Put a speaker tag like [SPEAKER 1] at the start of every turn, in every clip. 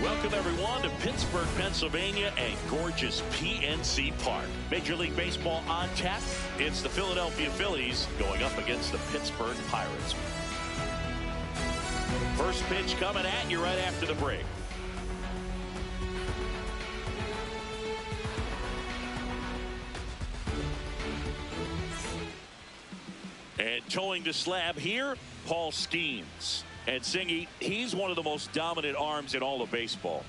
[SPEAKER 1] Welcome, everyone, to Pittsburgh, Pennsylvania, and gorgeous PNC Park. Major League Baseball on tap. It's the Philadelphia Phillies going up against the Pittsburgh Pirates. First pitch coming at you right after the break. And towing the slab here, Paul Skeens. And Singy, he's one of the most dominant arms in all of baseball.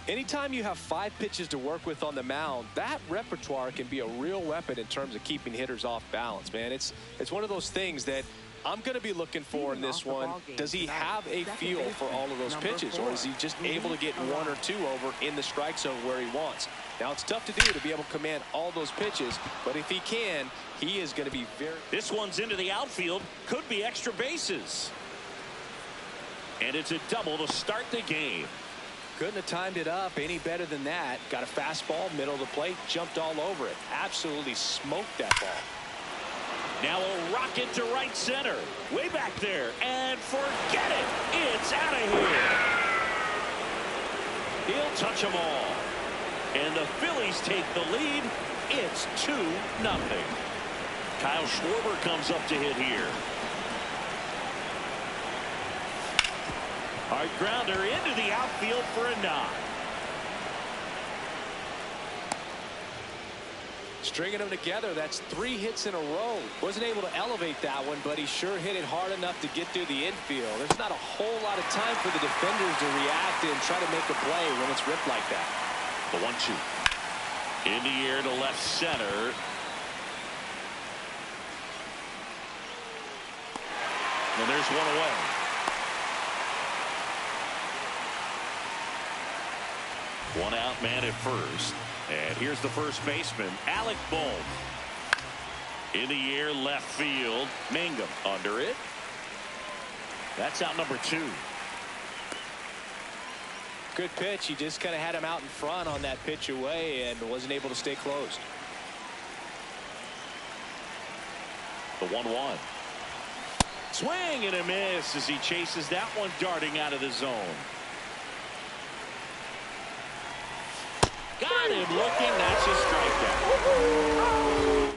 [SPEAKER 2] Anytime you have 5 pitches to work with on the mound, that repertoire can be a real weapon in terms of keeping hitters off balance, man. It's one of those things that I'm going to be looking for in this one. Does he have a feel for all of those pitches, or is he just able to get 1 or 2 over in the strike zone where he wants? Now, it's tough to do to be able to command all those pitches, but if he can, he is going to be very...
[SPEAKER 1] This one's into the outfield. Could be extra bases. And it's a double to start the game.
[SPEAKER 2] Couldn't have timed it up any better than that. Got a fastball, middle of the plate, jumped all over it. Absolutely smoked that ball.
[SPEAKER 1] Now a rocket to right center. Way back there. And forget it. It's out of here. He'll touch them all. And the Phillies take the lead. It's 2-0. Kyle Schwarber comes up to hit here. Hard grounder into the outfield for a knock.
[SPEAKER 2] Stringing them together, that's 3 hits in a row. Wasn't able to elevate that one, but he sure hit it hard enough to get through the infield. There's not a whole lot of time for the defenders to react and try to make a play when it's ripped like that.
[SPEAKER 1] The 1-2. In the air to left center. And there's one away. One out man at first. And here's the first baseman, Alec Bohm. In the air, left field. Mangum under it. That's out number 2.
[SPEAKER 2] Good pitch. He just kind of had him out in front on that pitch away and wasn't able to stay closed.
[SPEAKER 1] The 1-1. Swing and a miss as he chases that one darting out of the zone. Got him looking. That's a strikeout.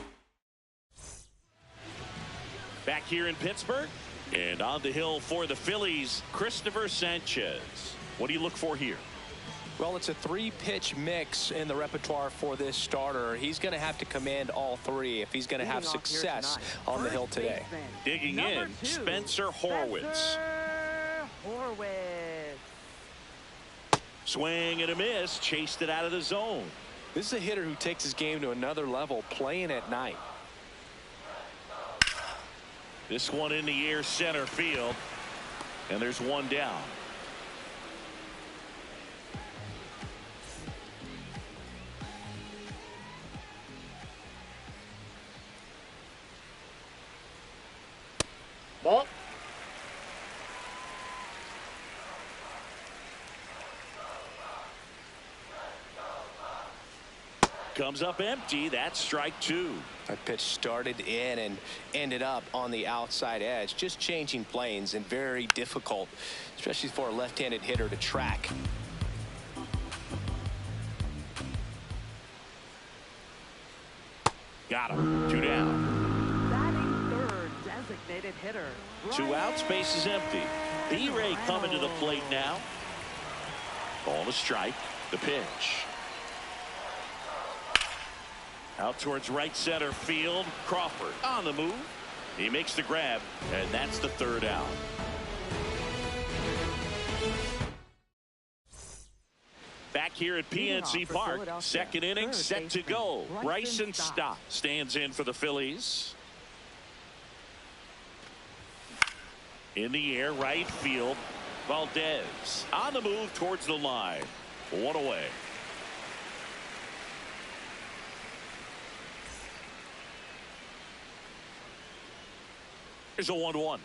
[SPEAKER 1] Back here in Pittsburgh. And on the hill for the Phillies, Christopher Sanchez. What do you look for here?
[SPEAKER 2] Well, it's a 3-pitch mix in the repertoire for this starter. He's going to have to command all 3 if he's going to have success on the hill today.
[SPEAKER 1] Digging in, Spencer Horwitz. Swing and a miss, chased it out of the zone.
[SPEAKER 2] This is a hitter who takes his game to another level, playing at night.
[SPEAKER 1] This one in the air, center field, and there's one down.
[SPEAKER 3] Ball.
[SPEAKER 1] Comes up empty. That's strike 2.
[SPEAKER 2] That pitch started in and ended up on the outside edge, just changing planes, and very difficult, especially for a left-handed hitter to track.
[SPEAKER 1] Got him. 2 down.
[SPEAKER 4] Batting third, designated hitter.
[SPEAKER 1] 2 outs, base is empty. B-Ray coming to the plate now. Ball to strike. The pitch. Out towards right center field. Crawford on the move. He makes the grab, and that's the 3rd out. Back here at PNC Park, 2nd inning set to go. Bryson Stott stands in for the Phillies. In the air, right field. Valdez on the move towards the line. 1 away. Here's a 1-1.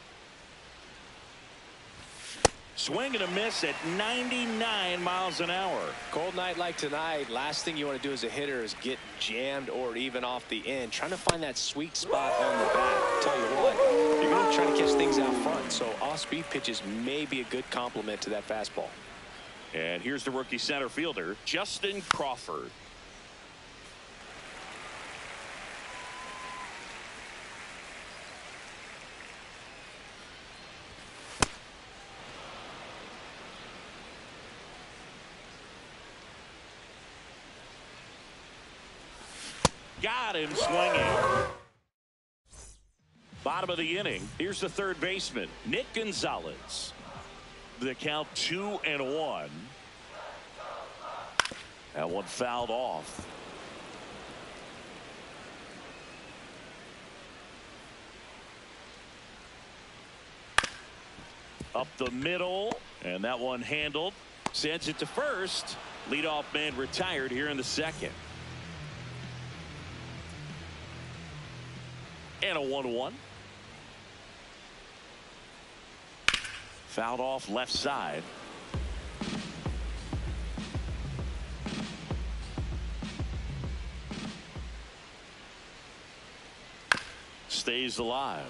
[SPEAKER 1] Swing and a miss at 99 miles an hour.
[SPEAKER 2] Cold night like tonight, last thing you want to do as a hitter is get jammed or even off the end. Trying to find that sweet spot on the bat. Tell you what, you're going to try to catch things out front, so off-speed pitches may be a good complement to that fastball.
[SPEAKER 1] And here's the rookie center fielder, Justin Crawford. Got him swinging. Bottom of the inning. Here's the third baseman, Nick Gonzalez. The count 2-1. That one fouled off. Up the middle, and that one handled. Sends it to first. Leadoff man retired here in the second. And a 1-1. Fouled off left side. Stays alive.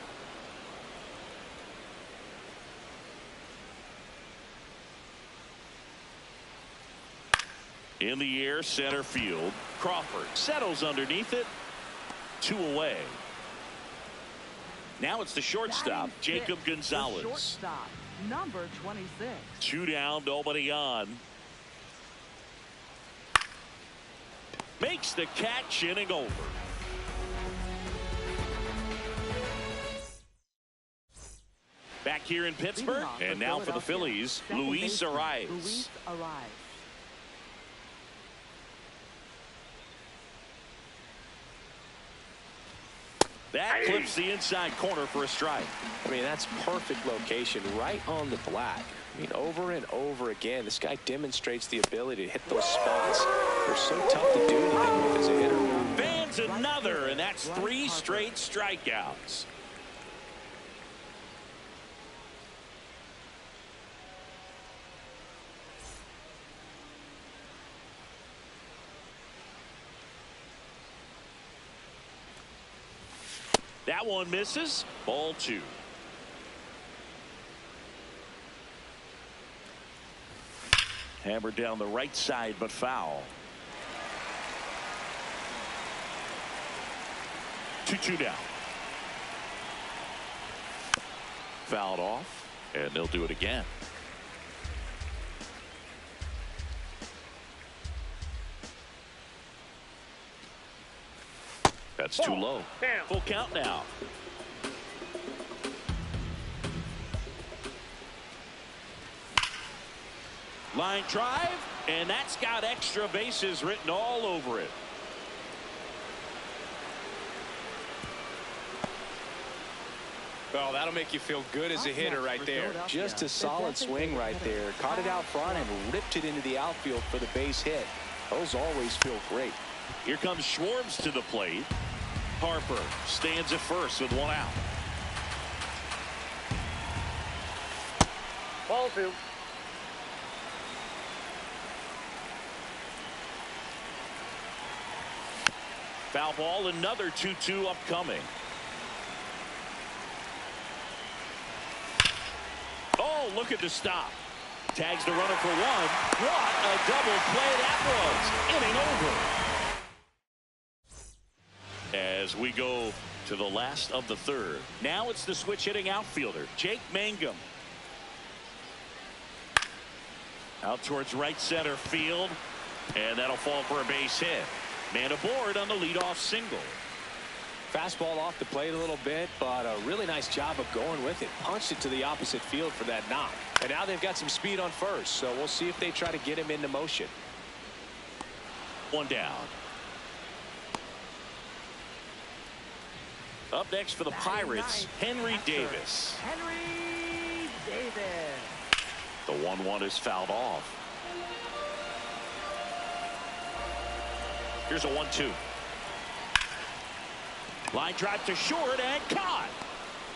[SPEAKER 1] In the air, center field. Crawford settles underneath it. 2 away. Now it's the shortstop, Jacob Gonzalez.
[SPEAKER 4] The shortstop, number 26.
[SPEAKER 1] 2 down, nobody on. Makes the catch, inning over. Back here in Pittsburgh, and now for the Phillies, Luis Arias.
[SPEAKER 4] Luis Arias.
[SPEAKER 1] That clips the inside corner for a strike.
[SPEAKER 2] I mean, that's perfect location right on the black. I mean, over and over again, this guy demonstrates the ability to hit those spots. They're so tough to do anything with as a hitter.
[SPEAKER 1] Fans another, and that's 3 straight strikeouts. That one misses. Ball 2. Hammered down the right side, but foul. 2-2 down. Fouled off, and they'll do it again. That's too low. Full count now. Line drive, and that's got extra bases written all over it.
[SPEAKER 2] Well, that'll make you feel good as a hitter right there. Just a solid swing right there. Caught it out front and ripped it into the outfield for the base hit. Those always feel great.
[SPEAKER 1] Here comes Schwartz to the plate. Harper stands at first with 1 out.
[SPEAKER 3] Ball 2.
[SPEAKER 1] Foul ball, another 2-2 upcoming. Oh, look at the stop. Tags the runner for 1. What a double play that was. Inning over. As we go to the last of the third. Now it's the switch hitting outfielder, Jake Mangum. Out towards right center field. And that'll fall for a base hit. Man aboard on the leadoff single.
[SPEAKER 2] Fastball off the plate a little bit, but a really nice job of going with it. Punched it to the opposite field for that knock. And now they've got some speed on first, so we'll see if they try to get him into motion.
[SPEAKER 1] 1 down. Up next for the Pirates, Henry Davis.
[SPEAKER 4] Henry Davis.
[SPEAKER 1] The 1-1 is fouled off. Here's a 1-2. Line drive to short and caught.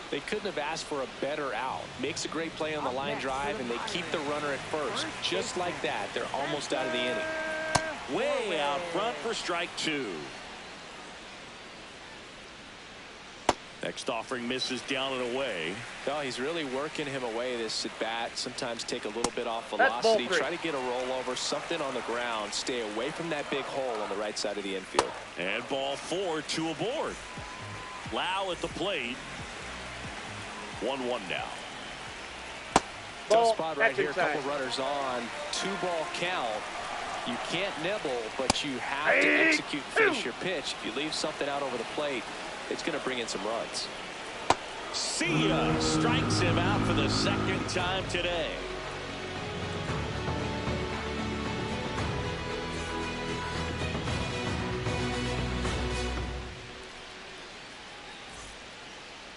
[SPEAKER 2] They couldn't have asked for a better out. Makes a great play on the line drive, and they keep the runner at first. Just like that, they're almost out of the inning.
[SPEAKER 1] Way out front for strike 2. Next offering misses down and away.
[SPEAKER 2] No, he's really working him away, this at bat. Sometimes take a little bit off
[SPEAKER 3] That's
[SPEAKER 2] velocity.
[SPEAKER 3] ball 3.
[SPEAKER 2] Try to get a rollover, something on the ground. Stay away from that big hole on the right side of the infield.
[SPEAKER 1] And ball 4, 2 aboard. Lau at the plate. 1-1 now.
[SPEAKER 2] Tough
[SPEAKER 3] Ball,
[SPEAKER 2] spot right
[SPEAKER 3] that's
[SPEAKER 2] here. A
[SPEAKER 3] inside.
[SPEAKER 2] couple runners on. 2-ball count. You can't nibble, but you have to execute and finish your pitch. If you leave something out over the plate, it's going to bring in some runs.
[SPEAKER 1] See ya. Strikes him out for the second time today.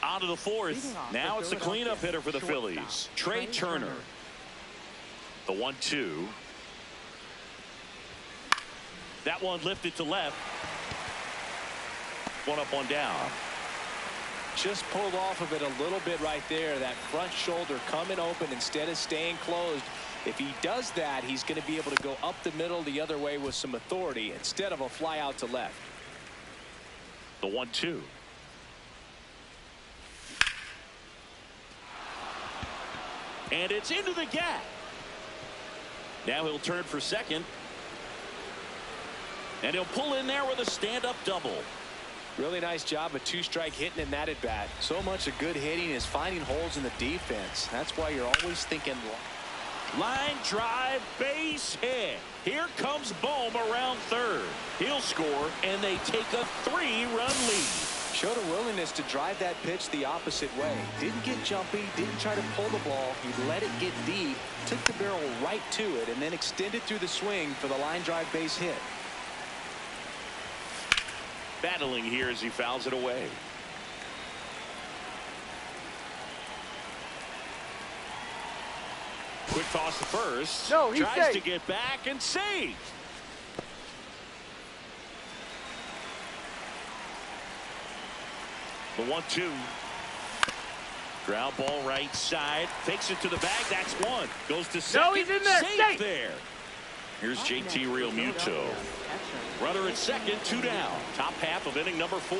[SPEAKER 1] On to the fourth. Now it's the cleanup hitter for the Phillies, Trey Turner. The 1-2. That one lifted to left. One up, one down.
[SPEAKER 2] Just pulled off of it a little bit right there. That front shoulder coming open instead of staying closed. If he does that, he's going to be able to go up the middle the other way with some authority instead of a fly out to left.
[SPEAKER 1] The 1-2. And it's into the gap. Now he'll turn for second. And he'll pull in there with a stand-up double.
[SPEAKER 2] Really nice job of 2-strike hitting in that at bat. So much of good hitting is finding holes in the defense. That's why you're always thinking
[SPEAKER 1] line drive, base hit. Here comes Bohm around third. He'll score, and they take a 3-run lead.
[SPEAKER 2] Showed a willingness to drive that pitch the opposite way. Didn't get jumpy, didn't try to pull the ball. He let it get deep, took the barrel right to it, and then extended through the swing for the line drive base hit.
[SPEAKER 1] Battling here as he fouls it away. Quick toss to first.
[SPEAKER 3] No, he's
[SPEAKER 1] tries
[SPEAKER 3] safe.
[SPEAKER 1] to get back and save. The 1-2. Ground ball right side. Takes it to the bag. That's one. Goes to second.
[SPEAKER 3] No, he's in there.
[SPEAKER 1] Safe
[SPEAKER 3] Safe.
[SPEAKER 1] there. Here's JT Realmuto. Runner at second, 2 down. Top half of inning number 4.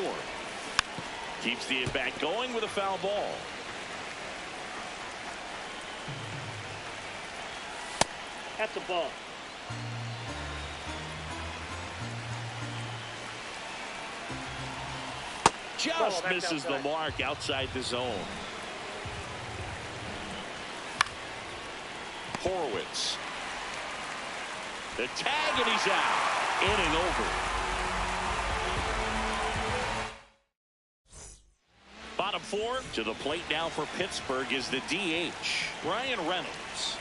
[SPEAKER 1] Keeps the at-bat going with a foul ball.
[SPEAKER 3] That's a ball.
[SPEAKER 1] Just
[SPEAKER 3] that's
[SPEAKER 1] misses the
[SPEAKER 3] outside.
[SPEAKER 1] mark outside the zone. Horowitz. The tag, and he's out. Inning over. Bottom 4 to the plate now for Pittsburgh is the DH, Brian Reynolds.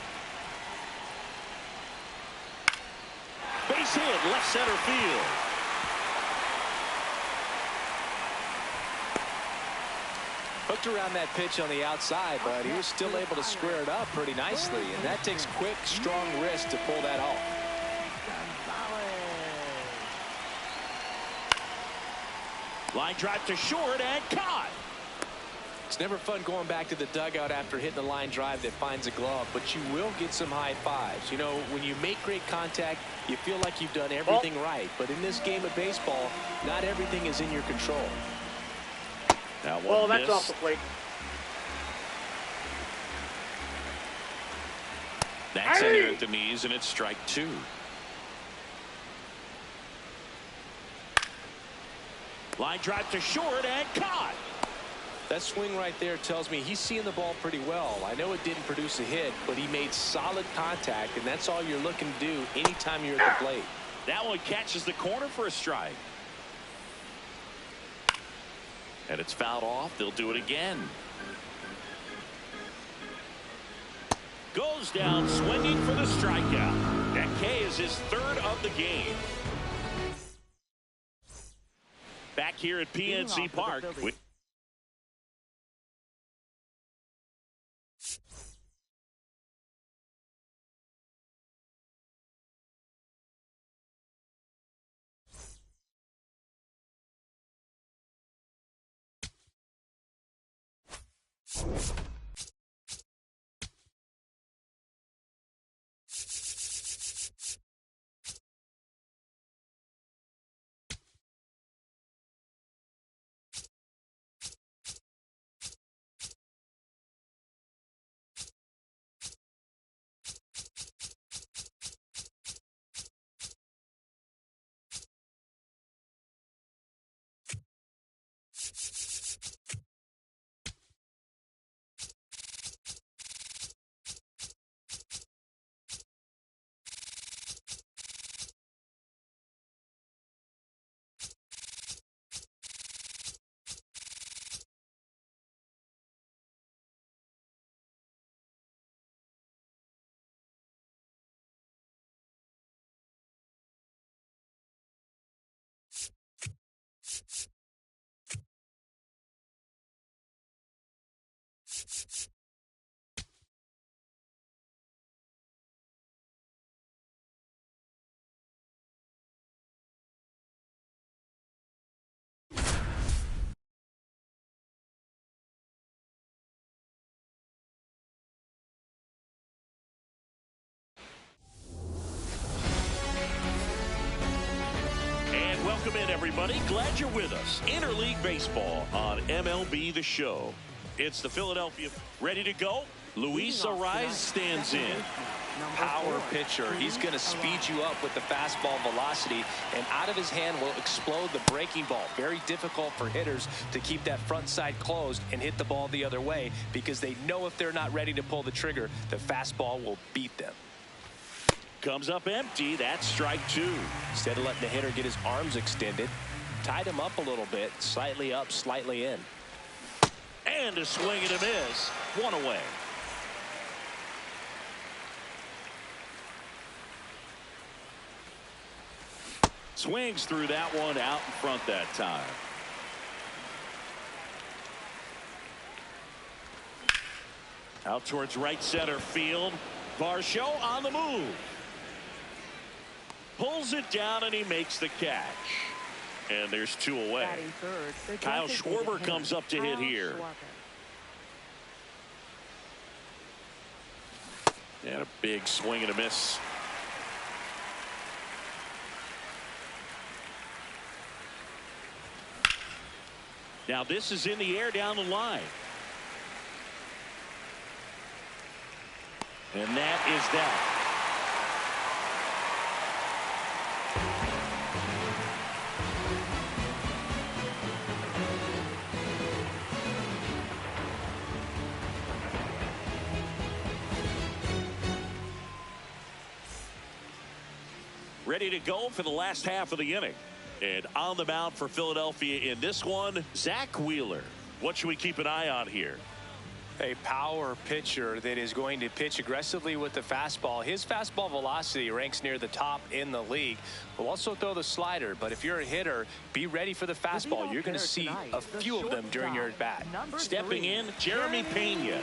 [SPEAKER 1] Base hit, left center field.
[SPEAKER 2] Hooked around that pitch on the outside, but he was still able to square it up pretty nicely, and that takes quick, strong wrist to pull that off.
[SPEAKER 1] Line drive to short and caught.
[SPEAKER 2] It's never fun going back to the dugout after hitting a line drive that finds a glove, but you will get some high fives. You know, when you make great contact, you feel like you've done everything right. But in this game of baseball, not everything is in your control.
[SPEAKER 1] Now one
[SPEAKER 3] Well, that's
[SPEAKER 1] miss.
[SPEAKER 3] off the plate.
[SPEAKER 1] That's in there at the knees, and it's strike 2. Line drive to short and caught.
[SPEAKER 2] That swing right there tells me he's seeing the ball pretty well. I know it didn't produce a hit, but he made solid contact, and that's all you're looking to do anytime you're at the plate.
[SPEAKER 1] That one catches the corner for a strike. And it's fouled off. They'll do it again. Goes down swinging for the strikeout. That K is his 3rd of the game. Back here at PNC Park. Welcome in, everybody. Glad you're with us. Interleague Baseball on MLB The Show. It's the Philadelphia ready to go. Luis Arraez stands in.
[SPEAKER 2] Power pitcher. He's going to speed you up with the fastball velocity, and out of his hand will explode the breaking ball. Very difficult for hitters to keep that front side closed and hit the ball the other way, because they know if they're not ready to pull the trigger, the fastball will beat them.
[SPEAKER 1] Comes up empty. That's strike two.
[SPEAKER 2] Instead of letting the hitter get his arms extended, tied him up a little bit, slightly up, slightly in.
[SPEAKER 1] And a swing and a miss. One away. Swings through that one out in front that time. Out towards right center field. Varsho on the move. Pulls it down and he makes the catch. And there's two away. Kyle Schwarber comes up to hit here. And a big swing and a miss. Now this is in the air down the line. And that is that. Ready to go for the last half of the inning. And on the mound for Philadelphia in this one, Zach Wheeler. What should we keep an eye on here?
[SPEAKER 2] A power pitcher that is going to pitch aggressively with the fastball. His fastball velocity ranks near the top in the league. Will also throw the slider, but if you're a hitter, be ready for the fastball. You're going to see a few of them during your at-bat.
[SPEAKER 1] Stepping in, Jeremy Pena.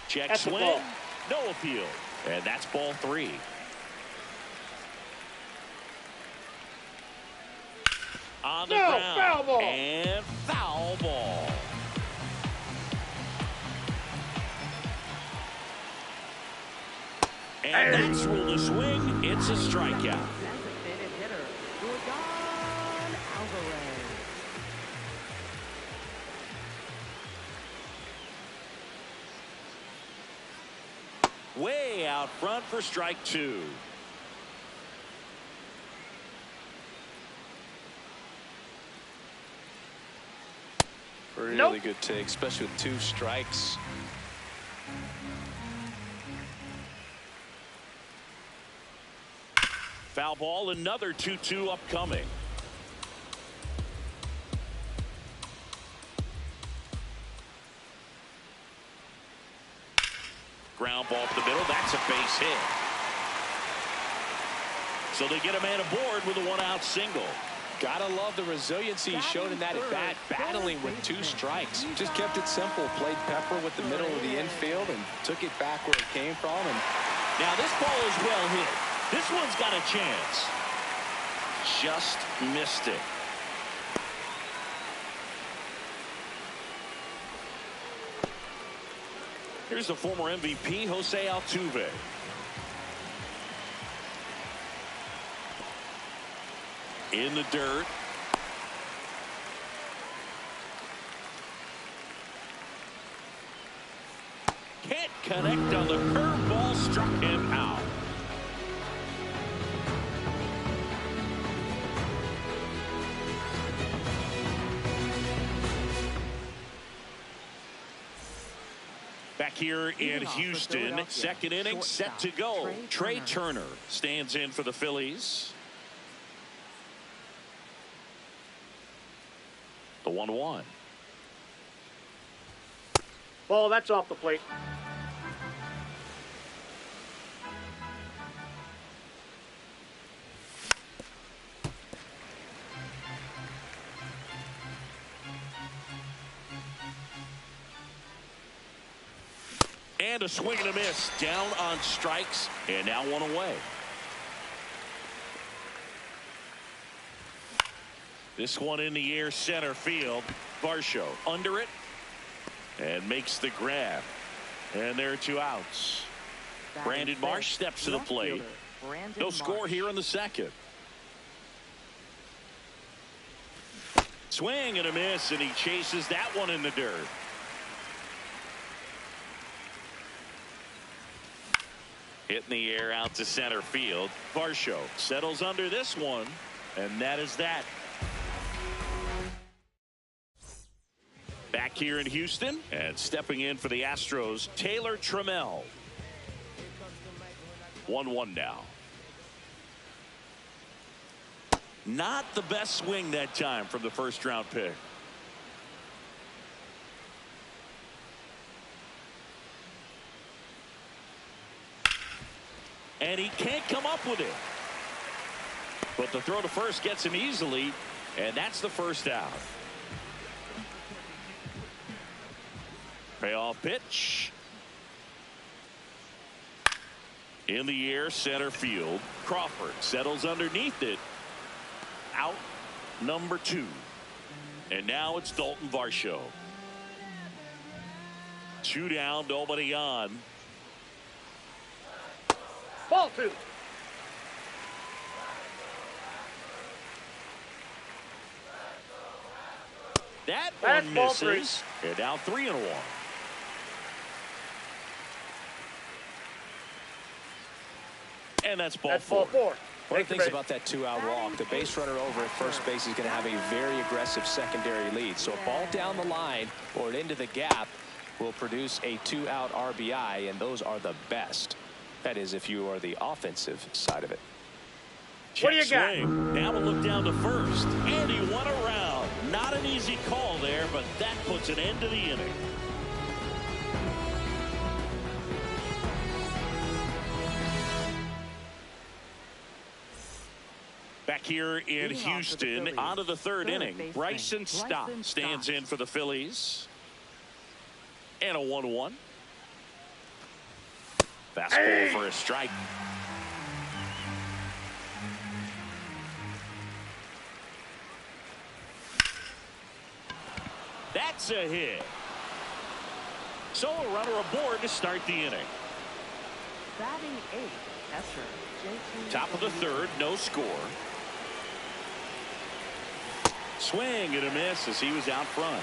[SPEAKER 1] Check swing, no appeal, and that's ball three. On the ground, foul ball. And foul ball. And that's ruled a swing. It's a strikeout. Way out front for strike two.
[SPEAKER 2] Really good take, especially with two strikes.
[SPEAKER 1] Foul ball, another 2-2 upcoming. Ground ball up the middle. That's a base hit. So they get a man aboard with a one-out single.
[SPEAKER 2] Gotta love the resiliency he showed in that at-bat, battling with two strikes. Just kept it simple, played pepper with the middle of the infield and took it back where it came from. And
[SPEAKER 1] now this ball is well hit. This one's got a chance. Just missed it. Here's the former MVP, Jose Altuve. In the dirt. Can't connect on the curveball, struck him out. Back here in Houston, second inning set to go. Trey Turner stands in for the Phillies. The 1-1.
[SPEAKER 3] Ball, that's off the plate.
[SPEAKER 1] And a swing and a miss. Down on strikes, and now one away. This one in the air, center field. Varsho under it and makes the grab. And there are 2 outs. Brandon Marsh steps to the plate. No score here in the second. Swing and a miss, and he chases that one in the dirt. Hit in the air out to center field. Varsho settles under this one, and that is that. Back here in Houston, and stepping in for the Astros, Taylor Trammell. 1-1 now. Not the best swing that time from the first-round pick. And he can't come up with it. But the throw to first gets him easily, and that's the first out. Payoff pitch. In the air, center field. Crawford settles underneath it. Out number 2. And now it's Dalton Varsho. 2 down, nobody on.
[SPEAKER 3] Ball 2.
[SPEAKER 1] That
[SPEAKER 3] That's
[SPEAKER 1] one
[SPEAKER 3] ball
[SPEAKER 1] misses. And now 3-1. And that's ball 4.
[SPEAKER 2] One of the things about that 2-out walk, the base runner over at first base is going to have a very aggressive secondary lead. So a ball down the line or into the gap will produce a 2-out RBI, and those are the best. That is, if you are the offensive side of it.
[SPEAKER 3] What do you got?
[SPEAKER 1] Now we'll look down to first. And he won around. Not an easy call there, but that puts an end to the inning. Back here in Houston, on to the third inning. Bryson Stott stands in for the Phillies. And a 1-1. Fastball for a strike. That's a hit. So a runner aboard to start the inning.
[SPEAKER 4] Batting 8th, Escher.
[SPEAKER 1] Top of the third, no score. Swing and a miss as he was out front.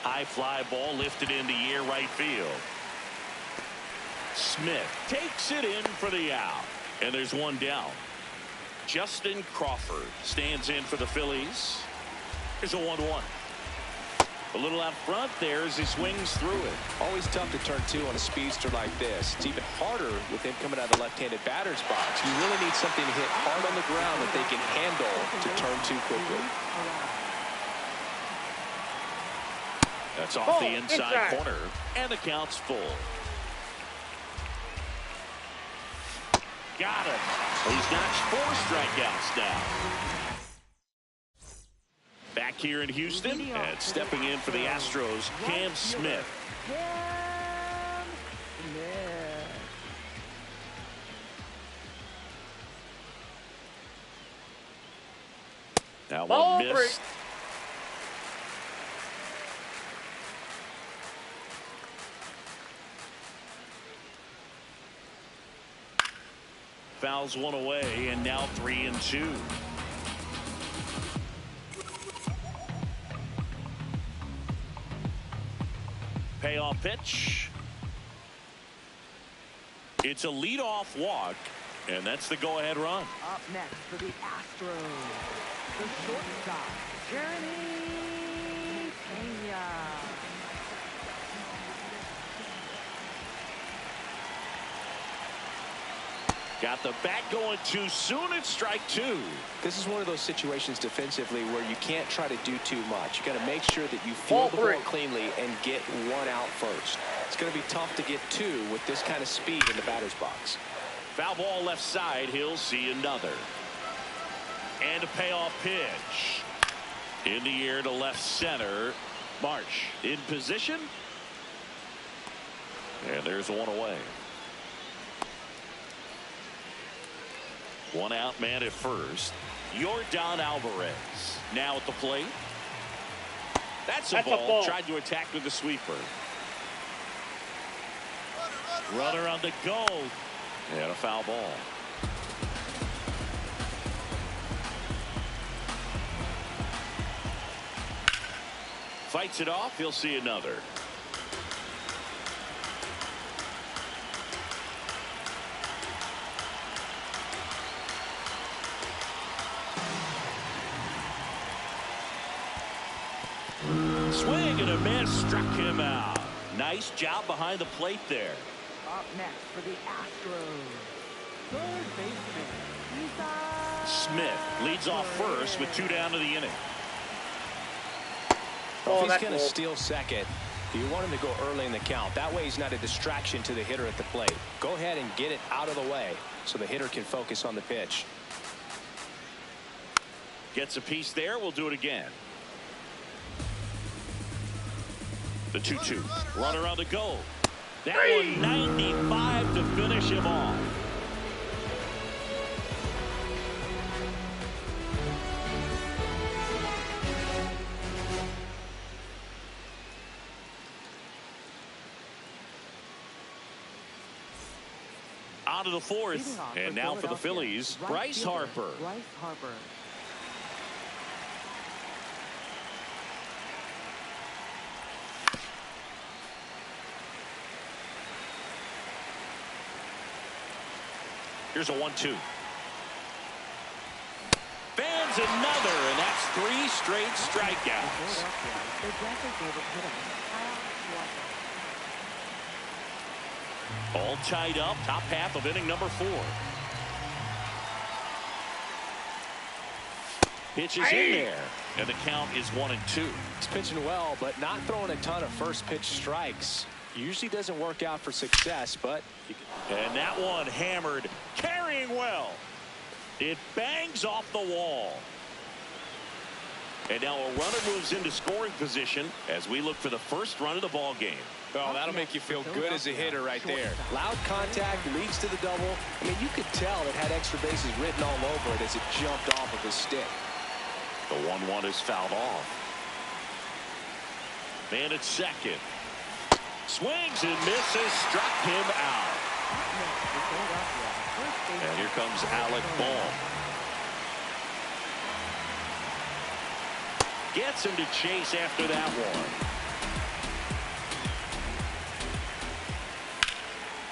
[SPEAKER 1] High fly ball lifted in the air right field. Smith takes it in for the out. And there's one down. Justin Crawford stands in for the Phillies. Here's a 1-1. A little out front there as he swings through it.
[SPEAKER 2] Always tough to turn 2 on a speedster like this. It's even harder with him coming out of the left-handed batter's box. You really need something to hit hard on the ground that they can handle to turn 2 quickly.
[SPEAKER 1] That's off the inside corner, and the count's full. Got him. He's notched 4 strikeouts now. Back here in Houston, and stepping in for the Astros, Cam Smith. That one missed. Fouls one away, and now 3-2. Payoff pitch. It's a leadoff walk, and that's the go-ahead run.
[SPEAKER 4] Up next for the Astros, the shortstop, Jeremy Pena.
[SPEAKER 1] Got the bat going too soon. It's strike 2.
[SPEAKER 2] This is one of those situations defensively where you can't try to do too much. You got to make sure that you field the ball cleanly and get 1 out first. It's going to be tough to get 2 with this kind of speed in the batter's box.
[SPEAKER 1] Foul ball left side. He'll see another. And a payoff pitch. In the air to left center. Marsh in position. And there's 1 away. 1 out man at first. Yordan Alvarez now at the plate. That's a ball. Tried to attack with the sweeper. Runner on the go. And a foul ball. Fights it off. He'll see another. Swing and a miss, struck him out. Nice job behind the plate there.
[SPEAKER 4] Up next for the Astros, third baseman,
[SPEAKER 1] Smith leads off first with 2 down to the inning.
[SPEAKER 2] Well, if he's going to steal second, you want him to go early in the count. That way he's not a distraction to the hitter at the plate. Go ahead and get it out of the way so the hitter can focus on the pitch.
[SPEAKER 1] Gets a piece there. We'll do it again. The 2-2. Runner on the go. That one 95 to finish him off. On to the fourth. And now for the Phillies, Bryce Harper. Here's a 1-2. Fans another, and that's 3 straight strikeouts. All tied up, top half of inning number 4. Pitch is in there, and the count is 1-2.
[SPEAKER 2] He's pitching well, but not throwing a ton of first pitch strikes. Usually doesn't work out for success, but
[SPEAKER 1] and that one hammered, carrying well. It bangs off the wall. And now a runner moves into scoring position as we look for the first run of the ball game.
[SPEAKER 2] Oh, that'll make you feel good as a hitter right there. Loud contact leads to the double. I mean, you could tell it had extra bases written all over it as it jumped off of his stick.
[SPEAKER 1] The 1-1 is fouled off. Man at second. Swings and misses, struck him out. And here comes Alec Bohm. Gets him to chase after that one.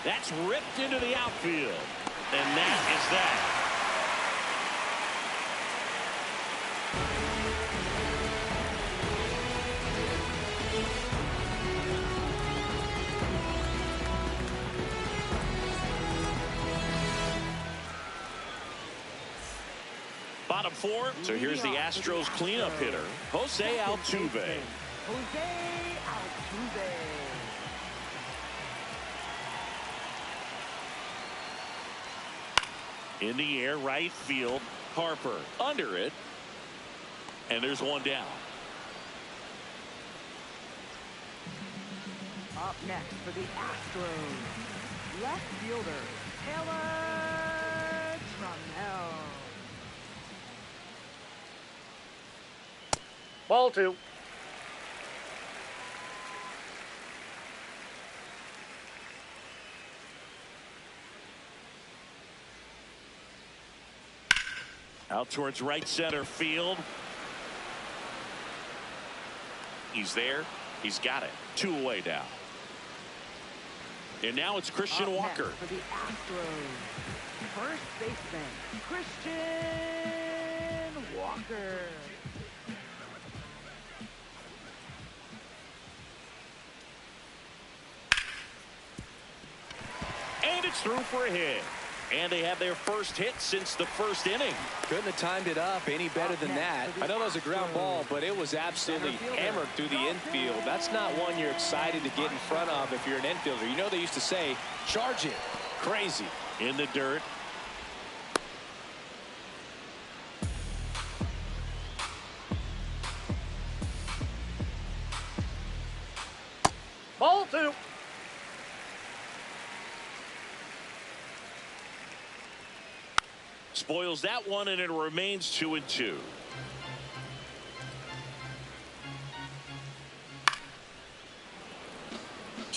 [SPEAKER 1] That's ripped into the outfield. And that is that. Bottom 4. So here's the Astros cleanup hitter, Jose Altuve. In the air, right field. Harper under it. And there's one down.
[SPEAKER 4] Up next for the Astros, left fielder, Taylor Trammell.
[SPEAKER 3] Ball 2.
[SPEAKER 1] Out towards right center field. He's there. He's got it. 2 away now. And now it's Christian Walker.
[SPEAKER 4] For the Astros, first baseman, Christian Walker.
[SPEAKER 1] And it's through for a hit. And they have their first hit since the first inning.
[SPEAKER 2] Couldn't have timed it up any better than that. I know that was a ground ball, but it was absolutely hammered through the infield. That's not one you're excited to get in front of if you're an infielder. You know they used to say, charge it. Crazy.
[SPEAKER 1] In the dirt.
[SPEAKER 3] Ball 2.
[SPEAKER 1] Spoils that one, and it remains 2-2.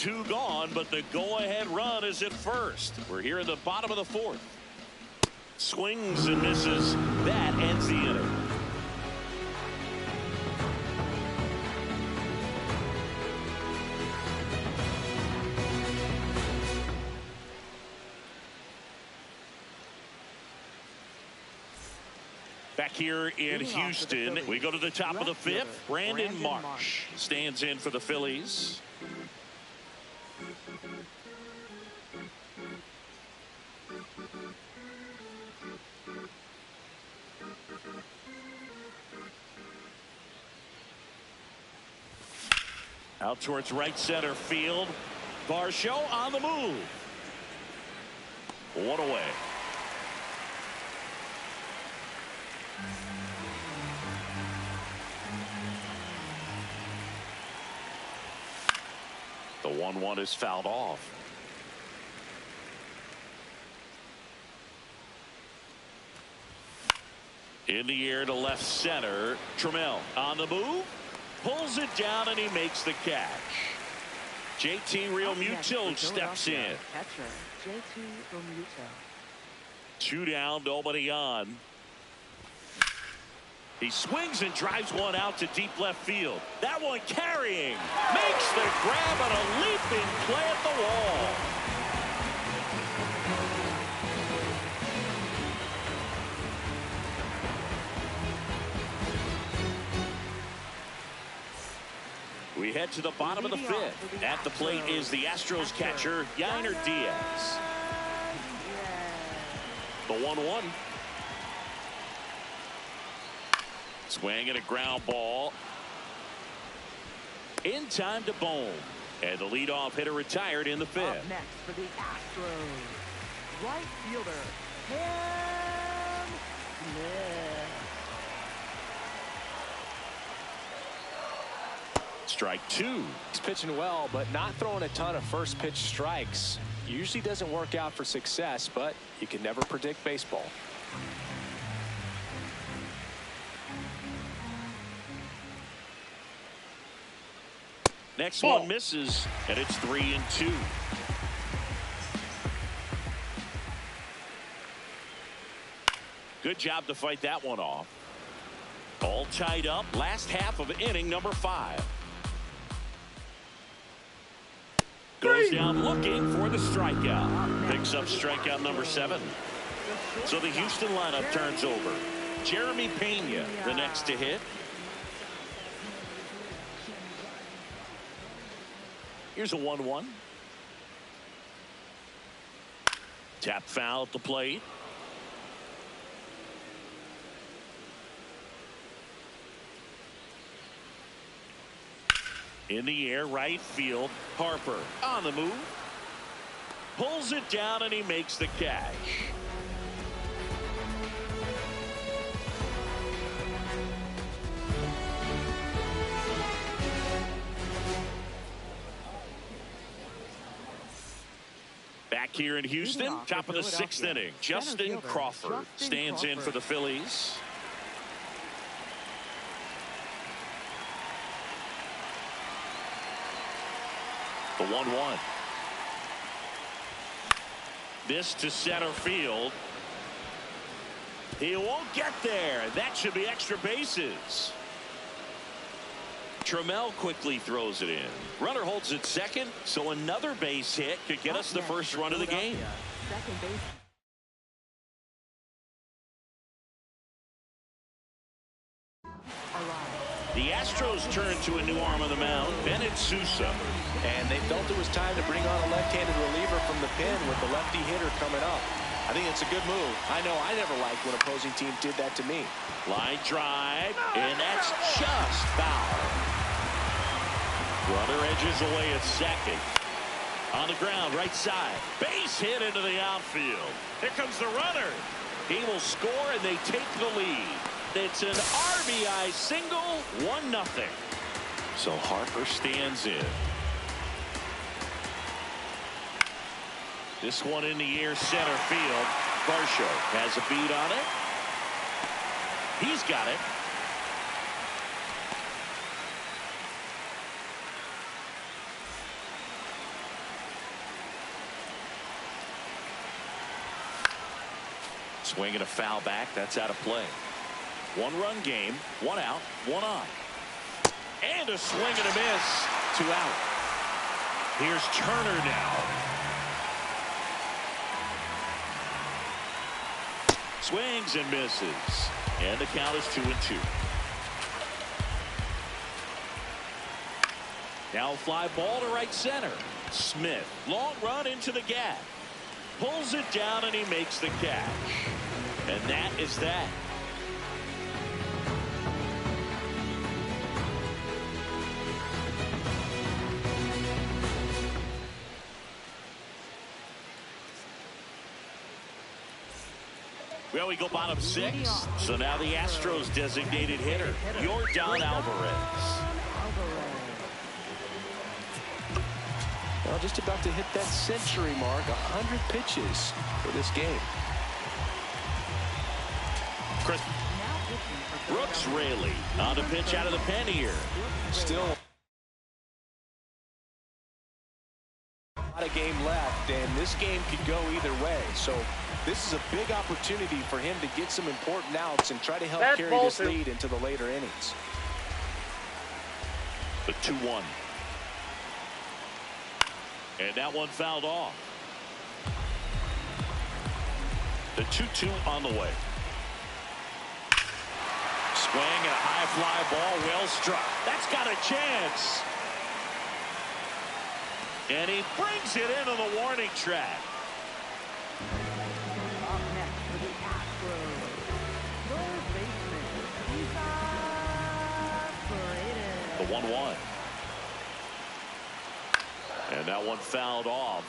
[SPEAKER 1] 2 gone, but the go-ahead run is at first. We're here in the bottom of the 4th. Swings and misses. That ends the inning. Back here in Houston, we go to the top of the 5th. Brandon Marsh stands in for the Phillies. Out towards right center field. Varsho on the move. 1 away. The 1-1 is fouled off. In the air to left center. Trammell on the move. Pulls it down and he makes the catch. JT Realmuto steps in.
[SPEAKER 4] Catcher, JT Realmuto.
[SPEAKER 1] 2 down, nobody on. He swings and drives one out to deep left field. That one carrying. Makes the grab and a leaping play at the wall. We head to the bottom of the 5th. At the plate is the Astros catcher, Yainer Diaz. The 1-1. Swing and a ground ball. In time to Bone. And the leadoff hitter retired in the 5th.
[SPEAKER 4] Up next for the Astros, right fielder, Cam Smith.
[SPEAKER 1] Strike 2.
[SPEAKER 2] He's pitching well, but not throwing a ton of first pitch strikes. Usually doesn't work out for success, but you can never predict baseball.
[SPEAKER 1] Next one misses, and it's 3-2. Good job to fight that one off. All tied up. Last half of inning number 5. Goes down looking for the strikeout. Picks up strikeout number 7. So the Houston lineup turns over. Jeremy Pena, the next to hit. Here's a 1-1. Tap foul at the plate. In the air, right field. Harper on the move. Pulls it down and he makes the catch. Back here in Houston, top of the 6th inning. Justin Crawford stands in for the Phillies. The 1-1. This to center field. He won't get there. That should be extra bases. Trammell quickly throws it in. Runner holds it second, so another base hit could get us the first run of the game.
[SPEAKER 4] Second base.
[SPEAKER 1] The Astros turn to a new arm of the mound, Bennett Sousa.
[SPEAKER 2] And they felt it was time to bring on a left-handed reliever from the pen with the lefty hitter coming up. I think it's a good move. I know I never liked when opposing teams did that to me.
[SPEAKER 1] Line drive, and that's just foul. Runner edges away at second. On the ground, right side. Base hit into the outfield. Here comes the runner. He will score, and they take the lead. It's an RBI single, 1-0. So Harper stands in. This one in the air, center field. Varsho has a beat on it. He's got it. Swing and a foul back. That's out of play. 1-run game. 1 out, 1 on. And a swing and a miss. 2 out. Here's Turner now. Swings and misses. And the count is 2-2. Now a fly ball to right center. Smith, long run into the gap. Pulls it down and he makes the catch. And that is that. Well, we go bottom 6. So now the Astros designated hitter, Yordan Alvarez.
[SPEAKER 2] Well, just about to hit that century mark. 100 pitches for this game.
[SPEAKER 1] Chris Brooks Raley on the pitch out of the pen here.
[SPEAKER 2] Still a lot of game left, and this game could go either way. So this is a big opportunity for him to get some important outs and try to help carry this lead into the later innings.
[SPEAKER 1] The 2-1. And that one fouled off. The 2-2 on the way. Swing and a high fly ball, well struck. That's got a chance. And he brings it into the warning track.
[SPEAKER 4] Up next for the Astros, third baseman,
[SPEAKER 1] The 1-1. And that one fouled off.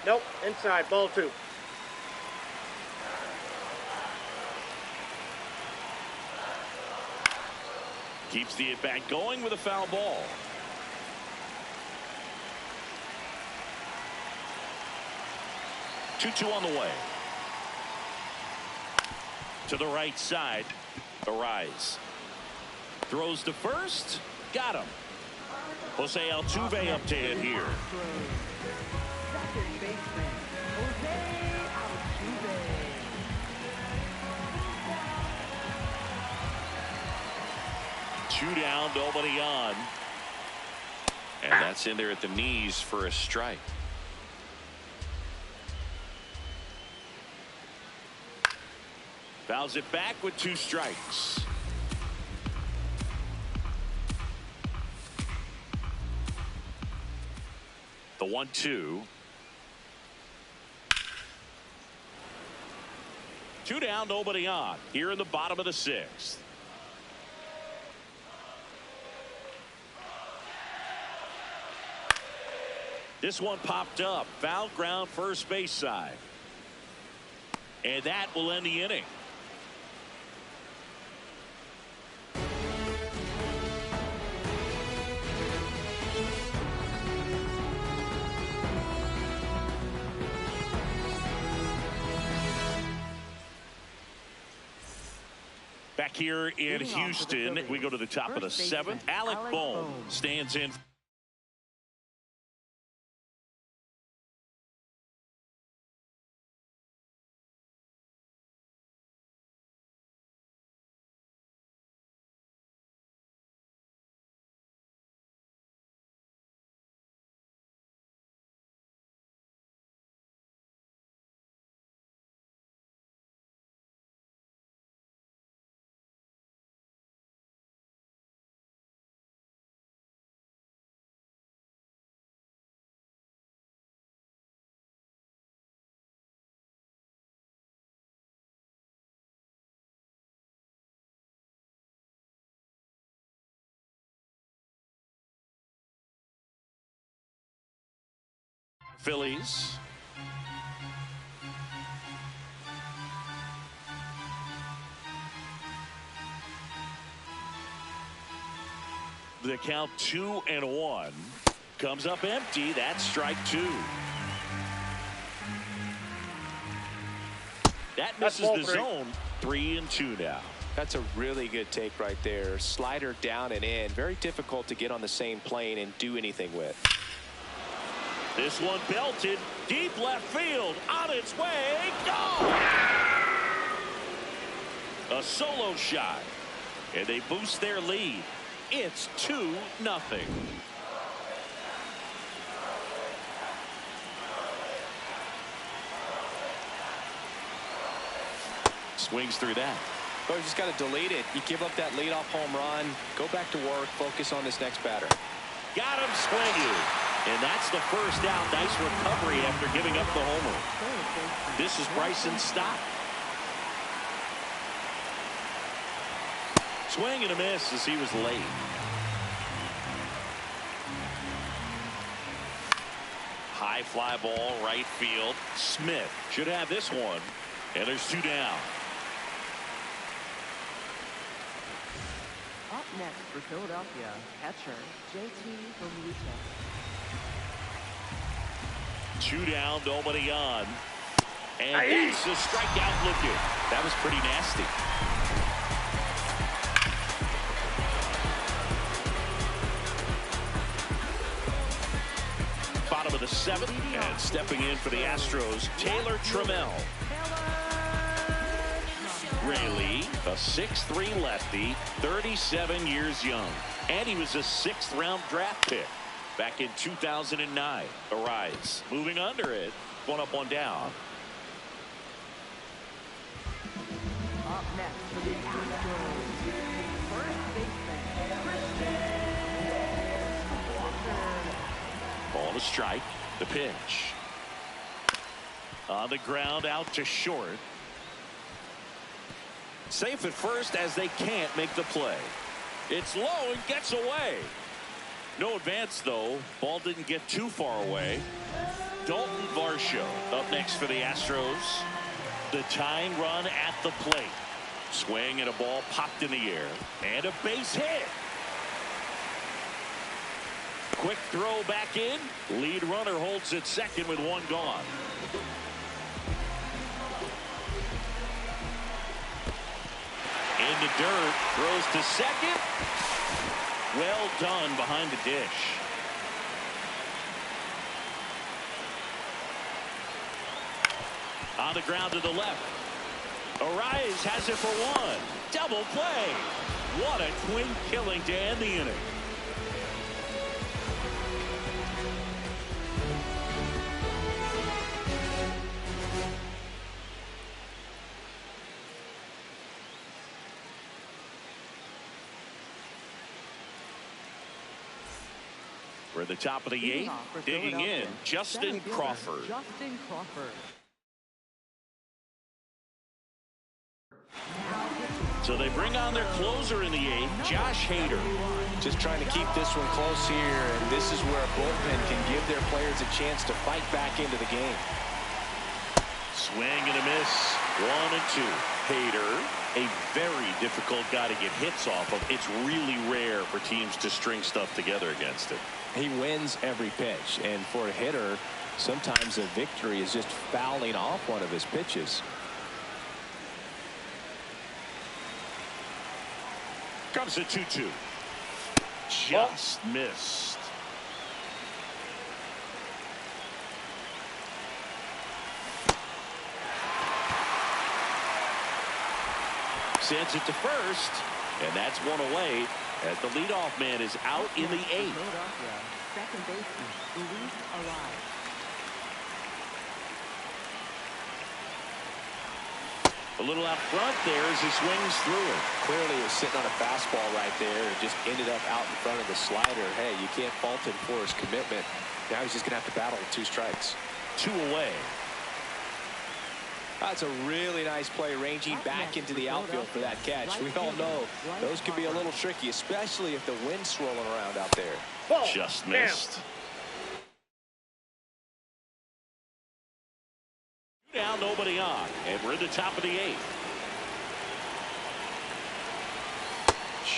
[SPEAKER 3] Nope, inside, ball 2.
[SPEAKER 1] Keeps the at-bat going with a foul ball. Two on the way. To the right side. The rise. Throws to first. Got him. Jose Altuve up to hit here.
[SPEAKER 4] second baseman, Jose Altuve.
[SPEAKER 1] 2 down, nobody on. And that's in there at the knees for a strike. Fouls it back with 2 strikes. The 1-2. 2 down, nobody on. Here in the bottom of the 6th. This one popped up. Foul ground, first base side. And that will end the inning. Back here in Houston, we go to the top of the 7th. Alec Bohm stands in. Phillies. The count 2-1 comes up empty. That's strike 2. That misses the zone. 3-2 now.
[SPEAKER 2] That's a really good take right there. Slider down and in. Very difficult to get on the same plane and do anything with.
[SPEAKER 1] This one belted deep left field, on its way, gone. A solo shot, and they boost their lead. It's 2-0. Swings through that.
[SPEAKER 2] But you just got to delete it. You give up that leadoff home run, go back to work, focus on this next batter.
[SPEAKER 1] Got him swinging. And that's the first out. Nice recovery after giving up the homer. This is Bryson's stop. Swing and a miss as he was late. High fly ball, right field. Smith should have this one. And there's 2 down.
[SPEAKER 4] Up next for Philadelphia, catcher JT Realmuto.
[SPEAKER 1] 2 down, nobody on. And that's a strikeout looking. That was pretty nasty. Bottom of the 7th, and stepping in for the Astros, Taylor Trammell. Rayleigh, a 6'3" lefty, 37 years young. And he was a 6th-round draft pick back in 2009. Arise, moving under it. 1 up, 1 down.
[SPEAKER 4] Up next for the Astros, first baseman,
[SPEAKER 1] Ball to strike. The pitch. On the ground, out to short. Safe at first as they can't make the play. It's low and gets away. No advance, though. Ball didn't get too far away. Dalton Varsho up next for the Astros. The tying run at the plate. Swing and a ball popped in the air. And a base hit. Quick throw back in. Lead runner holds at second with 1 gone. In the dirt, throws to second. Well done behind the dish. On the ground to the left. Arise has it for 1. Double play. What a twin killing to end the inning. We're at the top of the 8th. Digging in, Justin Crawford.
[SPEAKER 4] Justin Crawford.
[SPEAKER 1] So they bring on their closer in the 8th, Josh Hader.
[SPEAKER 2] Just trying to keep this one close here, and this is where a bullpen can give their players a chance to fight back into the game.
[SPEAKER 1] Swing and a miss. 1 and 2. Hader, a very difficult guy to get hits off of. It's really rare for teams to string stuff together against him.
[SPEAKER 2] He wins every pitch, and for a hitter, sometimes a victory is just fouling off one of his pitches.
[SPEAKER 1] Comes a 2-2. Just missed. Sends it to first, and that's 1 away as the leadoff man is out in the 8th.
[SPEAKER 4] Philadelphia, second baseman, Luis Arraez.
[SPEAKER 1] A little out front there as he swings through it.
[SPEAKER 2] Clearly he was sitting on a fastball right there and just ended up out in front of the slider. Hey, you can't fault him for his commitment. Now he's just going to have to battle with 2 strikes.
[SPEAKER 1] 2 away.
[SPEAKER 2] That's a really nice play, ranging back into the outfield for that catch. We all know those can be a little tricky, especially if the wind's swirling around out there.
[SPEAKER 1] Just missed. Down, nobody on, and we're at the top of the 8th.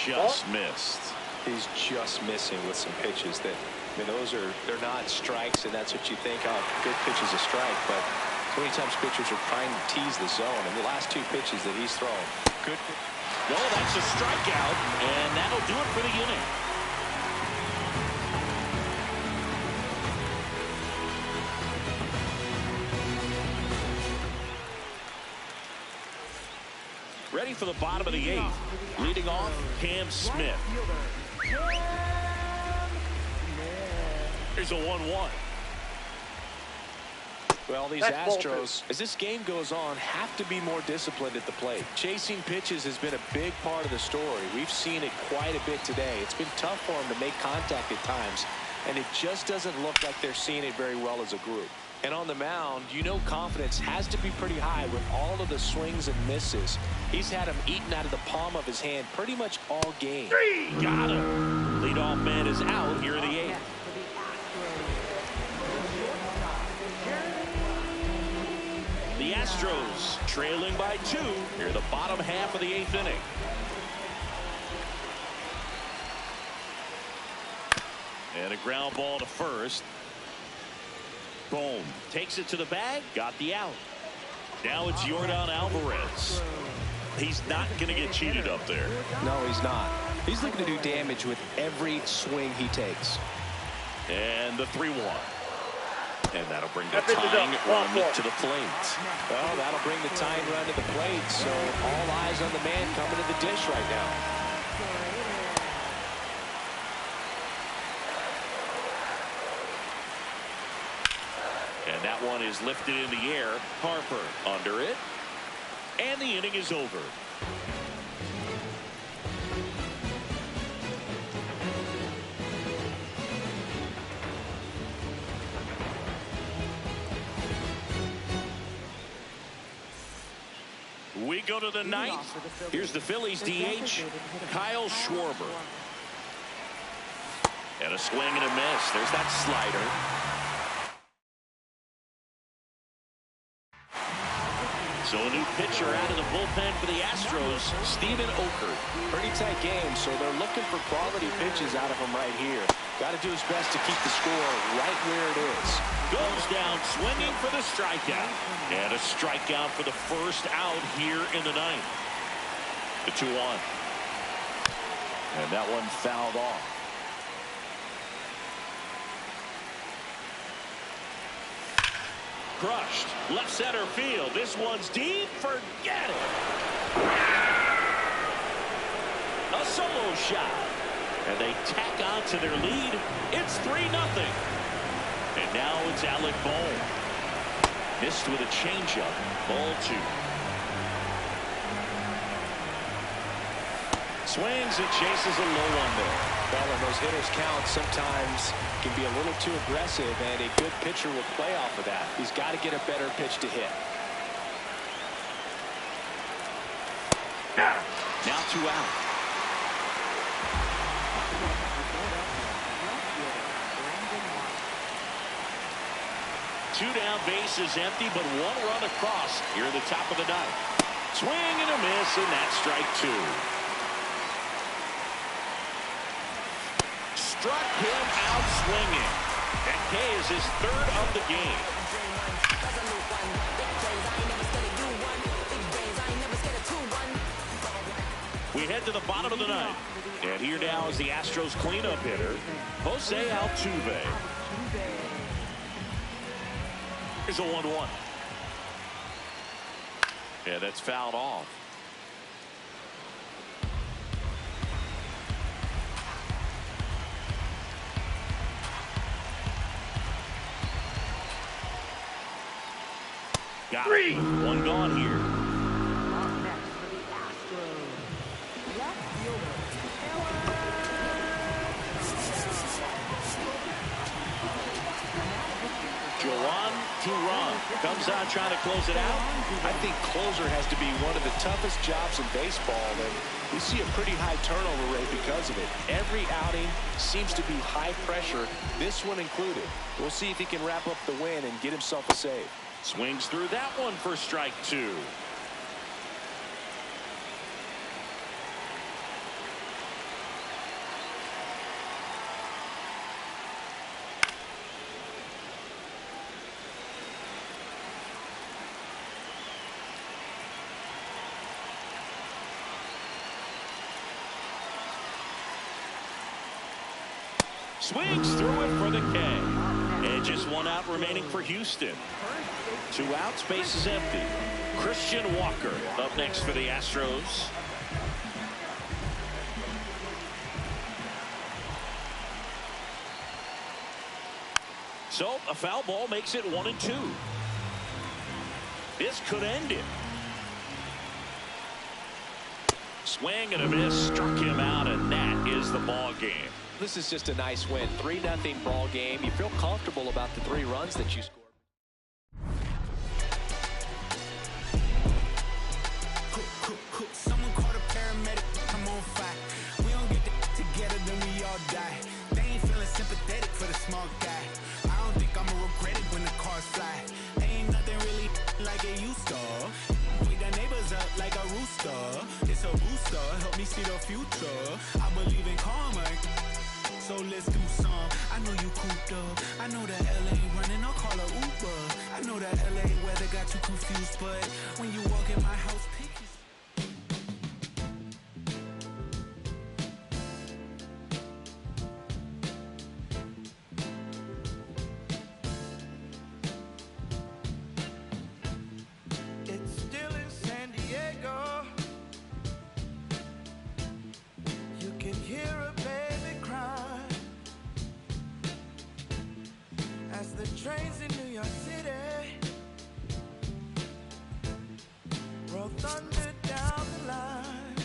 [SPEAKER 1] Just missed.
[SPEAKER 2] He's just missing with some pitches that, I mean, they're not strikes, and that's what you think of. Good pitch is a strike, but so many times pitchers are trying to tease the zone, and the last 2 pitches that he's thrown. Good.
[SPEAKER 1] No, that's a strikeout, and that'll do it for the inning. Ready for the bottom of the 8th. Leading off, Cam Smith. Here's a 1-1.
[SPEAKER 2] Well, these Astros, as this game goes on, have to be more disciplined at the plate. Chasing pitches has been a big part of the story. We've seen it quite a bit today. It's been tough for them to make contact at times, and it just doesn't look like they're seeing it very well as a group. And on the mound, you know confidence has to be pretty high with all of the swings and misses. He's had them eaten out of the palm of his hand pretty much all game.
[SPEAKER 1] Got him. Leadoff man is out here in the 8th. The Astros trailing by 2 near the bottom half of the 8th inning. And a ground ball to first. Boom. Takes it to the bag. Got the out. Now it's Yordan Alvarez. He's not going to get cheated up there.
[SPEAKER 2] No, he's not. He's looking to do damage with every swing he takes.
[SPEAKER 1] And the 3-1. And that'll bring the tying run to the plate.
[SPEAKER 2] Well, that'll bring the tying run to the plate. So all eyes on the man coming to the dish right now.
[SPEAKER 1] And that one is lifted in the air. Harper under it. And the inning is over. We go to the 9th. Here's the Phillies DH, Kyle Schwarber. And a swing and a miss. There's that slider. So a new pitcher out of the bullpen for the Astros, Steven Okert.
[SPEAKER 2] Pretty tight game, so they're looking for quality pitches out of him right here. Got to do his best to keep the score right where it is.
[SPEAKER 1] Goes down swinging for the strikeout. And a strikeout for the first out here in the 9th. The 2-1. And that one fouled off. Crushed. Left center field. This one's deep. Forget it. A solo shot. And they tack on to their lead. It's 3-0. And now it's Alec Bohm. Missed with a changeup. Ball 2. Swings and chases a low one there.
[SPEAKER 2] Well, when those hitters count, sometimes can be a little too aggressive, and a good pitcher will play off of that. He's got to get a better pitch to hit.
[SPEAKER 1] Now 2 out. Two down, bases empty, but 1 run across here at the top of the 9th. Swing and a miss, and that's strike 2. Struck him out swinging. That K is his 3rd of the game. We head to the bottom of the 9th. And here now is the Astros cleanup hitter, Jose Altuve. Here's a 1-1. Yeah, that's fouled off. Got 3. 1 gone here.
[SPEAKER 4] Up next for the Astros, left fielder,
[SPEAKER 1] Joan Duran comes out trying to close it out.
[SPEAKER 2] I think closer has to be one of the toughest jobs in baseball, and we see a pretty high turnover rate because of it. Every outing seems to be high pressure, this one included. We'll see if he can wrap up the win and get himself a save.
[SPEAKER 1] Swings through that one for strike 2. Swings through it for the K. And just 1 out remaining for Houston. 2 outs, base is empty. Christian Walker up next for the Astros. So a foul ball makes it 1-2. This could end it. Swing and a miss, struck him out, and that is the ball game.
[SPEAKER 2] This is just a nice win. 3-0 ball game. You feel comfortable about the 3 runs that you scored.
[SPEAKER 5] Someone called a paramedic. I'm on fire. We don't get together, then we all die. They ain't feeling sympathetic for the small guy. I don't think I'ma regret it when the cars fly. Ain't nothing really like it used to. Wake the neighbors up like a rooster. It's a booster, help me see the future. I believe in karma, so let's do some. I know you cooped up. I know that LA running, I'll call a Uber. I know that LA weather got you confused, but when you walk in my house, pick your trains in New York City roll thunder down the line.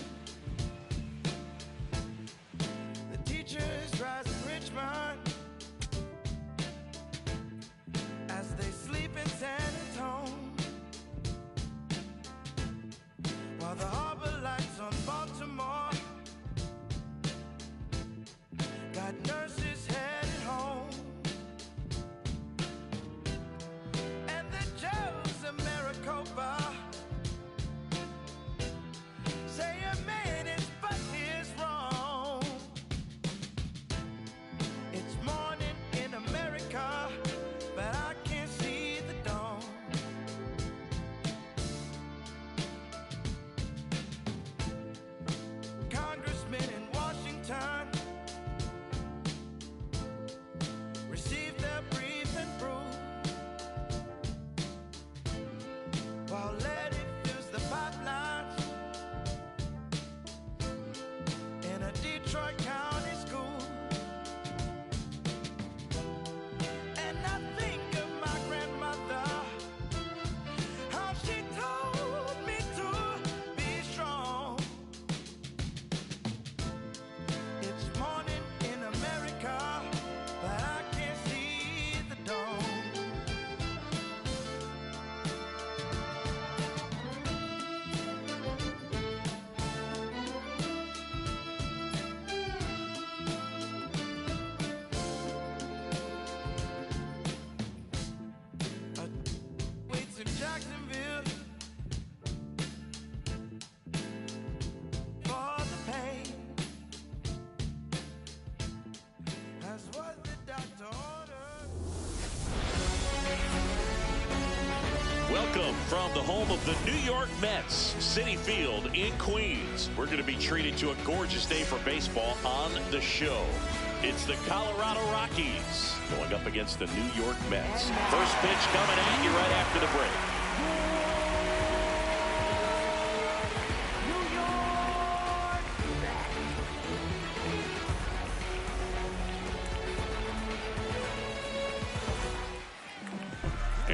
[SPEAKER 5] The teachers rise in Richmond as they sleep in San Antonio, while the harbor lights on Baltimore got nurses headed home. Say a minute, but he's wrong. It's morning in America, but I can't see the dawn. Congressmen in Washington receive their brief and brew, while Letty fills the pipelines in a Detroit County school. And I think of my grandmother, how she told me to be strong. It's morning in America, but I can't see the dawn. Waits in Jacksonville for the pain. That's what the doctor ordered.
[SPEAKER 1] Welcome from the home of the New York Mets, Citi Field in Queens. We're going to be treated to a gorgeous day for baseball on the show. It's the Colorado Rockies going up against the New York Mets. First pitch coming at you right after the break.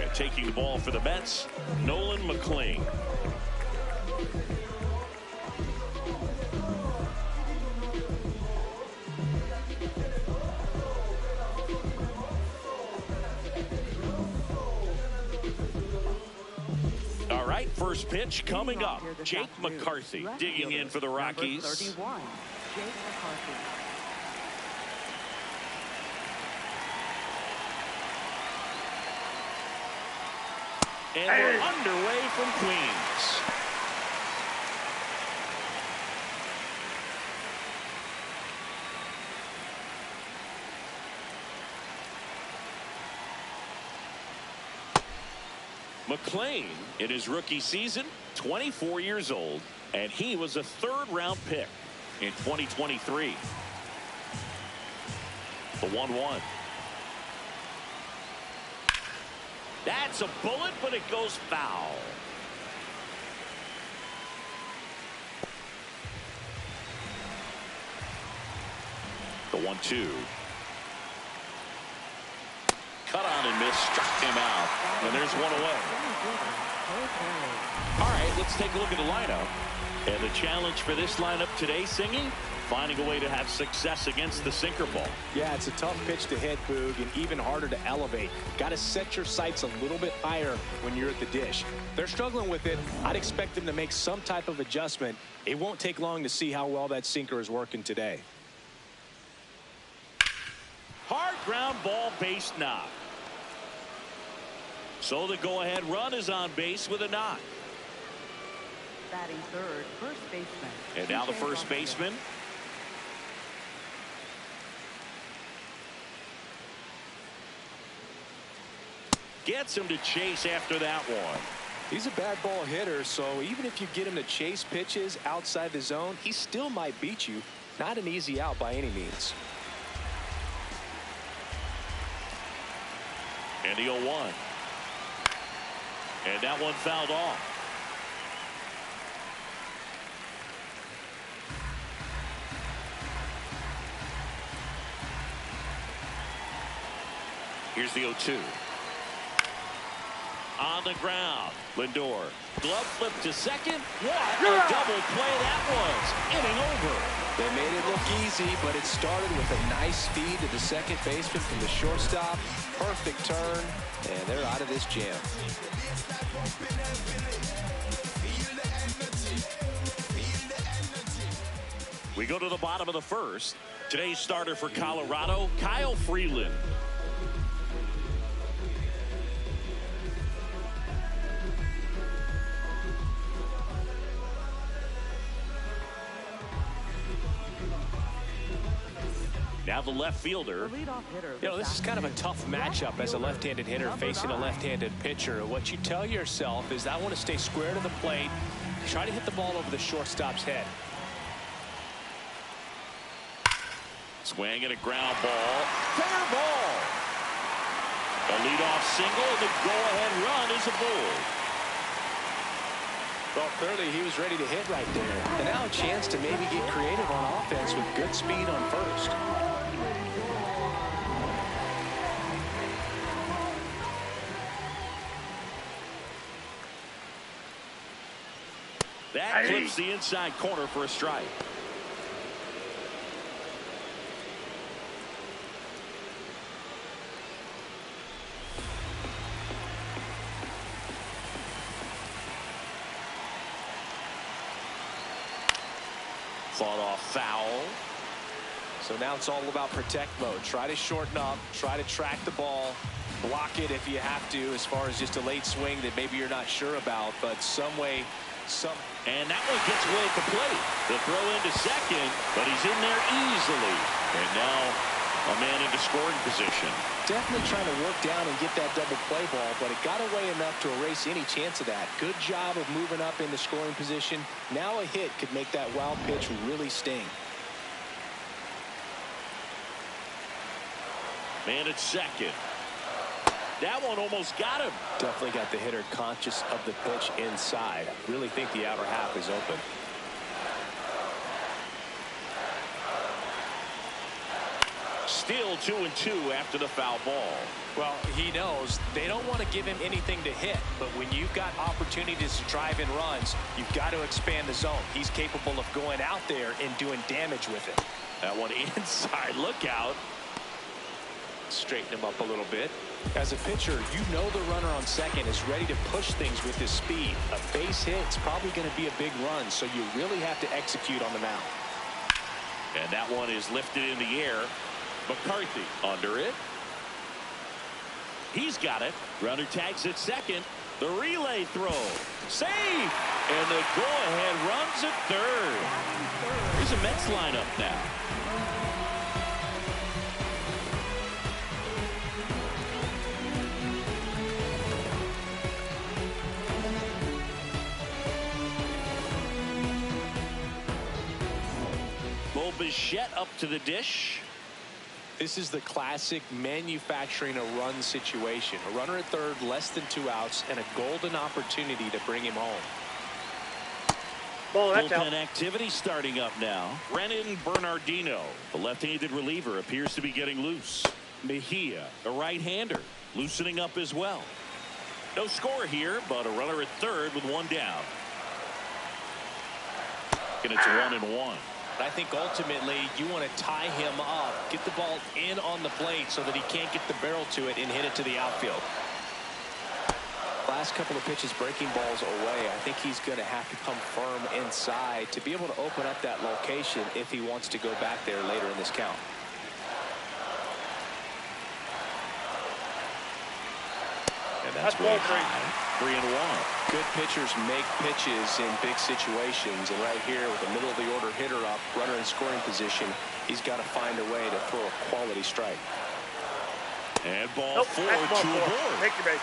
[SPEAKER 1] And taking the ball for the Mets, Nolan McLean. All right, first pitch coming up. Jake McCarthy digging in for the Rockies.
[SPEAKER 4] 31, Jake McCarthy.
[SPEAKER 1] And we're underway from Queens. McLean, in his rookie season, 24 years old, and he was a third-round pick in 2023. The 1-1. That's a bullet, but it goes foul. The 1-2. Cut on and miss, struck him out, and there's one away. All right, let's take a look at the lineup. And the challenge for this lineup today, Singy, finding a way to have success against the sinker ball.
[SPEAKER 2] Yeah, it's a tough pitch to hit, Boog, and even harder to elevate. Got to set your sights a little bit higher when you're at the dish. They're struggling with it. I'd expect them to make some type of adjustment. It won't take long to see how well that sinker is working today.
[SPEAKER 1] Hard ground ball, base knock. So the go-ahead run is on base with a knock.
[SPEAKER 4] Batting third, first baseman.
[SPEAKER 1] And now the first baseman. Gets him to chase after that one.
[SPEAKER 2] He's a bad ball hitter, so even if you get him to chase pitches outside the zone, he still might beat you. Not an easy out by any means.
[SPEAKER 1] And the 0-1. And that one fouled off. Here's the 0-2. On the ground. Lindor. Glove flip to second. What a double play that was. Inning over.
[SPEAKER 2] They made it look easy, but it started with a nice feed to the second baseman from the shortstop. Perfect turn, and they're out of this jam.
[SPEAKER 1] We go to the bottom of the first. Today's starter for Colorado, Kyle Freeland. Now the left fielder.
[SPEAKER 2] You know, this is kind of a tough matchup as a left-handed hitter facing a left-handed pitcher. What you tell yourself is, I want to stay square to the plate, try to hit the ball over the shortstop's head.
[SPEAKER 1] Swing and a ground ball. Fair ball. A leadoff single, and the go-ahead run is aboard.
[SPEAKER 2] Well, clearly he was ready to hit right there. And now a chance to maybe get creative on offense with good speed on first.
[SPEAKER 1] That clips the inside corner for a strike. Fought off foul.
[SPEAKER 2] So now it's all about protect mode. Try to shorten up, try to track the ball, block it if you have to, as far as just a late swing that maybe you're not sure about, but some way,
[SPEAKER 1] and that one gets away at the plate. The throw into second, but he's in there easily. And now a man into scoring position.
[SPEAKER 2] Definitely trying to work down and get that double play ball, but it got away enough to erase any chance of that. Good job of moving up into scoring position. Now a hit could make that wild pitch really sting.
[SPEAKER 1] Man at second. That one almost got him.
[SPEAKER 2] Definitely got the hitter conscious of the pitch inside. I really think the outer half is open.
[SPEAKER 1] Still 2-2 after the foul ball.
[SPEAKER 2] Well, he knows they don't want to give him anything to hit, but when you've got opportunities to drive in runs, you've got to expand the zone. He's capable of going out there and doing damage with it.
[SPEAKER 1] That one inside. Look out.
[SPEAKER 2] Straighten him up a little bit. As a pitcher, you know the runner on second is ready to push things with his speed. A base hit is probably going to be a big run, so you really have to execute on the mound.
[SPEAKER 1] And that one is lifted in the air. McCarthy under it. He's got it. Runner tags at second. The relay throw. Safe. And the go-ahead runs at third. Here's a Mets lineup now. Bichette up to the dish.
[SPEAKER 2] This is the classic manufacturing a run situation. A runner at third, less than 2 outs, and a golden opportunity to bring him home.
[SPEAKER 3] Ball, that's out.
[SPEAKER 1] Bullpen activity starting up now. Brennan Bernardino, the left-handed reliever, appears to be getting loose. Mejia, the right-hander, loosening up as well. No score here, but a runner at third with one down. And it's 1-1.
[SPEAKER 2] I think ultimately you want to tie him up, get the ball in on the plate so that he can't get the barrel to it and hit it to the outfield. Last couple of pitches breaking balls away. I think he's going to have to come firm inside to be able to open up that location if he wants to go back there later in this count.
[SPEAKER 1] And that's
[SPEAKER 3] ball
[SPEAKER 1] three. 3-1.
[SPEAKER 2] Good pitchers make pitches in big situations, and right here with the middle of the order hitter up, runner in scoring position, he's got to find a way to throw a quality strike.
[SPEAKER 1] And ball
[SPEAKER 3] Nope,
[SPEAKER 1] four
[SPEAKER 3] that's ball
[SPEAKER 1] to a
[SPEAKER 3] four.
[SPEAKER 1] board.
[SPEAKER 3] Take your base.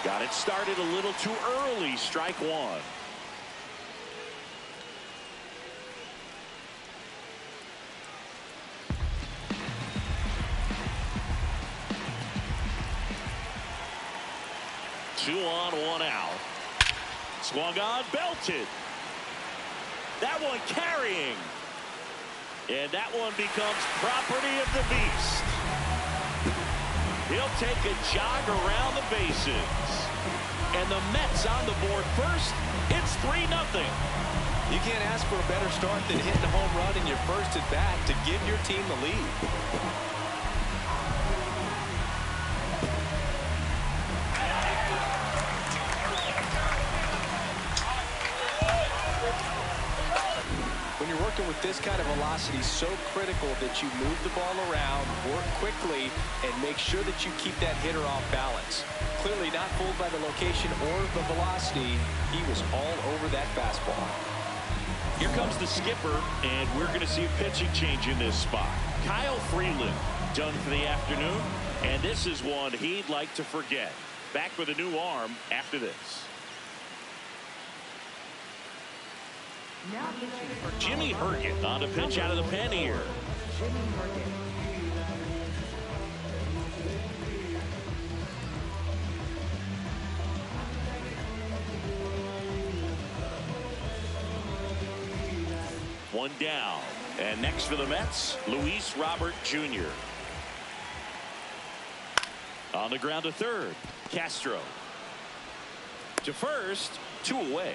[SPEAKER 1] Got it started a little too early. Strike one. Two on, one out. Swung on, belted. That one carrying. And that one becomes property of the beast. He'll take a jog around the bases. And the Mets on the board first. It's 3-0.
[SPEAKER 2] You can't ask for a better start than hitting a home run in your first at bat to give your team the lead. When you're working with this kind of velocity, so critical that you move the ball around, work quickly, and make sure that you keep that hitter off balance. Clearly not fooled by the location or the velocity. He was all over that fastball.
[SPEAKER 1] Here comes the skipper, and we're going to see a pitching change in this spot. Kyle Freeland done for the afternoon, and this is one he'd like to forget. Back with a new arm after this.
[SPEAKER 4] Now pitching for
[SPEAKER 1] Jimmy Herget on a pitch out of the pen here.
[SPEAKER 4] Jimmy Herget.
[SPEAKER 1] One down. And next for the Mets, Luis Robert Jr. On the ground to third. Castro. To first, 2 away.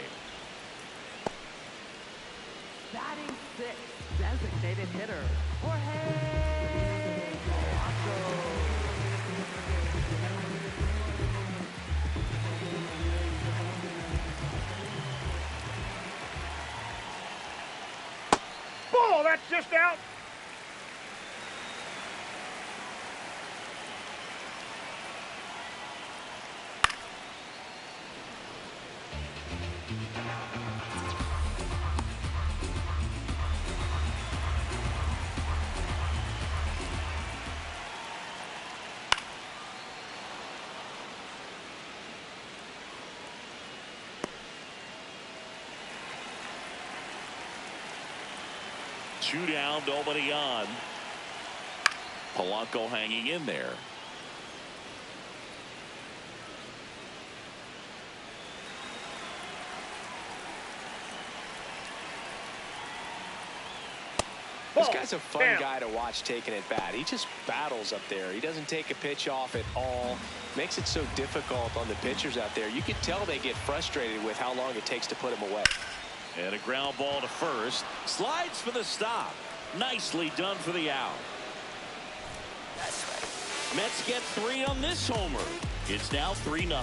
[SPEAKER 4] Batting sixth, designated hitter, Jorge Polanco.
[SPEAKER 3] Ball, that's just out.
[SPEAKER 1] Two down, nobody on. Polanco hanging in there.
[SPEAKER 2] This
[SPEAKER 3] Ball.
[SPEAKER 2] guy's a fun
[SPEAKER 3] Down.
[SPEAKER 2] guy to watch taking at bat. He just battles up there. He doesn't take a pitch off at all. Makes it so difficult on the pitchers out there. You can tell they get frustrated with how long it takes to put him away.
[SPEAKER 1] And a ground ball to first. Slides for the stop. Nicely done for the out. Mets get 3 on this homer. It's now 3-0.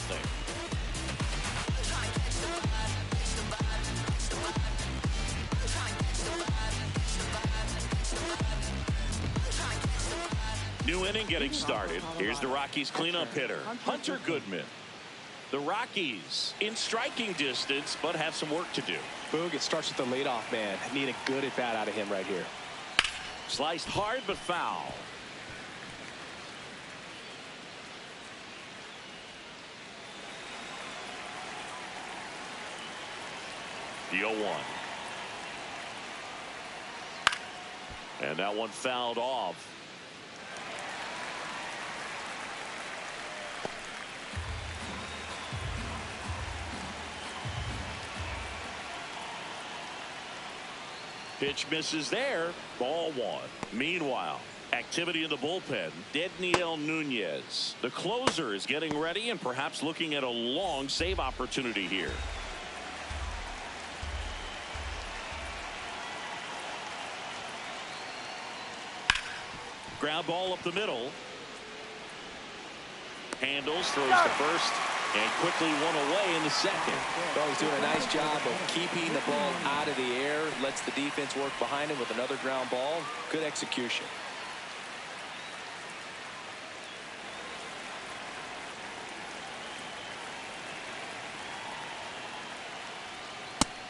[SPEAKER 1] New inning getting started. Here's the Rockies cleanup hitter, Hunter Goodman. The Rockies in striking distance, but have some work to do.
[SPEAKER 2] Boog, it starts with the leadoff man. Need a good at bat out of him right here.
[SPEAKER 1] Sliced hard but foul. The 0-1. And that one fouled off. Pitch misses there. Ball one. Meanwhile, activity in the bullpen. Dedniel Nunez, the closer, is getting ready and perhaps looking at a long save opportunity here. Ground ball up the middle. Handles, throws to first, and quickly one away in the second.
[SPEAKER 2] Well, he's doing a nice job of keeping the ball out of the air. Lets the defense work behind him with another ground ball. Good execution.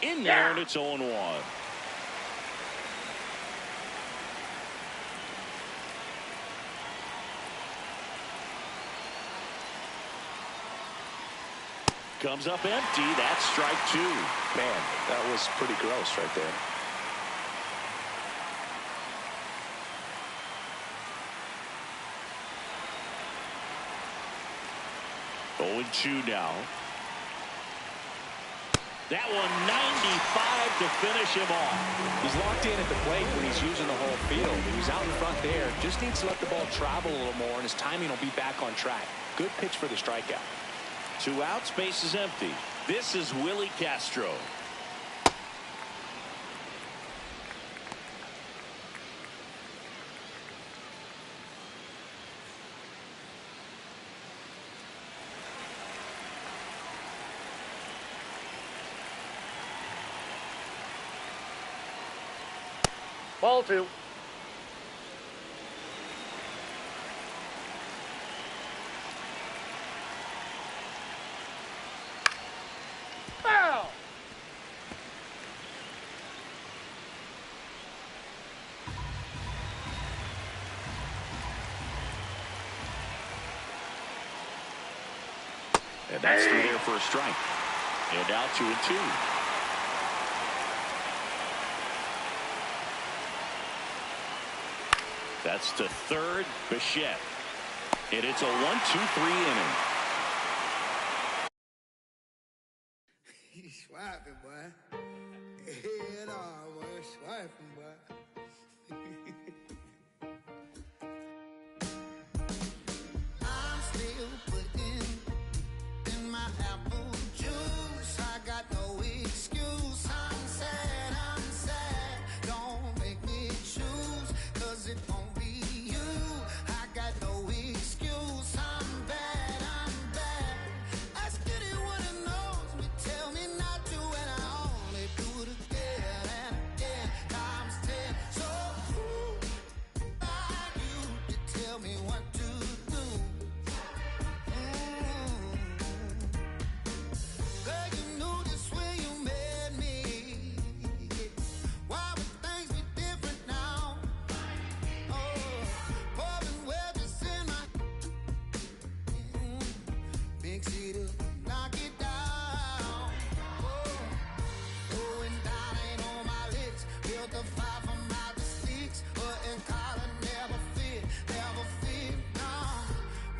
[SPEAKER 1] In there, and it's 0-1. Comes up empty. That's strike two.
[SPEAKER 2] Man, that was pretty gross right there.
[SPEAKER 1] Oh, 2 now. That one 95 to finish him off.
[SPEAKER 2] He's locked in at the plate when he's using the whole field. He's out in front there. Just needs to let the ball travel a little more, and his timing will be back on track. Good pitch for the strikeout.
[SPEAKER 1] 2 outs, base is empty. This is Willie Castro.
[SPEAKER 3] Ball 2. Foul.
[SPEAKER 1] And that's 3 there for a strike. And now 2-2. That's to third, Bichette. And it's a 1-2-3 inning.
[SPEAKER 5] He's swiping, boy. Head on, boy. Swiping, boy. I'm still putting in my apple juice. I got no excuse. I'm sad. Don't make me choose, 'cause it won't be you. I got no excuse. I'm bad. Ask anyone who knows me, tell me not to, and I only do it again and again, times 10. So who are you to tell me what to do? Girl, you knew this when you met me. Why would things be different now? Pouring wedges in my big cedar, knock it down. Going down ain't on my list. Built a fire from out the sticks, but in collar never fit. No,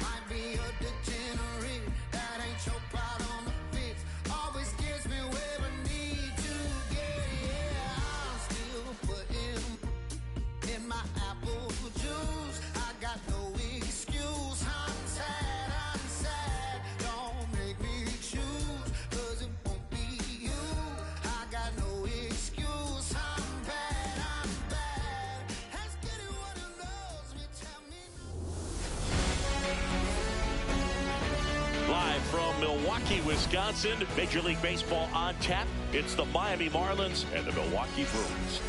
[SPEAKER 5] might be a degenerate. That ain't your problem to fix. Always gives me where I need to get. Yeah, I'm still putting in my apple juice. I got no excuse. I'm sad. Don't make me choose, 'cause it won't be you. I got no excuse. I'm bad. Ask anyone who knows me, tell me.
[SPEAKER 1] Live from Milwaukee, Wisconsin, Major League Baseball on tap. It's the Miami Marlins and the Milwaukee Brewers.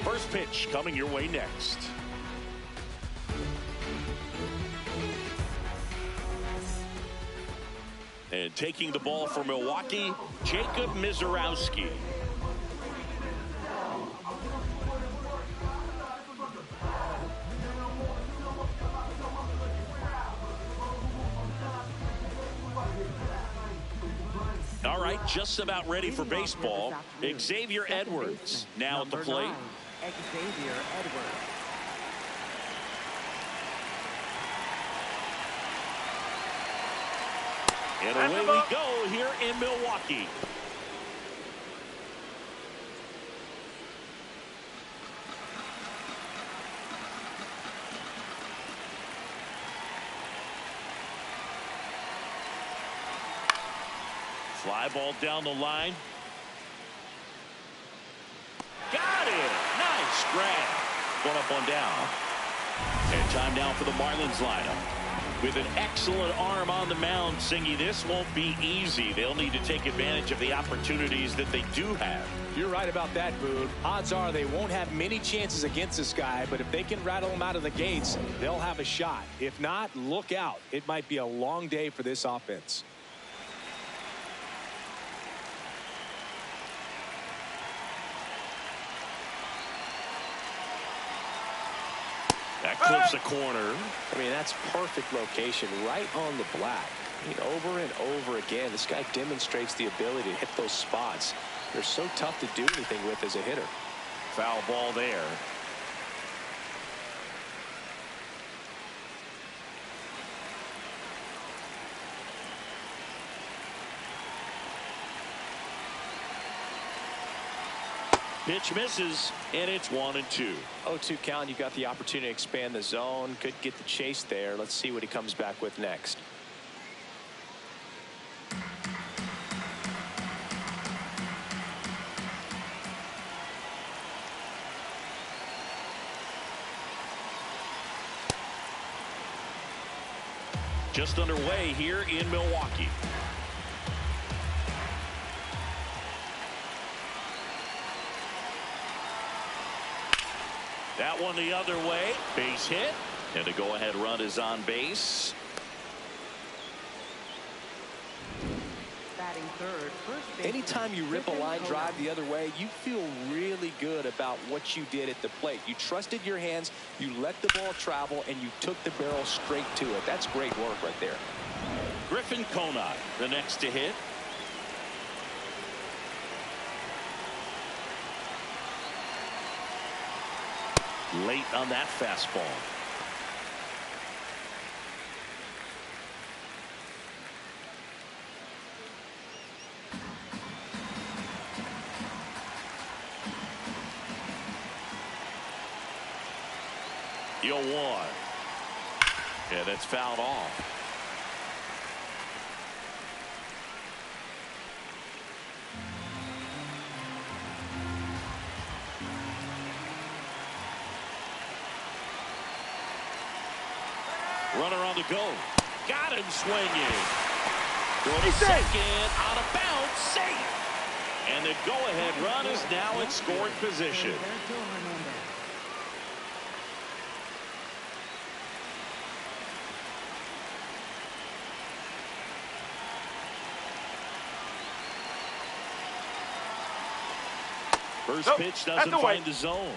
[SPEAKER 1] First pitch coming your way next. And taking the ball for Milwaukee, Jacob Mizorowski. right, just about ready for baseball. Xavier Edwards now at the plate.
[SPEAKER 4] Xavier Edwards.
[SPEAKER 1] And away we go here in Milwaukee. Fly ball down the line. Got it. Nice grab. One up, one down. And time now for the Marlins lineup. With an excellent arm on the mound, Singy, this won't be easy. They'll need to take advantage of the opportunities that they do have.
[SPEAKER 2] You're right about that, Boone. Odds are they won't have many chances against this guy, but if they can rattle him out of the gates, they'll have a shot. If not, look out. It might be a long day for this offense.
[SPEAKER 1] That clips a corner.
[SPEAKER 2] I mean, that's perfect location right on the black. I mean, over and over again, this guy demonstrates the ability to hit those spots. They're so tough to do anything with as a hitter.
[SPEAKER 1] Foul ball there. Pitch misses, and it's 1-2.
[SPEAKER 2] 0-2 count. You've got the opportunity to expand the zone. Could get the chase there. Let's see what he comes back with next.
[SPEAKER 1] Just underway here in Milwaukee. That one the other way. Base hit. And the go-ahead run is on base.
[SPEAKER 4] Batting third, first base.
[SPEAKER 2] Anytime you rip a line drive the other way, you feel really good about what you did at the plate. You trusted your hands, you let the ball travel, and you took the barrel straight to it. That's great work right there.
[SPEAKER 1] Griffin Conant, the next to hit. Late on that fastball. The 0-1. Yeah, that's fouled off. Runner on the go. Got him swinging. Throw to second. Out of bounds. Safe. And the go-ahead run is now in scoring position. First pitch doesn't find the zone.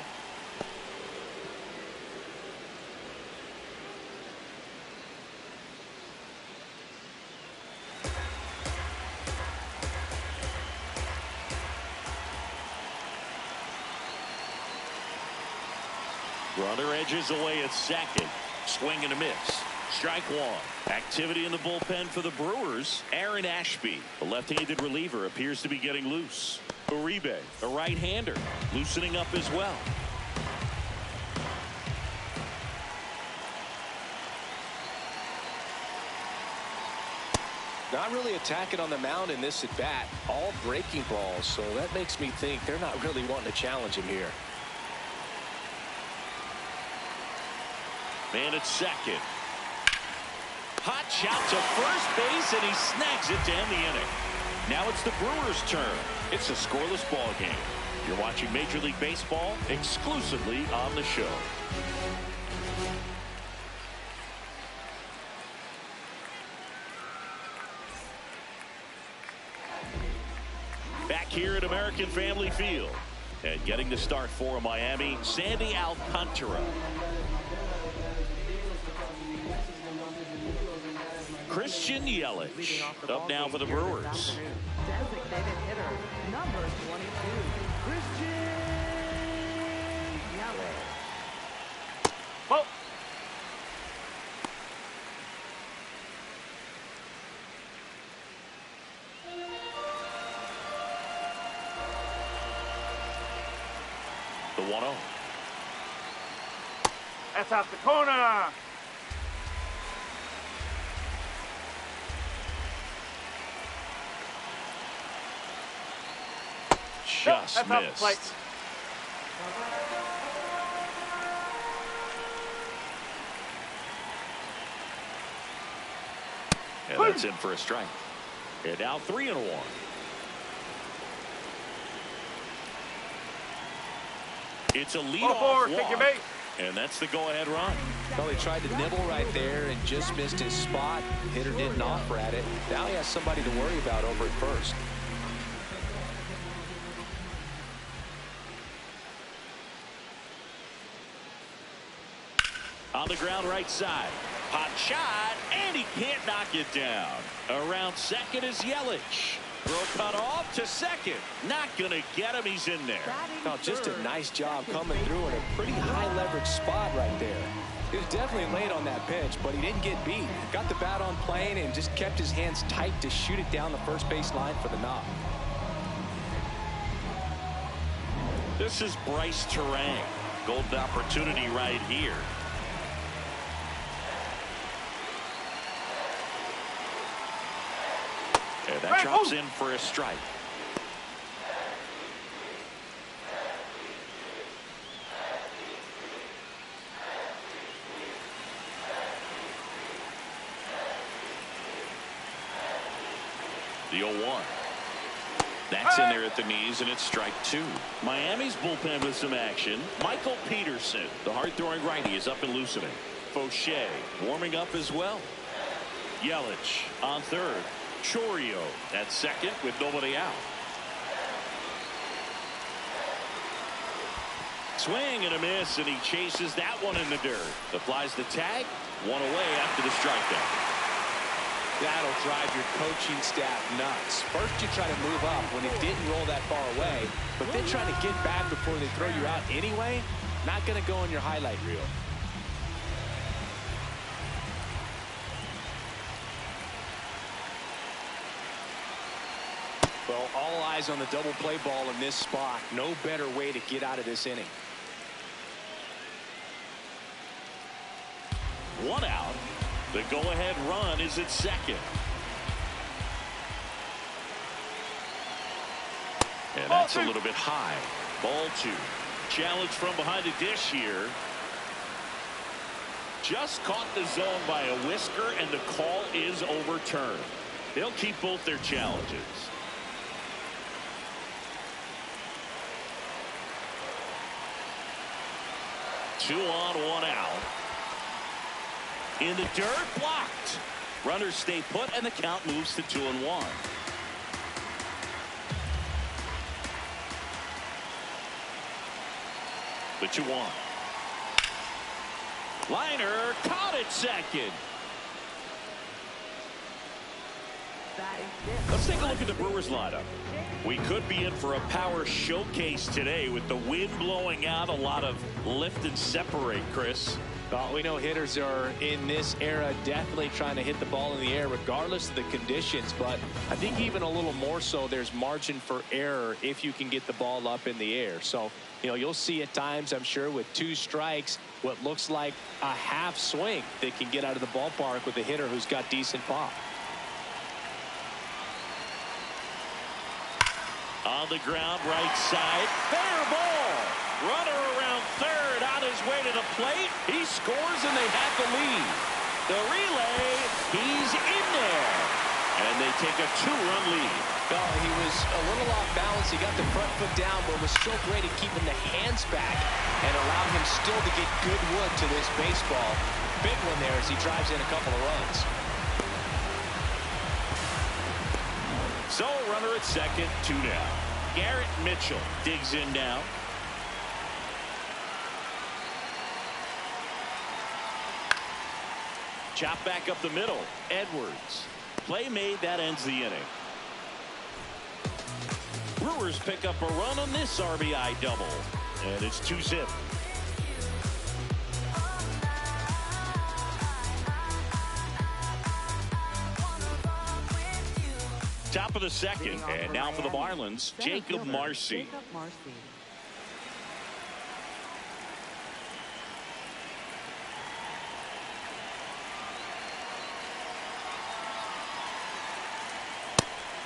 [SPEAKER 1] Runner edges away at second. Swing and a miss. Strike one. Activity in the bullpen for the Brewers. Aaron Ashby, the left-handed reliever, appears to be getting loose. Uribe, a right-hander, loosening up as well.
[SPEAKER 2] Not really attacking on the mound in this at bat. All breaking balls, so that makes me think they're not really wanting to challenge him here.
[SPEAKER 1] Man at second. Hot shot to first base, and he snags it to end the inning. Now it's the Brewers' turn. It's a scoreless ball game. You're watching Major League Baseball exclusively on the show. Back here at American Family Field. And getting the start for Miami, Sandy Alcantara. Christian Yelich up now for the Brewers.
[SPEAKER 4] Designated hitter, number 22, Christian Yelich.
[SPEAKER 3] Well,
[SPEAKER 1] The 1-0.
[SPEAKER 3] that's out the corner.
[SPEAKER 1] Just
[SPEAKER 3] That's off the plate.
[SPEAKER 1] missed. And that's in for a strike. And now 3-1. It's a leadoff
[SPEAKER 3] Take your
[SPEAKER 1] walk,
[SPEAKER 3] base.
[SPEAKER 1] and that's the go-ahead run.
[SPEAKER 2] Well, he tried to nibble right there and just missed his spot. Hitter didn't offer at it. Now he has somebody to worry about over at first.
[SPEAKER 1] On the ground right side. Hot shot, and he can't knock it down. Around second is Yelich. Throw cut off to second. Not going to get him. He's in there.
[SPEAKER 2] Oh, just a nice job coming through in a pretty high leverage spot right there. He was definitely late on that pitch, but he didn't get beat. Got the bat on plane and just kept his hands tight to shoot it down the first base line for the knock.
[SPEAKER 1] This is Bryce Terang. Golden opportunity right here. And that drops in for a strike. The 0-1. That's in there at the knees, and it's strike two. Miami's bullpen with some action. Michael Peterson, the hard-throwing righty, is up and loosening. Fauché warming up as well. Yelich on third. Chorio at second with nobody out. Swing and a miss, and he chases that one in the dirt. Applies the tag. One away after the strikeout.
[SPEAKER 2] That'll drive your coaching staff nuts. First you try to move up when it didn't roll that far away, but then trying to get back before they throw you out anyway, not going to go in your highlight reel. Well, all eyes on the double play ball in this spot. No better way to get out of this inning.
[SPEAKER 1] One out. The go-ahead run is at second. And that's a little bit high. Ball two. Challenge from behind the dish here. Just caught the zone by a whisker, and the call is overturned. They'll keep both their challenges. Two on, one out. In the dirt, blocked. Runners stay put, and the count moves to 2-1. The 2-1. Liner caught it second. Let's take a look at the Brewers lineup. We could be in for a power showcase today with the wind blowing out. A lot of lift and separate, Chris.
[SPEAKER 2] Well, we know hitters are in this era definitely trying to hit the ball in the air regardless of the conditions, but I think even a little more so there's margin for error if you can get the ball up in the air. So, you know, you'll see at times, I'm sure, with two strikes, what looks like a half swing that can get out of the ballpark with a hitter who's got decent pop.
[SPEAKER 1] On the ground, right side, fair ball. Runner around third, on his way to the plate. He scores, and they have the lead. The relay, he's in there. And they take a two-run lead.
[SPEAKER 2] Well, he was a little off balance. He got the front foot down, but was so great at keeping the hands back and allowed him still to get good wood to this baseball. Big one there as he drives in a couple of runs.
[SPEAKER 1] So, runner at second, two down. Garrett Mitchell digs in now. Chop back up the middle. Edwards. Play made. That ends the inning. Brewers pick up a run on this RBI double. And it's 2-zip. Top of the second. And now for the Marlins, Jacob Marcy.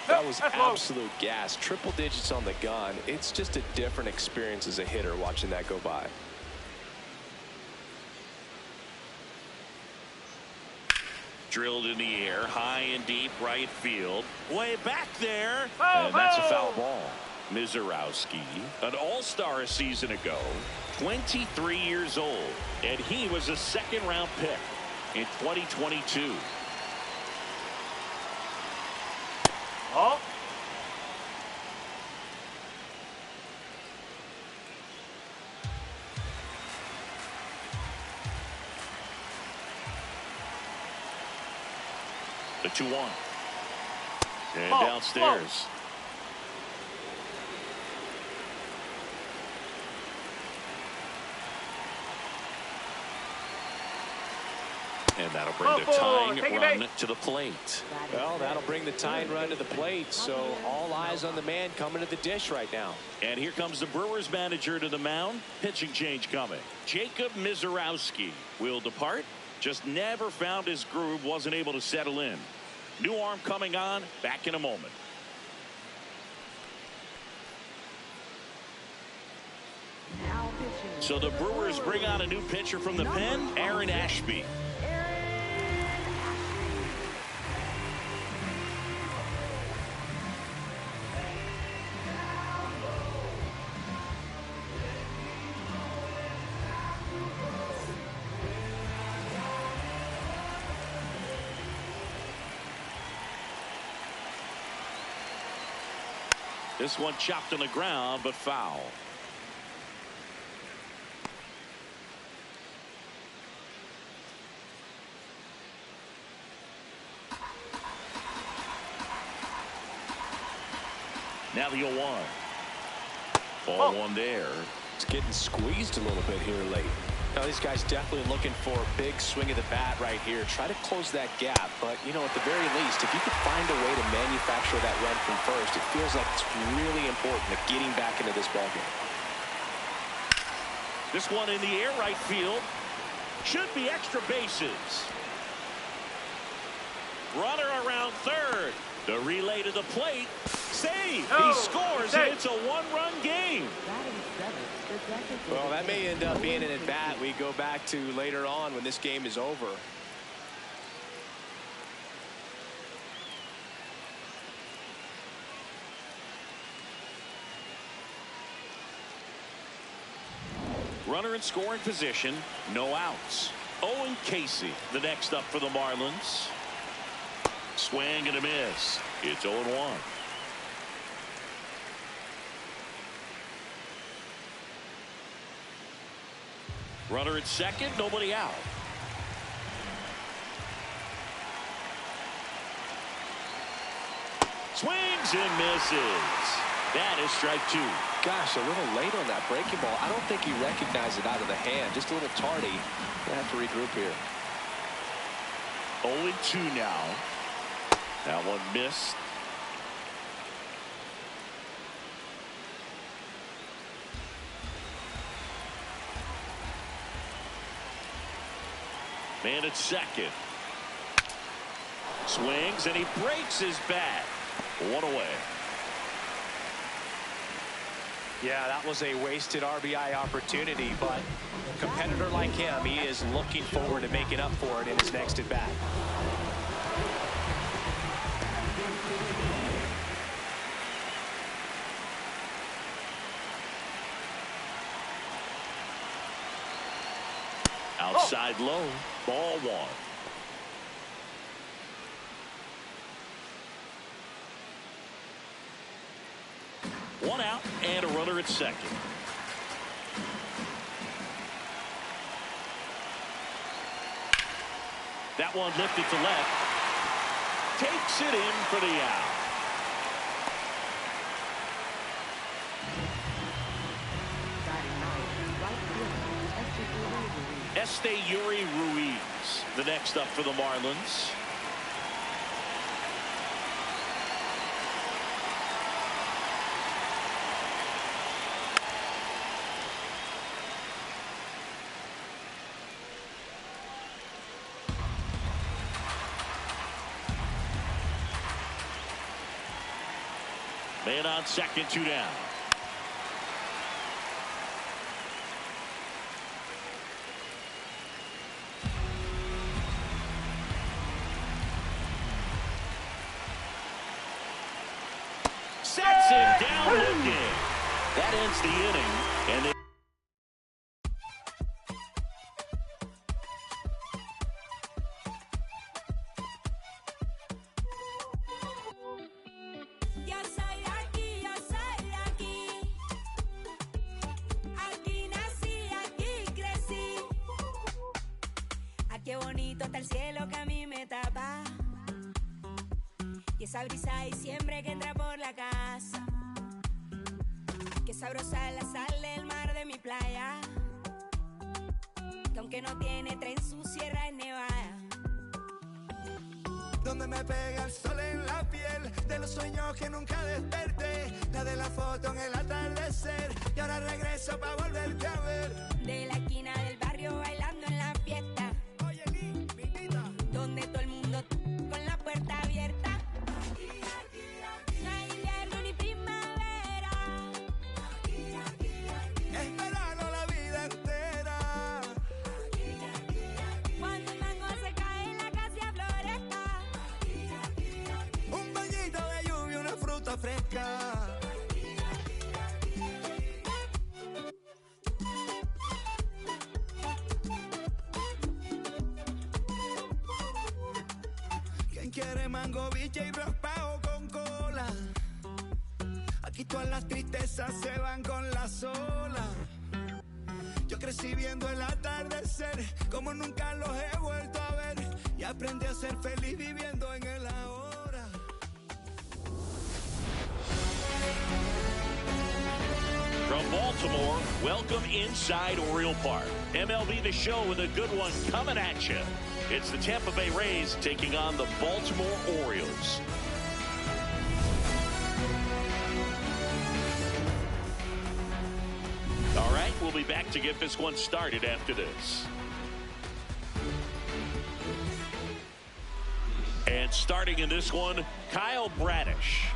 [SPEAKER 2] That was absolute gas. Triple digits on the gun. It's just a different experience as a hitter watching that go by.
[SPEAKER 1] Drilled in the air, high and deep right field. Way back there. And that's a foul ball. Mizorowski, an all-star a season ago, 23 years old. And he was a second-round pick in 2022.
[SPEAKER 3] Oh.
[SPEAKER 1] The 2-1. And downstairs. And that'll bring the tying run to the plate.
[SPEAKER 2] Well, that'll bring the tying run to the plate. So all eyes on the man coming to the dish right now.
[SPEAKER 1] And here comes the Brewers manager to the mound. Pitching change coming. Jacob Mizorowski will depart. Just never found his groove. Wasn't able to settle in. New arm coming on. Back in a moment. So the Brewers bring on a new pitcher from the pen, Aaron Ashby. This one chopped on the ground, but foul. Now the 0-1. Ball one there.
[SPEAKER 2] It's getting squeezed a little bit here late. Now these guys definitely looking for a big swing of the bat right here. Try to close that gap. But, you know, at the very least, if you could find a way to manufacture that run from first, it feels like it's really important to getting back into this ballgame.
[SPEAKER 1] This one in the air right field. Should be extra bases. Runner around third. The relay to the plate. Save. He scores, and it's a one-run game.
[SPEAKER 2] Well, that may end up being an at-bat we go back to later on when this game is over.
[SPEAKER 1] Runner in scoring position. No outs. Owen Casey, the next up for the Marlins. Swing and a miss. It's 0-1. Runner at second, nobody out. Swings and misses. That is strike two.
[SPEAKER 2] Gosh, a little late on that breaking ball. I don't think he recognized it out of the hand. Just a little tardy. Gonna have to regroup here.
[SPEAKER 1] 0-2 now. That one missed. Man at second. Swings and he breaks his bat. One away.
[SPEAKER 2] Yeah, that was a wasted RBI opportunity, but a competitor like him, he is looking forward to making up for it in his next at bat.
[SPEAKER 1] Outside low, ball one. One out and a runner at second. That one lifted to left. Takes it in for the out. Yuri Ruiz, the next up for the Marlins. Man on second, 2 down. Sets him down looking. That ends the inning. And
[SPEAKER 6] Qué bonito está el cielo que a mí me tapa. Y esa brisa de diciembre que entra por la casa. Qué sabrosa es la sal del mar de mi playa. Que aunque no tiene tren, su sierra es nevada.
[SPEAKER 5] Donde me pega el sol en la piel, de los sueños que nunca desperté, la de la foto en el atardecer, y ahora regreso pa' volverte a ver.
[SPEAKER 6] De la esquina del barrio bailando en la fiesta.
[SPEAKER 5] Oye, Lee, mi invita.
[SPEAKER 6] Donde todo el mundo con la puerta abierta. No hay invierno ni primavera.
[SPEAKER 5] Es verano la vida entera.
[SPEAKER 6] Cuando el mango se cae en la casa floresta.
[SPEAKER 5] Un bañito de lluvia, una fruta fresca. ¿Quién quiere mango, biche y raspado con cola? Aquí todas las tristezas se van con la sola. Yo crecí viendo el atardecer como nunca los he vuelto a ver, y aprendí a ser feliz viviendo en el ahora.
[SPEAKER 1] from Baltimore, welcome inside Oriole Park. MLB The Show with a good one coming at you. It's the Tampa Bay Rays taking on the Baltimore Orioles. All right, we'll be back to get this one started after this. And starting in this one, Kyle Bradish.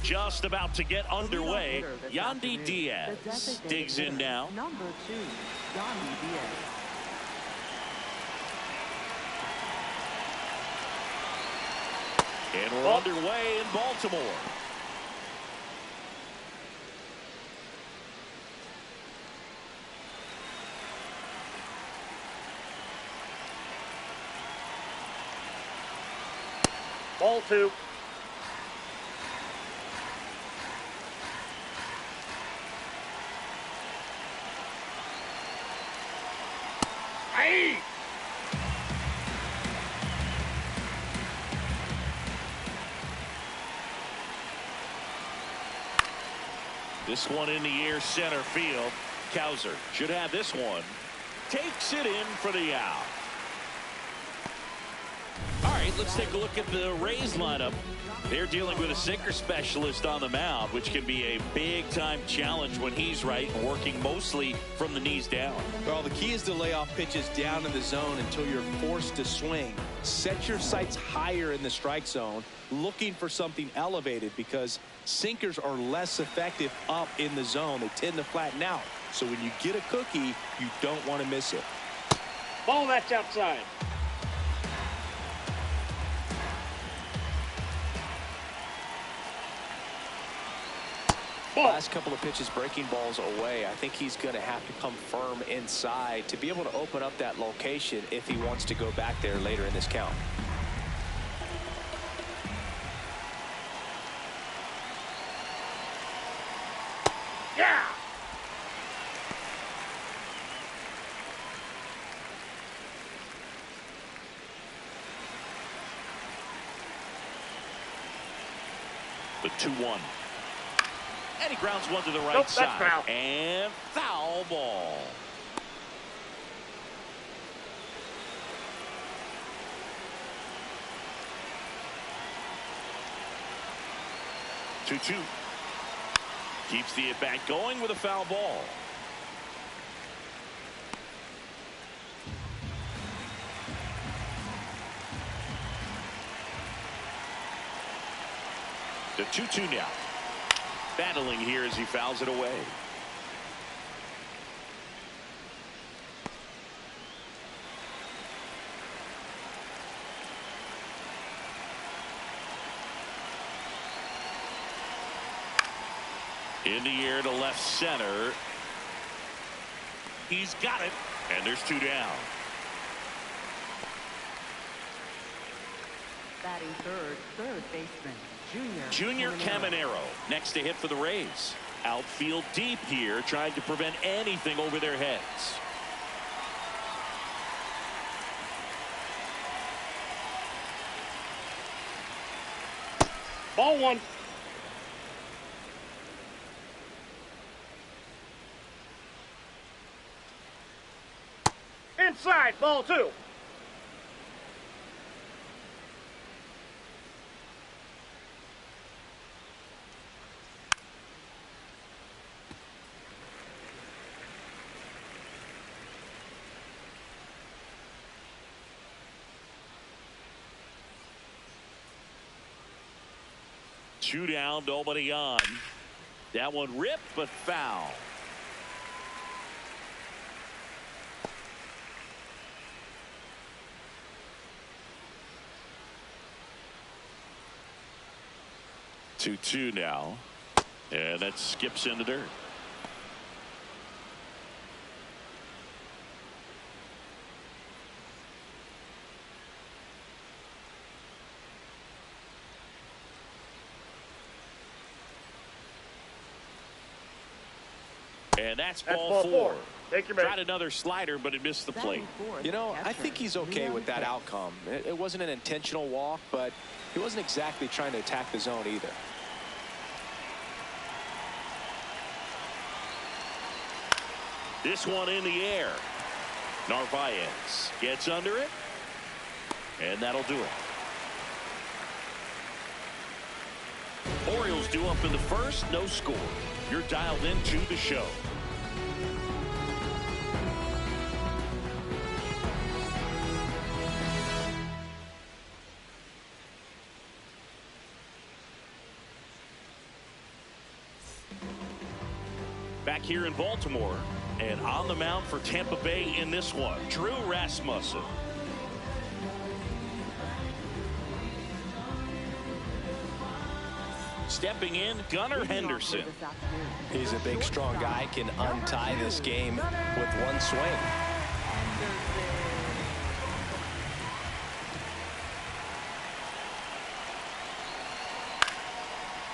[SPEAKER 1] Just about to get underway. Yandy Diaz digs in now.
[SPEAKER 4] Number 2, Yandy Diaz.
[SPEAKER 1] And we're underway in Baltimore.
[SPEAKER 3] Ball 2. Hey!
[SPEAKER 1] This one in the air, center field. Cowser should have this one. Takes it in for the out. All right, let's take a look at the Rays lineup. They're dealing with a sinker specialist on the mound, which can be a big-time challenge when he's right, working mostly from the knees down.
[SPEAKER 2] Well, the key is to lay off pitches down in the zone until you're forced to swing. Set your sights higher in the strike zone, looking for something elevated, because sinkers are less effective up in the zone. They tend to flatten out. So when you get a cookie, you don't want to miss it.
[SPEAKER 3] Ball that's outside.
[SPEAKER 2] Last couple of pitches breaking balls away. I think he's going to have to come firm inside to be able to open up that location if he wants to go back there later in this count.
[SPEAKER 1] The 2-1. And he grounds one to the right
[SPEAKER 3] Nope,
[SPEAKER 1] side.
[SPEAKER 3] that's foul.
[SPEAKER 1] And foul ball. Two-two. Keeps the at-bat going with a foul ball. The 2-2 now. Battling here as he fouls it away. In the air to left center. He's got it. And there's 2 down.
[SPEAKER 4] Batting third baseman,
[SPEAKER 1] Junior Caminero next to hit for the Rays. Outfield deep here, trying to prevent anything over their heads.
[SPEAKER 3] Ball 1. Inside, ball 2.
[SPEAKER 1] Two down, nobody on. That one ripped, but foul. Two now, and that skips into dirt. And that's ball 4.
[SPEAKER 3] Take your
[SPEAKER 1] Tried another slider, but it missed the plate.
[SPEAKER 2] You know, I think he's okay with that outcome. It wasn't an intentional walk, but he wasn't exactly trying to attack the zone either.
[SPEAKER 1] This one in the air. Narvaez gets under it, and that'll do it. Orioles due up in the first, no score. You're dialed into the show. Back here in Baltimore, and on the mound for Tampa Bay in this one, Drew Rasmussen. Stepping in, Gunnar Henderson.
[SPEAKER 2] He's a big, strong guy, can untie this game with one swing.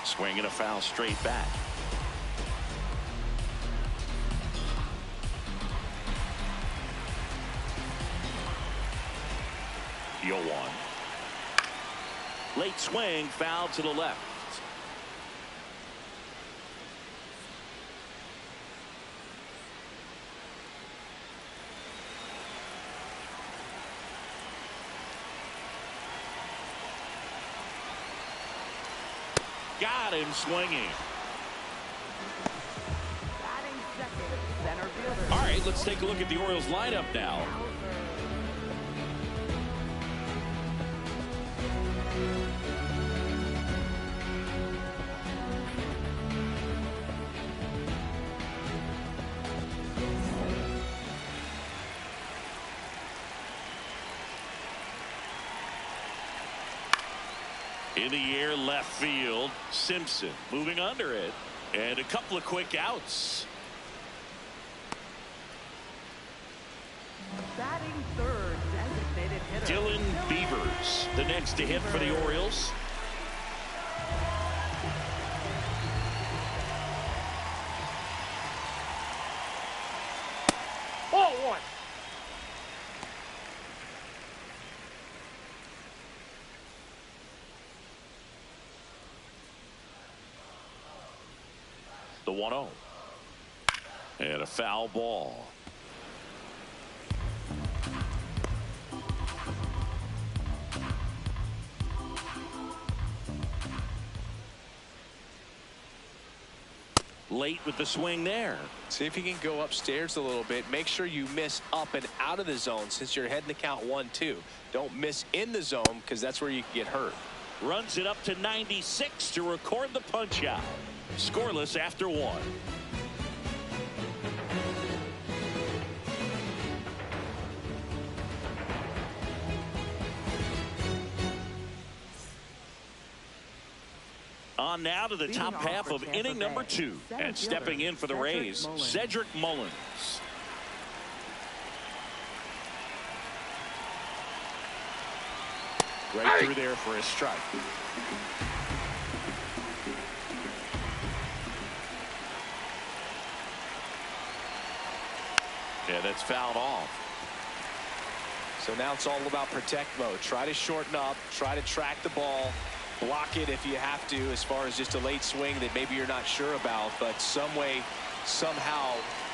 [SPEAKER 1] Swing and a foul straight back. The 0-1. Late swing, foul to the left. Got him swinging. All right, let's take a look at the Orioles lineup now. In the air, left field. Simpson moving under it. And a couple of quick outs.
[SPEAKER 4] Batting third, designated hitter
[SPEAKER 1] Dylan Beavers, the next to hit for the Orioles.
[SPEAKER 3] Ball 1.
[SPEAKER 1] 1-0. And a foul ball. Late with the swing there.
[SPEAKER 2] See if you can go upstairs a little bit. Make sure you miss up and out of the zone since you're heading to count 1-2. Don't miss in the zone because that's where you can get hurt.
[SPEAKER 1] Runs it up to 96 to record the punch out. Scoreless after 1. On now to the top half of inning number 2. And stepping in for the Rays, Cedric Mullins. Right through there for a strike. Yeah, that's fouled off.
[SPEAKER 2] So now it's all about protect mode. Try to shorten up, try to track the ball, block it if you have to, as far as just a late swing that maybe you're not sure about, but some way, somehow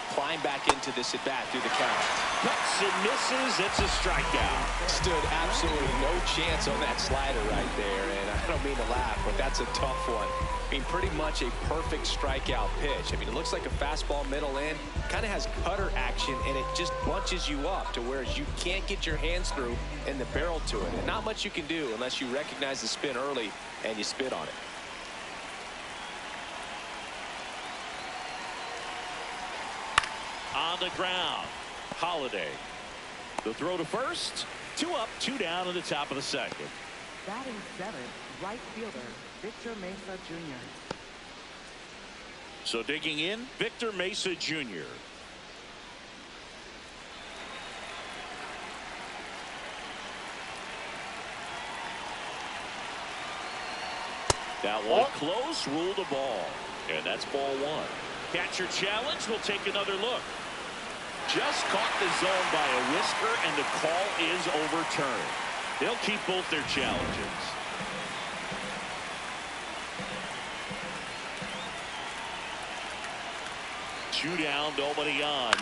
[SPEAKER 2] climb back into this at bat through the count.
[SPEAKER 1] Cuts and misses. It's a strikeout.
[SPEAKER 2] Stood absolutely no chance on that slider right there, and I don't mean to laugh, but that's a tough one. I mean, pretty much a perfect strikeout pitch. I mean, it looks like a fastball middle in, kind of has cutter action, and it just bunches you up to where you can't get your hands through and the barrel to it. And not much you can do unless you recognize the spin early and you spit on it.
[SPEAKER 1] On the ground, Holiday. The throw to first. 2 up, 2 down in the top of the second.
[SPEAKER 4] Batting 7th, right fielder, Victor Mesa Jr.
[SPEAKER 1] So digging in, Victor Mesa Jr. That one close, ruled a ball. And that's ball 1. Catcher challenge. We'll take another look. Just caught the zone by a whisker, and the call is overturned. They'll keep both their challenges. Two down, nobody on.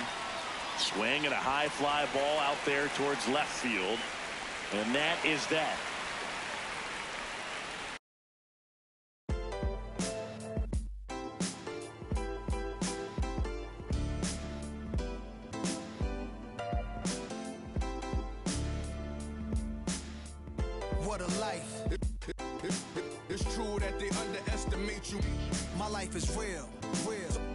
[SPEAKER 1] Swing and a high fly ball out there towards left field. And that is that.
[SPEAKER 5] What a life. It's true that they underestimate you. My life is real.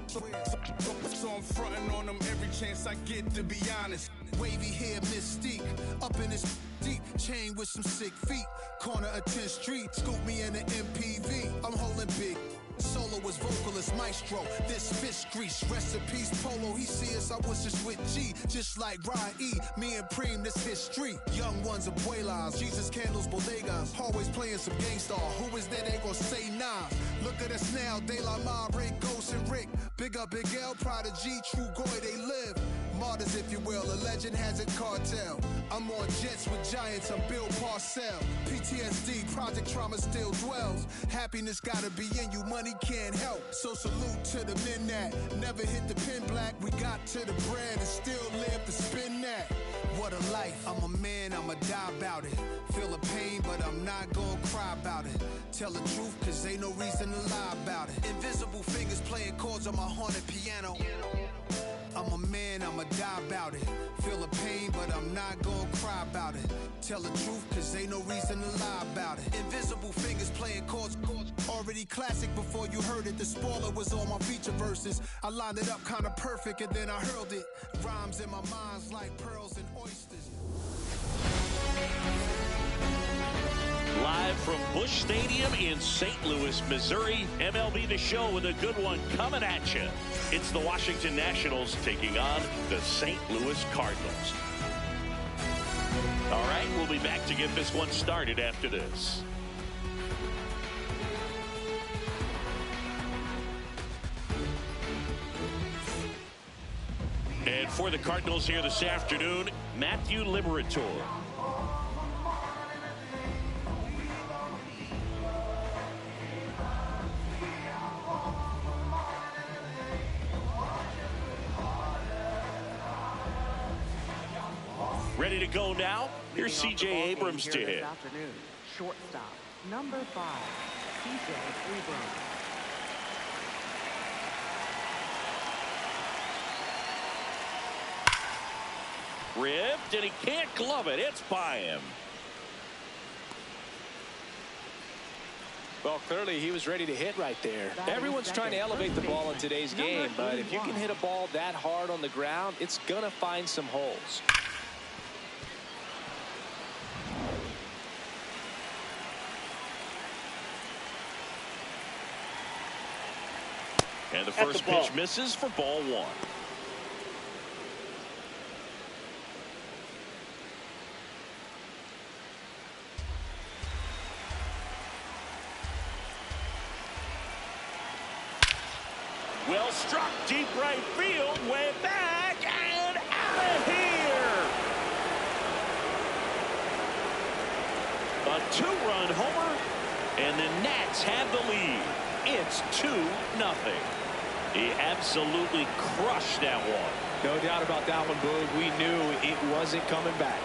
[SPEAKER 5] So I'm fronting on them every chance I get, to be honest. Wavy hair, mystique, up in this deep chain with some sick feet. Corner of 10th Street, scoop me in an MPV. I'm holding big. Soloist, vocalist, maestro. This fish grease, recipes, polo. He see us, I was just with G, just like Ryan E. Me and Preem, this history. Young ones, abuelas, Jesus candles, bodegas. Always playing some gangsta. Who is there? They gon' say nah. Look at us now, De La Mare, Ghost and Rick. Big up Big L, Prodigy, True Goy, they live. Martyrs, if you will, a legend has a cartel. I'm on jets with giants, I'm Bill Parcell. PTSD, project trauma still dwells. Happiness gotta be in you, money can't help. So salute to the men that never hit the pin black. We got to the bread and still live to spin that. What a life, I'm a man, I'ma die about it. Feel the pain, but I'm not gonna cry about it. Tell the truth, cause ain't no reason to lie about it. Invisible fingers playing chords on my haunted piano. I'm a man, I'ma die about it. Feel the pain, but I'm not gonna cry about it. Tell the truth, cause ain't no reason to lie about it. Invisible fingers playing chords. Already classic before you heard it. The spoiler was on my feature verses. I lined it up kinda perfect and then I hurled it. Rhymes in my mind's like pearls and oysters.
[SPEAKER 1] Live from Busch Stadium in St. Louis, Missouri, MLB The Show with a good one coming at you. It's the Washington Nationals taking on the St. Louis Cardinals. All right, we'll be back to get this one started after this. And for the Cardinals here this afternoon, Matthew Liberatore. go now. Here's
[SPEAKER 4] Leading off the
[SPEAKER 1] C.J.
[SPEAKER 4] ball game
[SPEAKER 1] Abrams to
[SPEAKER 4] here this
[SPEAKER 1] hit.
[SPEAKER 4] afternoon, shortstop, number 5, C.J. Abrams.
[SPEAKER 1] Ripped, and he can't glove it. It's by him.
[SPEAKER 2] Well, clearly he was ready to hit right there. Everyone's trying to elevate the ball in today's game, but if you can hit a ball that hard on the ground, it's going to find some holes.
[SPEAKER 1] And the first pitch misses for ball 1. Well struck, deep right field, way back, and out of here. A 2-run homer, and the Nats have the lead. It's 2-0. He absolutely crushed that one.
[SPEAKER 2] No doubt about that one, Boog. We knew it wasn't coming back.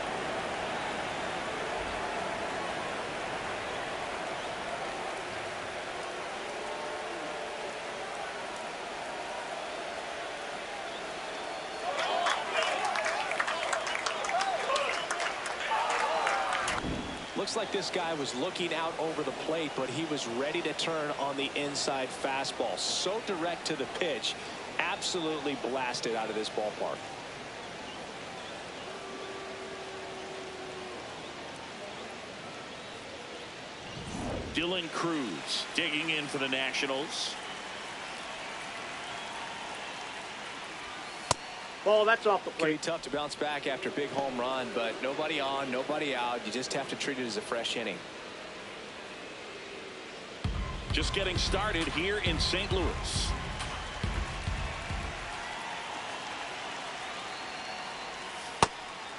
[SPEAKER 2] Looks like this guy was looking out over the plate, but he was ready to turn on the inside fastball. So direct to the pitch, absolutely blasted out of this ballpark.
[SPEAKER 1] Dylan Cruz digging in for the Nationals.
[SPEAKER 3] Ball, that's off the
[SPEAKER 2] Pretty
[SPEAKER 3] plate.
[SPEAKER 2] tough to bounce back after a big home run, but nobody on, nobody out. You just have to treat it as a fresh inning.
[SPEAKER 1] Just getting started here in St. Louis.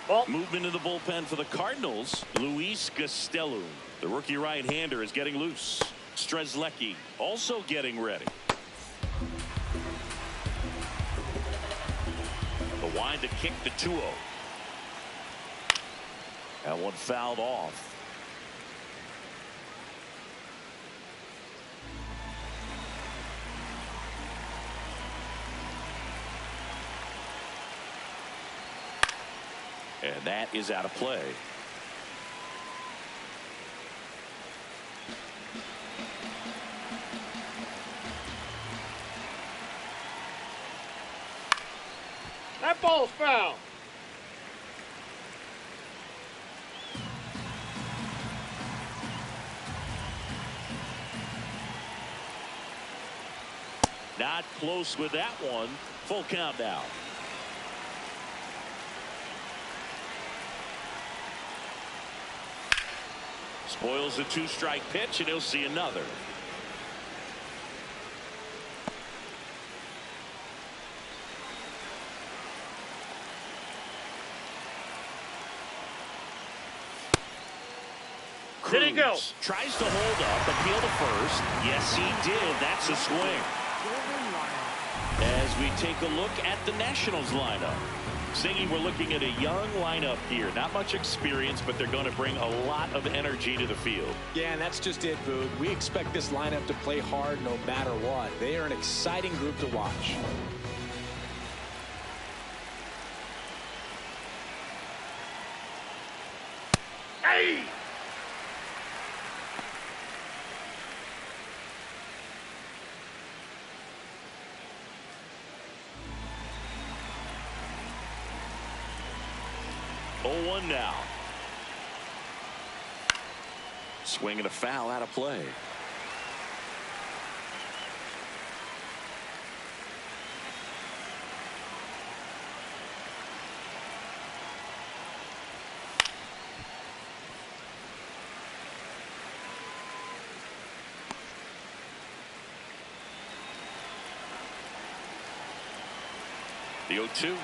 [SPEAKER 3] Ball.
[SPEAKER 1] Movement in the bullpen for the Cardinals. Luis Gastelum, the rookie right-hander, is getting loose. Strzelecki also getting ready. The wind to kick the 2-0. That one fouled off. And that is out of play.
[SPEAKER 3] That ball's foul.
[SPEAKER 1] Not close with that one. Full count now. Spoils a 2-strike pitch, and he'll see another.
[SPEAKER 3] Did he go?
[SPEAKER 1] Cruz tries to hold up, appeal to first. Yes, he did. That's a swing. As we take a look at the Nationals lineup. Singing, we're looking at a young lineup here. Not much experience, but they're going to bring a lot of energy to the field.
[SPEAKER 2] Yeah, and that's just it, Boog. We expect this lineup to play hard no matter what. They are an exciting group to watch.
[SPEAKER 3] Hey!
[SPEAKER 1] Oh, 0-1 now. Swing and a foul out of play. The 0-2.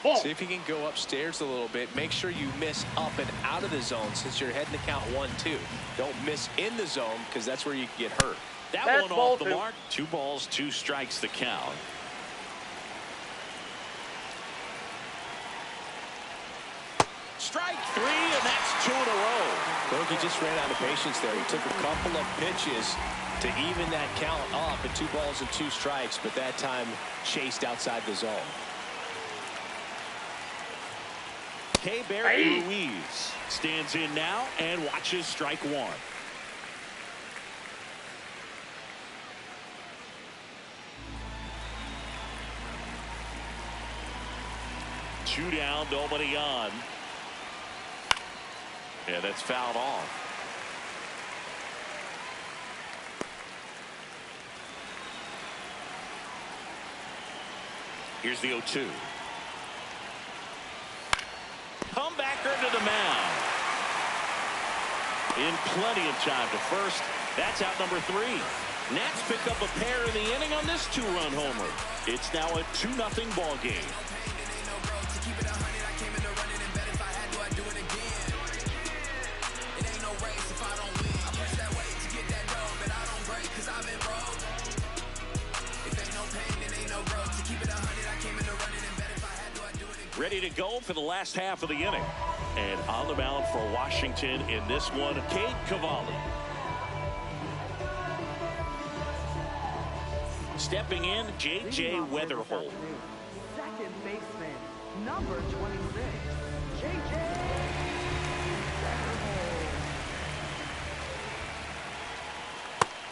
[SPEAKER 3] Ball.
[SPEAKER 2] See if you can go upstairs a little bit. Make sure you miss up and out of the zone since you're heading to count 1-2. Don't miss in the zone because that's where you can get hurt.
[SPEAKER 1] That
[SPEAKER 3] That's
[SPEAKER 1] one
[SPEAKER 3] ball
[SPEAKER 1] off the
[SPEAKER 3] 2.
[SPEAKER 1] mark. 2 balls, 2 strikes the count. Strike three, and that's 2 in a row.
[SPEAKER 2] Bogey just ran out of patience there. He took a couple of pitches to even that count up at 2 balls and 2 strikes, but that time chased outside the zone.
[SPEAKER 1] Barry Ruiz stands in now and watches strike 1. 2 down, nobody on. Yeah, that's fouled off. Here's the 0-2. Comebacker to the mound. In plenty of time to first. That's out number 3. Nats pick up a pair in the inning on this 2-run homer. It's now a 2-0 ball game. Ready to go for the last half of the inning. And on the mound for Washington in this one, Cade Cavalli. Stepping in, J.J. Weatherholt.
[SPEAKER 4] Second baseman, number 26, J.J. Weatherholt.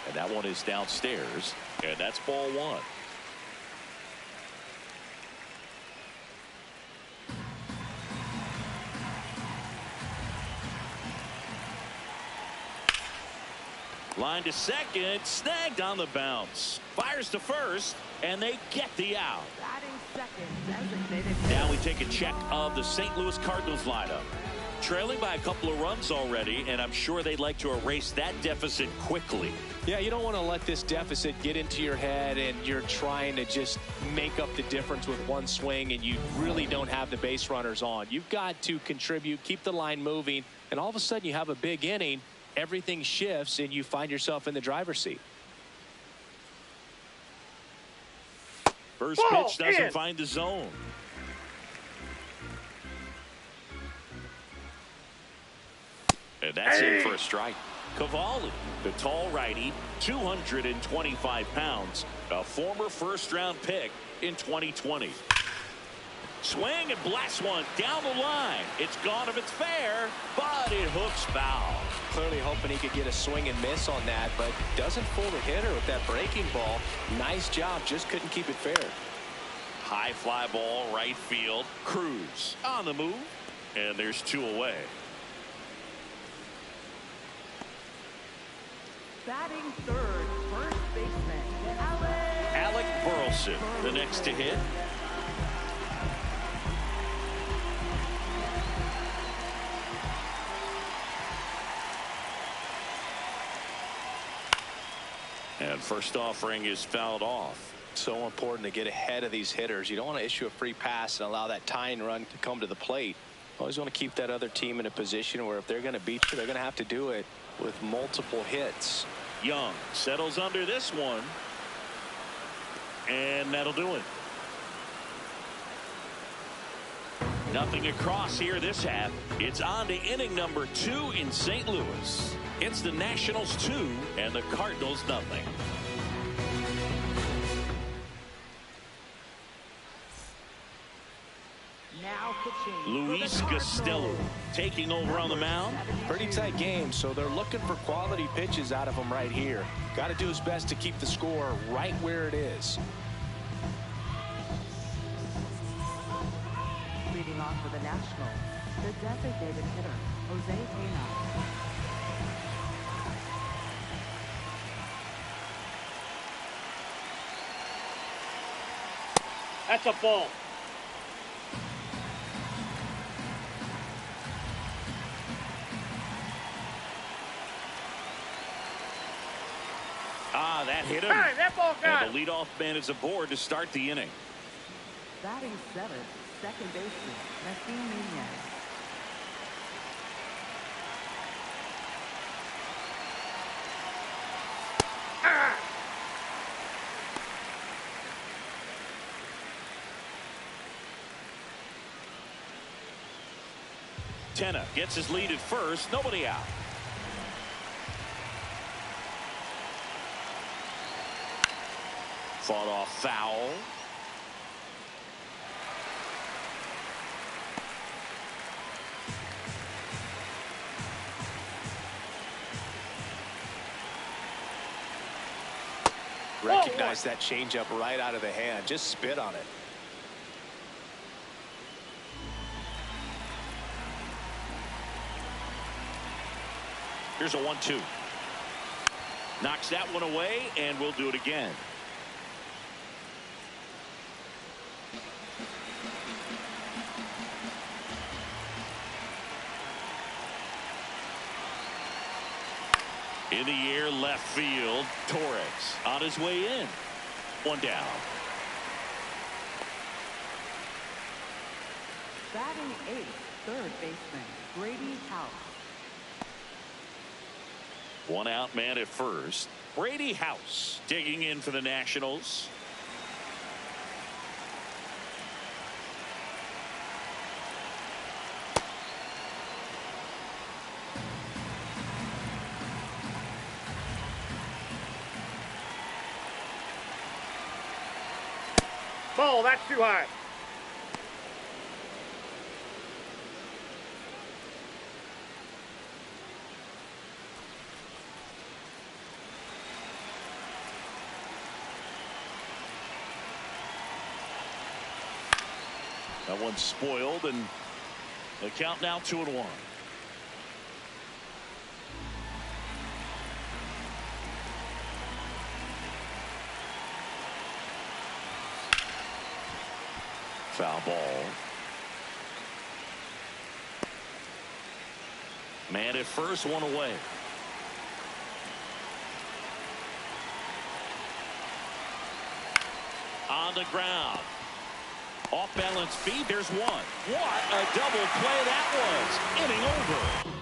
[SPEAKER 1] And that one is downstairs, and that's ball 1. Line to second, snagged on the bounce. Fires to first, and they get the out.
[SPEAKER 4] Batting second, designated.
[SPEAKER 1] Now we take a check of the St. Louis Cardinals lineup. Trailing by a couple of runs already, and I'm sure they'd like to erase that deficit quickly.
[SPEAKER 2] Yeah, you don't want to let this deficit get into your head and you're trying to just make up the difference with one swing and you really don't have the base runners on. You've got to contribute, keep the line moving, and all of a sudden you have a big inning. Everything shifts and you find yourself in the driver's seat.
[SPEAKER 1] First pitch doesn't find the zone. And that's in for a strike. Cavalli, the tall righty, 225 pounds, a former first-round pick in 2020. Swing and blast one down the line. It's gone if it's fair, but it hooks foul.
[SPEAKER 2] Clearly hoping he could get a swing and miss on that, but doesn't fool the hitter with that breaking ball. Nice job, just couldn't keep it fair.
[SPEAKER 1] High fly ball, right field. Cruz on the move, and there's 2 away.
[SPEAKER 4] Batting third, first baseman,
[SPEAKER 1] Alec Burleson, the next to hit. And first offering is fouled off.
[SPEAKER 2] So important to get ahead of these hitters. You don't want to issue a free pass and allow that tying run to come to the plate. Always want to keep that other team in a position where if they're going to beat you, they're going to have to do it with multiple hits.
[SPEAKER 1] Young settles under this one. And that'll do it. Nothing across here this half. It's on to inning number 2 in St. Louis. It's the Nationals 2 and the Cardinals nothing.
[SPEAKER 4] now pitching.
[SPEAKER 1] Luis Costello taking over on the mound.
[SPEAKER 2] Pretty tight game, so they're looking for quality pitches out of him right here. Got to do his best to keep the score right where it is.
[SPEAKER 4] Leading off for the Nationals, the designated hitter, Jose Pena.
[SPEAKER 3] That's a ball.
[SPEAKER 1] Ah, that hit him.
[SPEAKER 3] Hey, that ball got
[SPEAKER 1] And the leadoff man is aboard to start the inning.
[SPEAKER 4] Batting seventh, second baseman, Nassim Nunez.
[SPEAKER 1] Tenna gets his lead at first. Nobody out. Fought off foul.
[SPEAKER 2] Recognize that changeup right out of the hand. Just spit on it.
[SPEAKER 1] Here's a 1-2. Knocks that one away, and we'll do it again. In the air, left field. Torres on his way in. One down.
[SPEAKER 4] Batting eighth, third baseman, Brady House.
[SPEAKER 1] One out man at first. Brady House digging in for the Nationals.
[SPEAKER 3] Ball, that's too high.
[SPEAKER 1] That one's spoiled, and the count now 2-1. Foul ball. Man at first, one away. On the ground. Off balance feet. There's one. What a double play that was. Inning over.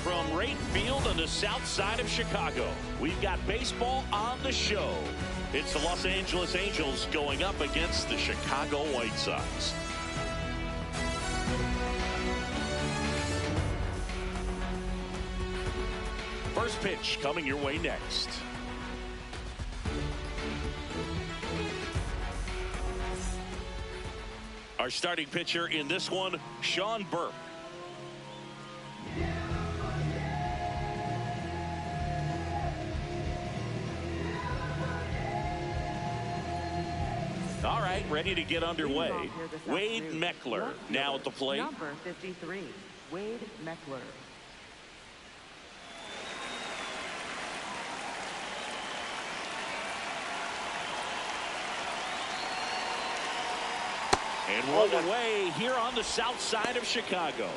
[SPEAKER 1] From right field on the south side of Chicago, we've got baseball on the show. It's the Los Angeles Angels going up against the Chicago White Sox. First pitch coming your way next. Our starting pitcher in this one, Sean Burke. All right, ready to get underway. Wade Meckler now at the plate.
[SPEAKER 4] Number 53, Wade Meckler.
[SPEAKER 1] And one away here on the south side of Chicago.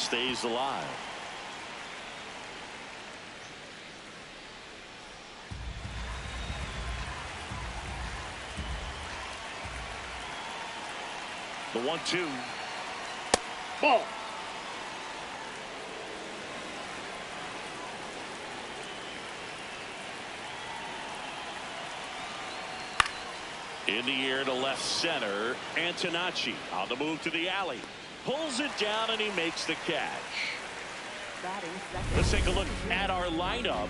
[SPEAKER 1] stays alive. The 1-2.
[SPEAKER 3] Ball.
[SPEAKER 1] In the air to left center. Antonacci on the move to the alley. Pulls it down and he makes the catch.
[SPEAKER 4] Batting second.
[SPEAKER 1] Let's take a look at our lineup.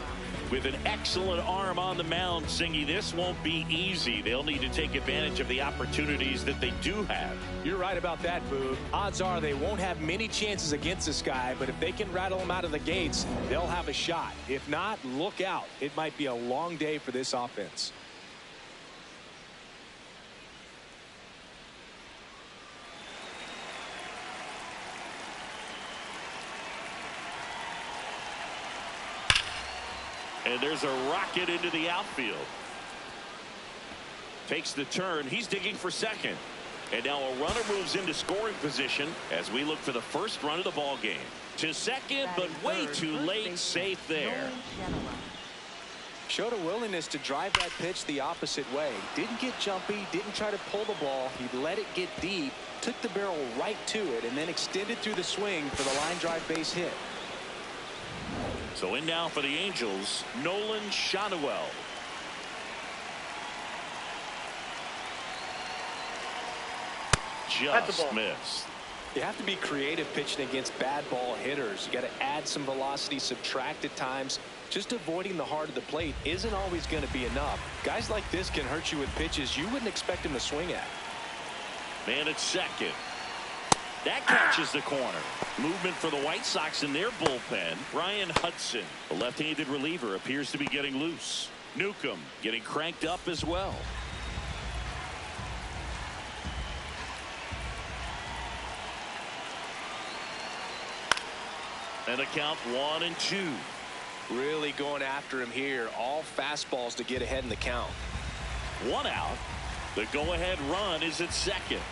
[SPEAKER 1] With an excellent arm on the mound, Singy, this won't be easy. They'll need to take advantage of the opportunities that they do have.
[SPEAKER 2] You're right about that, Boog. Odds are they won't have many chances against this guy, but if they can rattle him out of the gates, they'll have a shot. If not, look out. It might be a long day for this offense.
[SPEAKER 1] And there's a rocket into the outfield. Takes the turn. He's digging for second. And now a runner moves into scoring position as we look for the first run of the ball game. To second, but way too late. Safe there.
[SPEAKER 2] Showed a willingness to drive that pitch the opposite way. Didn't get jumpy, didn't try to pull the ball. He let it get deep, took the barrel right to it, and then extended through the swing for the line drive base hit.
[SPEAKER 1] So in now for the Angels, Nolan Schanuel. Just missed.
[SPEAKER 2] You have to be creative pitching against bad ball hitters. You got to add some velocity, subtract at times. Just avoiding the heart of the plate isn't always going to be enough. Guys like this can hurt you with pitches you wouldn't expect him to swing at.
[SPEAKER 1] Man at second. That catches the corner. Movement for the White Sox in their bullpen. Ryan Hudson, the left-handed reliever, appears to be getting loose. Newcomb getting cranked up as well. And a count 1-2.
[SPEAKER 2] Really going after him here. All fastballs to get ahead in the count.
[SPEAKER 1] One out. The go-ahead run is at second.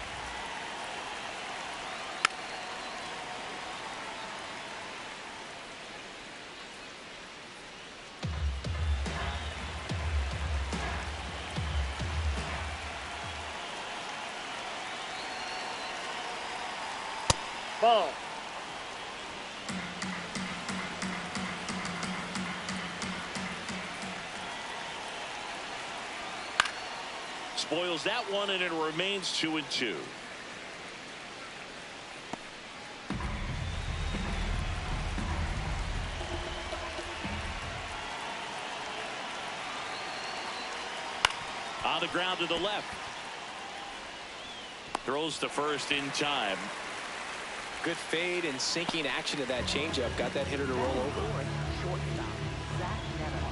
[SPEAKER 3] Ball.
[SPEAKER 1] Spoils that one, and it remains 2-2. On the ground to the left. Throws to first in time.
[SPEAKER 2] Good fade and sinking action to that changeup. Got that hitter to roll over.
[SPEAKER 4] Shortstop, Zach Netter.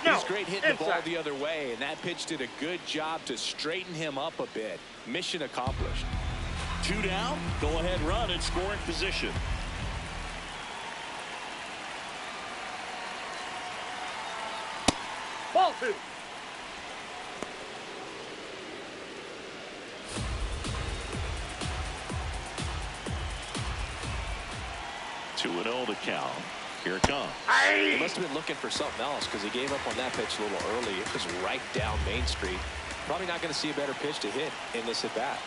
[SPEAKER 2] He's great hitting the ball the other way, and that pitch did a good job to straighten him up a bit. Mission accomplished.
[SPEAKER 1] 2 down. Go ahead run in scoring position.
[SPEAKER 3] Ball 2.
[SPEAKER 2] Two and 0 to count. Here it comes. He must have been looking for something else because he gave up on that pitch a little early. It was right down Main Street. Probably not going to see a better pitch to hit in this at bat.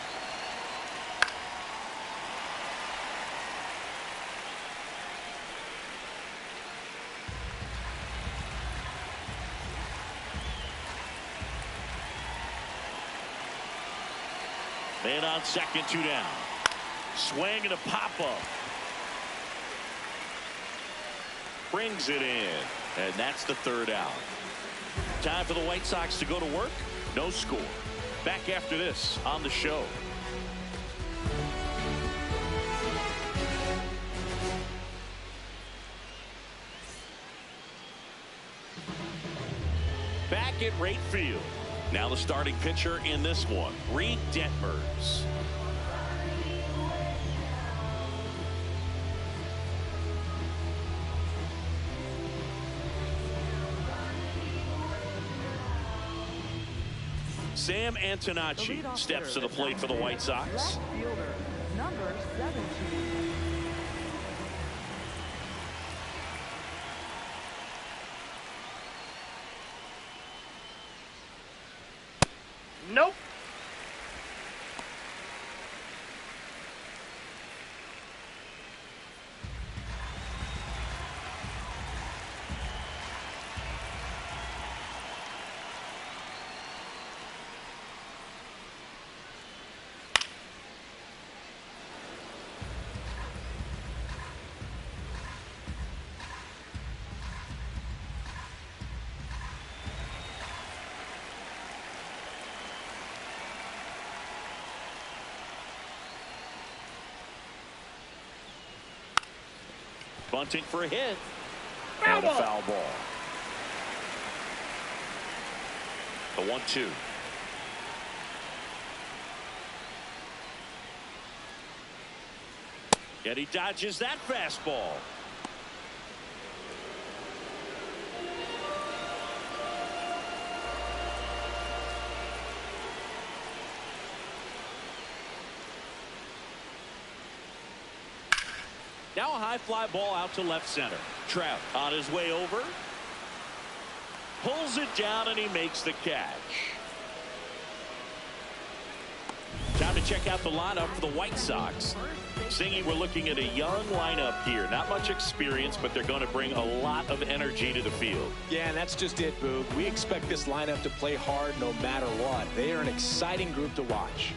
[SPEAKER 1] Man on second, 2 down. Swing and a pop-up. Brings it in. And that's the 3rd out. Time for the White Sox to go to work. No score. Back after this on the show. Back at right field. Now the starting pitcher in this one, Reed Detmers. Sam Antonacci steps to the plate for the White Sox.
[SPEAKER 4] Left fielder, number 17.
[SPEAKER 3] Nope.
[SPEAKER 1] Bunting for a hit.
[SPEAKER 3] Foul
[SPEAKER 1] And a
[SPEAKER 3] ball.
[SPEAKER 1] foul ball. The 1-2. And he dodges that fastball. Now a high fly ball out to left center. Trout on his way over. Pulls it down and he makes the catch. Time to check out the lineup for the White Sox. Singy, we're looking at a young lineup here. Not much experience, but they're going to bring a lot of energy to the field.
[SPEAKER 2] Yeah, and that's just it, Boog. We expect this lineup to play hard no matter what. They are an exciting group to watch.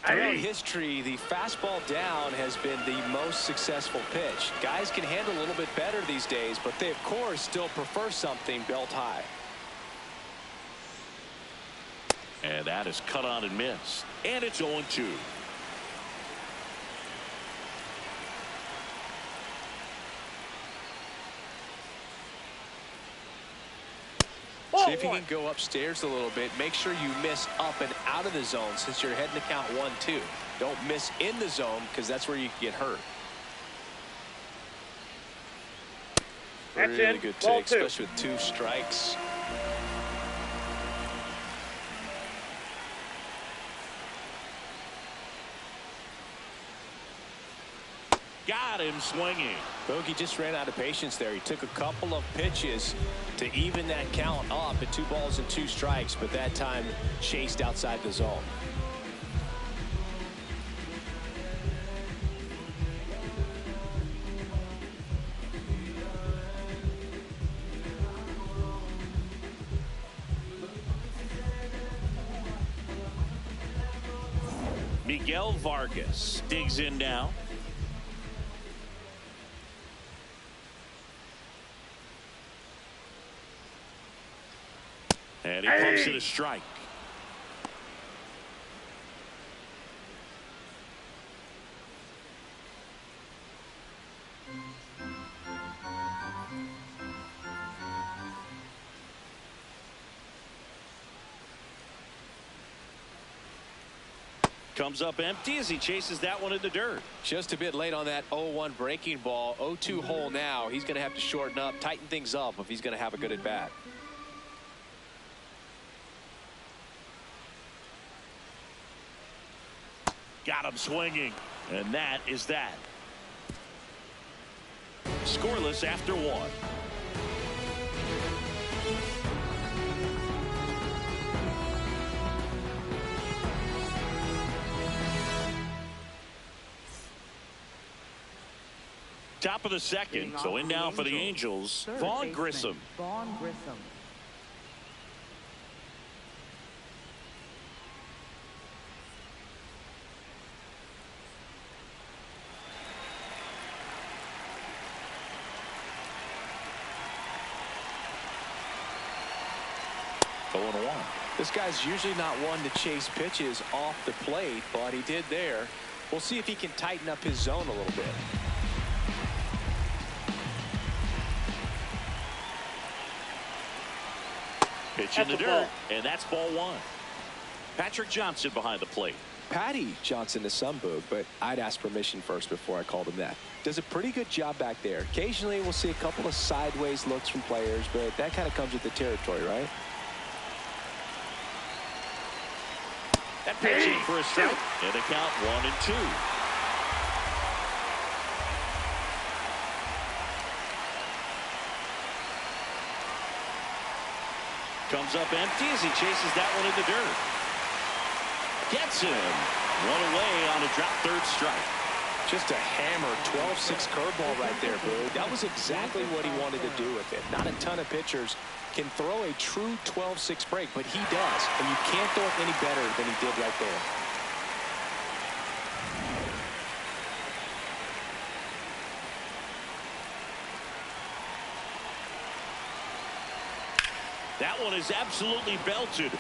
[SPEAKER 2] Throughout history, the fastball down has been the most successful pitch. Guys can handle a little bit better these days, but they, of course, still prefer something belt high.
[SPEAKER 1] And that is cut on and missed. And it's 0-2.
[SPEAKER 2] See if you can go upstairs a little bit. Make sure you miss up and out of the zone since you're heading to count 1-2. Don't miss in the zone because that's where you can get hurt.
[SPEAKER 3] That's
[SPEAKER 2] really
[SPEAKER 3] in.
[SPEAKER 2] good
[SPEAKER 3] Ball
[SPEAKER 2] take,
[SPEAKER 3] 2.
[SPEAKER 2] especially with 2 strikes.
[SPEAKER 1] Got him swinging.
[SPEAKER 2] Bogey just ran out of patience there. He took a couple of pitches to even that count up at 2 balls and 2 strikes, but that time chased outside the zone.
[SPEAKER 1] Miguel Vargas digs in now. And he pumps it a strike. Comes up empty as he chases that one in the dirt.
[SPEAKER 2] Just a bit late on that 0-1 breaking ball. 0-2 hole now. He's going to have to shorten up, tighten things up if he's going to have a good at bat.
[SPEAKER 1] Got him swinging. And that is that. Scoreless after 1. Top of the second. So in now for the Angels, Vaughn Grissom.
[SPEAKER 4] Vaughn Grissom.
[SPEAKER 2] This guy's usually not one to chase pitches off the plate, but he did there. We'll see if he can tighten up his zone a little bit.
[SPEAKER 1] Pitch
[SPEAKER 3] That's
[SPEAKER 1] in the
[SPEAKER 3] a ball.
[SPEAKER 1] dirt, and that's ball one. Patrick Johnson behind the plate.
[SPEAKER 2] Patty Johnson to some boog, but I'd ask permission first before I called him that. Does a pretty good job back there. Occasionally we'll see a couple of sideways looks from players, but that kind of comes with the territory, right?
[SPEAKER 1] That pitch in for a strike, and the count 1-2. Comes up empty as he chases that one in the dirt. Gets him. One away on a drop third strike.
[SPEAKER 2] Just a hammer 12-6 curveball right there, Boog. That was exactly what he wanted to do with it. Not a ton of pitchers can throw a true 12-6 break, but he does. And you can't throw it any better than he did right there.
[SPEAKER 1] That one is absolutely belted.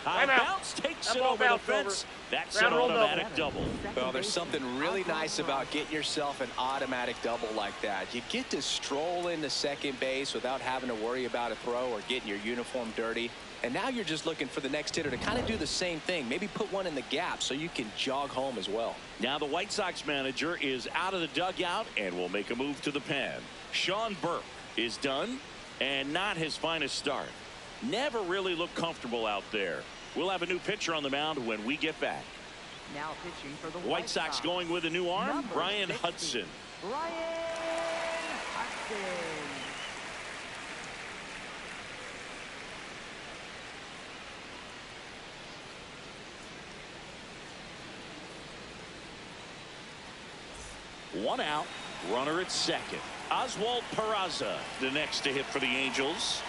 [SPEAKER 1] High
[SPEAKER 3] Timeout.
[SPEAKER 1] bounce takes
[SPEAKER 3] That
[SPEAKER 1] it
[SPEAKER 3] ball
[SPEAKER 1] over the
[SPEAKER 3] bounced
[SPEAKER 1] fence.
[SPEAKER 3] over.
[SPEAKER 1] That's
[SPEAKER 3] Ground
[SPEAKER 1] an
[SPEAKER 3] rule
[SPEAKER 1] automatic double.
[SPEAKER 2] Well, there's something really nice about getting yourself an automatic double like that. You get to stroll into second base without having to worry about a throw or getting your uniform dirty. And now you're just looking for the next hitter to kind of do the same thing. Maybe put one in the gap so you can jog home as well.
[SPEAKER 1] Now the White Sox manager is out of the dugout and will make a move to the pen. Sean Burke is done, and not his finest start. Never really looked comfortable out there. We'll have a new pitcher on the mound when we get back.
[SPEAKER 4] Now pitching for the
[SPEAKER 1] White Sox going with a new arm,
[SPEAKER 4] Number
[SPEAKER 1] Brian
[SPEAKER 4] 60,
[SPEAKER 1] Hudson.
[SPEAKER 4] Brian Hudson.
[SPEAKER 1] One out, runner at second. Oswald Peraza, the next to hit for the Angels.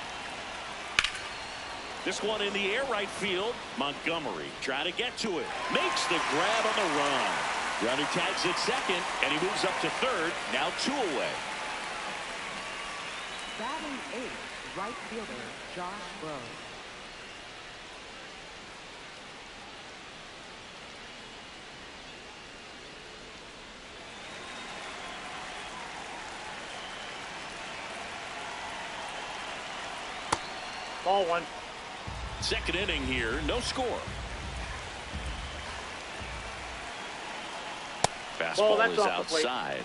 [SPEAKER 1] This one in the air right field. Montgomery trying to get to it. Makes the grab on the run. Runner tags at second, and he moves up to third. Now 2 away.
[SPEAKER 4] Batting eighth, right fielder Josh Bro.
[SPEAKER 3] Ball one.
[SPEAKER 1] Second inning here, no score. Fastball
[SPEAKER 3] That's
[SPEAKER 1] is
[SPEAKER 3] off the plate.
[SPEAKER 1] outside.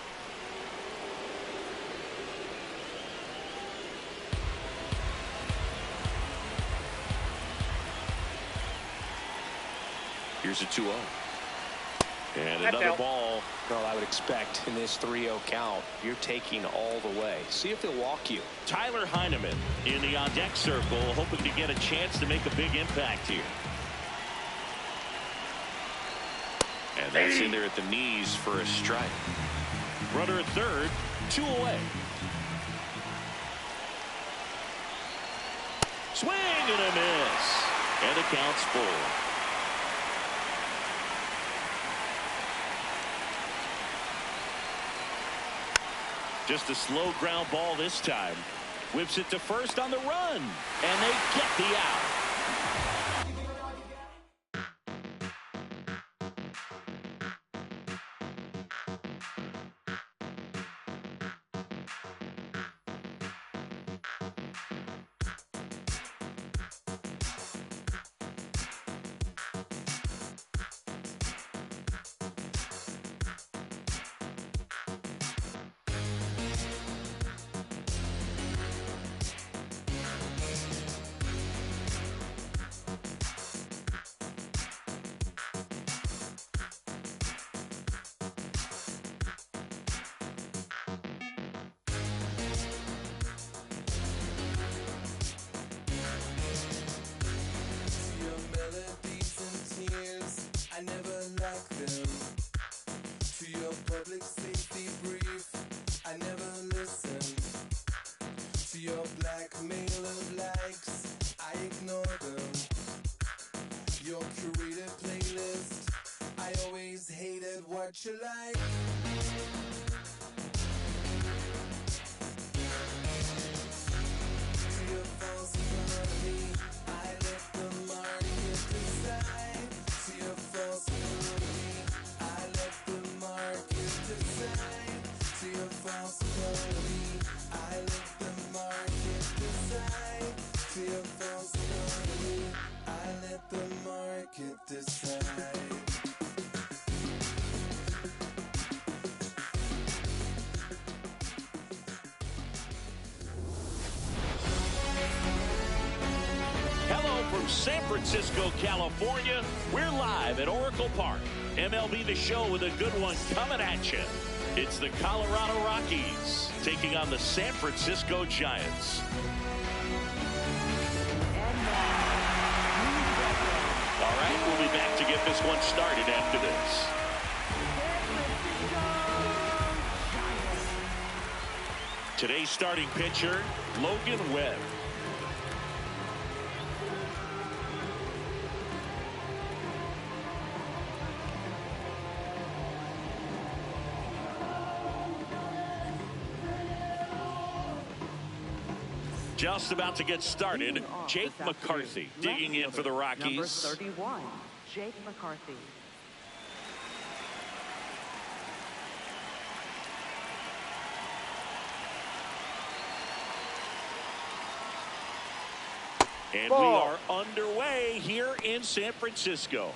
[SPEAKER 1] Here's a 2-0. And
[SPEAKER 3] That's
[SPEAKER 1] another
[SPEAKER 3] out.
[SPEAKER 1] ball.
[SPEAKER 2] Well, I would expect in this 3-0 count, you're taking all the way. See if they'll walk you.
[SPEAKER 1] Tyler Heineman in the on-deck circle, hoping to get a chance to make a big impact here. And that's in there at the knees for a strike. Runner at third, 2 away. Swing and a miss. And the count's full. Just a slow ground ball this time. Whips it to first on the run. And they get the out.
[SPEAKER 5] I never like them. To your public safety brief, I never listen. To your blackmail of likes, I ignore them. Your curated playlist, I always hated what you like. To your false economy, I let the market decide. To your false economy, I let the market decide. To your false economy, I let the market decide.
[SPEAKER 1] from San Francisco, California, we're live at Oracle Park. MLB The Show with a good one coming at you. It's the Colorado Rockies taking on the San Francisco Giants. All right, we'll be back to get this one started after this. Today's starting pitcher, Logan Webb. Just about to get started, Jake McCarthy digging in for the Rockies.
[SPEAKER 4] Number 31, Jake McCarthy.
[SPEAKER 1] And we are underway here in San Francisco.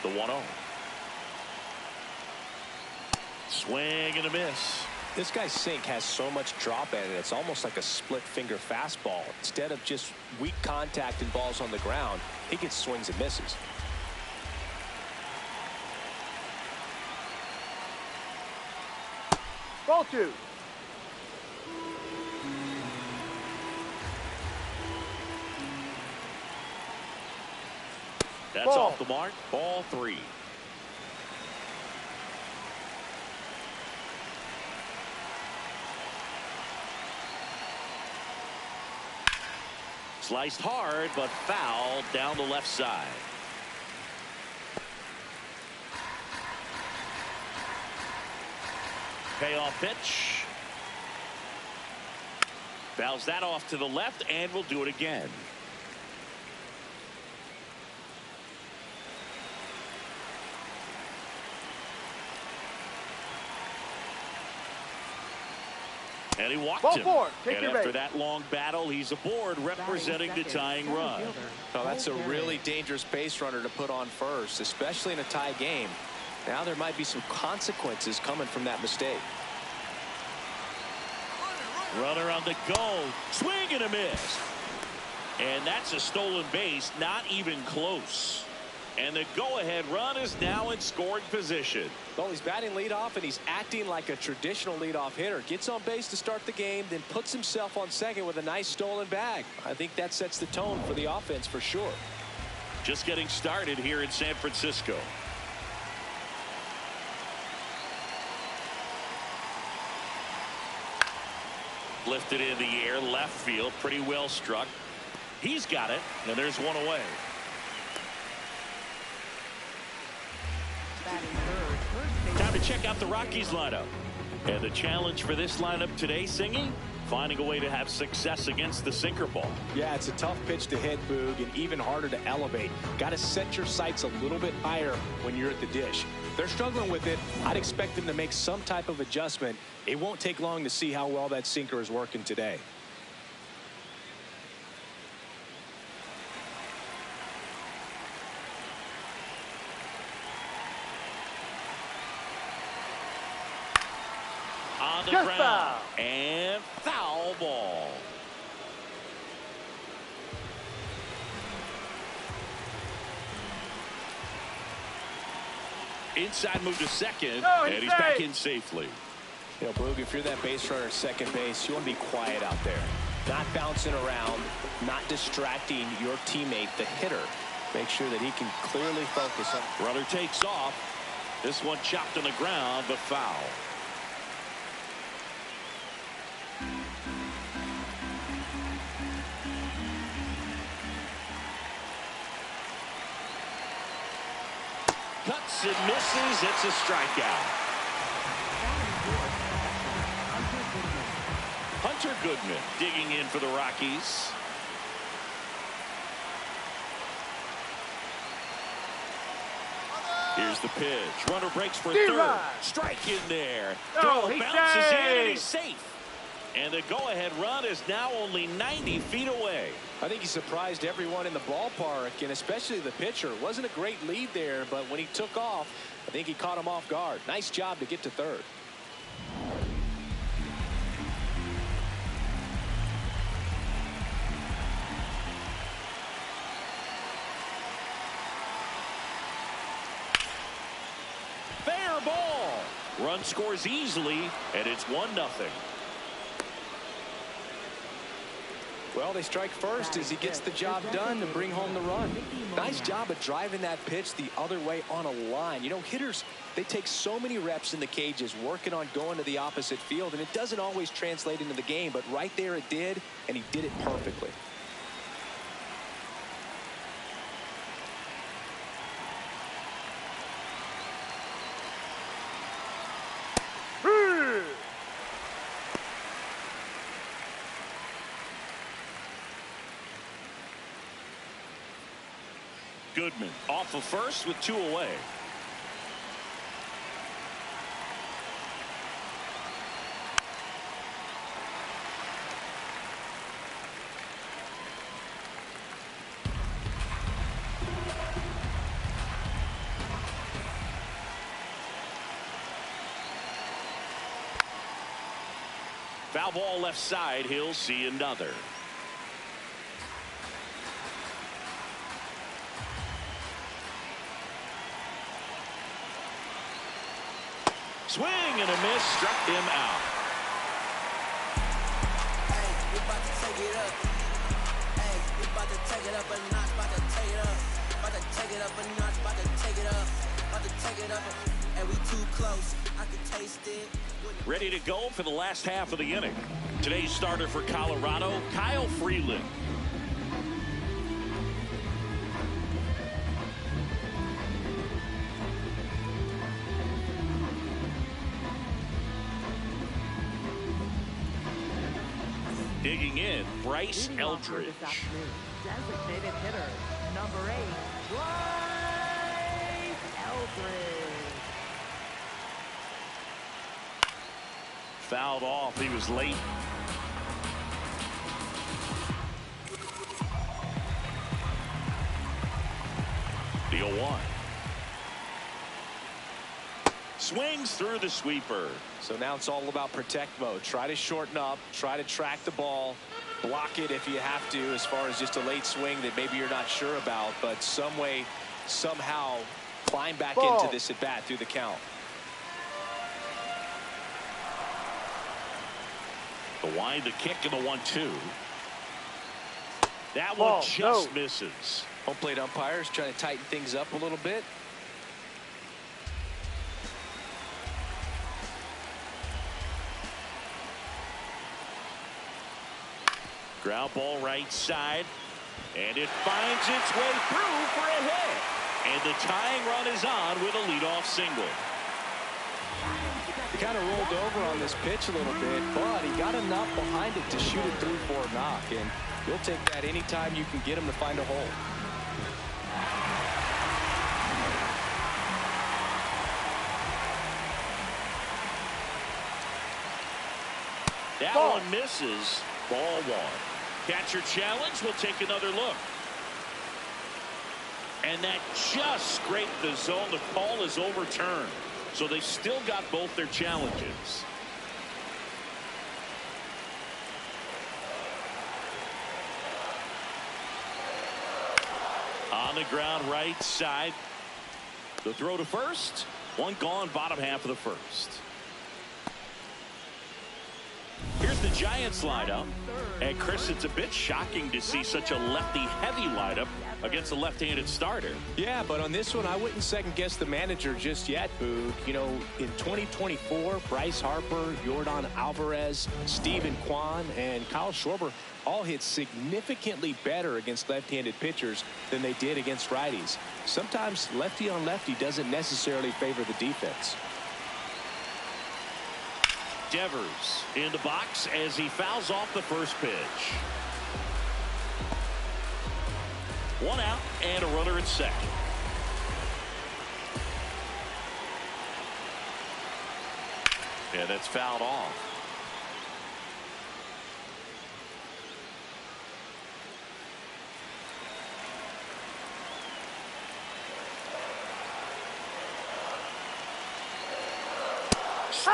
[SPEAKER 1] The 1-0. Swing and a miss.
[SPEAKER 2] This guy's sink has so much drop in it, it's almost like a split finger fastball. Instead of just weak contact and balls on the ground, he gets swings and misses.
[SPEAKER 3] Ball 2.
[SPEAKER 1] That's off the mark. Ball 3. Sliced hard, but foul down the left side. Payoff pitch. Fouls that off to the left, and we'll do it again. And he walked him. And after that long battle, he's aboard representing the tying run.
[SPEAKER 2] Oh, that's a really dangerous base runner to put on first, especially in a tie game. Now there might be some consequences coming from that mistake.
[SPEAKER 1] Runner on the go. Swing and a miss. And that's a stolen base, not even close. And the go-ahead run is now in scoring position.
[SPEAKER 2] Well, he's batting leadoff, and he's acting like a traditional leadoff hitter. Gets on base to start the game, then puts himself on second with a nice stolen bag. I think that sets the tone for the offense for sure.
[SPEAKER 1] Just getting started here in San Francisco. Lifted in the air, left field, pretty well struck. He's got it, and there's one away. Time to check out the Rockies lineup. And the challenge for this lineup today, Singy, finding a way to have success against the sinker ball.
[SPEAKER 2] Yeah, it's a tough pitch to hit, Boog, and even harder to elevate. Got to set your sights a little bit higher when you're at the dish. They're struggling with it. I'd expect them to make some type of adjustment. It won't take long to see how well that sinker is working today.
[SPEAKER 1] On the ground. And foul ball. Inside move to second, and he's back in safely.
[SPEAKER 2] You know, Boog, if you're that base runner at second base, you want to be quiet out there. Not bouncing around, not distracting your teammate, the hitter. Make sure that he can clearly focus on.
[SPEAKER 1] Runner takes off. This one chopped on the ground, but foul. Cuts and misses. It's a strikeout. Hunter Goodman digging in for the Rockies. Here's the pitch. Runner breaks for third. Strike in there. Throw bounces in, and he's safe. And the go-ahead run is now only 90 feet away.
[SPEAKER 2] I think he surprised everyone in the ballpark, and especially the pitcher. It wasn't a great lead there, but when he took off, I think he caught him off guard. Nice job to get to third.
[SPEAKER 1] run scores easily, and it's 1-0.
[SPEAKER 2] Well, they strike first as he gets the job done to bring home the run. Nice job of driving that pitch the other way on a line. You know, hitters, they take so many reps in the cages working on going to the opposite field, and it doesn't always translate into the game, but right there it did, and he did it perfectly.
[SPEAKER 1] Goodman off of first with 2 away. Foul ball left side. He'll see another. Swing and a miss, struck him out.
[SPEAKER 7] Hey, we about to take it up. Hey, we about to take it up a notch, about to take it up. About to take it up a notch, about to take it up. About to take it up, and we too close. I can taste it.
[SPEAKER 1] Ready to go for the last half of the inning. Today's starter for Colorado, Kyle Freeland. Digging in, Bryce Eldridge.
[SPEAKER 4] Designated hitter, number 8, Bryce Eldridge.
[SPEAKER 1] Fouled off. He was late. The 0-1. Swings through the sweeper.
[SPEAKER 2] So now it's all about protect mode. Try to shorten up, try to track the ball, block it if you have to, as far as just a late swing that maybe you're not sure about, but some way, somehow climb back into this at bat through the count.
[SPEAKER 1] The wind, the kick, and the 1-2. That one just misses.
[SPEAKER 2] Home plate umpires trying to tighten things up a little bit.
[SPEAKER 1] Ground ball right side, and it finds its way through for a hit. And the tying run is on with a leadoff single.
[SPEAKER 2] He kind of rolled over on this pitch a little bit, but he got enough behind it to shoot it through for a knock, and you'll take that anytime you can get him to find a hole.
[SPEAKER 1] That one misses. Ball 1. Catcher challenge. We'll take another look. And that just scraped the zone. The call is overturned. So they still got both their challenges. On the ground right side. The throw to first. One gone, bottom half of the first. Here's the Giants lineup. And Chris, it's a bit shocking to see such a lefty-heavy lineup against a left-handed starter.
[SPEAKER 2] Yeah, but on this one, I wouldn't second-guess the manager just yet, Boog. You know, in 2024, Bryce Harper, Yordan Alvarez, Steven Kwan, and Kyle Schwarber all hit significantly better against left-handed pitchers than they did against righties. Sometimes lefty on lefty doesn't necessarily favor the defense.
[SPEAKER 1] Devers in the box as he fouls off the first pitch. 1 out and a runner at second. Yeah, that's fouled off.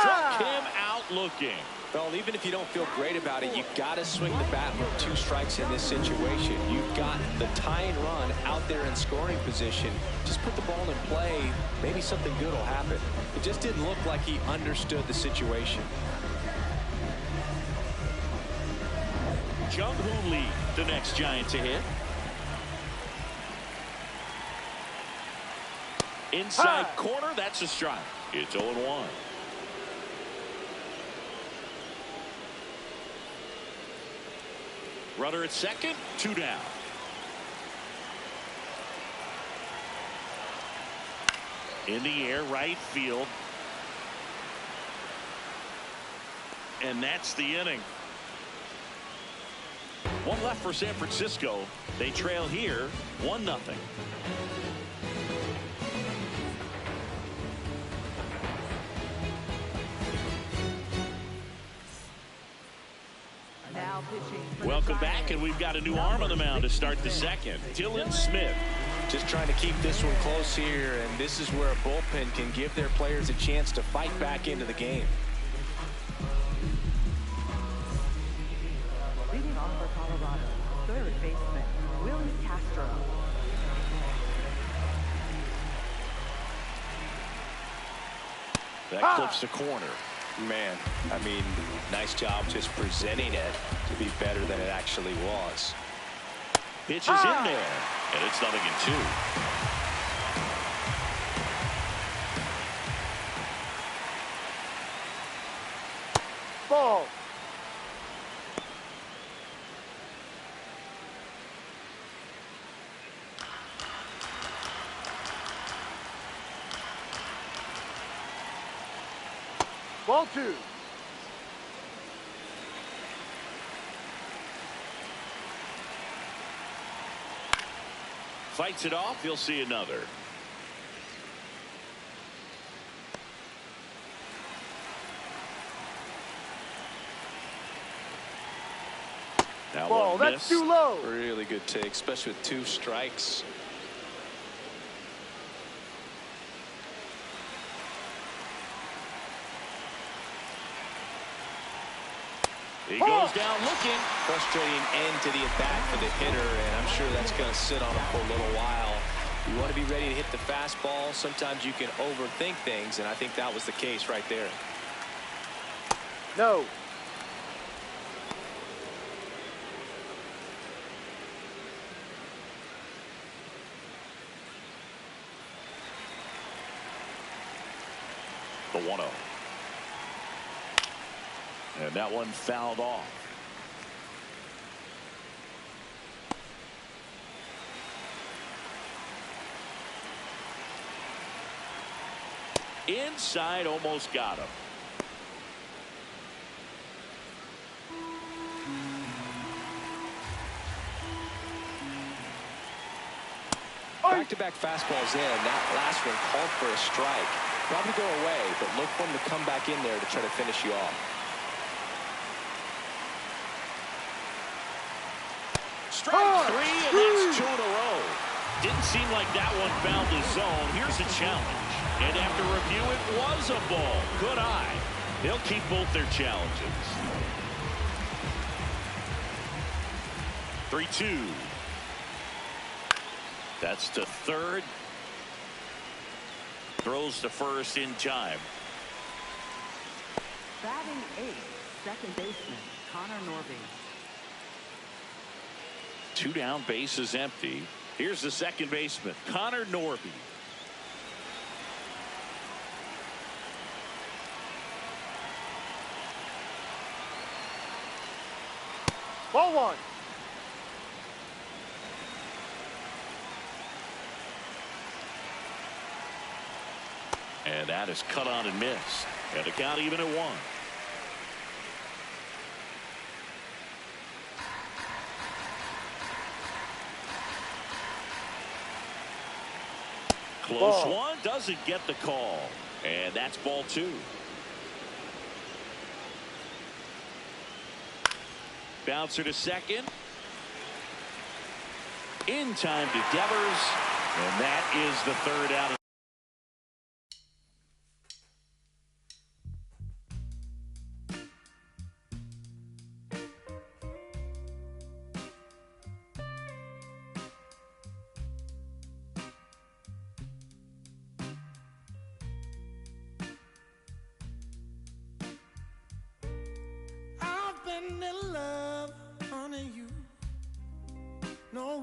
[SPEAKER 1] Struck him out looking.
[SPEAKER 2] Well, even if you don't feel great about it, you've got to swing the bat with 2 strikes in this situation. You've got the tying run out there in scoring position. Just put the ball in play. Maybe something good will happen. It just didn't look like he understood the situation.
[SPEAKER 1] Jung-Hoo Lee, the next Giant to hit. Inside corner, that's a strike. It's 0-1. Runner at second, 2 down. In the air, right field. And that's the inning. 1 left for San Francisco. They trail here 1-0.
[SPEAKER 4] Now pitching.
[SPEAKER 1] Welcome back, and we've got a new arm on the mound to start the second. Dylan Smith.
[SPEAKER 2] Just trying to keep this one close here, and this is where a bullpen can give their players a chance to fight back into the game.
[SPEAKER 4] Leading off for Colorado, third baseman, Willie Castro.
[SPEAKER 1] That clips the corner.
[SPEAKER 2] Man, I mean, nice job just presenting it to be better than it actually was.
[SPEAKER 1] Pitch is in there, and it's 0-2.
[SPEAKER 3] Ball. Ball 2.
[SPEAKER 1] Fights it off. You'll see another. Now
[SPEAKER 3] Ball.
[SPEAKER 1] one
[SPEAKER 3] That's
[SPEAKER 1] miss.
[SPEAKER 3] too low.
[SPEAKER 2] Really good take, especially with 2 strikes.
[SPEAKER 1] He goes down looking.
[SPEAKER 2] Frustrating end to the at-bat for the hitter, and I'm sure that's going to sit on him for a little while. You want to be ready to hit the fastball. Sometimes you can overthink things, and I think that was the case right there.
[SPEAKER 3] No.
[SPEAKER 1] The 1-0. And that one fouled off. Inside, almost got him.
[SPEAKER 2] Back-to-back fastballs in. That last one called for a strike. Probably go away, but look for him to come back in there to try to finish you off.
[SPEAKER 1] Strike 3, and that's 2 in a row. Didn't seem like that one found the zone. Here's a challenge. And after review, it was a ball. Good eye. They'll keep both their challenges. 3-2. That's to third. Throws to first in time.
[SPEAKER 4] Batting 8th, second baseman, Connor Norby.
[SPEAKER 1] 2 down, bases empty. Here's the second baseman, Connor Norby.
[SPEAKER 3] Ball 1.
[SPEAKER 1] And that is cut on and missed. And the count even at 1. Close one, doesn't get the call. And that's ball 2. Bouncer to second. In time to Devers. And that is the third out.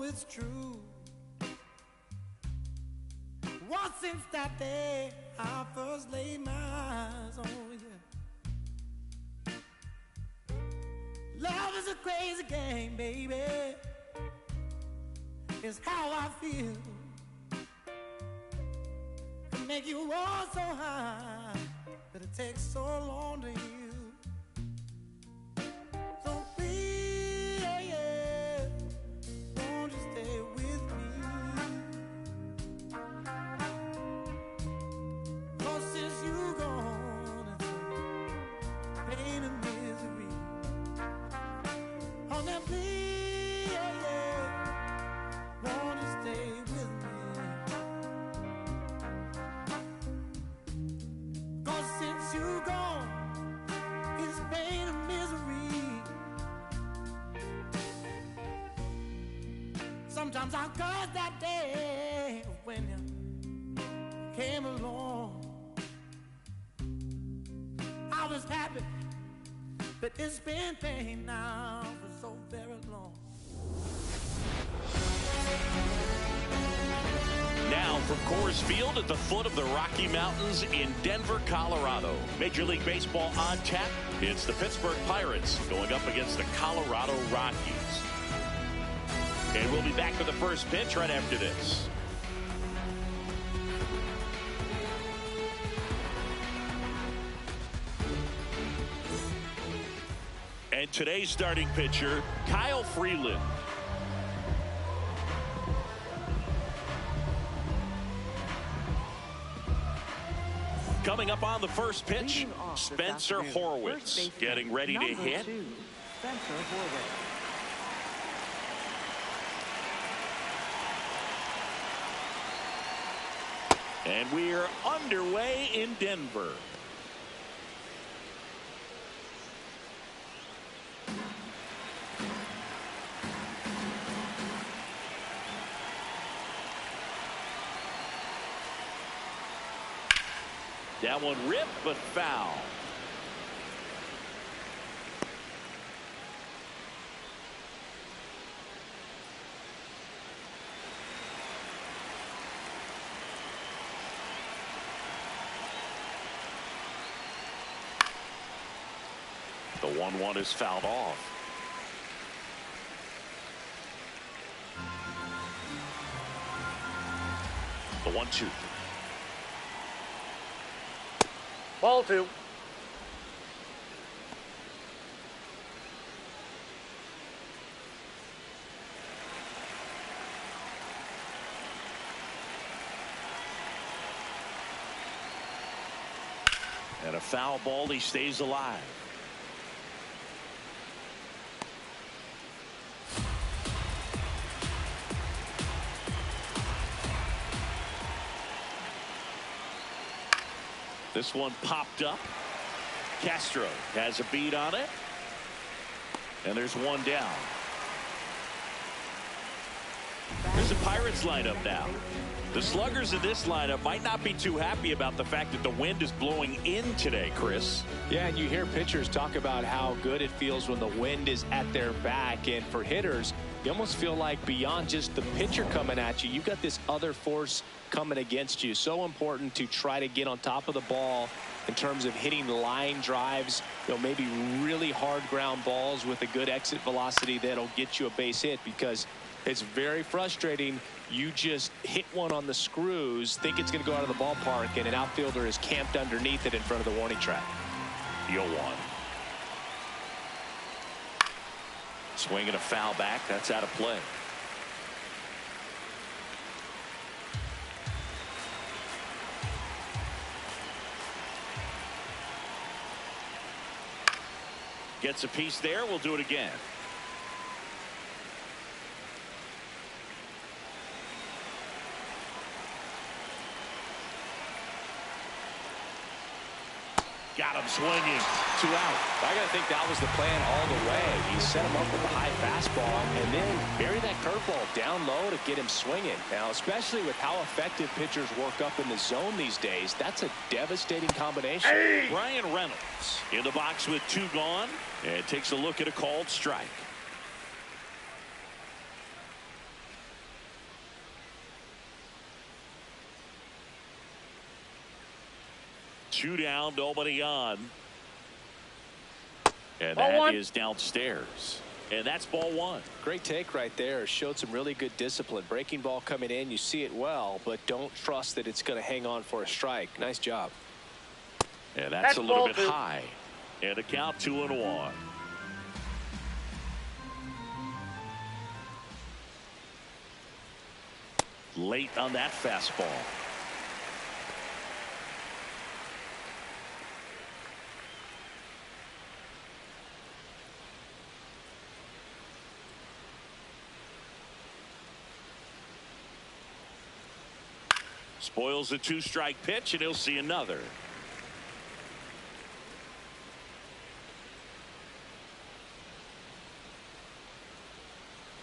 [SPEAKER 8] it's true. What since that day I first laid my eyes on you. Love is a crazy game, baby. It's how I feel. Can make you roar so high, but it takes so long to heal. So please, won't you stay with me? 'Cause since you gone, it's a pain and misery. Oh, now please, won't you stay with me? 'Cause since you gone, it's pain and misery. Sometimes I curse that day when you came along. I was happy, but it's been pain now for so very long.
[SPEAKER 1] Now from Coors Field at the foot of the Rocky Mountains in Denver, Colorado. Major League Baseball on tap. It's the Pittsburgh Pirates going up against the Colorado Rockies. And we'll be back with the first pitch right after this. And today's starting pitcher, Kyle Freeland. Coming up on the first pitch, Spencer Horwitz getting ready to hit.
[SPEAKER 4] Spencer Horwitz.
[SPEAKER 1] And we're underway in Denver. That one ripped, but foul. The 1-1 is fouled off. The 1-2.
[SPEAKER 3] Ball 2.
[SPEAKER 1] And a foul ball, he stays alive. This one popped up. Castro has a beat on it. And there's one down. There's a Pirates lineup now. The sluggers in this lineup might not be too happy about the fact that the wind is blowing in today, Chris.
[SPEAKER 2] Yeah, and you hear pitchers talk about how good it feels when the wind is at their back. And for hitters, you almost feel like beyond just the pitcher coming at you, you've got this other force coming against you. So important to try to get on top of the ball in terms of hitting line drives, maybe really hard ground balls with a good exit velocity that'll get you a base hit, because it's very frustrating. You just hit one on the screws, think it's going to go out of the ballpark, and an outfielder is camped underneath it in front of the warning track.
[SPEAKER 1] 0-1. Swing and a foul back. That's out of play. Gets a piece there. We'll do it again. Got him swinging. 2 out.
[SPEAKER 2] I got to think that was the plan all the way. He set him up with a high fastball and then buried that curveball down low to get him swinging. Now, especially with how effective pitchers work up in the zone these days, that's a devastating combination.
[SPEAKER 1] Hey! Ryan Reynolds in the box with 2 gone, and takes a look at a called strike. 2 down, nobody on. And
[SPEAKER 3] Ball
[SPEAKER 1] that
[SPEAKER 3] one.
[SPEAKER 1] is downstairs. And that's ball 1.
[SPEAKER 2] Great take right there. Showed some really good discipline. Breaking ball coming in, you see it well, but don't trust that it's going to hang on for a strike. Nice job.
[SPEAKER 1] And that's a little
[SPEAKER 3] ball
[SPEAKER 1] bit
[SPEAKER 3] 2.
[SPEAKER 1] high. And a count 2-1. Late on that fastball. Spoils the 2-strike pitch, and he'll see another.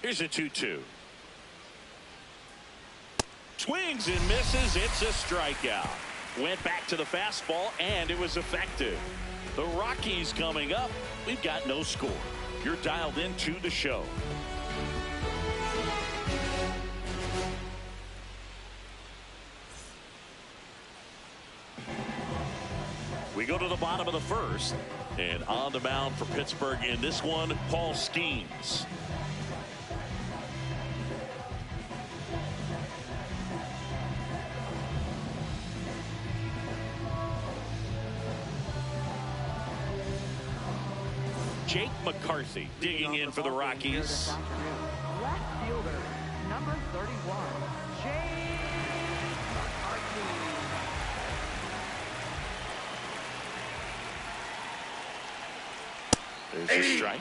[SPEAKER 1] Here's a 2-2. Swings and misses. It's a strikeout. Went back to the fastball, and it was effective. The Rockies coming up. We've got no score. You're dialed into the show. We go to the bottom of the first, and on the mound for Pittsburgh in this one, Paul Skeens. Jake McCarthy digging in for the Rockies.
[SPEAKER 4] Left fielder, number 31, Jake McCarthy.
[SPEAKER 1] There's a strike.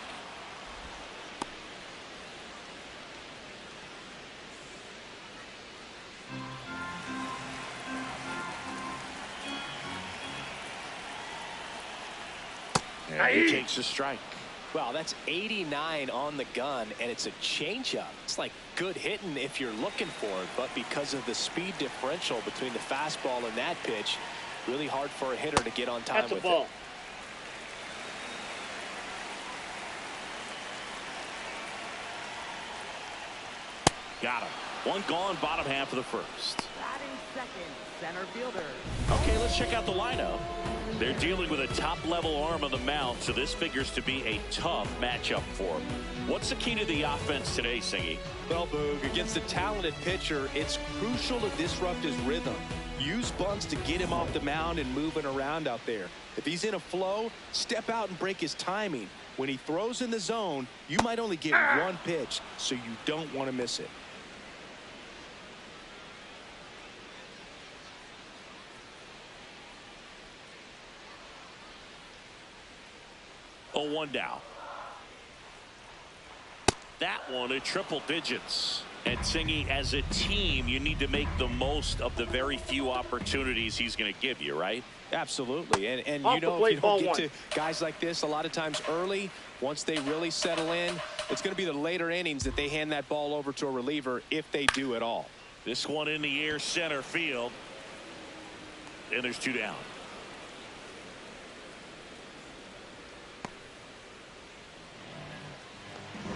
[SPEAKER 1] And he takes a strike.
[SPEAKER 2] Wow, that's 89 on the gun, and it's a changeup. It's like good hitting if you're looking for it, but because of the speed differential between the fastball and that pitch, really hard for a hitter to get on time
[SPEAKER 3] That's a
[SPEAKER 2] with
[SPEAKER 3] ball.
[SPEAKER 2] it.
[SPEAKER 1] Got him. One gone, bottom half of the first.
[SPEAKER 4] Batting second, center fielder.
[SPEAKER 1] Okay, let's check out the lineup. They're dealing with a top-level arm on the mound, so this figures to be a tough matchup for them. What's the key to the offense today, Singy?
[SPEAKER 9] Well, Boog, against a talented pitcher, it's crucial to disrupt his rhythm. Use bunts to get him off the mound and moving around out there. If he's in a flow, step out and break his timing. When he throws in the zone, you might only get one pitch, so you don't want to miss it.
[SPEAKER 1] Oh, 1 down. That one at triple digits. And Singy, as a team, you need to make the most of the very few opportunities he's going to give you, right?
[SPEAKER 2] Absolutely. And
[SPEAKER 3] Off
[SPEAKER 2] you
[SPEAKER 3] the
[SPEAKER 2] know,
[SPEAKER 3] plate,
[SPEAKER 2] if you don't
[SPEAKER 3] ball
[SPEAKER 2] get
[SPEAKER 3] one.
[SPEAKER 2] to guys like this a lot of times early, once they really settle in, it's going to be the later innings that they hand that ball over to a reliever if they do at all.
[SPEAKER 1] This one in the air, center field. And there's 2 down.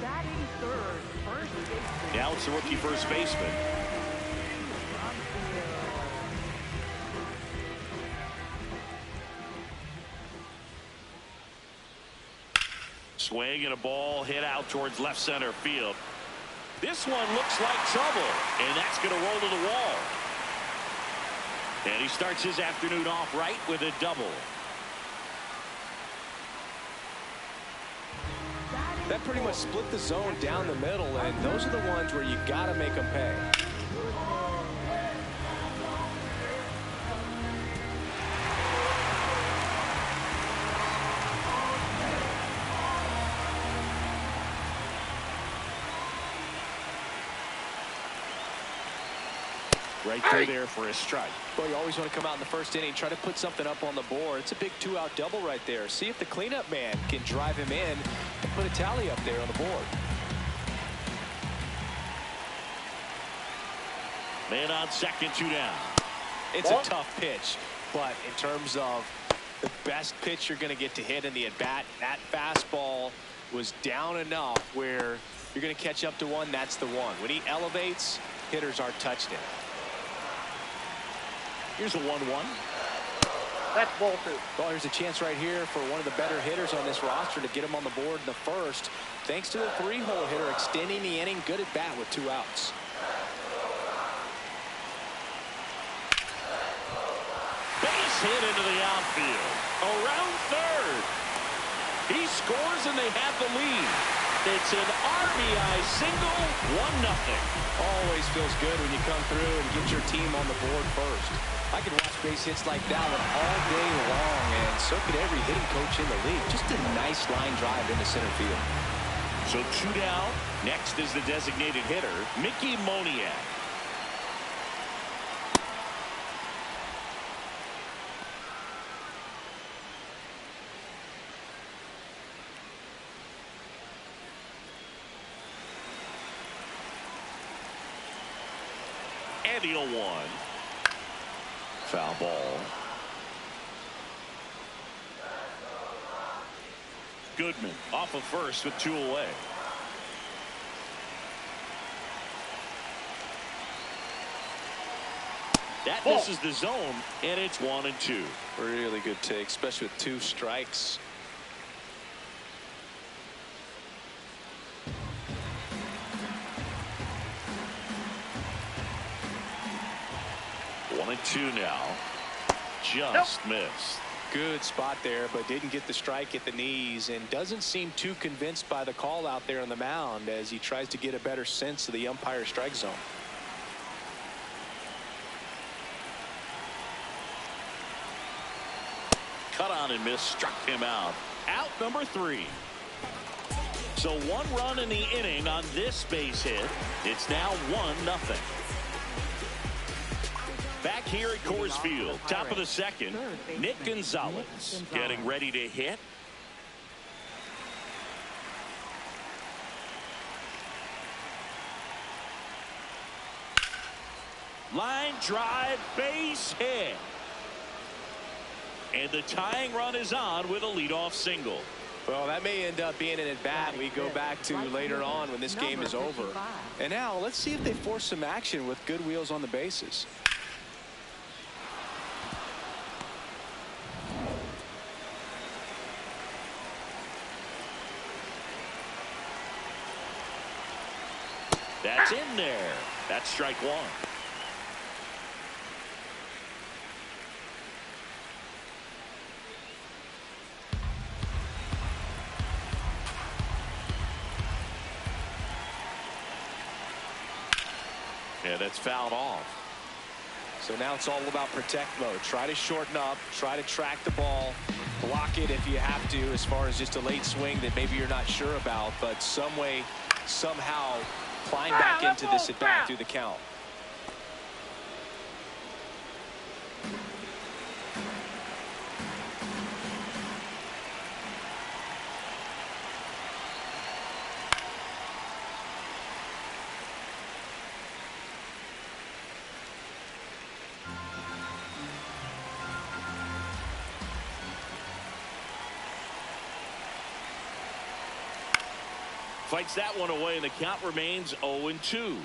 [SPEAKER 4] Batting third, first baseman.
[SPEAKER 1] Now it's the rookie first baseman. Swing and a ball hit out towards left center field. This one looks like trouble, and that's going to roll to the wall. And he starts his afternoon off right with a double.
[SPEAKER 2] That pretty much split the zone down the middle, and those are the ones where you got to make them pay.
[SPEAKER 1] Right through there for a strike.
[SPEAKER 2] Well, you always want to come out in the first inning, try to put something up on the board. It's a big 2-out double right there. See if the cleanup man can drive him in and put a tally up there on the board.
[SPEAKER 1] Man on second, 2 down.
[SPEAKER 2] It's a tough pitch, but in terms of the best pitch you're going to get to hit in the at-bat, that fastball was down enough where you're going to catch up to one. That's the one. When he elevates, hitters aren't touched him.
[SPEAKER 1] Here's a 1-1.
[SPEAKER 3] That's ball 2.
[SPEAKER 2] Well, here's a chance right here for one of the better hitters on this roster to get him on the board in the first. Thanks to the 3-hole hitter extending the inning. Good at bat with 2 outs.
[SPEAKER 1] Base hit into the outfield. Around third. He scores and they have the lead. It's an RBI single, 1-0.
[SPEAKER 2] Always feels good when you come through and get your team on the board first. I could watch base hits like that one all day long, and so could every hitting coach in the league. Just a nice line drive into center field.
[SPEAKER 1] So 2 down. Next is the designated hitter, Mickey Moniak. And the 0-1. Foul ball. Goodman off of first with 2 away. That misses the zone, and it's 1-2.
[SPEAKER 2] Really good take, especially with 2 strikes.
[SPEAKER 1] One and 2 now. Just missed.
[SPEAKER 2] Good spot there, but didn't get the strike at the knees, and doesn't seem too convinced by the call out there on the mound as he tries to get a better sense of the umpire strike zone.
[SPEAKER 1] Cut on and miss, struck him out. Out number 3. So 1 run in the inning on this base hit. It's now 1-0. Back here at Coors Field, top of the second, Nick Gonzalez getting ready to hit. Line drive, base hit. And the tying run is on with a leadoff single.
[SPEAKER 2] Well, that may end up being an at-bat we go back to later on when this game is over. And now let's see if they force some action with good wheels on the bases.
[SPEAKER 1] That's in there. That's strike 1. Yeah, that's fouled off.
[SPEAKER 2] So now it's all about protect mode. Try to shorten up, try to track the ball, block it if you have to, as far as just a late swing that maybe you're not sure about, but some way, somehow climb back into this at bat through the count.
[SPEAKER 1] Fights that one away, and the count remains 0-2.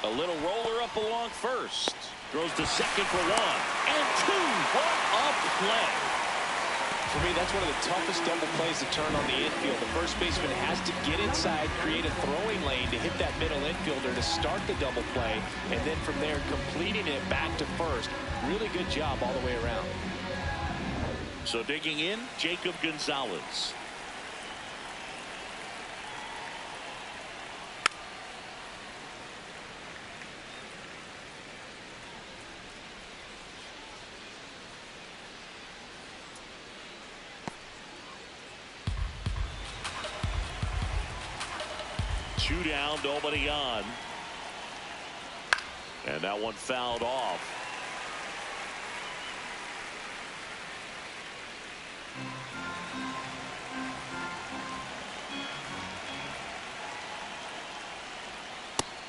[SPEAKER 1] A little roller up along first. Throws to second for 1 and 2. What a play.
[SPEAKER 2] For me, that's one of the toughest double plays to turn on the infield. The first baseman has to get inside, create a throwing lane to hit that middle infielder to start the double play, and then from there completing it back to first. Really good job all the way around.
[SPEAKER 1] So digging in, Jacob Gonzalez. Two down, nobody on. And that one fouled off.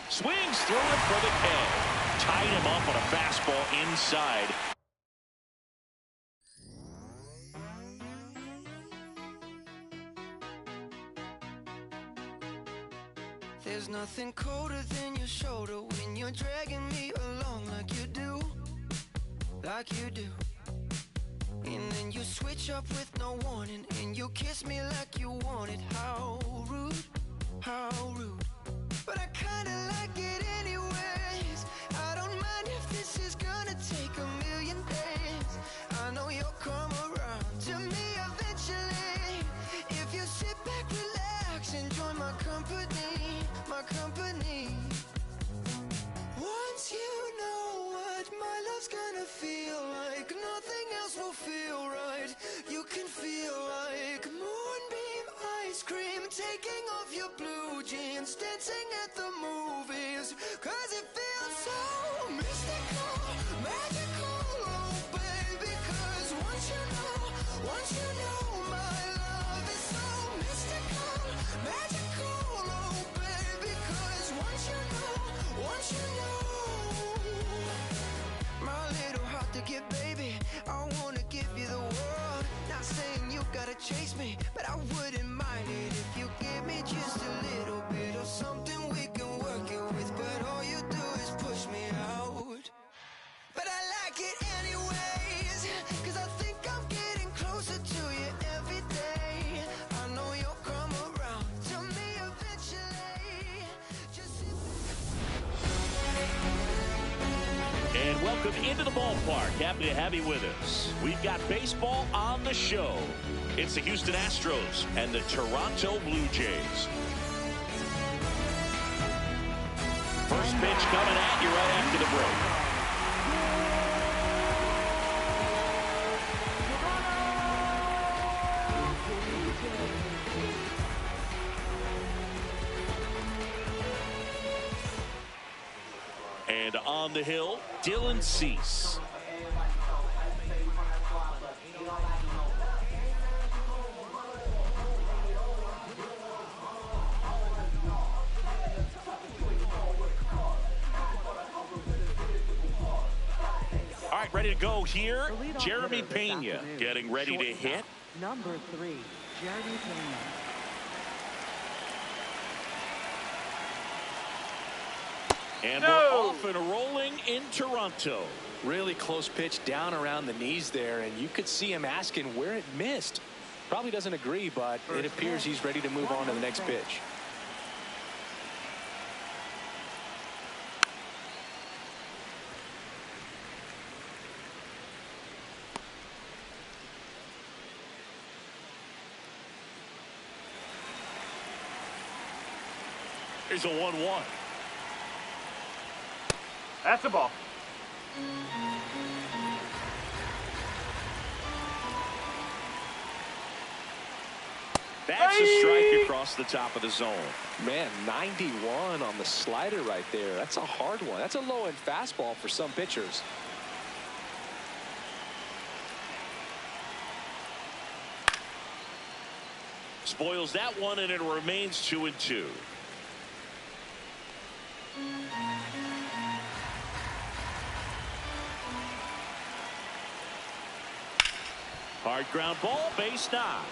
[SPEAKER 1] Swings through it for the K. Tied him up on a fastball inside.
[SPEAKER 7] There's nothing colder than your shoulder when you're dragging me along like you do, like you do. And then you switch up with no warning, and you kiss me like you want it. How rude, how rude. But I kinda like it anyways. I don't mind if this is gonna take a million days. I know you'll come around to me eventually. If you sit back, relax, and join my company, my company. Once you know what my love's gonna feel like, nothing else will feel right. You can feel like moonbeam ice cream, taking off your blue jeans, dancing at the movies, 'cause it feels so mystical, magical, oh baby. 'Cause once you know my love is so mystical, magical, oh baby. 'Cause once you know my little heart to get, baby, I wanna give you the world. Not saying you gotta chase me, but I wouldn't mind it if you give me just a little bit of something we can work it with. But all you do is push me out. But I like it anyways, 'cause I think I'm getting closer to you every day. I know you'll come around to me eventually. Just
[SPEAKER 1] And welcome into the ballpark. Happy to have you with us. We've got baseball on the show. It's the Houston Astros and the Toronto Blue Jays. First pitch coming at you right after the break. And on the hill, Dylan Cease. All right, ready to go here. Jeremy Pena getting ready to hit.
[SPEAKER 4] Number 3, Jeremy Pena.
[SPEAKER 1] And we're off and rolling in Toronto.
[SPEAKER 2] Really close pitch down around the knees there, and you could see him asking where it missed. Probably doesn't agree, but it appears he's ready to move on to the next pitch.
[SPEAKER 1] Here's a 1-1.
[SPEAKER 3] That's the ball.
[SPEAKER 1] That's a strike across the top of the zone.
[SPEAKER 2] Man, 91 on the slider right there. That's a hard one. That's a low-end fastball for some pitchers.
[SPEAKER 1] Spoils that one, and it remains 2-2. Hard ground ball, base knock.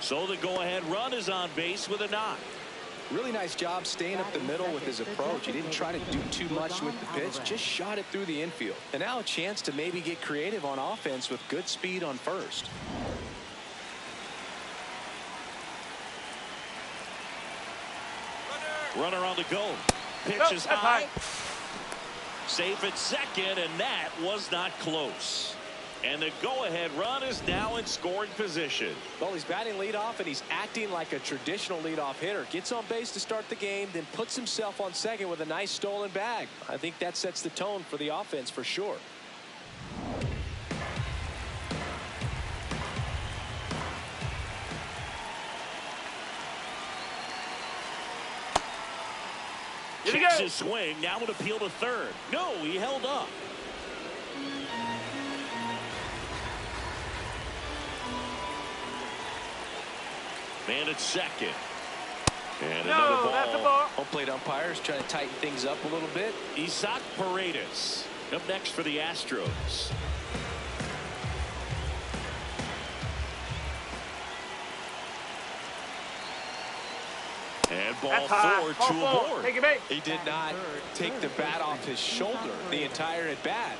[SPEAKER 1] So the go-ahead run is on base with a knock.
[SPEAKER 2] Really nice job staying up the middle with his approach. He didn't try to do too much with the pitch, just shot it through the infield. And now a chance to maybe get creative on offense with good speed on first.
[SPEAKER 1] Runner on the go. Pitch is high. Safe at second, and that was not close. And the go-ahead run is now in scoring position.
[SPEAKER 2] Well, he's batting leadoff, and he's acting like a traditional leadoff hitter. Gets on base to start the game, then puts himself on second with a nice stolen bag. I think that sets the tone for the offense for sure.
[SPEAKER 1] Checks his swing. Now would appeal to third. No, he held up. Man at second. And another ball.
[SPEAKER 3] That's a ball.
[SPEAKER 2] Home plate umpires trying to tighten things up a little bit.
[SPEAKER 1] Isaac Paredes up next for the Astros. And ball
[SPEAKER 3] That's high.
[SPEAKER 1] 4
[SPEAKER 3] Ball
[SPEAKER 1] to a
[SPEAKER 3] 4.
[SPEAKER 1] board.
[SPEAKER 3] Take it back.
[SPEAKER 2] He did not take the bat off his shoulder the entire at bat.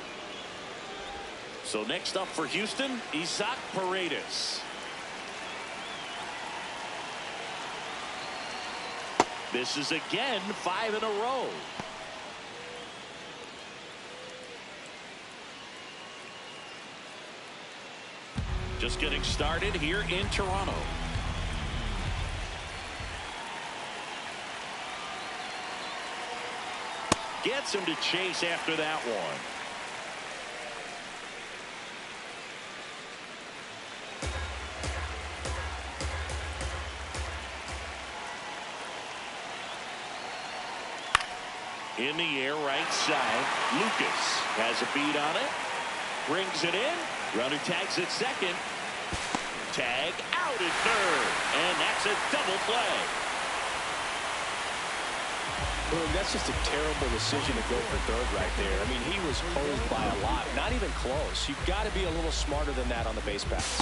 [SPEAKER 1] So next up for Houston, Isaac Paredes. This is again 5 in a row. Just getting started here in Toronto. Gets him to chase after that one. In the air, right side. Lucas has a beat on it. Brings it in. Runner tags at second. Tag out at third. And that's a double play.
[SPEAKER 2] Boom, that's just a terrible decision to go for third right there. I mean, he was posed by a lot. Not even close. You've got to be a little smarter than that on the base pass.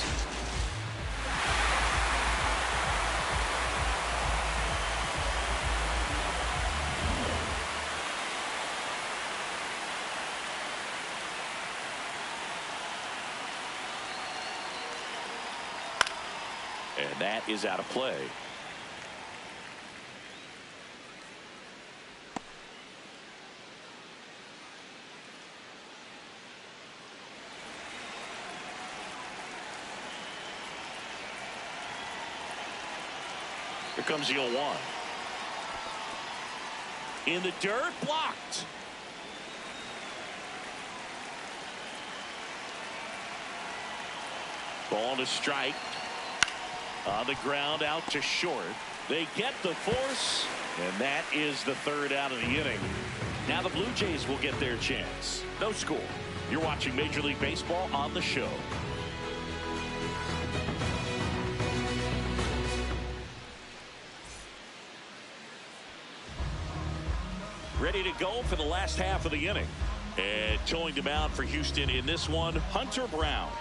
[SPEAKER 1] And that is out of play. Here comes the 0-1. In the dirt, blocked. Ball to strike. On the ground, out to short. They get the force, and that is the third out of the inning. Now the Blue Jays will get their chance. No score. You're watching Major League Baseball on the show. Ready to go for the last half of the inning. And towing the mound for Houston in this one, Hunter Brown.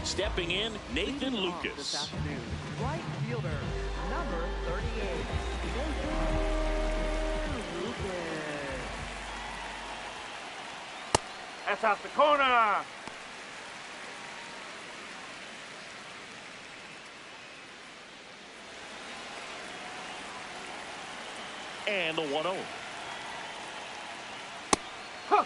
[SPEAKER 1] Stepping in, Nathan Lucas.
[SPEAKER 4] This afternoon, right fielder, number 38, Nathan Lucas.
[SPEAKER 3] That's off the corner.
[SPEAKER 1] And the 1-0.
[SPEAKER 3] Huh.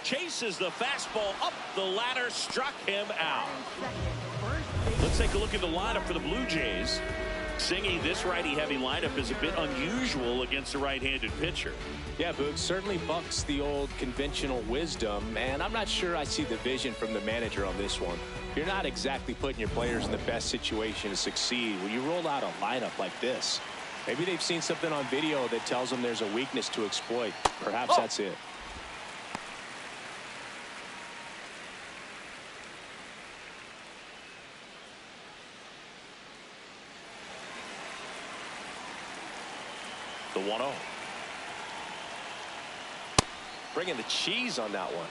[SPEAKER 1] Chases the fastball up the ladder, struck him out. Let's take a look at the lineup for the Blue Jays. Singy, this righty-heavy lineup is a bit unusual against a right-handed pitcher.
[SPEAKER 2] Yeah, Boog, certainly bucks the old conventional wisdom, and I'm not sure I see the vision from the manager on this one. You're not exactly putting your players in the best situation to succeed when you roll out a lineup like this. Maybe they've seen something on video that tells them there's a weakness to exploit. Perhaps that's it.
[SPEAKER 1] The 1-0.
[SPEAKER 2] Bringing the cheese on that one.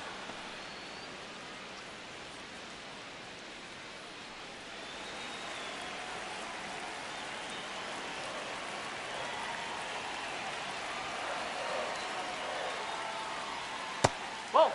[SPEAKER 3] Ball.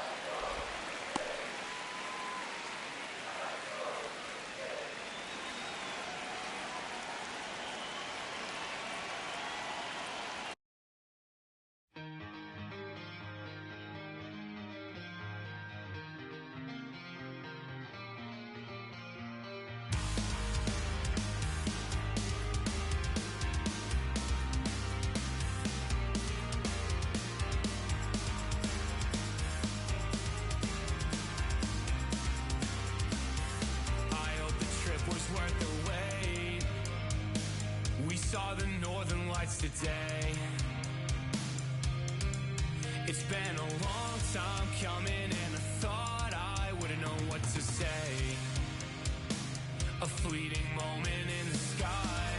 [SPEAKER 5] We saw the northern lights today. It's been a long time coming, and I thought I wouldn't know what to say. A fleeting moment in the sky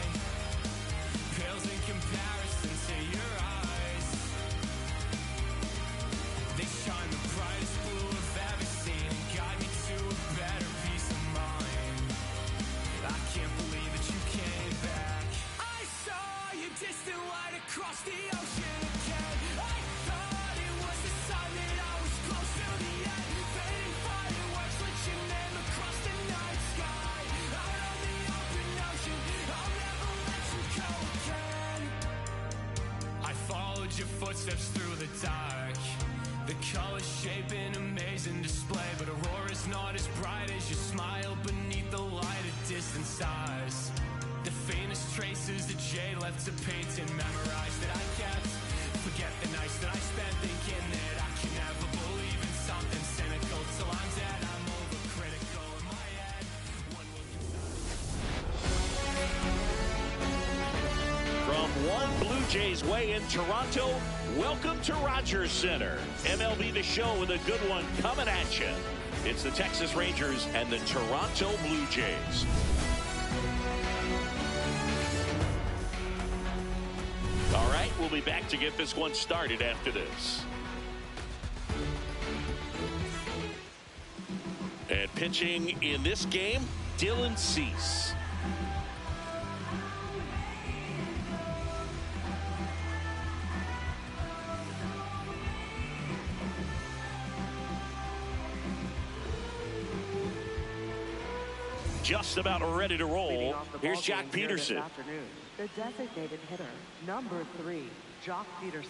[SPEAKER 5] pales in comparison to your eyes. They shine the brightest blue I've ever seen and guide me to a better peace of mind. I can't believe that you came back. I saw your distant light across the ocean again. I thought it was the sign that I was close to the end. Fading fireworks lit your name across the night sky. Out on the open ocean, I'll never let you go again. I followed your footsteps through the dark. The colors shape an amazing display, but aurora's not as bright as your smile beneath the light of distant stars. The faintest traces of jade left to paint and memorize that I kept. Forget the nights that I spent thinking that I can never believe in something cynical. Till I'm dead, I'm overcritical in my head. One look inside.
[SPEAKER 1] From one Blue Jays way in Toronto, welcome to Rogers Center. MLB The Show with a good one coming at you. It's the Texas Rangers and the Toronto Blue Jays. All right, we'll be back to get this one started after this. And pitching in this game, Dylan Cease. Just about ready to roll. Here's Jock Peterson.
[SPEAKER 4] The designated hitter, number 3, Jock Peterson.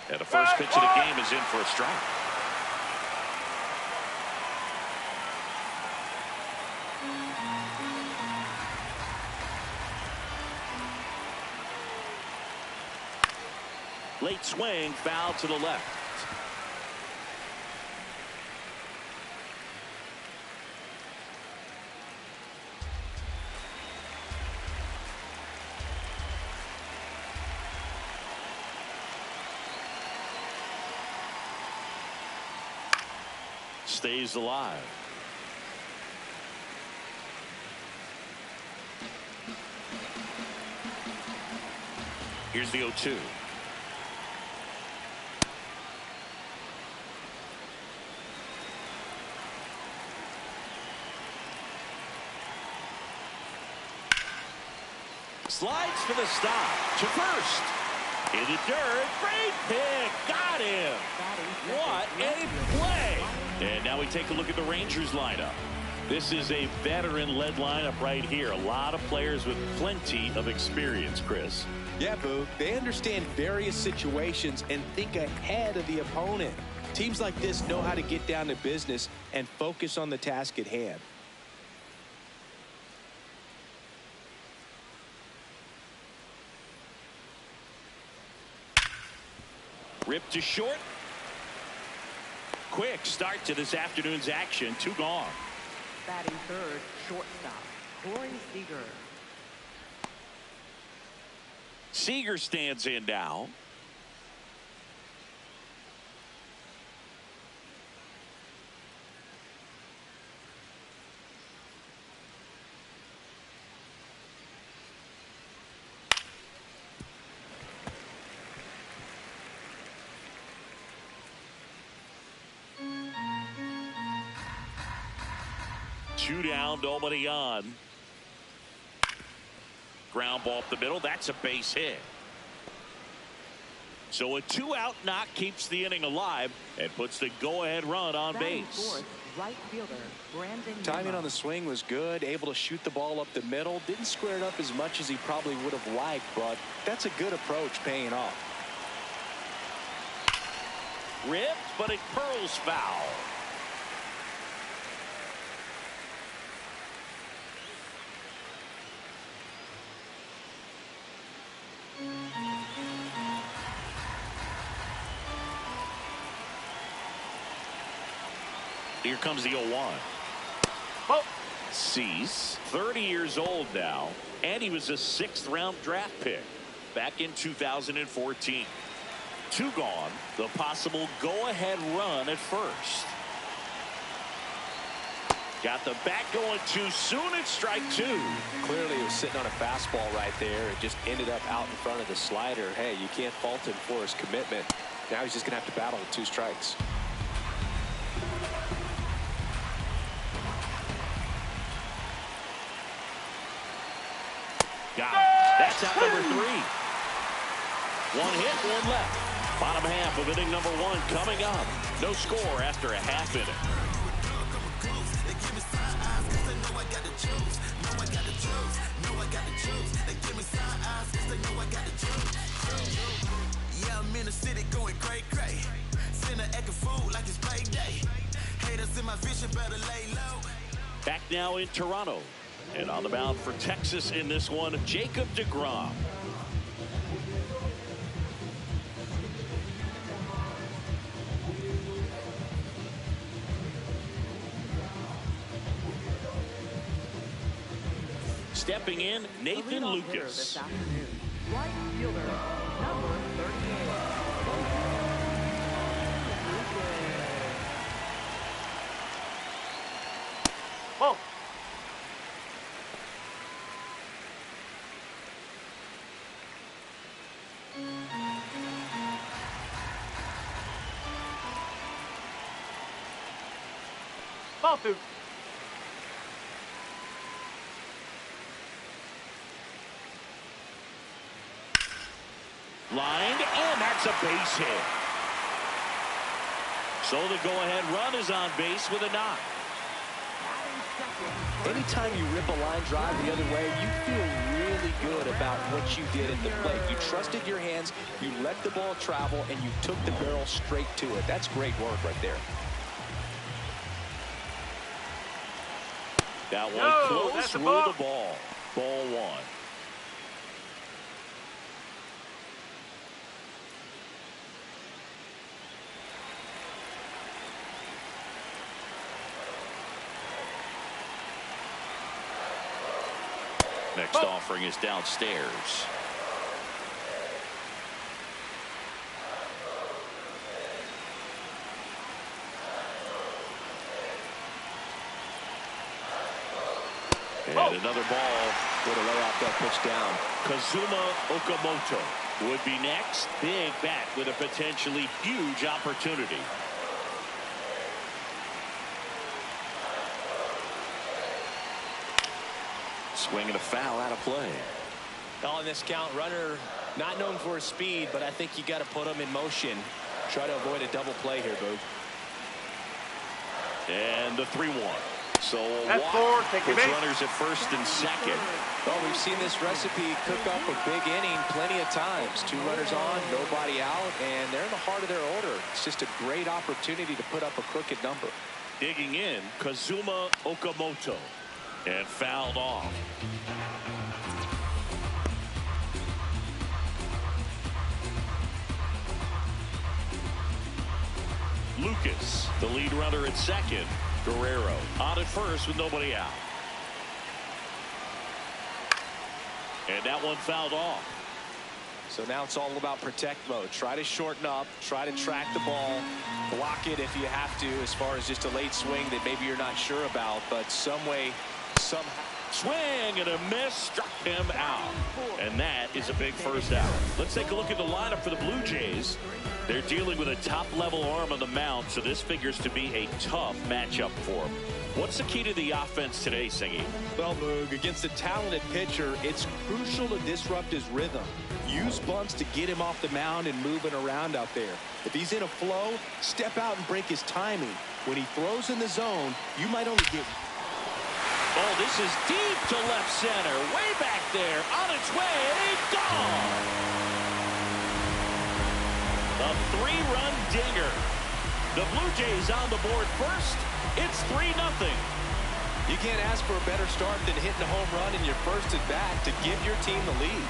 [SPEAKER 1] And the first pitch of the game is in for a strike. Late swing, foul to the left. Stays alive. Here's the 0-2. Slides for the stop to first. In the dirt. Great pick. Got him. What a play. And now we take a look at the Rangers lineup. This is a veteran-led lineup right here. A lot of players with plenty of experience, Chris.
[SPEAKER 9] Yeah, Boo. They understand various situations and think ahead of the opponent. Teams like this know how to get down to business and focus on the task at hand.
[SPEAKER 1] Ripped to short. Quick start to this afternoon's action. 2 gone.
[SPEAKER 4] Batting third, shortstop, Corey Seager.
[SPEAKER 1] Seager stands in now. Two down, nobody on. Ground ball up the middle. That's a base hit. So a 2-out knock keeps the inning alive and puts the go-ahead run on base.
[SPEAKER 4] Fourth, right fielder, Brandon
[SPEAKER 2] Timing on the swing was good. Able to shoot the ball up the middle. Didn't square it up as much as he probably would have liked, but that's a good approach paying off.
[SPEAKER 1] Ripped, but it curls foul. Here comes the 0-1.
[SPEAKER 3] Ball.
[SPEAKER 1] Cease, 30 years old now, and he was a 6th-round draft pick back in 2014. 2 gone. The possible go-ahead run at first. Got the bat going too soon. It's strike 2.
[SPEAKER 2] Clearly, he was sitting on a fastball right there and just ended up out in front of the slider. Hey, you can't fault him for his commitment. Now he's just going to have to battle with 2 strikes.
[SPEAKER 1] Got it. That's out number 3. 1 hit, 1 left. Bottom half of inning number 1 coming up. No score after a half inning.
[SPEAKER 5] Yeah, I'm in the city going cray cray. Send an egg of food like it's payday. Haters in my vision better lay low.
[SPEAKER 1] Back now in Toronto. And on the mound for Texas in this one, Jacob deGrom. Stepping in, Nathan Lucas.
[SPEAKER 4] This afternoon, right fielder, number 38.
[SPEAKER 3] Ball. Ball 2.
[SPEAKER 1] Lined, and that's a base hit. So the go-ahead run is on base with a knock.
[SPEAKER 2] Anytime you rip a line drive the other way, you feel really good about what you did at the plate. You trusted your hands, you let the ball travel, and you took the barrel straight to it. That's great work right there.
[SPEAKER 1] That one
[SPEAKER 3] No,
[SPEAKER 1] close,
[SPEAKER 3] that's a
[SPEAKER 1] rule
[SPEAKER 3] ball.
[SPEAKER 1] the ball. Ball 1. Next offering is downstairs. And another ball.
[SPEAKER 2] Way to lay off that pitch down.
[SPEAKER 1] Kazuma Okamoto would be next. Big bat with a potentially huge opportunity. Swing and a foul out of play.
[SPEAKER 2] On this count, runner not known for his speed, but I think you got to put him in motion. Try to avoid a double play here, Boog.
[SPEAKER 1] And the 3-1. So
[SPEAKER 3] That's
[SPEAKER 1] walk
[SPEAKER 3] 4. Take
[SPEAKER 1] puts
[SPEAKER 3] your base.
[SPEAKER 1] runners at first and second.
[SPEAKER 2] Well, we've seen this recipe cook up a big inning plenty of times. 2 runners on, nobody out, and they're in the heart of their order. It's just a great opportunity to put up a crooked number.
[SPEAKER 1] Digging in, Kazuma Okamoto. And fouled off. Lucas, the lead runner at second. Guerrero on at first with nobody out. And that one fouled off.
[SPEAKER 2] So now it's all about protect mode. Try to shorten up, try to track the ball, block it if you have to, as far as just a late swing that maybe you're not sure about, but some way, somehow.
[SPEAKER 1] Swing and a miss, struck him out. And that is a big first out. Let's take a look at the lineup for the Blue Jays. They're dealing with a top-level arm on the mound, so this figures to be a tough matchup for them. What's the key to the offense today, Singy?
[SPEAKER 9] Well, Boog, against a talented pitcher, it's crucial to disrupt his rhythm. Use bunts to get him off the mound and moving around out there. If he's in a flow, step out and break his timing. When he throws in the zone, you might only get...
[SPEAKER 1] Oh, this is deep to left center. Way back there. On its way. Gone. A 3-run dinger. The Blue Jays on the board first. It's 3-0.
[SPEAKER 2] You can't ask for a better start than hitting a home run in your first at bat to give your team the lead.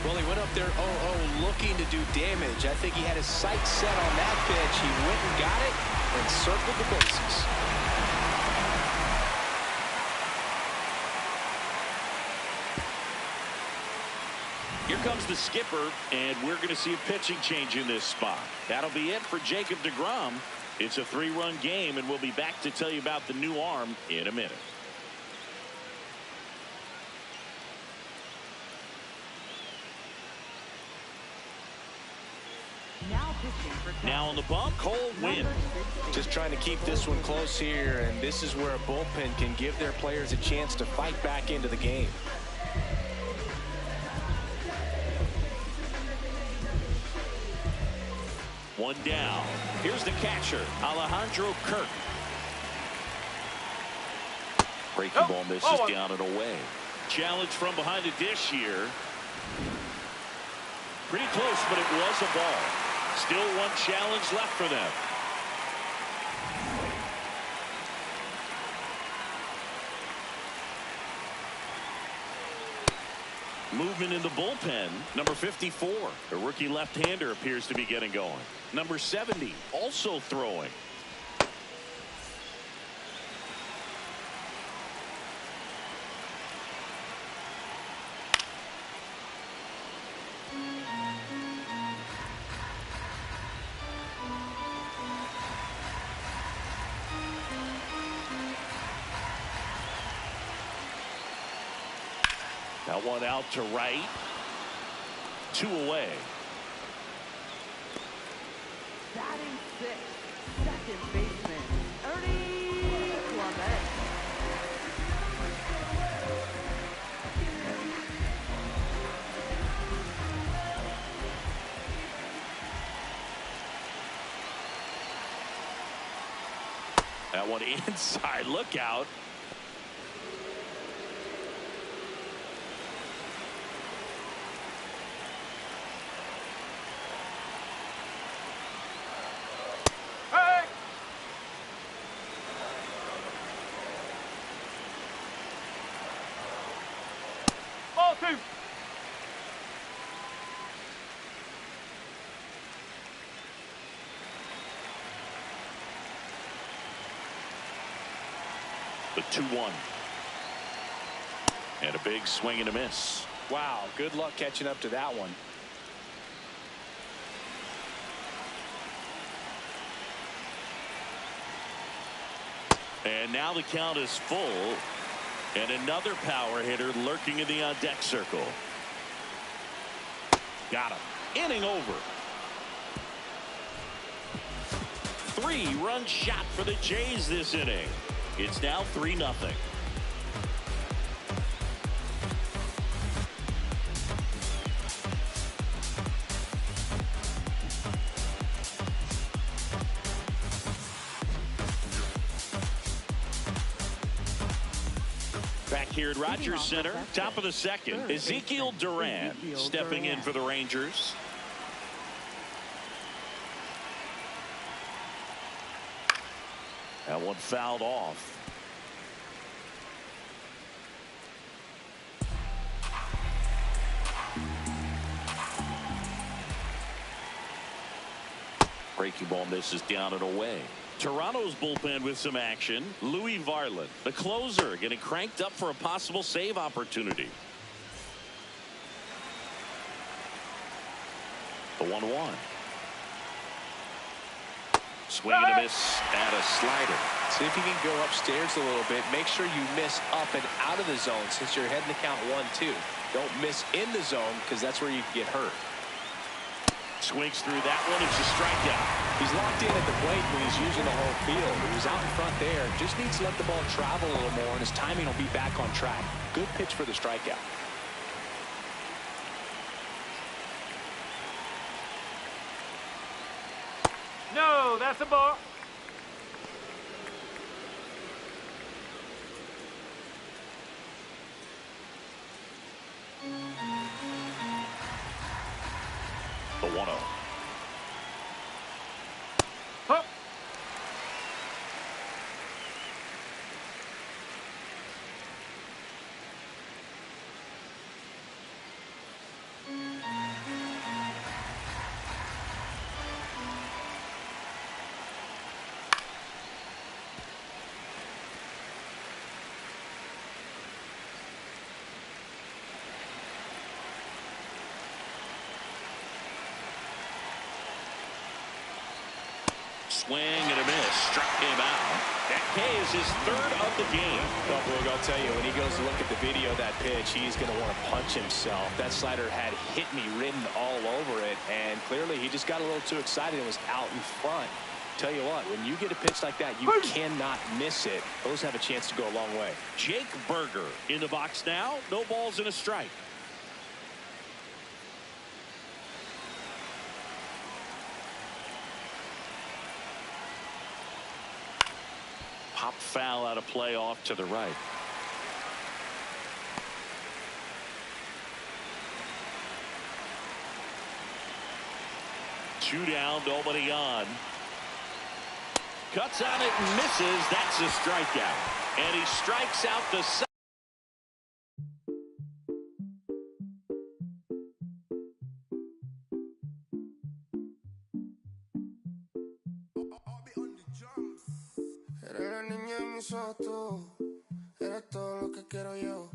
[SPEAKER 2] Well, he went up there 0-0 looking to do damage. I think he had his sights set on that pitch. He went and got it and circled the bases.
[SPEAKER 1] Here comes the skipper, and we're going to see a pitching change in this spot. That'll be it for Jacob deGrom. It's a 3-run game, and we'll be back to tell you about the new arm in a minute. Now on the bump, Cole Winn.
[SPEAKER 2] Just trying to keep this one close here, and this is where a bullpen can give their players a chance to fight back into the game.
[SPEAKER 1] One down. Here's the catcher, Alejandro Kirk. Breaking ball misses down and away. Challenge from behind the dish here. Pretty close, but it was a ball. Still one challenge left for them. Movement in the bullpen. Number 54, a rookie left-hander, appears to be getting going. Number 70, also throwing. That one out to right. 2 away.
[SPEAKER 4] Batting sixth, second baseman, Ernie Clement.
[SPEAKER 1] That one inside. Look out. The 2-1. And a big swing and a miss.
[SPEAKER 2] Wow, good luck catching up to that one.
[SPEAKER 1] And now the count is full. And another power hitter lurking in the on-deck circle. Got him. Inning over. 3-run shot for the Jays this inning. It's now 3-0. Back here at Rogers Center, top of the second, Ezekiel Duran stepping in for the Rangers. That one fouled off. Breaking ball misses down and away. Toronto's bullpen with some action. Louis Varland, the closer, getting cranked up for a possible save opportunity. The 1-1. Swing and a miss and a slider.
[SPEAKER 2] See if you can go upstairs a little bit. Make sure you miss up and out of the zone since you're heading to count 1-2. Don't miss in the zone because that's where you can get hurt.
[SPEAKER 1] Swings through that one. It's a strikeout.
[SPEAKER 2] He's locked in at the plate when he's using the whole field. He was out in front there. Just needs to let the ball travel a little more, and his timing will be back on track. Good pitch for the strikeout.
[SPEAKER 3] No, that's a ball.
[SPEAKER 1] The 1-0.
[SPEAKER 3] Huh.
[SPEAKER 1] swing and a miss. Struck him out. That K is his third of the game.
[SPEAKER 2] Well, Boog, I'll tell you, when he goes to look at the video of that pitch, he's going to want to punch himself. That slider had hit me written all over it, and clearly he just got a little too excited and was out in front. Tell you what, when you get a pitch like that, you cannot miss it. Those have a chance to go a long way.
[SPEAKER 1] Jake Berger in the box now. No balls and a strike. Pop foul out of play off to the right. Two down, nobody on. Cuts on it and misses. That's a strikeout. And he strikes out the second.
[SPEAKER 10] Eres la niña de mis ojos, tú. Eres todo lo que quiero yo.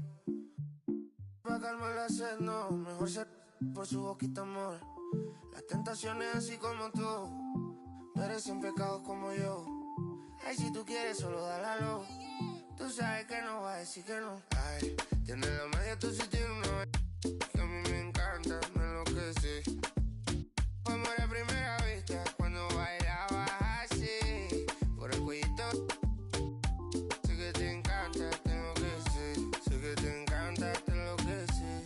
[SPEAKER 10] Pa' calmar la sed, no. Mejor ser por su boquita, amor. Las tentaciones así como tú merecen pecados como yo. Ay, si tú quieres, solo dálalo. Tú sabes que no va a decir que no. Ay, tienes la magia, tú sí tienes una que a mí me encanta, me enloquece. Fue amor a primera vista cuando bailabas así. Por el cuellito. Sé que te encanta, te enloquece. Sé que te encanta, te enloquece.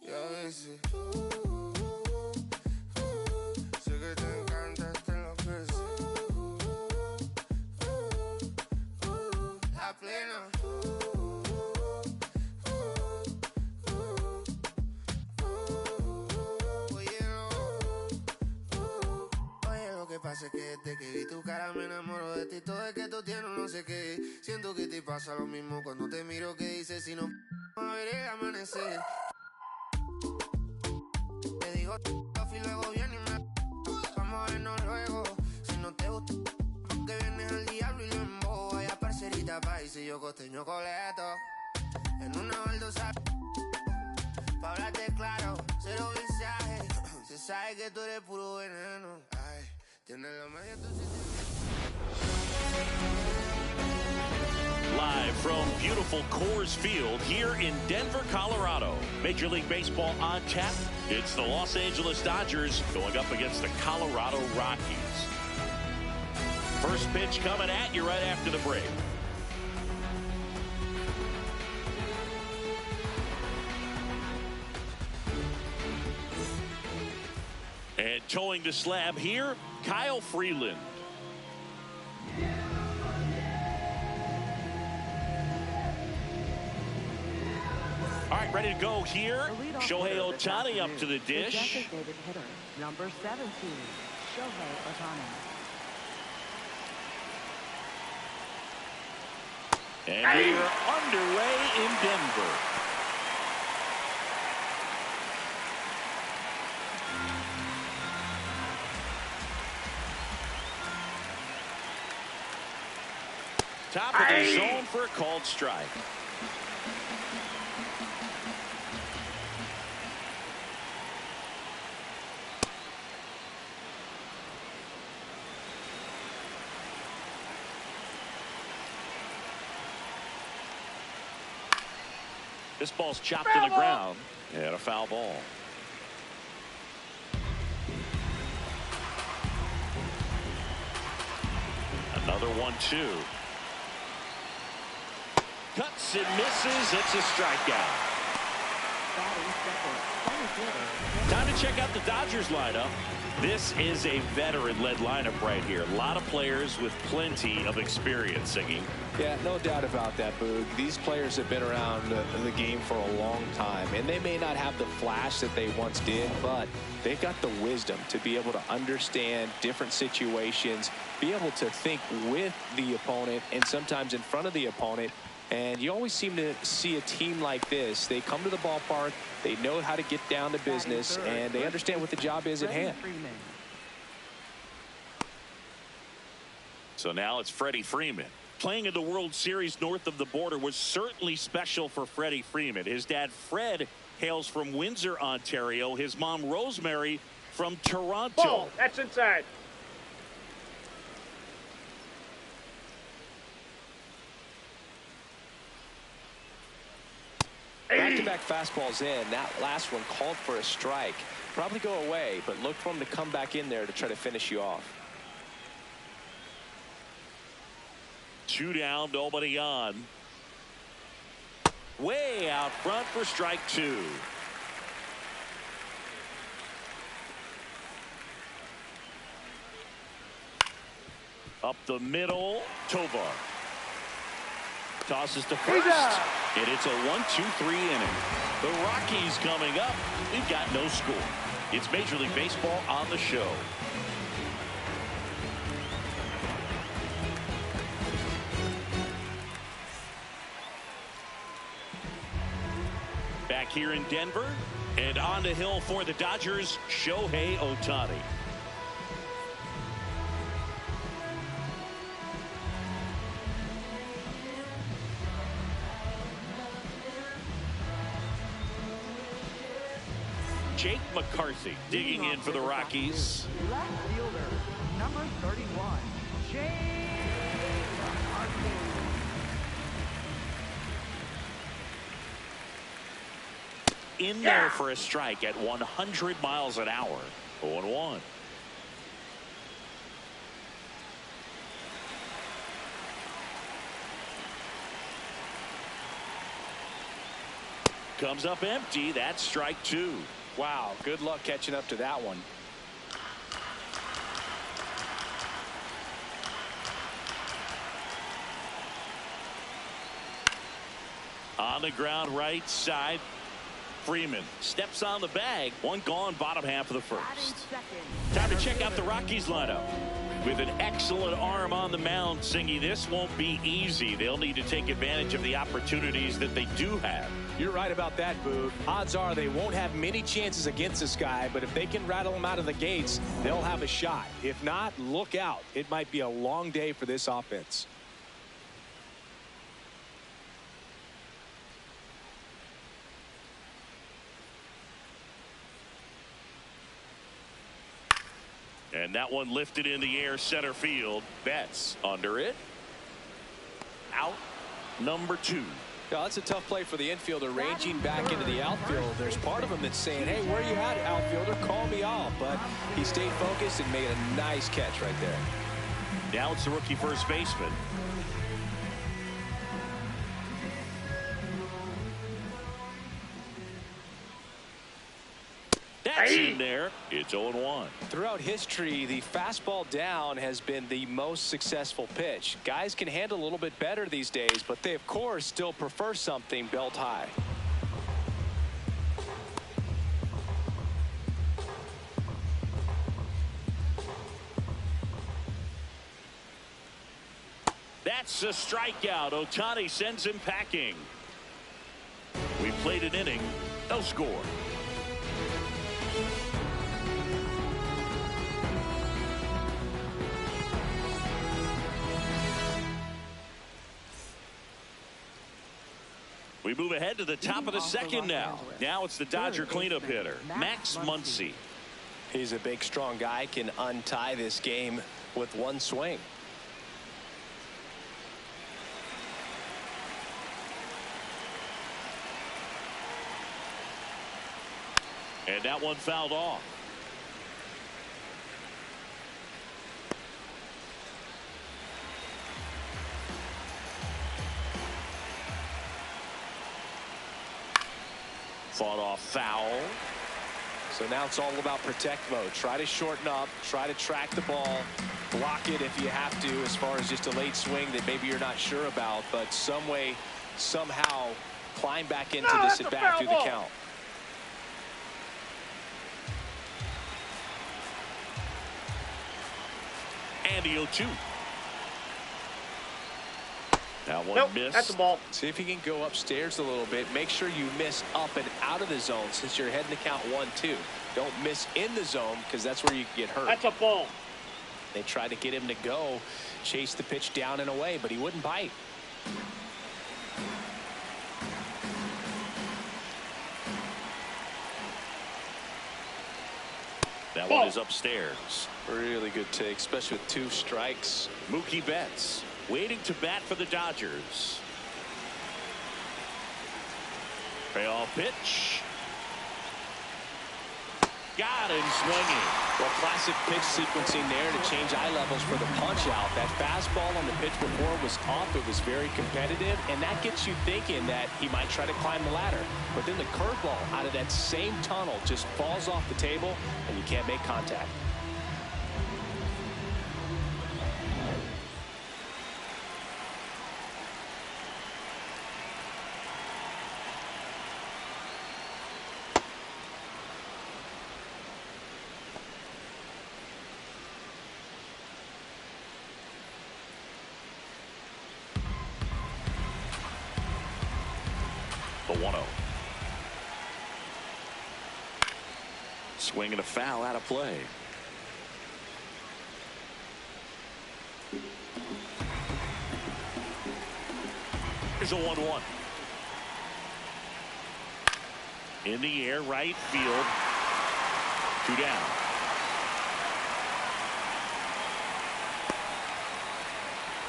[SPEAKER 10] Y a veces sé que te encanta, te enloquece. La plena. Oye, lo que pasa es que desde que vi tu cara me enamoro de ti. Todo es que tú tienes no sé qué. Siento que te pasa lo mismo cuando te miro. Que dices si no a ver el amanecer. Te digo y luego viene y me vamos a vernos luego. Si no te gusta que vienes al diablo y lo embobo. Vaya parcerita país y yo costeño coleto. En una baldosa pa' hablarte claro, cero mensaje. Se sabe que tú eres puro veneno. Ay, tienes la magia, tú sí
[SPEAKER 1] Live from beautiful Coors Field here in Denver, Colorado. Major League Baseball on tap. It's the Los Angeles Dodgers going up against the Colorado Rockies. First pitch coming at you right after the break. And towing the slab here, Kyle Freeland. All right, ready to go here. Shohei Ohtani up to the dish.
[SPEAKER 4] Designated hitter, number 17, Shohei Ohtani.
[SPEAKER 1] And we are underway in Denver. Top of the zone for a called strike. This ball's chopped to the ground and a foul ball. Another 1-2. Cuts and misses. It's a strikeout. Time to check out the Dodgers lineup. This is a veteran-led lineup right here. A lot of players with plenty of experience singing.
[SPEAKER 2] Yeah, no doubt about that, Boog. These players have been around the game for a long time, and they may not have the flash that they once did, but they've got the wisdom to be able to understand different situations, be able to think with the opponent and sometimes in front of the opponent. And you always seem to see a team like this. They come to the ballpark, they know how to get down to business, and they understand what the job is at hand.
[SPEAKER 1] So now it's Freddie Freeman. Playing in the World Series north of the border was certainly special for Freddie Freeman. His dad, Fred, hails from Windsor, Ontario. His mom, Rosemary, from Toronto.
[SPEAKER 3] Ball. That's inside.
[SPEAKER 2] strike fastballs in. That last one called for a strike. Probably go away, but look for him to come back in there to try to finish you off.
[SPEAKER 1] 2 down, nobody on. Way out front for strike 2. Up the middle, Tovar. Tosses to first, and it's a 1-2-3 inning. The Rockies coming up. We've got no score. It's Major League Baseball on the show. Back here in Denver, and on the hill for the Dodgers, Shohei Ohtani. Jake McCarthy digging in for the Rockies.
[SPEAKER 4] Left fielder, number 31, Jake McCarthy.
[SPEAKER 1] In there for a strike at 100 miles an hour. 0-1. Comes up empty. That's strike 2.
[SPEAKER 2] Wow, good luck catching up to that one.
[SPEAKER 1] On the ground right side. Freeman steps on the bag. One gone, bottom half of the first. Time to check out the Rockies lineup. With an excellent arm on the mound, Singy, this won't be easy. They'll need to take advantage of the opportunities that they do have.
[SPEAKER 9] You're right about that, Boog. Odds are they won't have many chances against this guy, but if they can rattle him out of the gates, they'll have a shot. If not, look out. It might be a long day for this offense.
[SPEAKER 1] And that one lifted in the air, center field. Betts under it. Out number 2.
[SPEAKER 2] Yeah, that's a tough play for the infielder, ranging back into the outfield. There's part of him that's saying, hey, where you at, outfielder? Call me off. But he stayed focused and made a nice catch right there.
[SPEAKER 1] Now it's the rookie first baseman. That's in there. It's 0-1.
[SPEAKER 2] Throughout history, the fastball down has been the most successful pitch. Guys can handle a little bit better these days, but they, of course, still prefer something belt high.
[SPEAKER 1] That's a strikeout. Ohtani sends him packing. We played an inning. No score. We move ahead to the top of the second now. Now it's the Dodger cleanup hitter, Max Muncy.
[SPEAKER 2] He's a big, strong guy, can untie this game with one swing.
[SPEAKER 1] And that one fouled off. Fought off foul.
[SPEAKER 2] So now it's all about protect mode. Try to shorten up, try to track the ball, block it if you have to, as far as just a late swing that maybe you're not sure about, but some way, somehow climb back into this at bat through the count.
[SPEAKER 1] And the 0-2. That one missed.
[SPEAKER 3] That's the ball.
[SPEAKER 2] See if you can go upstairs a little bit. Make sure you miss up and out of the zone since you're heading to count 1-2. Don't miss in the zone because that's where you can get hurt.
[SPEAKER 3] That's a ball.
[SPEAKER 2] They tried to get him to go, chase the pitch down and away, but he wouldn't bite.
[SPEAKER 1] That one is upstairs.
[SPEAKER 2] Really good take, especially with 2 strikes.
[SPEAKER 1] Mookie Betts waiting to bat for the Dodgers. Payoff pitch. Got him swinging.
[SPEAKER 2] Well, classic pitch sequencing there to change eye levels for the punch out. That fastball on the pitch before was off. It was very competitive, and that gets you thinking that he might try to climb the ladder. But then the curveball out of that same tunnel just falls off the table, and you can't make contact.
[SPEAKER 1] The 1-0. Swing and a foul out of play. Here's a 1-1. In the air, right field. 2 down.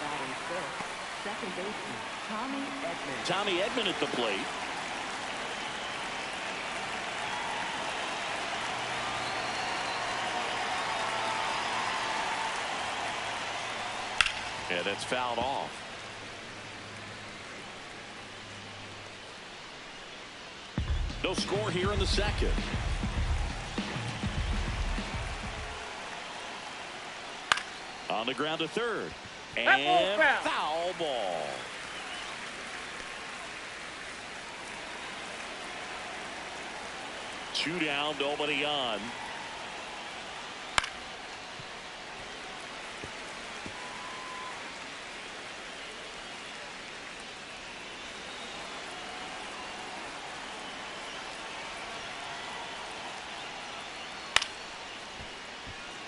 [SPEAKER 4] Batting first, second baseman Tommy Edman.
[SPEAKER 1] Tommy Edman at the plate. Yeah, that's fouled off. No score here in the second. On the ground to third. And foul ball. Two down, nobody on.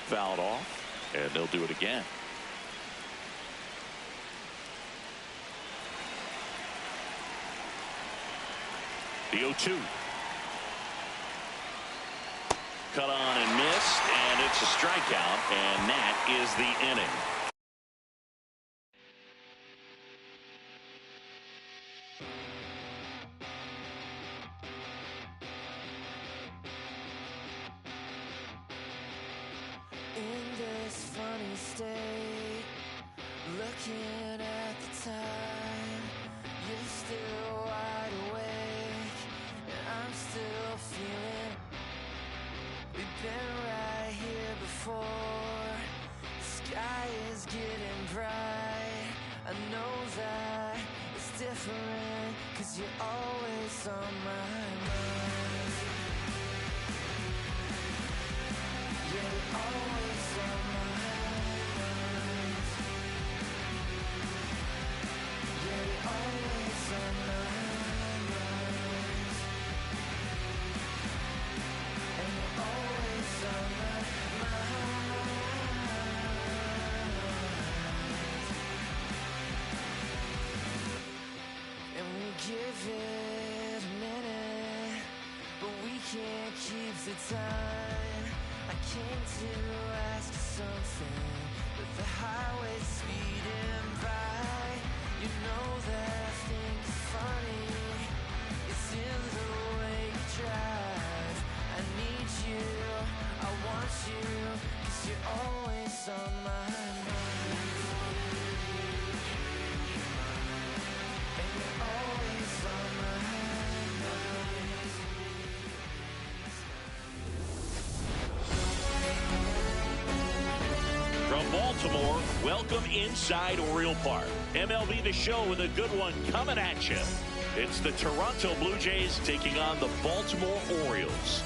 [SPEAKER 1] Fouled off, and they'll do it again. The 0-2. Cut on and missed, and it's a strikeout, and that is the inning.
[SPEAKER 10] In this funny state, looking at the time, you're still wide awake, and I'm still feeling. We've been right here before. The sky is getting bright. I know that it's different, 'cause you're always on my mind. You're always on my mind. You're always on my mind. And you're always on my mind. And we give it a minute, but we can't keep the time. I came to ask something, but the highway's speeding by. You know that I think it's funny. It's in the way you drive. I need you, I want you, 'cause you're always on my mind. And you're always on my mind.
[SPEAKER 1] From Baltimore, welcome inside Oriole Park. MLB The Show with a good one coming at you. It's the Toronto Blue Jays taking on the Baltimore Orioles.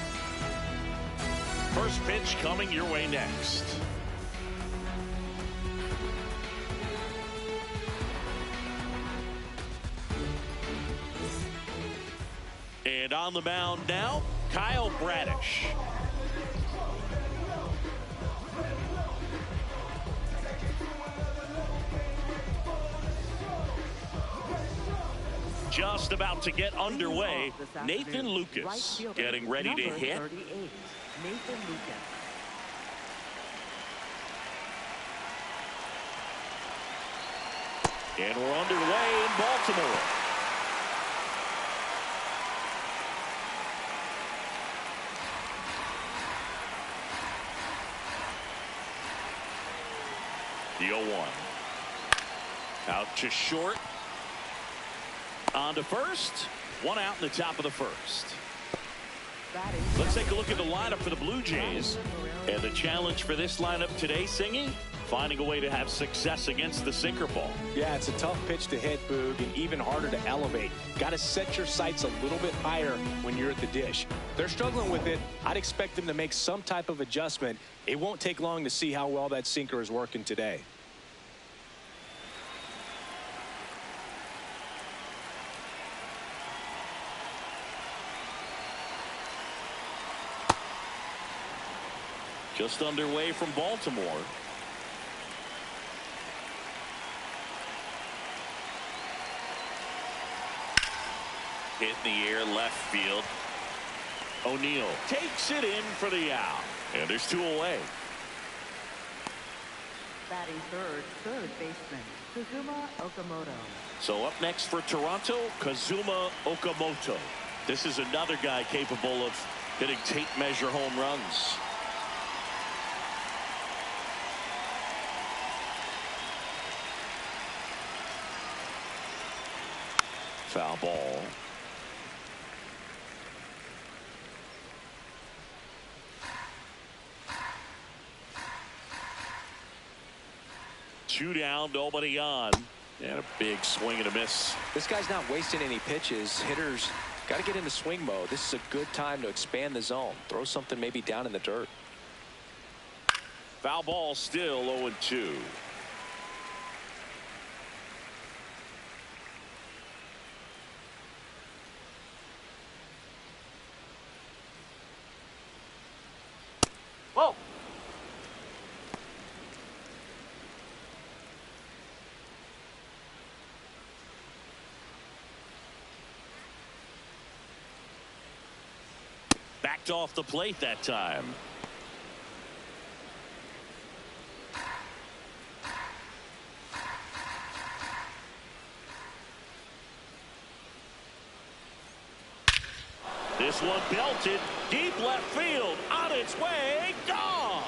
[SPEAKER 1] First pitch coming your way next. And on the mound now, Kyle Bradish. Just about to get underway. Nathan Lucas getting ready to hit.
[SPEAKER 4] 38, Nathan Lucas.
[SPEAKER 1] And we're underway in Baltimore. The 0-1. Out to short. On to first. One out in the top of the first. Let's take a look at the lineup for the Blue Jays. And the challenge for this lineup today, Singy, finding a way to have success against the sinker ball.
[SPEAKER 2] Yeah, it's a tough pitch to hit, Boog, and even harder to elevate. Got to set your sights a little bit higher when you're at the dish. They're struggling with it. I'd expect them to make some type of adjustment. It won't take long to see how well that sinker is working today.
[SPEAKER 1] Just underway from Baltimore. Hit in the air left field. O'Neill takes it in for the out. And there's 2 away.
[SPEAKER 4] Batting third baseman, Kazuma Okamoto.
[SPEAKER 1] So up next for Toronto, Kazuma Okamoto. This is another guy capable of hitting tape measure home runs. Foul ball. Two down, nobody on. And a big swing and a miss.
[SPEAKER 2] This guy's not wasting any pitches. Hitters got to get into swing mode. This is a good time to expand the zone. Throw something maybe down in the dirt.
[SPEAKER 1] Foul ball, still 0-2.
[SPEAKER 3] Whoa.
[SPEAKER 1] Backed off the plate that time. This one belted deep left field, on its way, gone.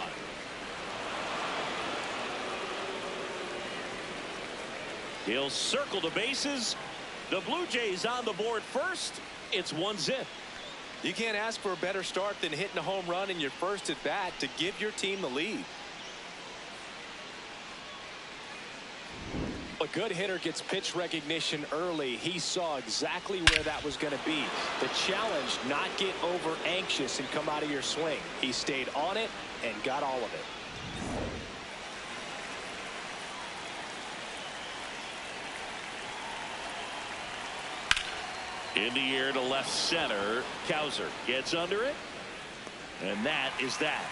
[SPEAKER 1] He'll circle the bases. The Blue Jays on the board first. It's 1-0.
[SPEAKER 2] You can't ask for a better start than hitting a home run in your first at bat to give your team the lead. A good hitter gets pitch recognition early. He saw exactly where that was going to be. The challenge, not get over anxious and come out of your swing. He stayed on it and got all of it.
[SPEAKER 1] In the air to left center. Cowser gets under it. And that is that.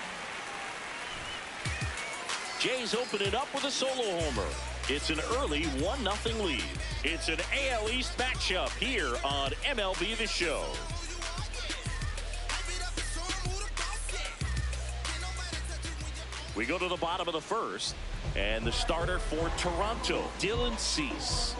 [SPEAKER 1] Jays open it up with a solo homer. It's an early 1-0 lead. It's an AL East matchup here on MLB The Show. We go to the bottom of the first. And the starter for Toronto, Dylan Cease.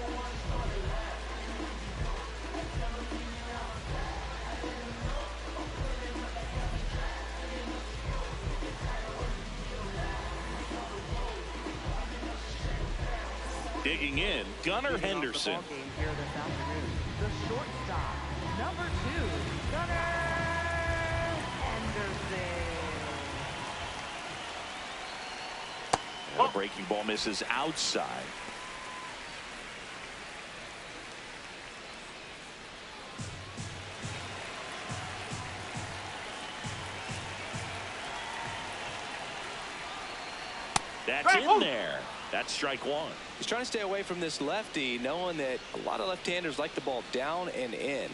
[SPEAKER 1] Digging in, Gunnar Henderson.
[SPEAKER 4] Here this afternoon, the shortstop, number 2, Gunnar Henderson.
[SPEAKER 1] And a breaking ball misses outside. That's in there. That's strike one.
[SPEAKER 2] He's trying to stay away from this lefty, knowing that a lot of left-handers like the ball down and in.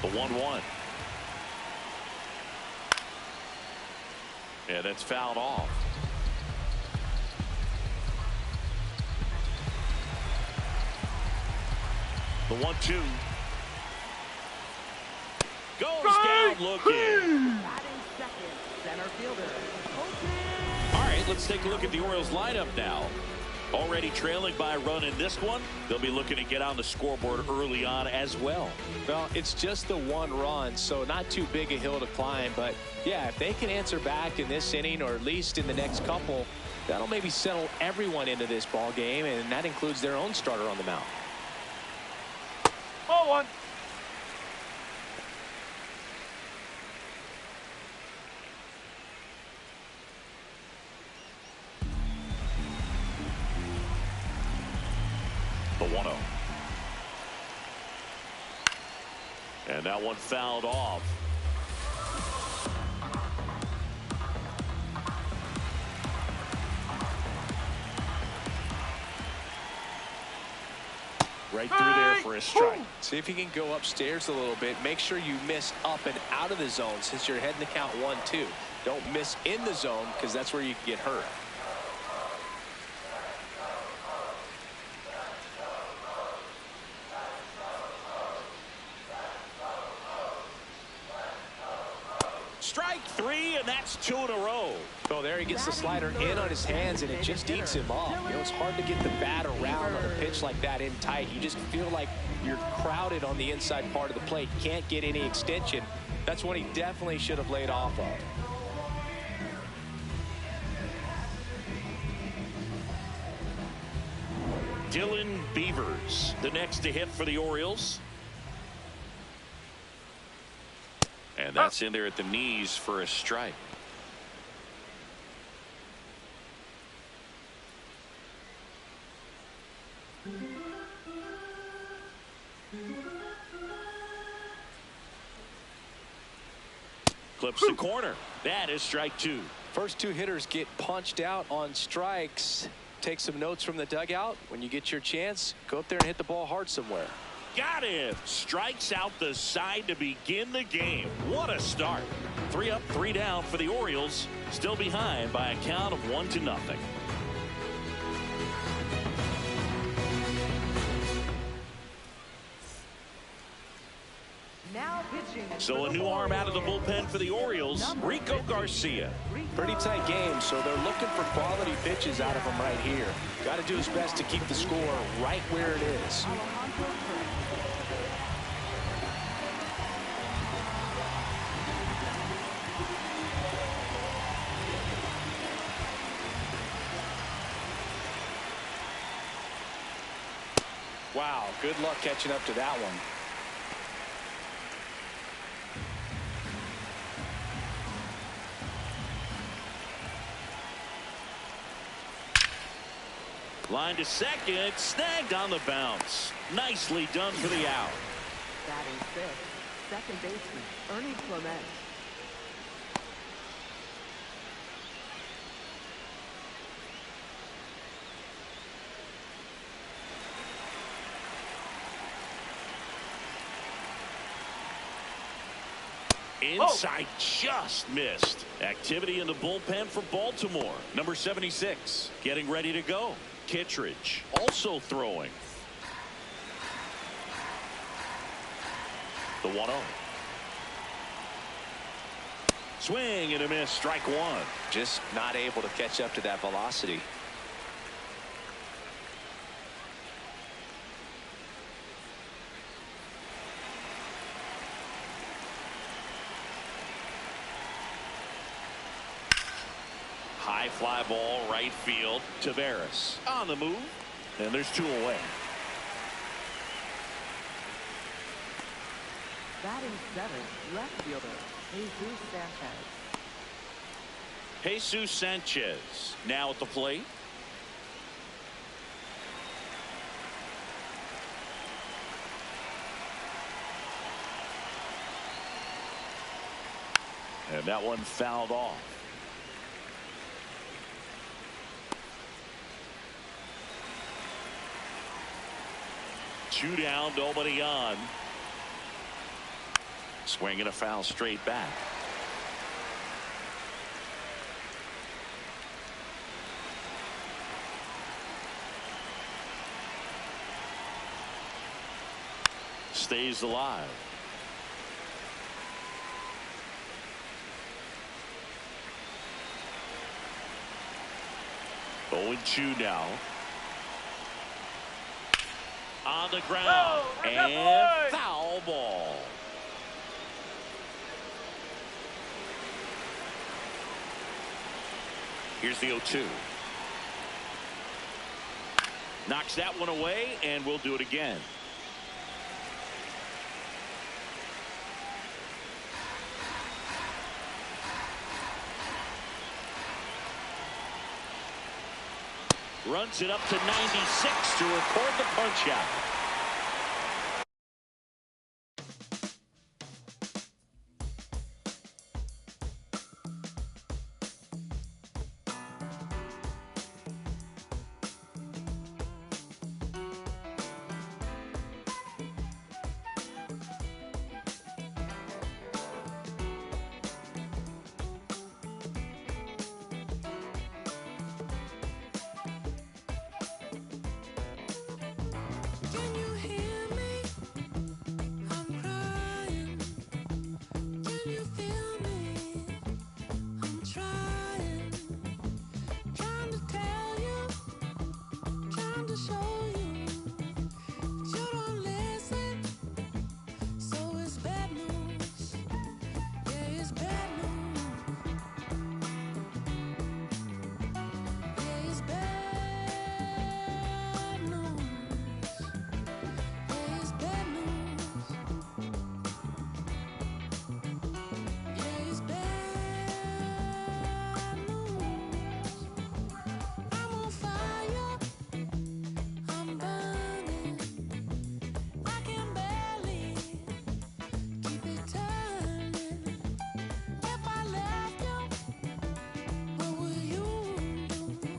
[SPEAKER 1] The 1-1. Yeah, that's fouled off. The 1-2. Goes down looking.
[SPEAKER 4] Center fielder.
[SPEAKER 1] All right, let's take a look at the Orioles lineup now. Already trailing by a run in this one. They'll be looking to get on the scoreboard early on as well.
[SPEAKER 2] Well, it's just the one run, so not too big a hill to climb. But, yeah, if they can answer back in this inning or at least in the next couple, that'll maybe settle everyone into this ball game, and that includes their own starter on the mound.
[SPEAKER 3] Ball one.
[SPEAKER 1] The 1-0. And that one fouled off. Right through there for a strike.
[SPEAKER 2] See if you can go upstairs a little bit. Make sure you miss up and out of the zone since you're heading to count 1-2. Don't miss in the zone because that's where you can get hurt.
[SPEAKER 1] Strike three, and that's 2 in a row.
[SPEAKER 2] Oh, there he gets the slider in on his hands, and it just eats him up. You know, it's hard to get the bat around on a pitch like that in tight. You just feel like you're crowded on the inside part of the plate. Can't get any extension. That's what he definitely should have laid off of.
[SPEAKER 1] Dylan Beavers, the next to hit for the Orioles. And that's in there at the knees for a strike. Clips the corner. That is strike 2.
[SPEAKER 2] First two hitters get punched out on strikes. Take some notes from the dugout. When you get your chance, go up there and hit the ball hard somewhere.
[SPEAKER 1] Got him. Strikes out the side to begin the game. What a start. 3 up, 3 down for the Orioles. Still behind by a count of 1-0.
[SPEAKER 4] Now pitching.
[SPEAKER 1] So a new arm out of the bullpen for the Orioles, Rico Garcia.
[SPEAKER 2] Pretty tight game, so they're looking for quality pitches out of him right here. Got to do his best to keep the score right where it is. Wow, good luck catching up to that one.
[SPEAKER 1] Line to second, snagged on the bounce. Nicely done for the out.
[SPEAKER 4] Batting fifth, second baseman Ernie Clement.
[SPEAKER 1] Inside, just missed. Activity in the bullpen for Baltimore. Number 76 getting ready to go. Kittredge also throwing. The 1-0. Swing and a miss. Strike 1.
[SPEAKER 2] Just not able to catch up to that velocity.
[SPEAKER 1] High fly ball right field. Taveras on the move, and there's 2 away.
[SPEAKER 4] Batting seventh, left fielder Jesus Sanchez.
[SPEAKER 1] Jesus Sanchez now at the plate. And that one fouled off. Two down, nobody on. Swing and a foul straight back. Stays alive. Oh, 0-2 now. On the ground. And foul ball. Here's the 0-2. Knocks that one away, and we'll do it again. Runs it up to 96 to record the punch out.
[SPEAKER 8] Can you hear me? I'm crying. Can you feel me? I'm trying to tell you, trying to show you, but you don't listen. So it's bad news. Yeah, it's bad news. Yeah, it's bad news. Yeah, it's bad news. Yeah, it's bad news. I'm on fire. I'm burning. I can barely keep it turning. If I left you, what would you do?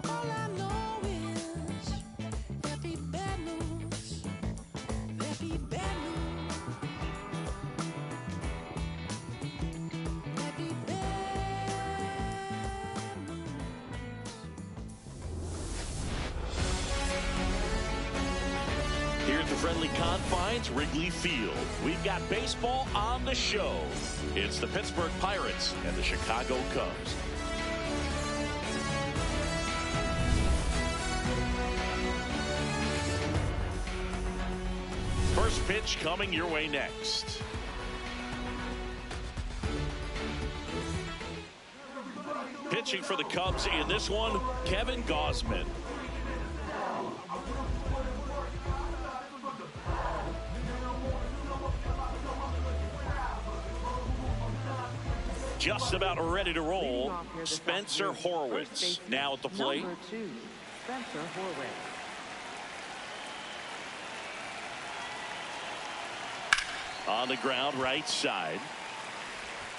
[SPEAKER 8] All I know is there'd be bad news. There'd be bad news. There'd be bad news.
[SPEAKER 1] Here at the friendly confines, Wrigley Field, we've got baseball on the show. It's the Pittsburgh Pirates and the Chicago Cubs. First pitch coming your way next. Pitching for the Cubs in this one, Kevin Gausman. Just about ready to roll, Spencer Horwitz now at the plate.
[SPEAKER 4] Number 2, Spencer Horwitz.
[SPEAKER 1] On the ground, right side.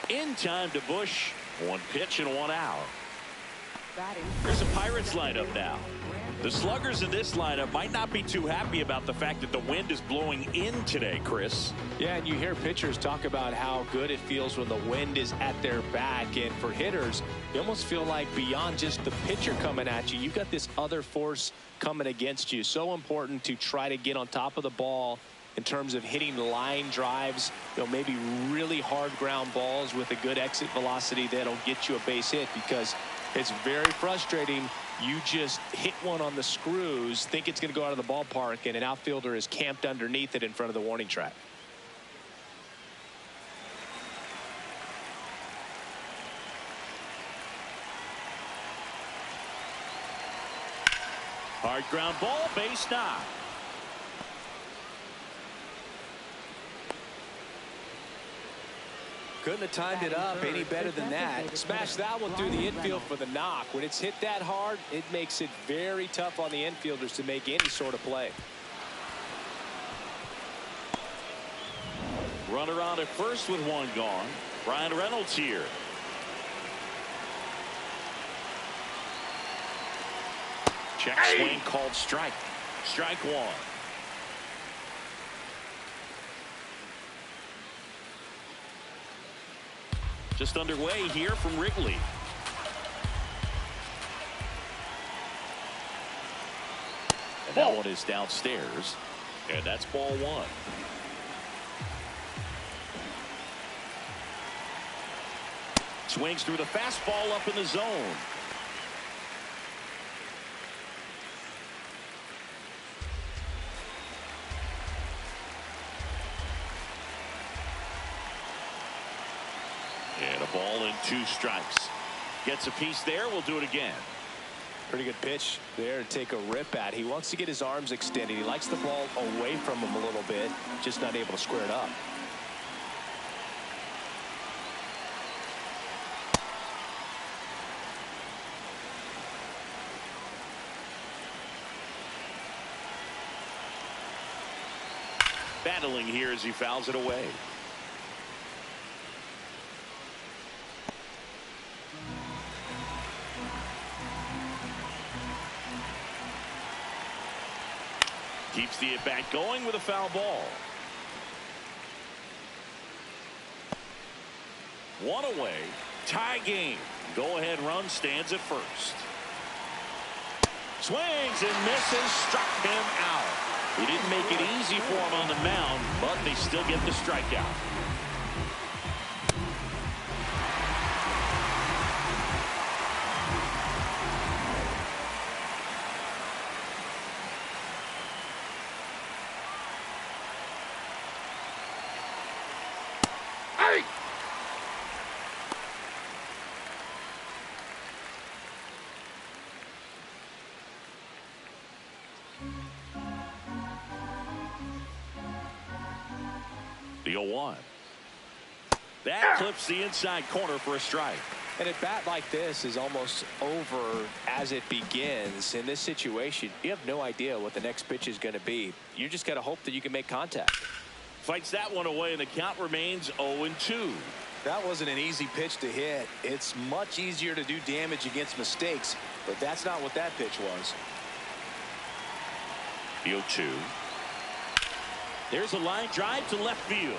[SPEAKER 1] In time to Bush. One pitch and one out. Here's a Pirates lineup now. The sluggers in this lineup might not be too happy about the fact that the wind is blowing in today, Chris.
[SPEAKER 2] Yeah, and you hear pitchers talk about how good it feels when the wind is at their back. And for hitters, you almost feel like beyond just the pitcher coming at you, you've got this other force coming against you. So important to try to get on top of the ball in terms of hitting line drives, maybe really hard ground balls with a good exit velocity that'll get you a base hit, because it's very frustrating. You just hit one on the screws, think it's going to go out of the ballpark, and an outfielder is camped underneath it in front of the warning track.
[SPEAKER 1] Hard ground ball, base knock.
[SPEAKER 2] Couldn't have timed it up any better than that. Smash that one through the infield for the knock. When it's hit that hard, it makes it very tough on the infielders to make any sort of play.
[SPEAKER 1] Runner on at first with one gone. Brian Reynolds here. Check swing called strike. Strike one. Just underway here from Wrigley. And that one is downstairs. And that's ball one. Swings through the fastball up in the zone. And a ball and 2 strikes. Gets a piece there. We'll do it again.
[SPEAKER 2] Pretty good pitch there to take a rip at. He wants to get his arms extended. He likes the ball away from him a little bit, just not able to square it up.
[SPEAKER 1] Battling here as he fouls it away. Keeps the at-bat going with a foul ball. 1 away. Tie game. Go-ahead run stands at first. Swings and misses. Struck him out. He didn't make it easy for him on the mound, but they still get the strikeout. The 0-1. That clips the inside corner for a strike.
[SPEAKER 2] And a bat like this is almost over as it begins. In this situation, you have no idea what the next pitch is going to be. You just got to hope that you can make contact.
[SPEAKER 1] Fights that one away, and the count remains 0-2.
[SPEAKER 9] That wasn't an easy pitch to hit. It's much easier to do damage against mistakes, but that's not what that pitch was.
[SPEAKER 1] The 0-2. There's a line drive to left field.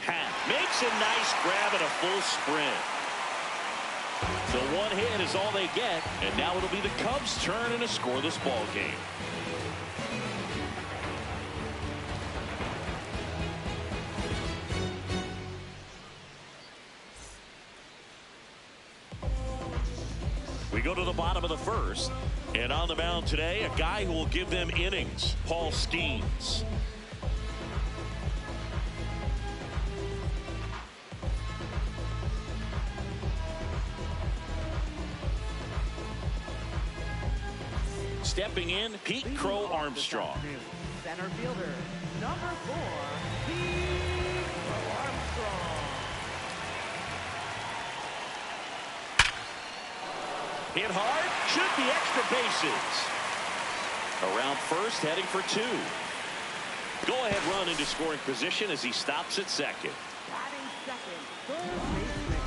[SPEAKER 1] Happ makes a nice grab and a full sprint. So 1 hit is all they get, and now it'll be the Cubs' turn in a scoreless ball game. We go to the bottom of the first, and on the mound today, a guy who will give them innings, Paul Skeens. Stepping in, Pete Crow Armstrong.
[SPEAKER 4] Center fielder, number 4, Pete Crow Armstrong.
[SPEAKER 1] Hit hard, should be extra bases. Around first, heading for 2. Go-ahead run into scoring position as he stops at second.
[SPEAKER 4] Batting second, third baseman,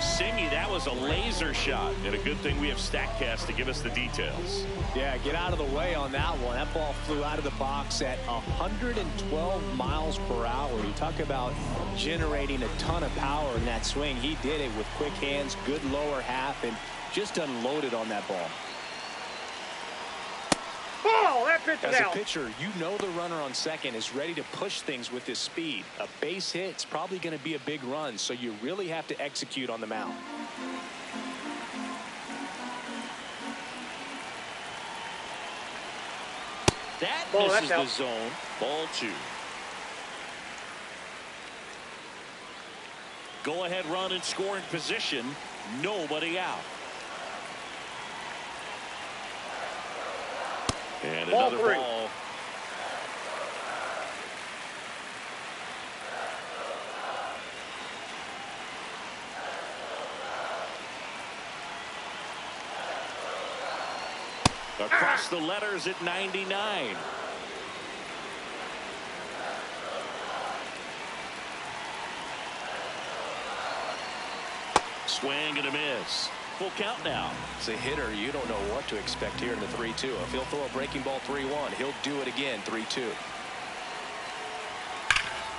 [SPEAKER 1] Singy, that was a laser shot, and a good thing we have StatCast to give us the details.
[SPEAKER 2] Yeah, get out of the way on that one. That ball flew out of the box at 112 miles per hour. You talk about generating a ton of power in that swing. He did it with quick hands, good lower half, and just unloaded on that ball.
[SPEAKER 3] Oh, that pitch
[SPEAKER 2] As a
[SPEAKER 3] out.
[SPEAKER 2] pitcher, you know the runner on second is ready to push things with his speed. A base hit, it's probably going to be a big run, so you really have to execute on the mound.
[SPEAKER 1] That
[SPEAKER 3] Ball,
[SPEAKER 1] misses
[SPEAKER 3] that's
[SPEAKER 1] the
[SPEAKER 3] out.
[SPEAKER 1] zone. Ball 2. Go-ahead run in scoring position. Nobody out. And
[SPEAKER 3] Ball
[SPEAKER 1] another
[SPEAKER 3] 3.
[SPEAKER 1] ball. Across the letters at 99. Swing and a miss. Full count now.
[SPEAKER 2] As a hitter, you don't know what to expect here in the 3-2. If he'll throw a breaking ball 3-1, he'll do it again 3-2.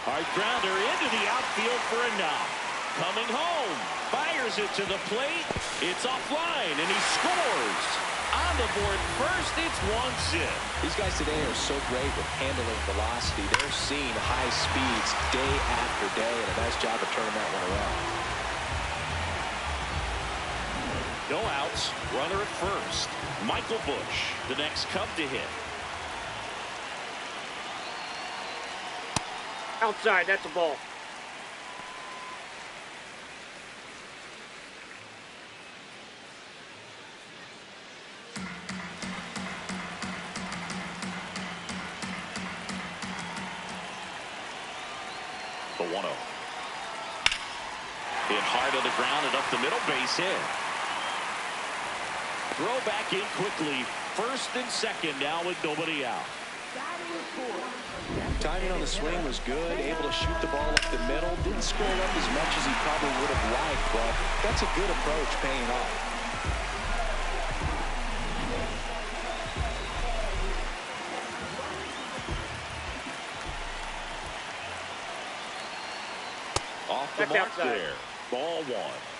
[SPEAKER 1] Hard grounder into the outfield for a knock. Coming home. Fires it to the plate. It's offline, and he scores. On the board first, it's 1-0.
[SPEAKER 2] These guys today are so great with handling velocity. They're seeing high speeds day after day, and a nice job of turning that one around.
[SPEAKER 1] No outs. Runner at first. Michael Bush, the next Cub to hit.
[SPEAKER 3] Outside, that's a ball.
[SPEAKER 1] The 1-0. Hit hard to the ground and up the middle, base hit. Throw back in quickly. First and second now with nobody out.
[SPEAKER 2] Timing on the swing was good. Able to shoot the ball up the middle. Didn't scroll up as much as he probably would have liked, but that's a good approach paying off.
[SPEAKER 1] Off the mark there. Ball 1.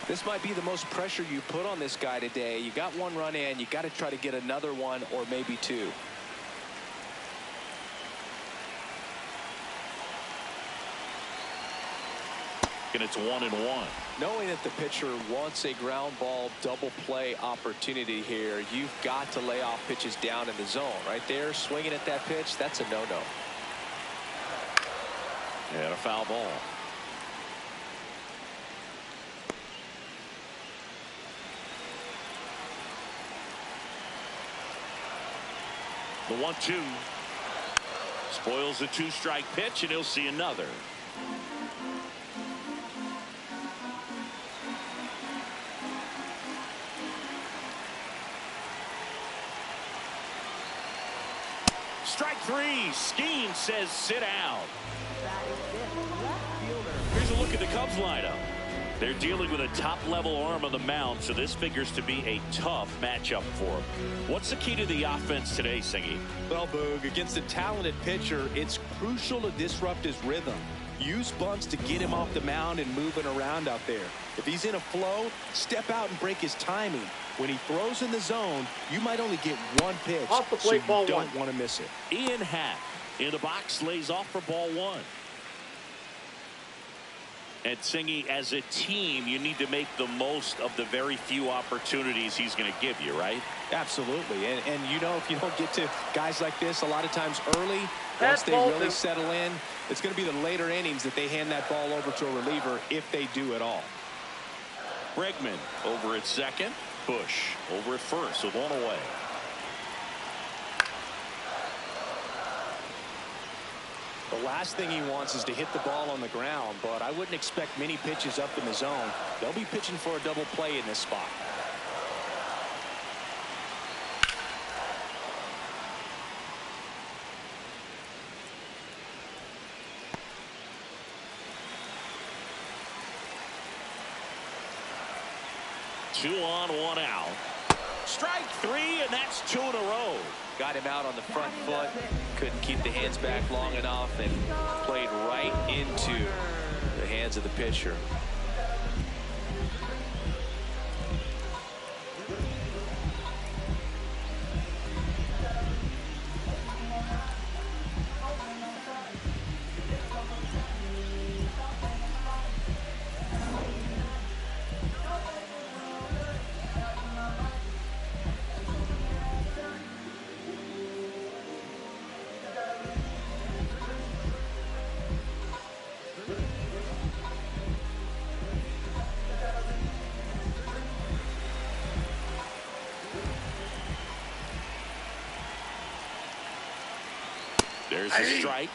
[SPEAKER 2] This might be the most pressure you put on this guy today. You got one run in. You got to try to get another one or maybe two.
[SPEAKER 1] And it's 1-1.
[SPEAKER 2] Knowing that the pitcher wants a ground ball double play opportunity here, you've got to lay off pitches down in the zone. Right there, swinging at that pitch, that's a no-no.
[SPEAKER 1] And a foul ball. The 1-2 spoils the 2-strike pitch, and he'll see another. Strike 3. Skeen says sit down. Here's a look at the Cubs lineup. They're dealing with a top-level arm on the mound, so this figures to be a tough matchup for them. What's the key to the offense today, Singy?
[SPEAKER 9] Well, Boog, against a talented pitcher, it's crucial to disrupt his rhythm. Use bunts to get him off the mound and moving around out there. If he's in a flow, step out and break his timing. When he throws in the zone, you might only get one pitch,
[SPEAKER 3] Off the plate,
[SPEAKER 9] so
[SPEAKER 3] ball
[SPEAKER 9] you don't
[SPEAKER 3] 1.
[SPEAKER 9] want to miss it.
[SPEAKER 1] Ian Happ in the box lays off for ball 1. And Singy, as a team, you need to make the most of the very few opportunities he's going to give you, right?
[SPEAKER 2] Absolutely. And you know, if you don't get to guys like this a lot of times early, once
[SPEAKER 3] That's
[SPEAKER 2] they
[SPEAKER 3] ball
[SPEAKER 2] really
[SPEAKER 3] 2.
[SPEAKER 2] settle in, it's going to be the later innings that they hand that ball over to a reliever if they do at all.
[SPEAKER 1] Bregman over at second. Bush over at first with one away.
[SPEAKER 2] The last thing he wants is to hit the ball on the ground, but I wouldn't expect many pitches up in the zone. They'll be pitching for a double play in this spot.
[SPEAKER 1] Two on, one out. Strike 3, and that's 2 in a row.
[SPEAKER 2] Got him out on the front foot. Couldn't keep the hands back long enough and played right into the hands of the pitcher.
[SPEAKER 1] There's a strike.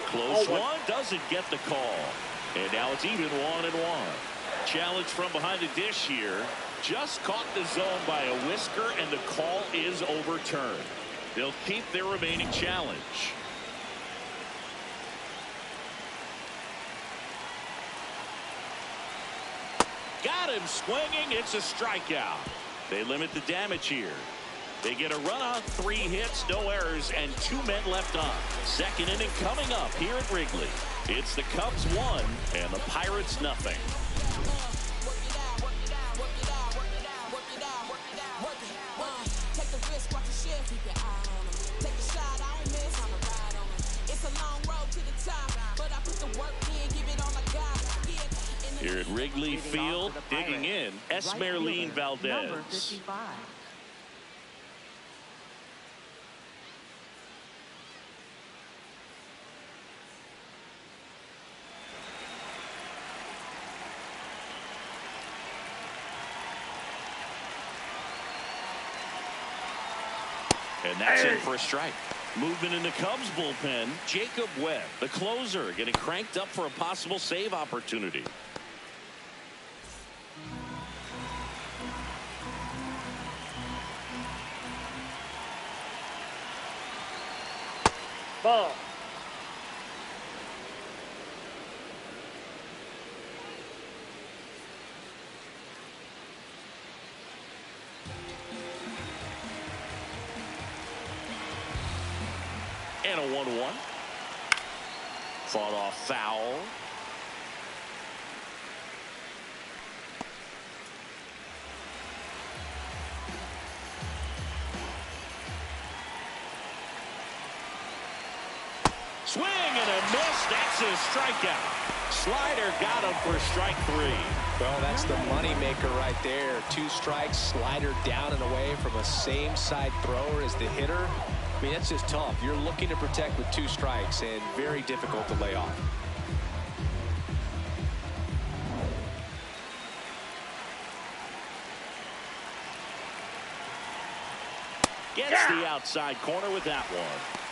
[SPEAKER 1] Close one, doesn't get the call. And now it's even 1-1. Challenge from behind the dish here. Just caught the zone by a whisker, and the call is overturned. They'll keep their remaining challenge. Got him swinging. It's a strikeout. They limit the damage here. They get a run on 3 hits, no errors, and 2 men left on. Second inning coming up here at Wrigley. It's the Cubs 1 and the Pirates nothing. Here at Wrigley Field, digging in, Esmeralyn Valdez.
[SPEAKER 4] Number 55.
[SPEAKER 1] And that's in for a strike. Movement in the Cubs bullpen. Jacob Webb, the closer, getting cranked up for a possible save opportunity.
[SPEAKER 3] Ball.
[SPEAKER 1] And a 1-1. Fought off foul. Swing and a miss. That's his strikeout. Slider got him for strike 3.
[SPEAKER 2] Well, that's the money maker right there. 2 strikes, slider down and away from a same side thrower as the hitter. I mean, that's just tough. You're looking to protect with 2 strikes and very difficult to lay off.
[SPEAKER 1] Gets the outside corner with that one.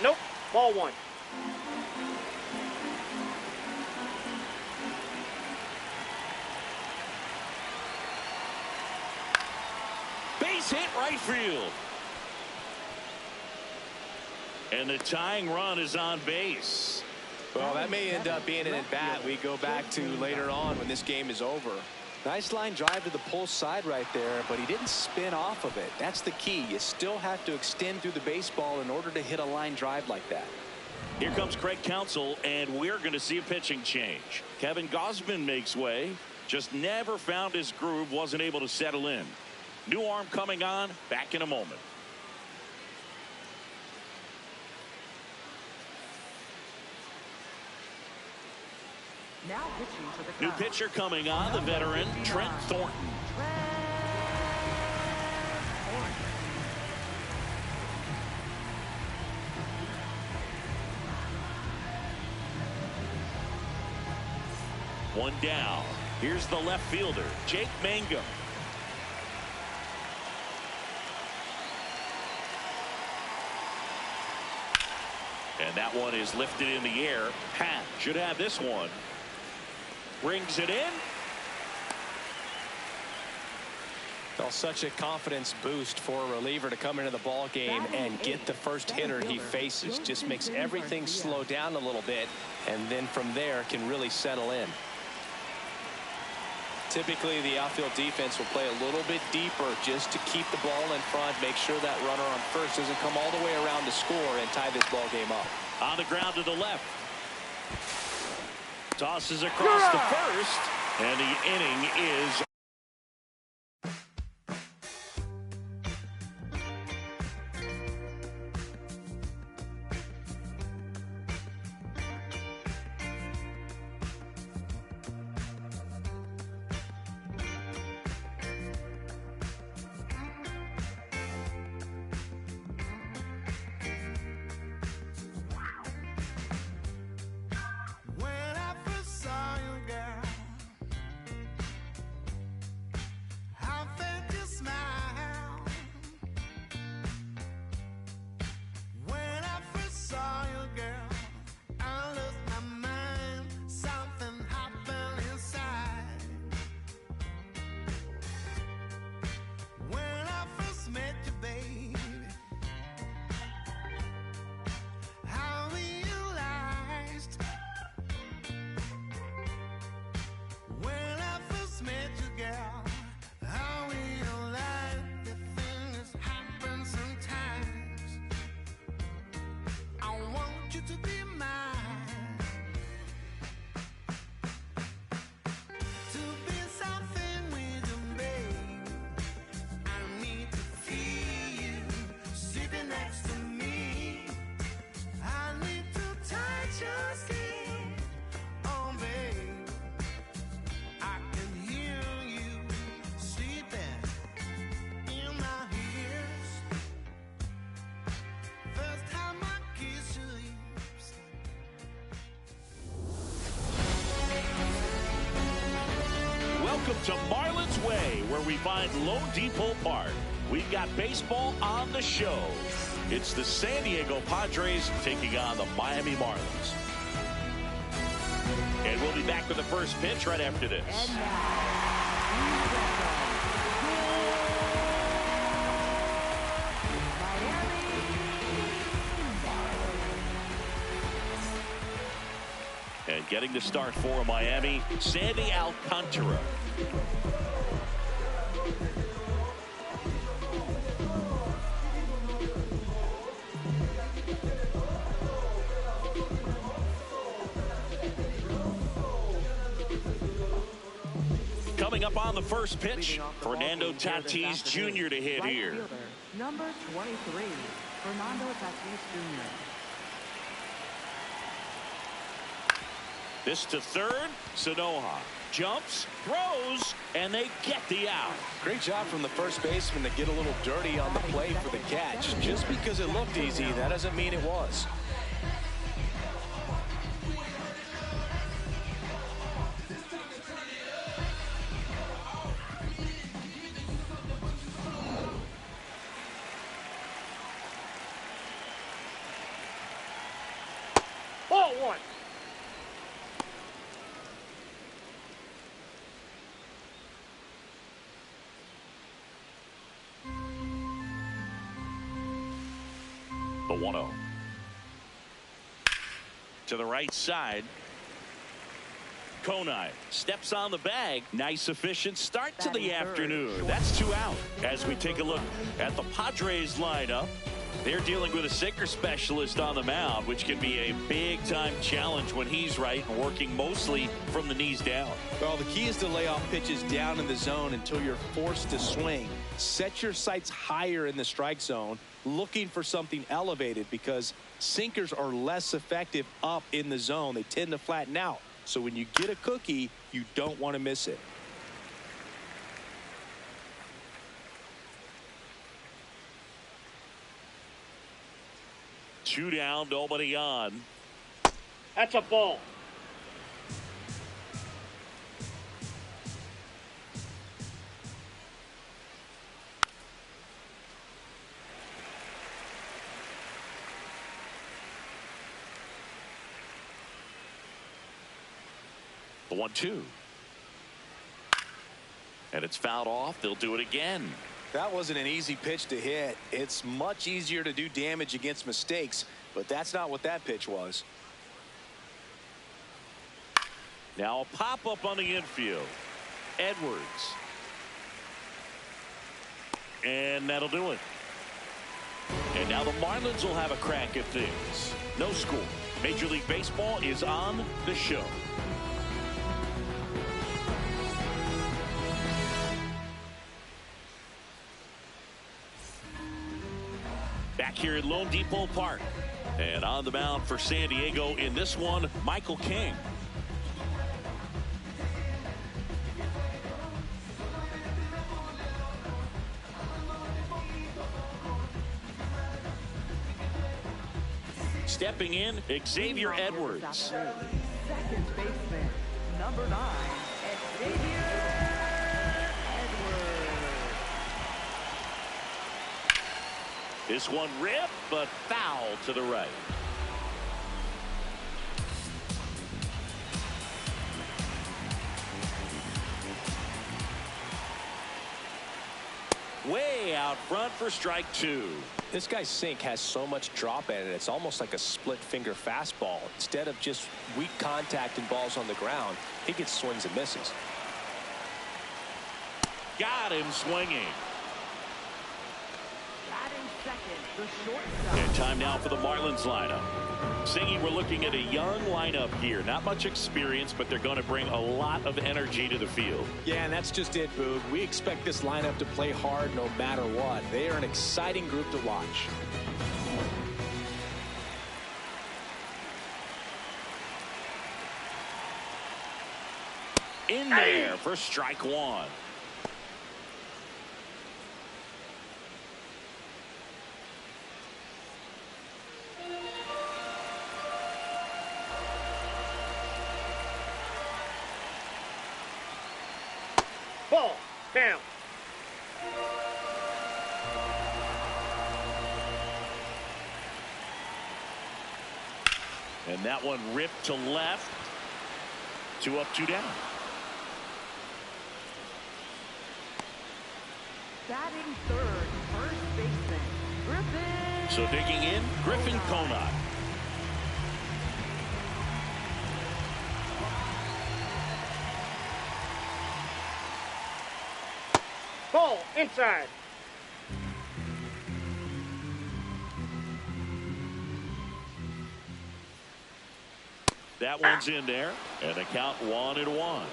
[SPEAKER 3] Nope. Ball 1.
[SPEAKER 1] Base hit right field. And the tying run is on base.
[SPEAKER 2] Well, that may end up being an at-bat we go back to later on when this game is over. Nice line drive to the pull side right there, but he didn't spin off of it. That's the key. You still have to extend through the baseball in order to hit a line drive like that.
[SPEAKER 1] Here comes Craig Counsell, and we're going to see a pitching change. Kevin Gausman makes way. Just never found his groove, wasn't able to settle in. New arm coming on, back in a moment.
[SPEAKER 4] Now pitching for the
[SPEAKER 1] New
[SPEAKER 4] Cubs.
[SPEAKER 1] pitcher coming on, the veteran Trent Thornton. One down. Here's the left fielder, Jake Mangum. And that one is lifted in the air. Pat should have this one. Brings it in.
[SPEAKER 2] Well, such a confidence boost for a reliever to come into the ball game and get the first hitter he faces. Just makes everything slow down a little bit, and then from there can really settle in. Typically, the outfield defense will play a little bit deeper just to keep the ball in front, make sure that runner on first doesn't come all the way around to score and tie this ball game up.
[SPEAKER 1] On the ground to the left. Tosses across the first, and the inning is Welcome to Marlins Way, where we find Lone Depot Park. We've got baseball on the show. It's the San Diego Padres taking on the Miami Marlins. And we'll be back with the first pitch right after this.
[SPEAKER 4] And now,
[SPEAKER 1] And getting the start for Miami, Sandy Alcantara. Coming up on the first pitch, Fernando Tatis Jr. to hit
[SPEAKER 4] right
[SPEAKER 1] here.
[SPEAKER 4] fielder, number 23, Fernando Tatis Jr.
[SPEAKER 1] This to third. Sanoha jumps, throws, and they get the out.
[SPEAKER 2] Great job from the first baseman to get a little dirty on the plate for the catch. Just because it looked easy, that doesn't mean it was.
[SPEAKER 3] Ball one.
[SPEAKER 1] The 1-0. To the right side. Konai steps on the bag. Nice efficient start to the afternoon. That's 2 out. As we take a look at the Padres lineup, they're dealing with a sinker specialist on the mound, which can be a big-time challenge when he's right and working mostly from the knees down.
[SPEAKER 9] Well, the key is to lay off pitches down in the zone until you're forced to swing. Set your sights higher in the strike zone, looking for something elevated, because sinkers are less effective up in the zone. They tend to flatten out. So when you get a cookie, you don't want to miss it.
[SPEAKER 1] Two down, nobody on.
[SPEAKER 3] That's a ball.
[SPEAKER 1] The 1-2. And it's fouled off. They'll do it again.
[SPEAKER 2] That wasn't an easy pitch to hit. It's much easier to do damage against mistakes, but that's not what that pitch was.
[SPEAKER 1] Now a pop-up on the infield. Edwards. And that'll do it. And now the Marlins will have a crack at things. No score. Major League Baseball is on the show. Back here at Lone Depot Park. And on the mound for San Diego in this one, Michael King. Stepping in, Xavier Edwards.
[SPEAKER 4] Second baseman, number 9, Xavier Edwards.
[SPEAKER 1] This one ripped, but foul to the right. Way out front for strike 2.
[SPEAKER 2] This guy's sink has so much drop in it. It's almost like a split finger fastball. Instead of just weak contact and balls on the ground, he gets swings and misses.
[SPEAKER 1] Got him swinging.
[SPEAKER 4] Batting second, the shortstop.
[SPEAKER 1] And time now for the Marlins lineup. Singy, we're looking at a young lineup here. Not much experience, but they're going to bring a lot of energy to the field.
[SPEAKER 9] Yeah, and that's just it, Boog. We expect this lineup to play hard no matter what. They are an exciting group to watch.
[SPEAKER 1] In there for strike 1.
[SPEAKER 3] Ball. Down.
[SPEAKER 1] And that one ripped to left. 2 up, 2 down.
[SPEAKER 4] Batting third, first baseman, Griffin.
[SPEAKER 1] So digging in, Griffin Conant.
[SPEAKER 3] Ball. Inside.
[SPEAKER 1] That one's in there, and the count 1-1.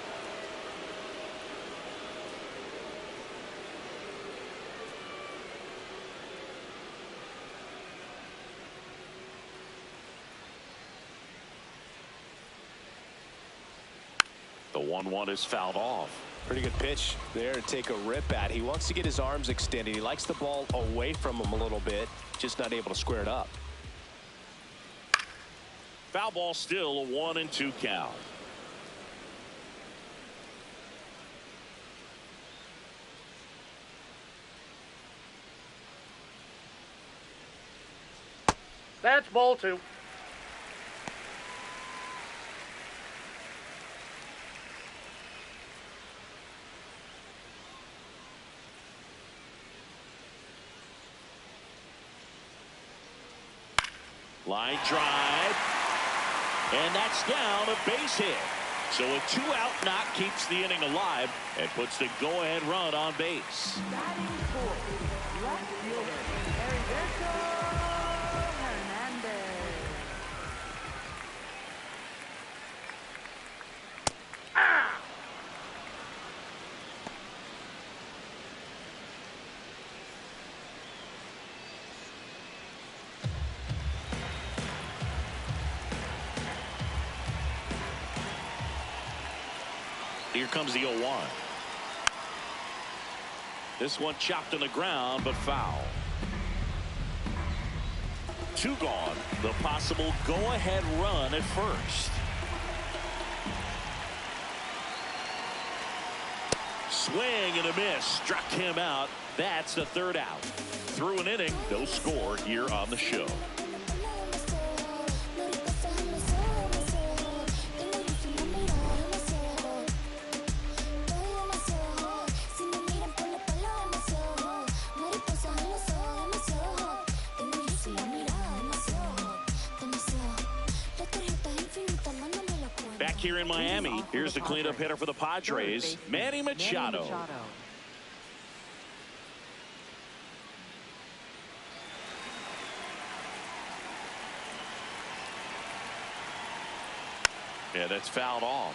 [SPEAKER 1] The 1-1 is fouled off.
[SPEAKER 2] Pretty good pitch there to take a rip at. He wants to get his arms extended. He likes the ball away from him a little bit, just not able to square it up.
[SPEAKER 1] Foul ball, still a 1-2 count.
[SPEAKER 3] That's ball 2.
[SPEAKER 1] Line drive. And that's down, a base hit. So a 2-out knock keeps the inning alive and puts the go-ahead run on base.
[SPEAKER 4] Batting fourth, left fielder, Heriberto Hernandez.
[SPEAKER 1] Here comes the 0-1. This one chopped on the ground, but foul. 2 gone. The possible go-ahead run at first. Swing and a miss. Struck him out. That's the 3rd out. Through an inning, no score here on the show. Back here in Miami, here's the cleanup hitter for the Padres, Manny Machado. Yeah, that's fouled off.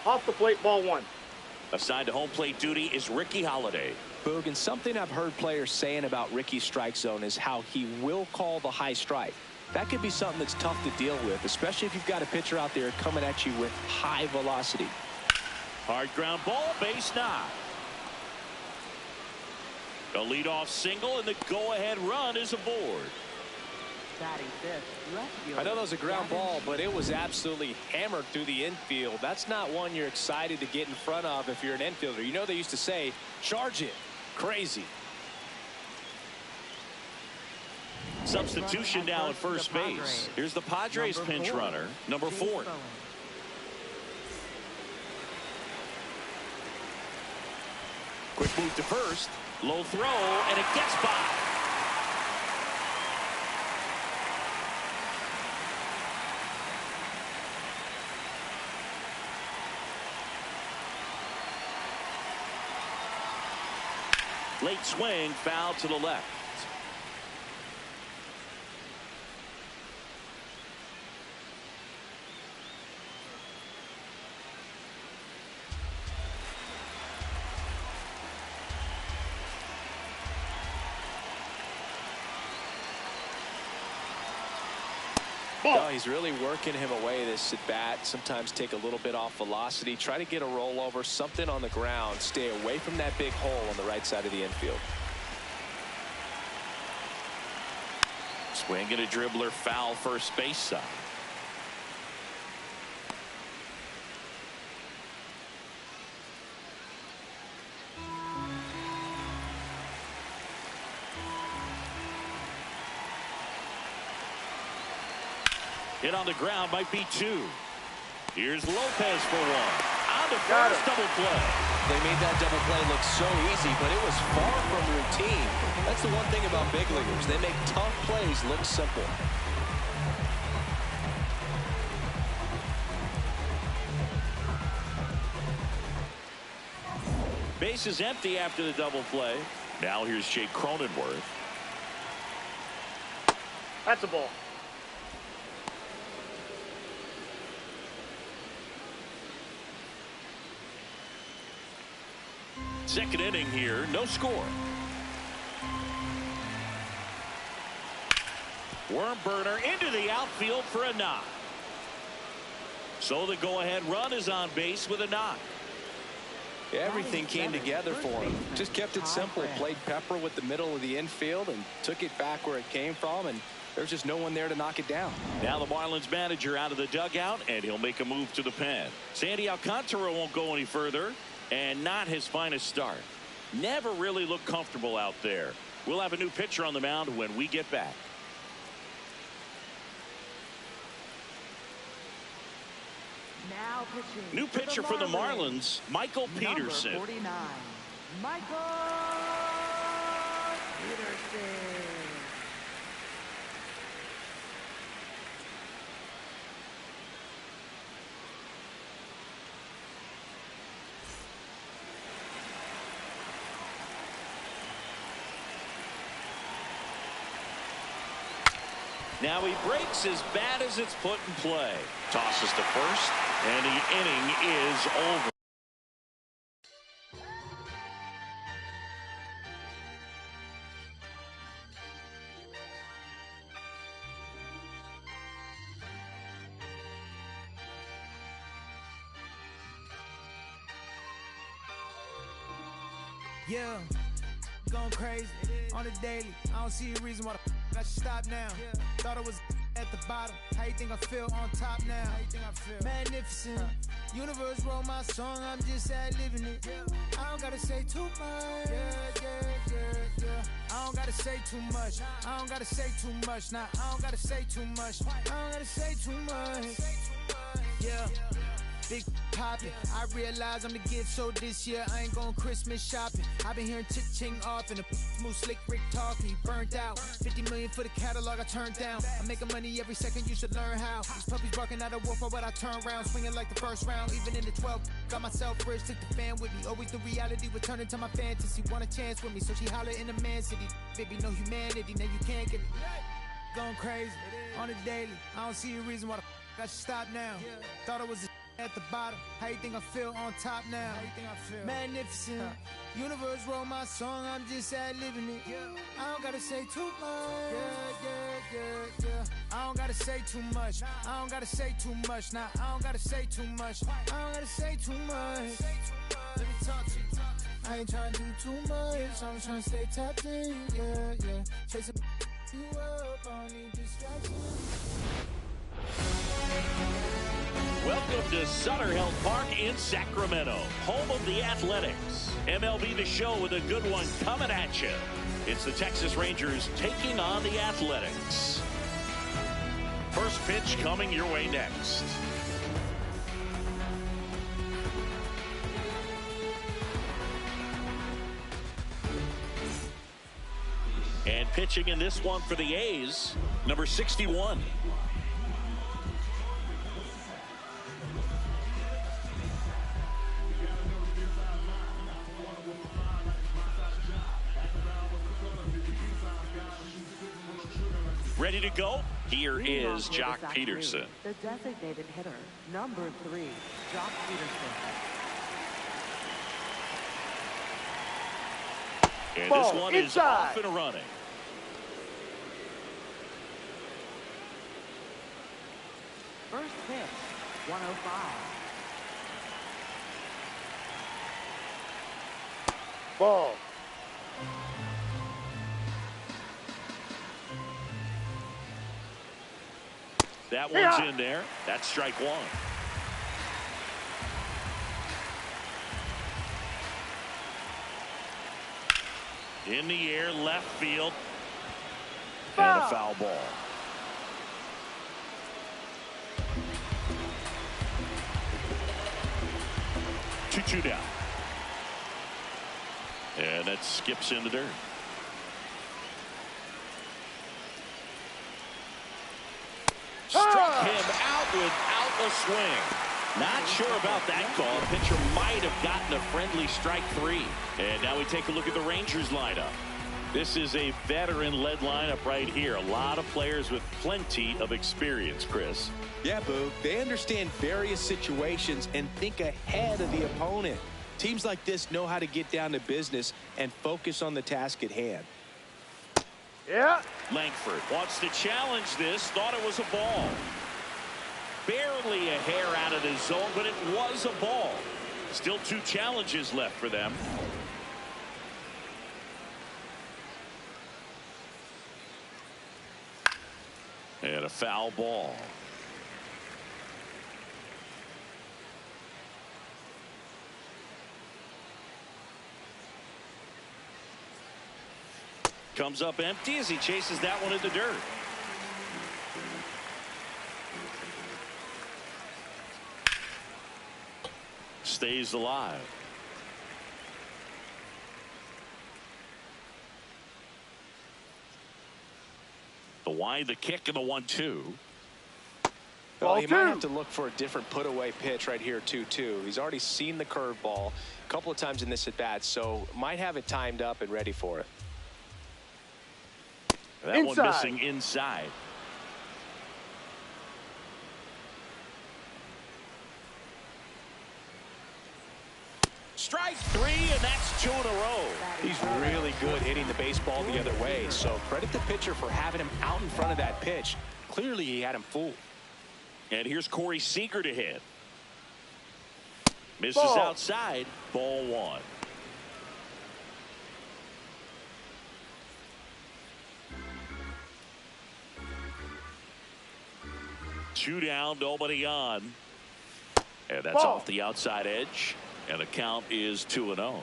[SPEAKER 3] Off the plate, ball 1.
[SPEAKER 1] Assigned to home plate duty is Ricky Holiday.
[SPEAKER 2] Boog, and something I've heard players saying about Ricky's strike zone is how he will call the high strike. That could be something that's tough to deal with, especially if you've got a pitcher out there coming at you with high velocity.
[SPEAKER 1] Hard ground ball, base knock. A leadoff single, and the go-ahead run is aboard.
[SPEAKER 4] Batting fifth, left fielder.
[SPEAKER 2] I know that was a ground ball, but it was absolutely hammered through the infield. That's not one you're excited to get in front of if you're an infielder. You know they used to say, charge it. Crazy.
[SPEAKER 1] Substitution now at first base. Here's the Padres pinch runner, number 4. Quick move to first. Low throw, and it gets by. Late swing, foul to the left.
[SPEAKER 2] No, he's really working him away this at bat. Sometimes take a little bit off velocity. Try to get a rollover, something on the ground. Stay away from that big hole on the right side of the infield.
[SPEAKER 1] Swing and a dribbler foul first base side. Hit on the ground, might be two. Here's Lopez for one. On the first double play.
[SPEAKER 2] They made that double play look so easy, but it was far from routine. That's the one thing about big leaguers. They make tough plays look simple.
[SPEAKER 1] Base is empty after the double play. Now here's Jake Cronenworth.
[SPEAKER 3] That's a ball.
[SPEAKER 1] Second inning here, no score. Worm burner into the outfield for a knock. So the go-ahead run is on base with a knock.
[SPEAKER 2] Everything came together for him. Just kept it simple. Played pepper with the middle of the infield and took it back where it came from, and there's just no one there to knock it down.
[SPEAKER 1] Now the Marlins manager out of the dugout, and he'll make a move to the pen. Sandy Alcantara won't go any further, and not his finest start. Never really looked comfortable out there. We'll have a new pitcher on the mound when we get back.
[SPEAKER 4] Now pitching.
[SPEAKER 1] New pitcher for the Marlins, Michael Peterson.
[SPEAKER 4] Number 49, Michael Peterson.
[SPEAKER 1] Now he breaks as bad as it's put in play. Tosses to first, and the inning is over.
[SPEAKER 5] Yeah, going crazy on the daily. I don't see a reason why I should stop now. Thought I was at the bottom. How you think I feel on top now? How you think I feel? Magnificent. Universe wrote my song, I'm just ad-libbing it. I don't gotta say too much. I don't gotta say too much. I don't gotta say too much. Nah, I don't gotta say too much. I don't gotta say too much. Yeah. Big poppin', I realize I'm the gift, so this year I ain't going Christmas shopping. I've been hearing ching off and the smooth slick Rick talking. He burnt out, 50 million for the catalog I turned down. I'm making money every second, you should learn how. These puppies barking out of war for what I turn round, swinging like the first round, even in the 12th. Got myself rich, took the fan with me. Always the reality would turn into my fantasy. Want a chance with me, so she holler in the man city. Baby, no humanity, now you can't get it. Going crazy on the daily. I don't see a reason why I should stop now. Thought I was at the bottom. How you think I feel on top now? How you think I feel? Magnificent. Universe wrote my song, I'm just ad-libbing it. I don't gotta say too much. I don't gotta say too much. I don't gotta say too much. Nah, I don't gotta say too much. I don't gotta say too much. Let me talk to you. I ain't trying to do too much. I'm trying to stay tapped in. Yeah. Chasing you up, I don't need distractions.
[SPEAKER 1] Welcome to Sutter Health Park in Sacramento, home of the Athletics. MLB The Show with a good one coming at you. It's the Texas Rangers taking on the Athletics. First pitch coming your way next. And pitching in this one for the A's, number 61. Ready to go? Here is Jock Peterson.
[SPEAKER 4] The designated hitter, number 3, Jock Peterson.
[SPEAKER 1] And
[SPEAKER 3] Ball
[SPEAKER 1] this one
[SPEAKER 3] inside.
[SPEAKER 1] is off and running.
[SPEAKER 4] First pitch, 105.
[SPEAKER 3] Ball.
[SPEAKER 1] That one's in there. That's strike one. In the air, left field. And a foul ball. Two down. And that skips in the dirt. Struck him out without a swing. Not sure about that call. Pitcher might have gotten a friendly strike three. And now we take a look at the Rangers lineup. This is a veteran-led lineup right here. A lot of players with plenty of experience, Chris.
[SPEAKER 9] Yeah, Boo. They understand various situations and think ahead of the opponent. Teams like this know how to get down to business and focus on the task at hand.
[SPEAKER 3] Yeah.
[SPEAKER 1] Langford wants to challenge this. Thought it was a ball. Barely a hair out of the zone, but it was a ball. Still 2 challenges left for them. And a foul ball. Comes up empty as he chases that one in the dirt. Stays alive. The wide, the kick, and the 1-2.
[SPEAKER 2] Well, he might have to look for a different put-away pitch right here, 2-2. He's already seen the curveball a couple of times in this at-bat, so might have it timed up and ready for it.
[SPEAKER 1] That one missing inside. Strike 3, and that's 2 in a row.
[SPEAKER 2] He's really good hitting the baseball the other way, so credit the pitcher for having him out in front of that pitch. Clearly, he had him fooled.
[SPEAKER 1] And here's Corey Seager to hit. Misses outside. Ball 1. Two down, nobody on. And that's off the outside edge. And the count is 2-0.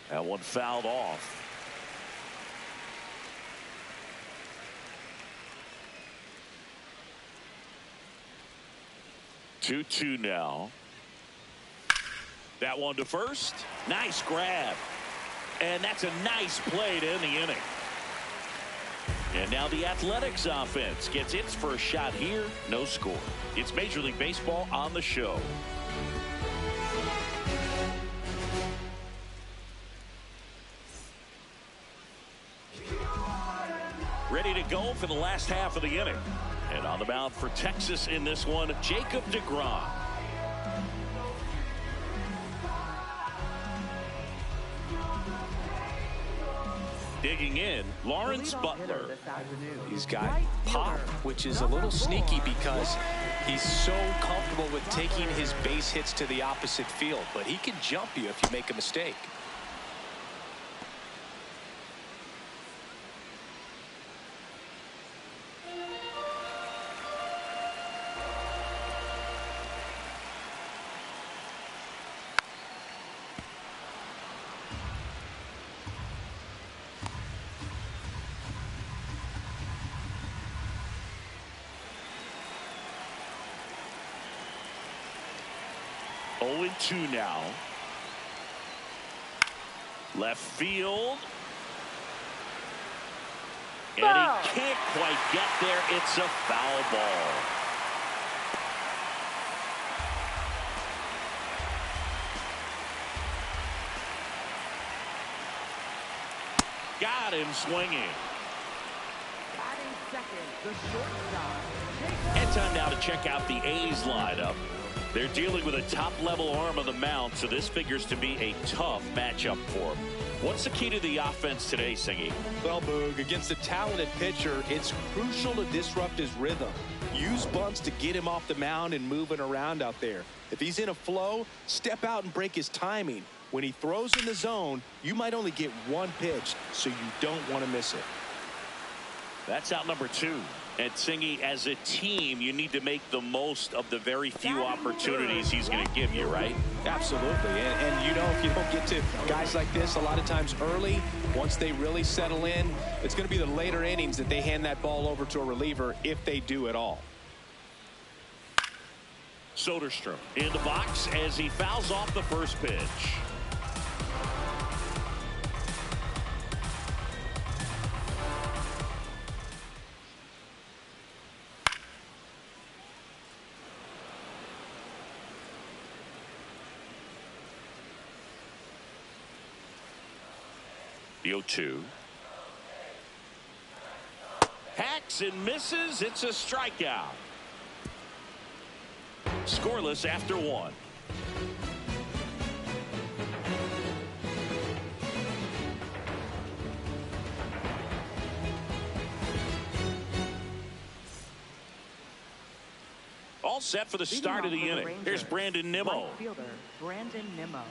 [SPEAKER 1] That one fouled off. Two now. That one to first. Nice grab. And that's a nice play to end the inning. And now the Athletics offense gets its first shot here. No score. It's Major League Baseball on the show. Ready to go for the last half of the inning. And on the mound for Texas in this one, Jacob deGrom. Digging in, Lawrence Butler.
[SPEAKER 2] He's got pop, which is a little sneaky because he's so comfortable with taking his base hits to the opposite field, but he can jump you if you make a mistake.
[SPEAKER 1] Two now. Left field. And he can't quite get there. It's a foul ball. Got him swinging.
[SPEAKER 4] Batting second, the shortstop.
[SPEAKER 1] And time now to check out the A's lineup. They're dealing with a top-level arm of the mound, so this figures to be a tough matchup for them. What's the key to the offense today, Singy?
[SPEAKER 9] Well, Boog, against a talented pitcher, it's crucial to disrupt his rhythm. Use bunts to get him off the mound and moving around out there. If he's in a flow, step out and break his timing. When he throws in the zone, you might only get one pitch, so you don't want to miss it.
[SPEAKER 1] That's out number 2. And Singy, as a team, you need to make the most of the very few opportunities he's going to give you, right?
[SPEAKER 2] Absolutely. And you know, if you don't get to guys like this a lot of times early, once they really settle in, it's going to be the later innings that they hand that ball over to a reliever, if they do at all.
[SPEAKER 1] Soderstrom in the box as he fouls off the first pitch. The 0-2. Hacks and misses. It's a strikeout. Scoreless after 1. All set for the start of the inning. Here's Brandon Nimmo.
[SPEAKER 4] Right fielder, Brandon Nimmo.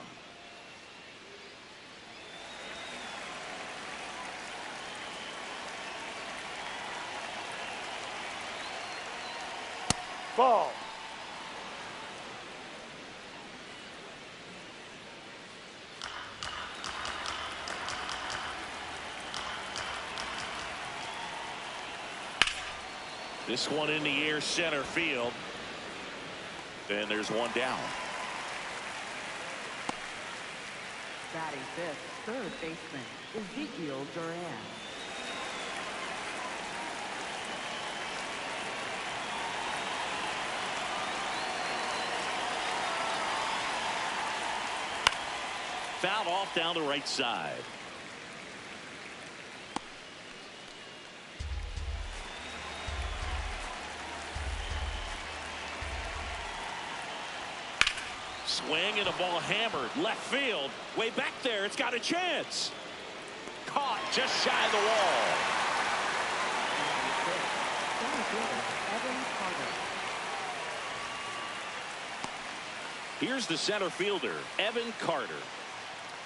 [SPEAKER 3] Ball.
[SPEAKER 1] This one in the air, center field. And there's one down.
[SPEAKER 4] Batting fifth, third baseman, Ezekiel Duran.
[SPEAKER 1] Fouled off down the right side. Swing and a ball hammered left field. Way back there. It's got a chance. Caught just shy of the wall. Here's the center fielder, Evan Carter.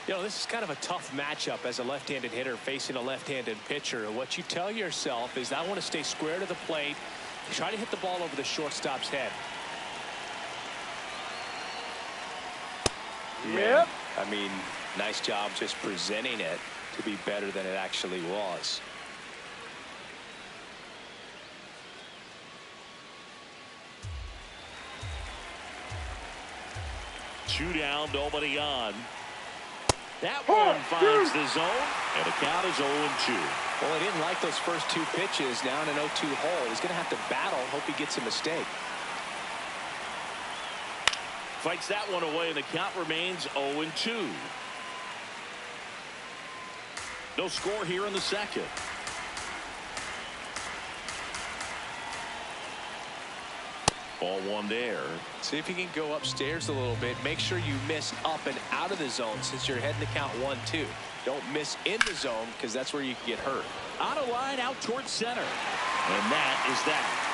[SPEAKER 2] You know, this is kind of a tough matchup as a left-handed hitter facing a left-handed pitcher. And what you tell yourself is, I want to stay square to the plate, try to hit the ball over the shortstop's head.
[SPEAKER 3] Yep.
[SPEAKER 2] I mean, nice job just presenting it to be better than it actually was.
[SPEAKER 1] 2 down, nobody on. That one finds the zone, and the count is 0-2.
[SPEAKER 2] Well, he didn't like those first 2 pitches. Now in an 0-2 hole, he's going to have to battle. Hope he gets a mistake.
[SPEAKER 1] Fights that one away, and the count remains 0-2. No score here in the second. Ball 1 there.
[SPEAKER 2] See if you can go upstairs a little bit. Make sure you miss up and out of the zone since you're heading to count 1-2. Don't miss in the zone, because that's where you can get hurt.
[SPEAKER 1] Out of line, out towards center. And that is that.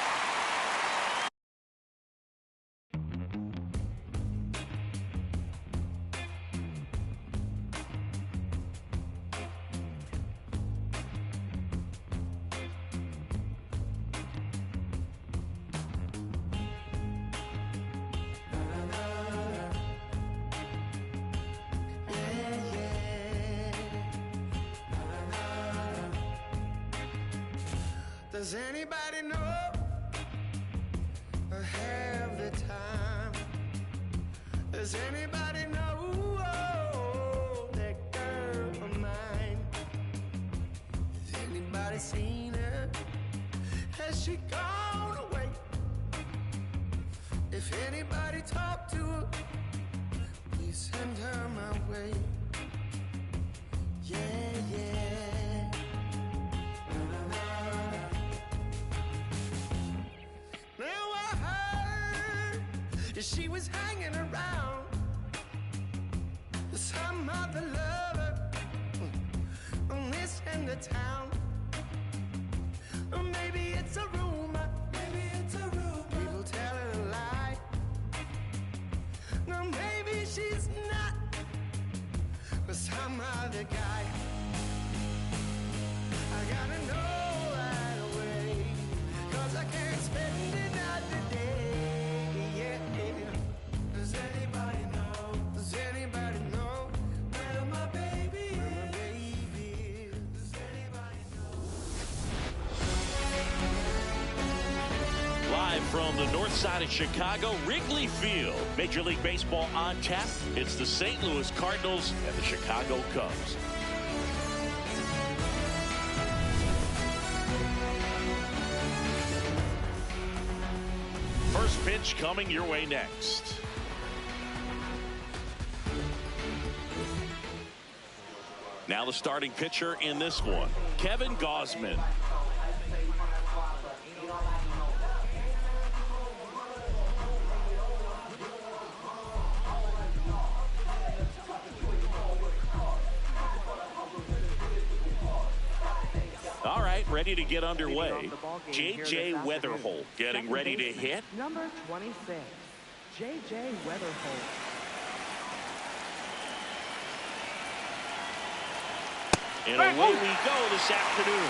[SPEAKER 10] Does anybody know I have the time? Does anybody know that girl of mine? Has anybody seen her? Has she gone away? If anybody talked to her, please send her my way. Yeah, yeah. She was hanging around some other lover
[SPEAKER 8] in the town. Or maybe it's a rumor. Maybe it's a rumor. People telling a lie. No, maybe she's not with some other guy. I gotta know right away, 'cause I can't spend another day. Yeah. Does anybody know? Does anybody know where my baby is? Does anybody know?
[SPEAKER 1] Live from the north side of Chicago, Wrigley Field. Major League Baseball on tap. It's the St. Louis Cardinals and the Chicago Cubs. First pitch coming your way next. Now the starting pitcher in this one, Kevin Gausman. All right, ready to get underway. J.J. Weatherholt getting ready to hit.
[SPEAKER 4] Number 26, J.J. Weatherholt.
[SPEAKER 1] And away we go this afternoon.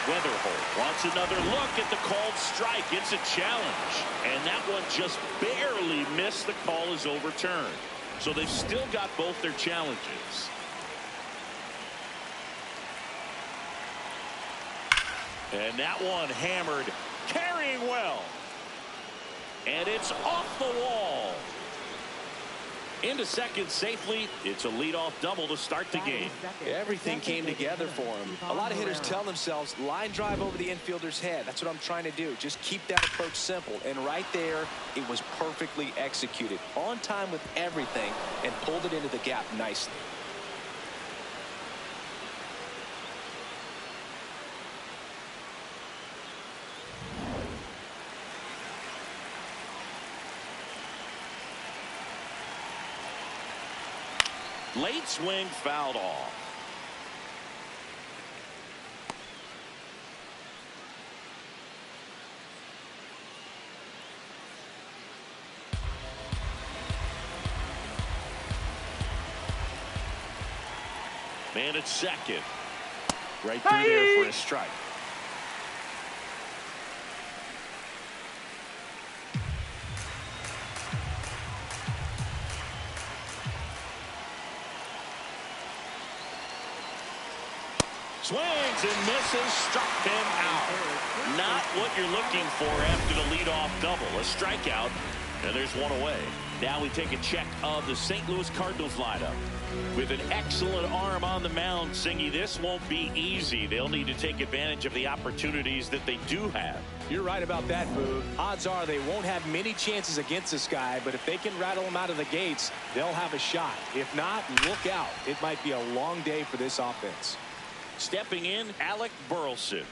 [SPEAKER 1] Weatherholt wants another look at the called strike. It's a challenge. And that one just barely missed. The call is overturned. So they've still got both their challenges. And that one hammered, carrying well. And it's off the wall. Into second safely. It's a leadoff double to start the game.
[SPEAKER 2] Everything came together for him. A lot of hitters tell themselves, line drive over the infielder's head. That's what I'm trying to do. Just keep that approach simple. And right there, it was perfectly executed. On time with everything and pulled it into the gap nicely.
[SPEAKER 1] Late swing fouled off. Man at second. Right through there for a strike. Swings and misses, struck him out. Not what you're looking for after the leadoff double. A strikeout, and there's one away. Now we take a check of the St. Louis Cardinals lineup. With an excellent arm on the mound, Singy, this won't be easy. They'll need to take advantage of the opportunities that they do have.
[SPEAKER 2] You're right about that, Boog. Odds are they won't have many chances against this guy, but if they can rattle him out of the gates, they'll have a shot. If not, look out. It might be a long day for this offense.
[SPEAKER 1] Stepping in, Alec Burleson.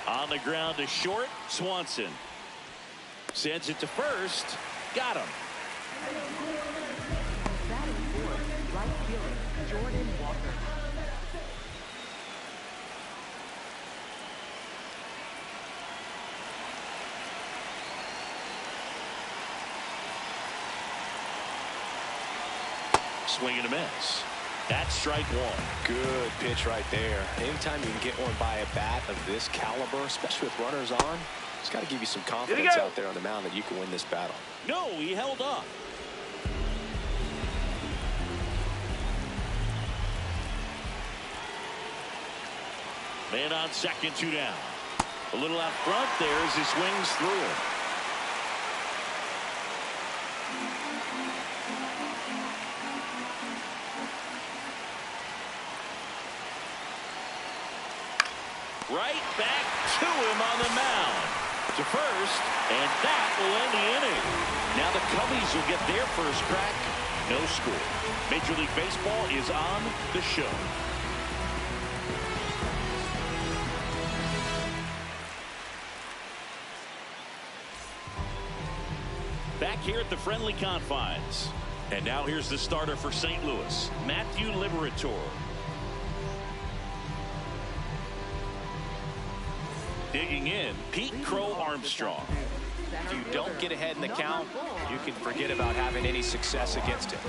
[SPEAKER 1] On the ground to short, Swanson. Sends it to first. Got him.
[SPEAKER 4] Batting fourth, right fielder, Jordan Walker.
[SPEAKER 1] Swing and a miss. That's strike one.
[SPEAKER 2] Good pitch right there. Anytime you can get one by a bat of this caliber, especially with runners on, it's got to give you some confidence out there on the mound that you can win this battle.
[SPEAKER 1] No, he held up. Man on second, 2 down. A little out front there as he swings through it. Right back to him on the mound. To first, and that will end the inning. Now the Cubbies will get their first crack. No score. Major League Baseball is on the show. at the friendly confines. And now here's the starter for St. Louis, Matthew Liberatore. Digging in, Pete Crow Armstrong.
[SPEAKER 2] If you don't get ahead in the count, you can forget about having any success against him.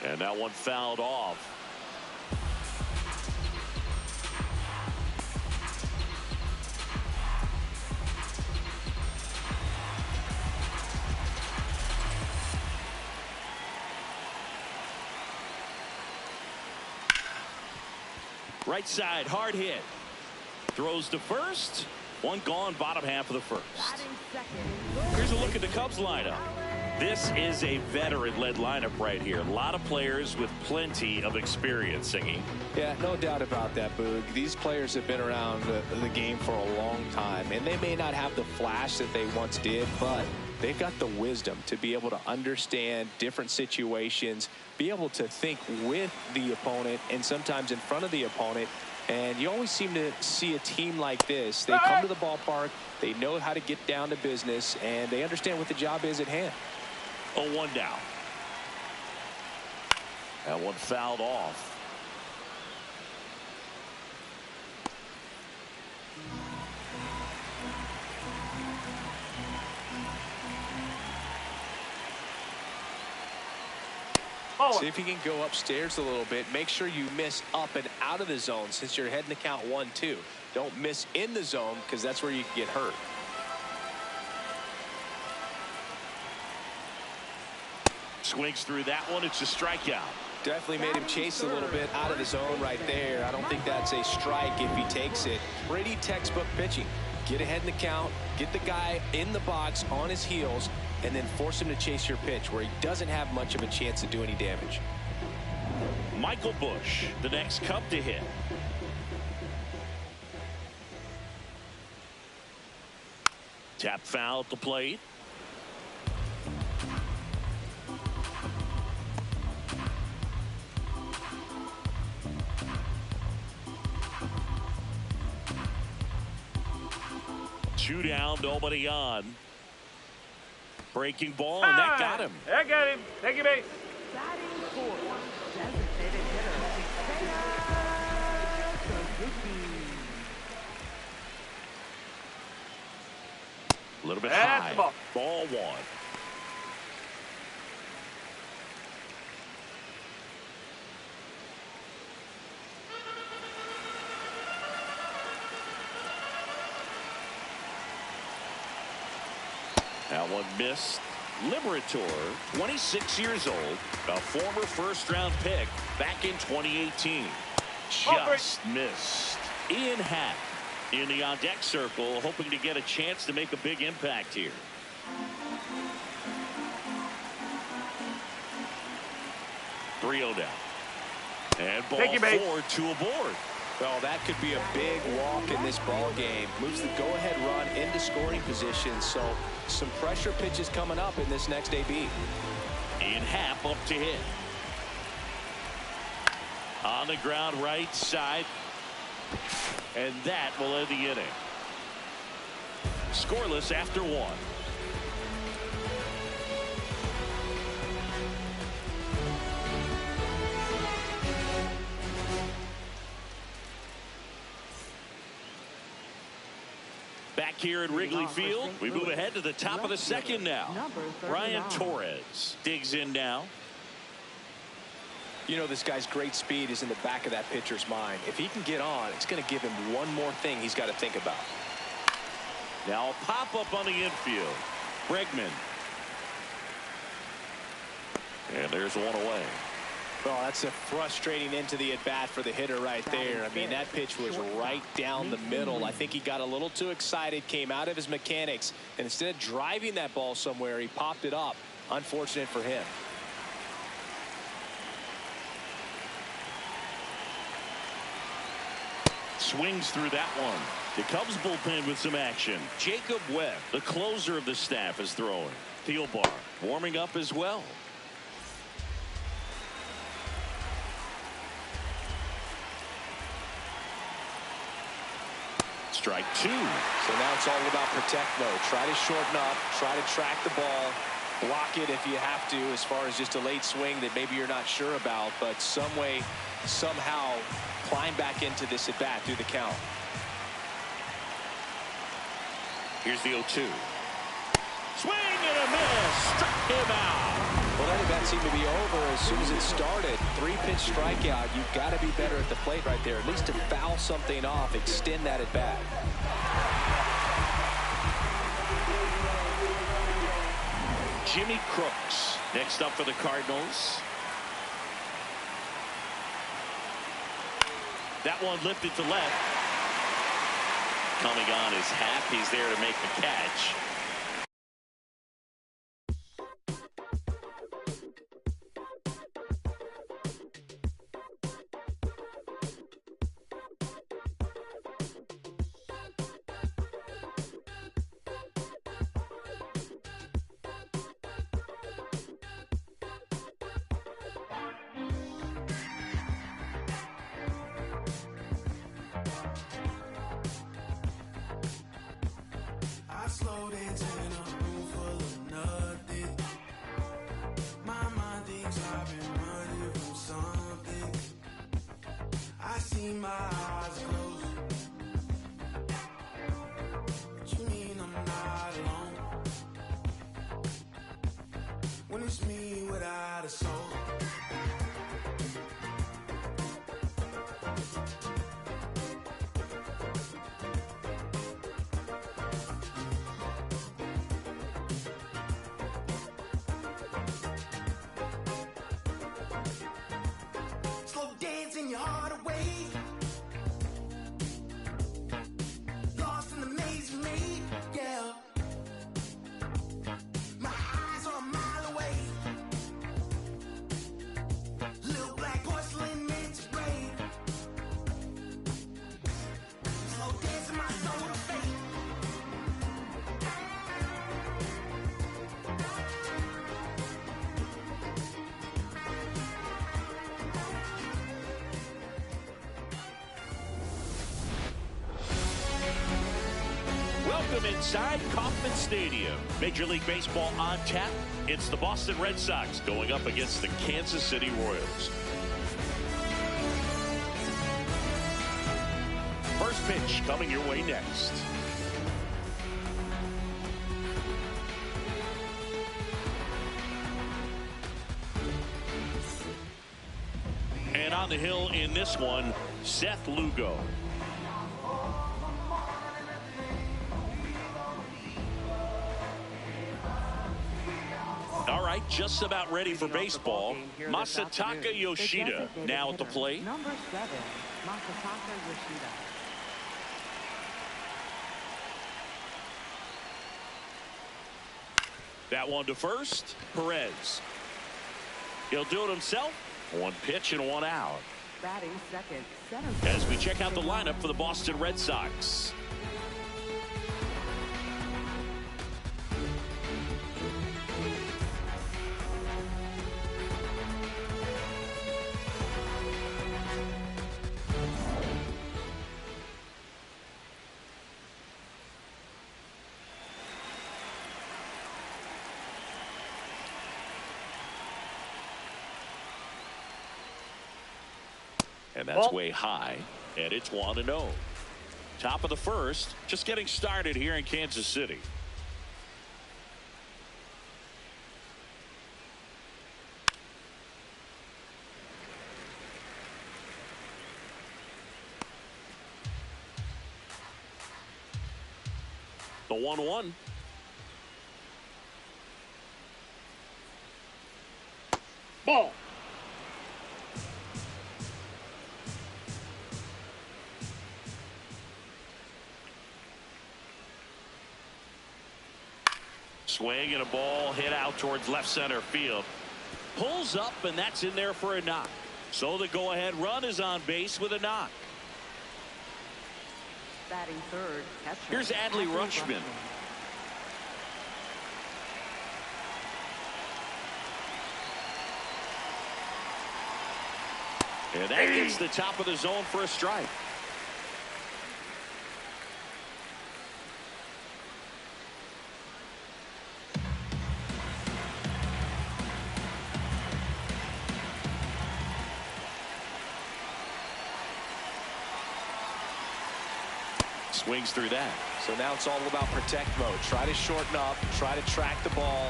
[SPEAKER 1] And that one fouled off. Right side, hard hit. Throws to first. One gone, bottom half of the first. Here's a look at the Cubs lineup. This is a veteran-led lineup right here. A lot of players with plenty of experience, Singing.
[SPEAKER 2] Yeah, no doubt about that, Boog. These players have been around the game for a long time, and they may not have the flash that they once did, but they've got the wisdom to be able to understand different situations, be able to think with the opponent and sometimes in front of the opponent. And you always seem to see a team like this. They come to the ballpark, they know how to get down to business, and they understand what the job is at hand.
[SPEAKER 1] 0-1 down. That one fouled off.
[SPEAKER 2] See if you can go upstairs a little bit. Make sure you miss up and out of the zone since you're heading to count 1-2. Don't miss in the zone because that's where you can get hurt.
[SPEAKER 1] Swings through that one. It's a strikeout.
[SPEAKER 2] Definitely made him chase a little bit out of the zone right there. I don't think that's a strike if he takes it. Pretty textbook pitching. Get ahead in the count, get the guy in the box on his heels, and then force him to chase your pitch where he doesn't have much of a chance to do any damage.
[SPEAKER 1] Michael Busch, the next Cub to hit. Tap foul at the plate. Two down, nobody on. Breaking ball, and that got him.
[SPEAKER 3] That got him. Take your base.
[SPEAKER 4] Batting fourth, designated hitter,
[SPEAKER 1] A little bit
[SPEAKER 3] That's
[SPEAKER 1] high.
[SPEAKER 3] the ball.
[SPEAKER 1] Ball one. That one missed. Liberatore, 26 years old, a former first-round pick back in 2018. Just missed. Ian Happ in the on-deck circle, hoping to get a chance to make a big impact here. Three-0 down. And ball four, two aboard.
[SPEAKER 2] Well, that could be a big walk in this ball game. Moves the go-ahead run into scoring position. So some pressure pitches coming up in this next AB.
[SPEAKER 1] Ian Happ up to hit. On the ground right side. And that will end the inning. Scoreless after one. Back here at Wrigley Field, we move ahead to the top of the second now. Ryan Torres digs in now.
[SPEAKER 2] You know, this guy's great speed is in the back of that pitcher's mind. If he can get on, it's going to give him one more thing he's got to think about.
[SPEAKER 1] Now a pop-up on the infield. Bregman. And there's one away.
[SPEAKER 2] Well, that's a frustrating end to the at-bat for the hitter right there. I mean, that pitch was right down the middle. I think he got a little too excited, came out of his mechanics, and instead of driving that ball somewhere, he popped it up. Unfortunate for him.
[SPEAKER 1] swings through that one. The Cubs bullpen with some action. Jacob Webb, the closer of the staff, is throwing. Thielbar warming up as well. Strike two.
[SPEAKER 2] So now it's all about protect mode. Try to shorten up, try to track the ball, block it if you have to, as far as just a late swing that maybe you're not sure about, but some way, somehow climb back into this at bat through the count.
[SPEAKER 1] Here's the 0-2. Swing and a miss. Struck him out.
[SPEAKER 2] Well, that at-bat seemed to be over as soon as it started. 3-pitch strikeout. You've got to be better at the plate right there, at least to foul something off, extend that at-bat.
[SPEAKER 1] Jimmy Crooks next up for the Cardinals. That one lifted to left. Coming on is Happ. He's there to make the catch.
[SPEAKER 5] Slow dancing in a room full of nothing. My mind thinks I've been running from something. I see my eyes closed. But you mean I'm not alone? When it's me without a soul. Dancing your heart away, lost in the maze you made, yeah. My eyes are a mile away, little black porcelain meant to break. Slow dancing my soul to fate.
[SPEAKER 1] Welcome inside Kauffman Stadium. Major League Baseball on tap. It's the Boston Red Sox going up against the Kansas City Royals. First pitch coming your way next. And on the hill in this one, Seth Lugo. All right, just about ready for baseball. Masataka Yoshida now at the plate.
[SPEAKER 4] Number 7, Masataka Yoshida.
[SPEAKER 1] That one to first, Perez. He'll do it himself. One pitch and one out.
[SPEAKER 4] Batting second,
[SPEAKER 1] as we check out the lineup for the Boston Red Sox. And that's way high, and it's 1-0. Top of the first, just getting started here in Kansas City. The 1-1. Ball. Swing and a ball hit out towards left center field. Pulls up, and that's in there for a knock. So the go-ahead run is on base with a knock.
[SPEAKER 4] Batting third, catcher.
[SPEAKER 1] Here's Adley Rutschman. And that gets the top of the zone for a strike. Swings through that.
[SPEAKER 2] So now it's all about protect mode. Try to shorten up, try to track the ball,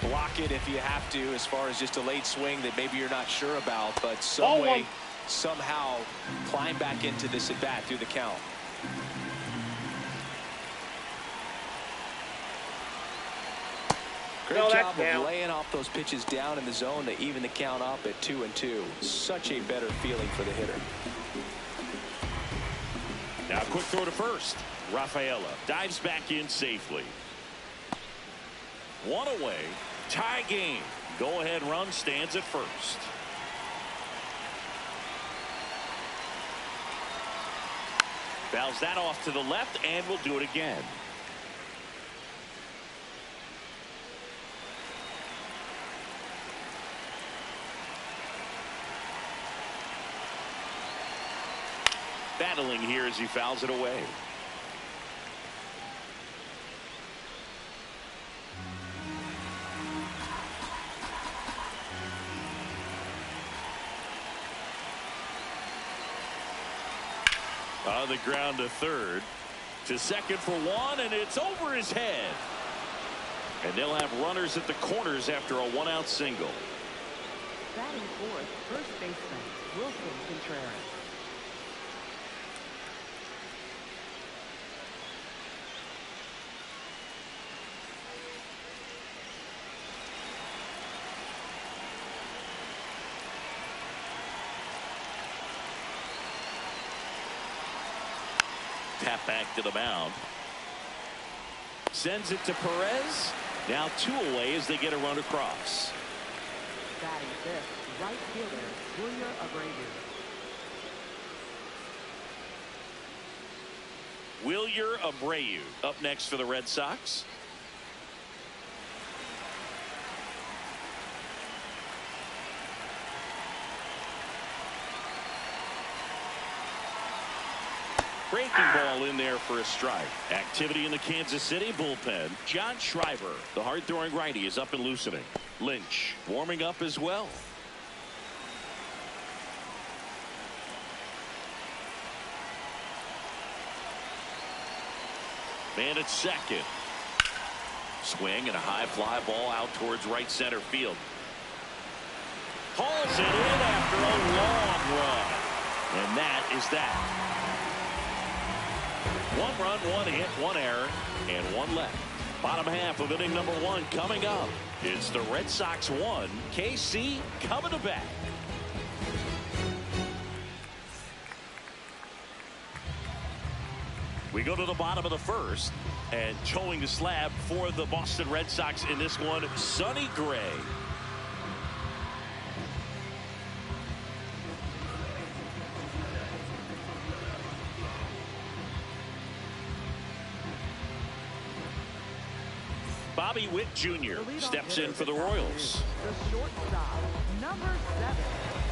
[SPEAKER 2] block it if you have to, as far as just a late swing that maybe you're not sure about, but some way, somehow climb back into this at bat through the count. Great job of laying off those pitches down in the zone to even the count up at 2-2. Such a better feeling for the hitter.
[SPEAKER 1] Now a quick throw to first. Rafaela dives back in safely. One away. Tie game. Go ahead run stands at first. Fouls that off to the left and will do it again. Battling here as he fouls it away. On the ground to third. To second for one, and it's over his head. And they'll have runners at the corners after a one-out single.
[SPEAKER 4] Batting fourth, first baseman, Wilson Contreras.
[SPEAKER 1] Tap back to the mound. Sends it to Perez. Now two away as they get a run across.
[SPEAKER 4] Batting fifth, right fielder, Wilyer Abreu.
[SPEAKER 1] Wilyer Abreu up next for the Red Sox. Breaking ball in there for a strike. Activity in the Kansas City bullpen. John Schreiber, the hard-throwing righty, is up and loosening. Lynch warming up as well. Man at second. Swing and a high fly ball out towards right center field. Hauls it in after a long run. And that is that. One run, one hit, one error, and one left. Bottom half of inning number one coming up. It's the Red Sox 1, KC coming to bat. We go to the bottom of the first, and towing the slab for the Boston Red Sox in this one, Sonny Gray. Bobby Witt Jr. steps in for the Royals.
[SPEAKER 4] The shortstop, number 7,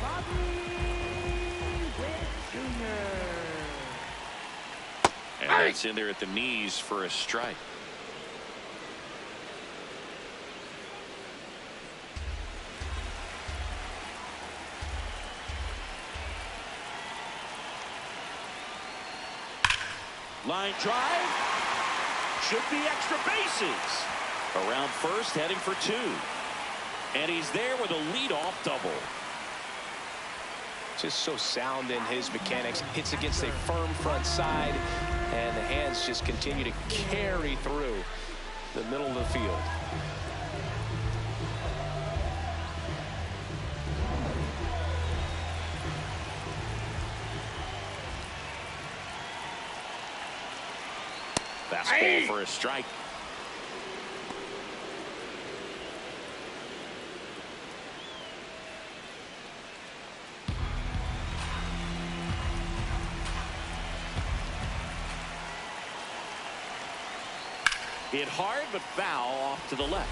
[SPEAKER 4] Bobby Witt Jr.
[SPEAKER 1] And that's in there at the knees for a strike. Line drive. Should be extra bases. Around first, heading for two. And he's there with a leadoff double.
[SPEAKER 2] Just so sound in his mechanics. Hits against a firm front side, and the hands just continue to carry through the middle of the field.
[SPEAKER 1] Fastball for a strike. Hit hard, but foul off to the left.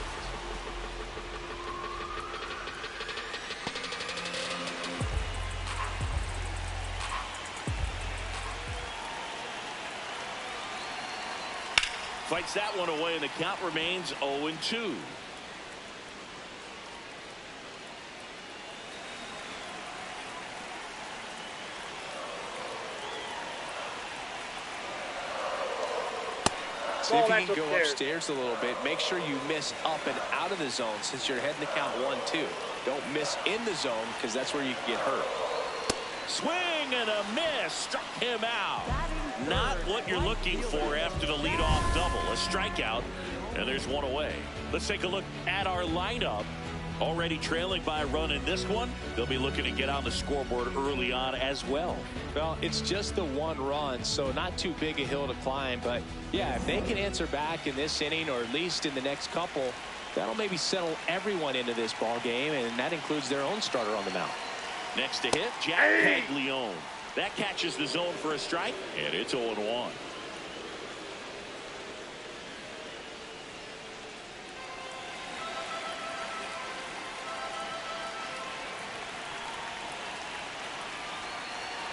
[SPEAKER 1] Fights that one away, and the count remains 0-2.
[SPEAKER 2] See if you can go upstairs a little bit. Make sure you miss up and out of the zone since you're heading to count 1-2. Don't miss in the zone because that's where you can get hurt.
[SPEAKER 1] Swing and a miss. Struck him out. Not what you're looking for after the leadoff double. A strikeout, and there's one away. Let's take a look at our lineup. Already trailing by a run in this one. They'll be looking to get on the scoreboard early on as well.
[SPEAKER 2] Well, it's just the one run, so not too big a hill to climb. But, yeah, if they can answer back in this inning or at least in the next couple, that'll maybe settle everyone into this ball game, and that includes their own starter on the mound.
[SPEAKER 1] Next to hit, Jack Paglione. That catches the zone for a strike, and it's 0-1.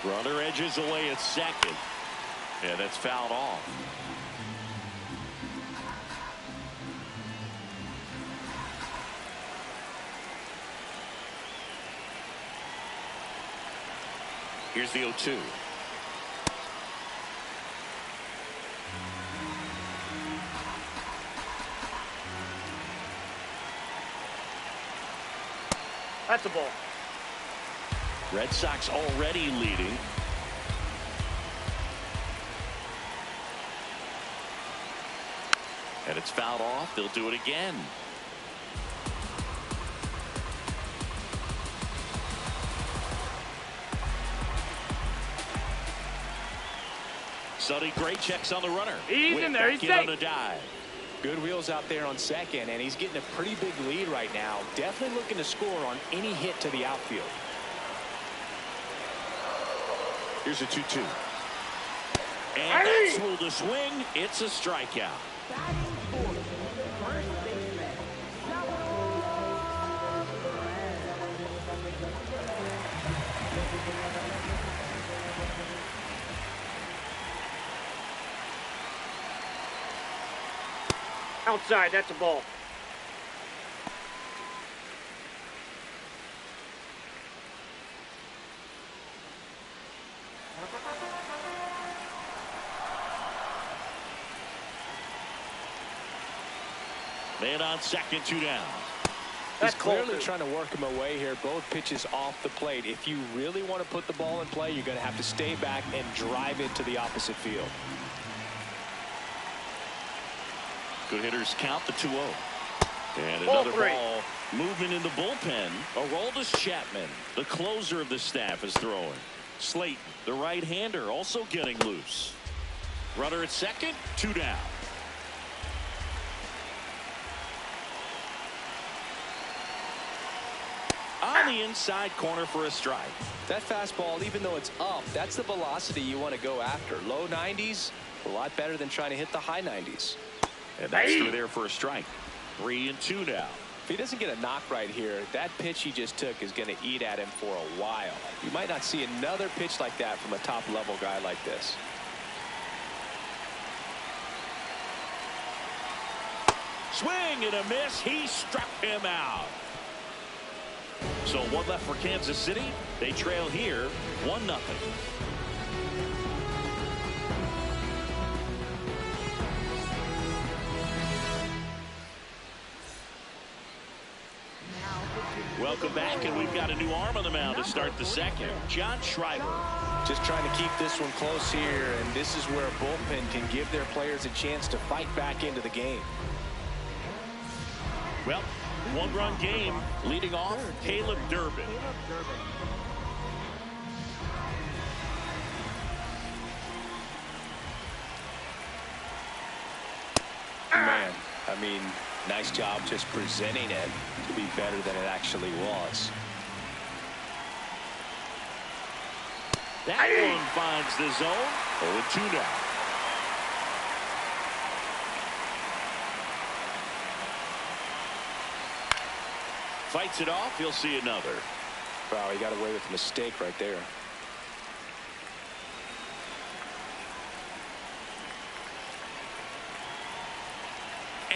[SPEAKER 1] Runner edges away at second, and that's fouled off. Here's the 0-2.
[SPEAKER 3] That's a ball.
[SPEAKER 1] Red Sox already leading. And it's fouled off. They'll do it again. Sonny Gray checks on the runner.
[SPEAKER 3] He's in there. He's
[SPEAKER 1] safe. On a dive.
[SPEAKER 2] Good wheels out there on second, and he's getting a pretty big lead right now. Definitely looking to score on any hit to the outfield.
[SPEAKER 1] Here's a 2-2. And that's ruled a swing. It's a strikeout.
[SPEAKER 3] Outside, that's a ball.
[SPEAKER 1] Man on second, 2 down.
[SPEAKER 2] He's clearly trying to work him away here. Both pitches off the plate. If you really want to put the ball in play, you're going to have to stay back and drive it to the opposite field.
[SPEAKER 1] Good hitters count the 2-0. And another ball. Movement in the bullpen. Aroldis Chapman, the closer of the staff, is throwing. Slayton, the right-hander, also getting loose. Runner at second, 2 down. On the inside corner for a strike.
[SPEAKER 2] That fastball, even though it's up, that's the velocity you want to go after. Low 90s, a lot better than trying to hit the high 90s.
[SPEAKER 1] And that's through there for a strike. 3-2 now.
[SPEAKER 2] If he doesn't get a knock right here, that pitch he just took is going to eat at him for a while. You might not see another pitch like that from a top-level guy like this.
[SPEAKER 1] Swing and a miss. He struck him out. So one left for Kansas City. They trail here 1-0. Welcome back, and we've got a new arm on the mound to start the second. John Schreiber.
[SPEAKER 2] Just trying to keep this one close here, and this is where a bullpen can give their players a chance to fight back into the game.
[SPEAKER 1] Well, one-run game leading off Caleb Durbin.
[SPEAKER 2] Man, I mean, nice job just presenting it to be better than it actually was.
[SPEAKER 1] That one finds the zone. 0-2 now. Fights it off. He'll see another.
[SPEAKER 2] Wow, he got away with a mistake right there.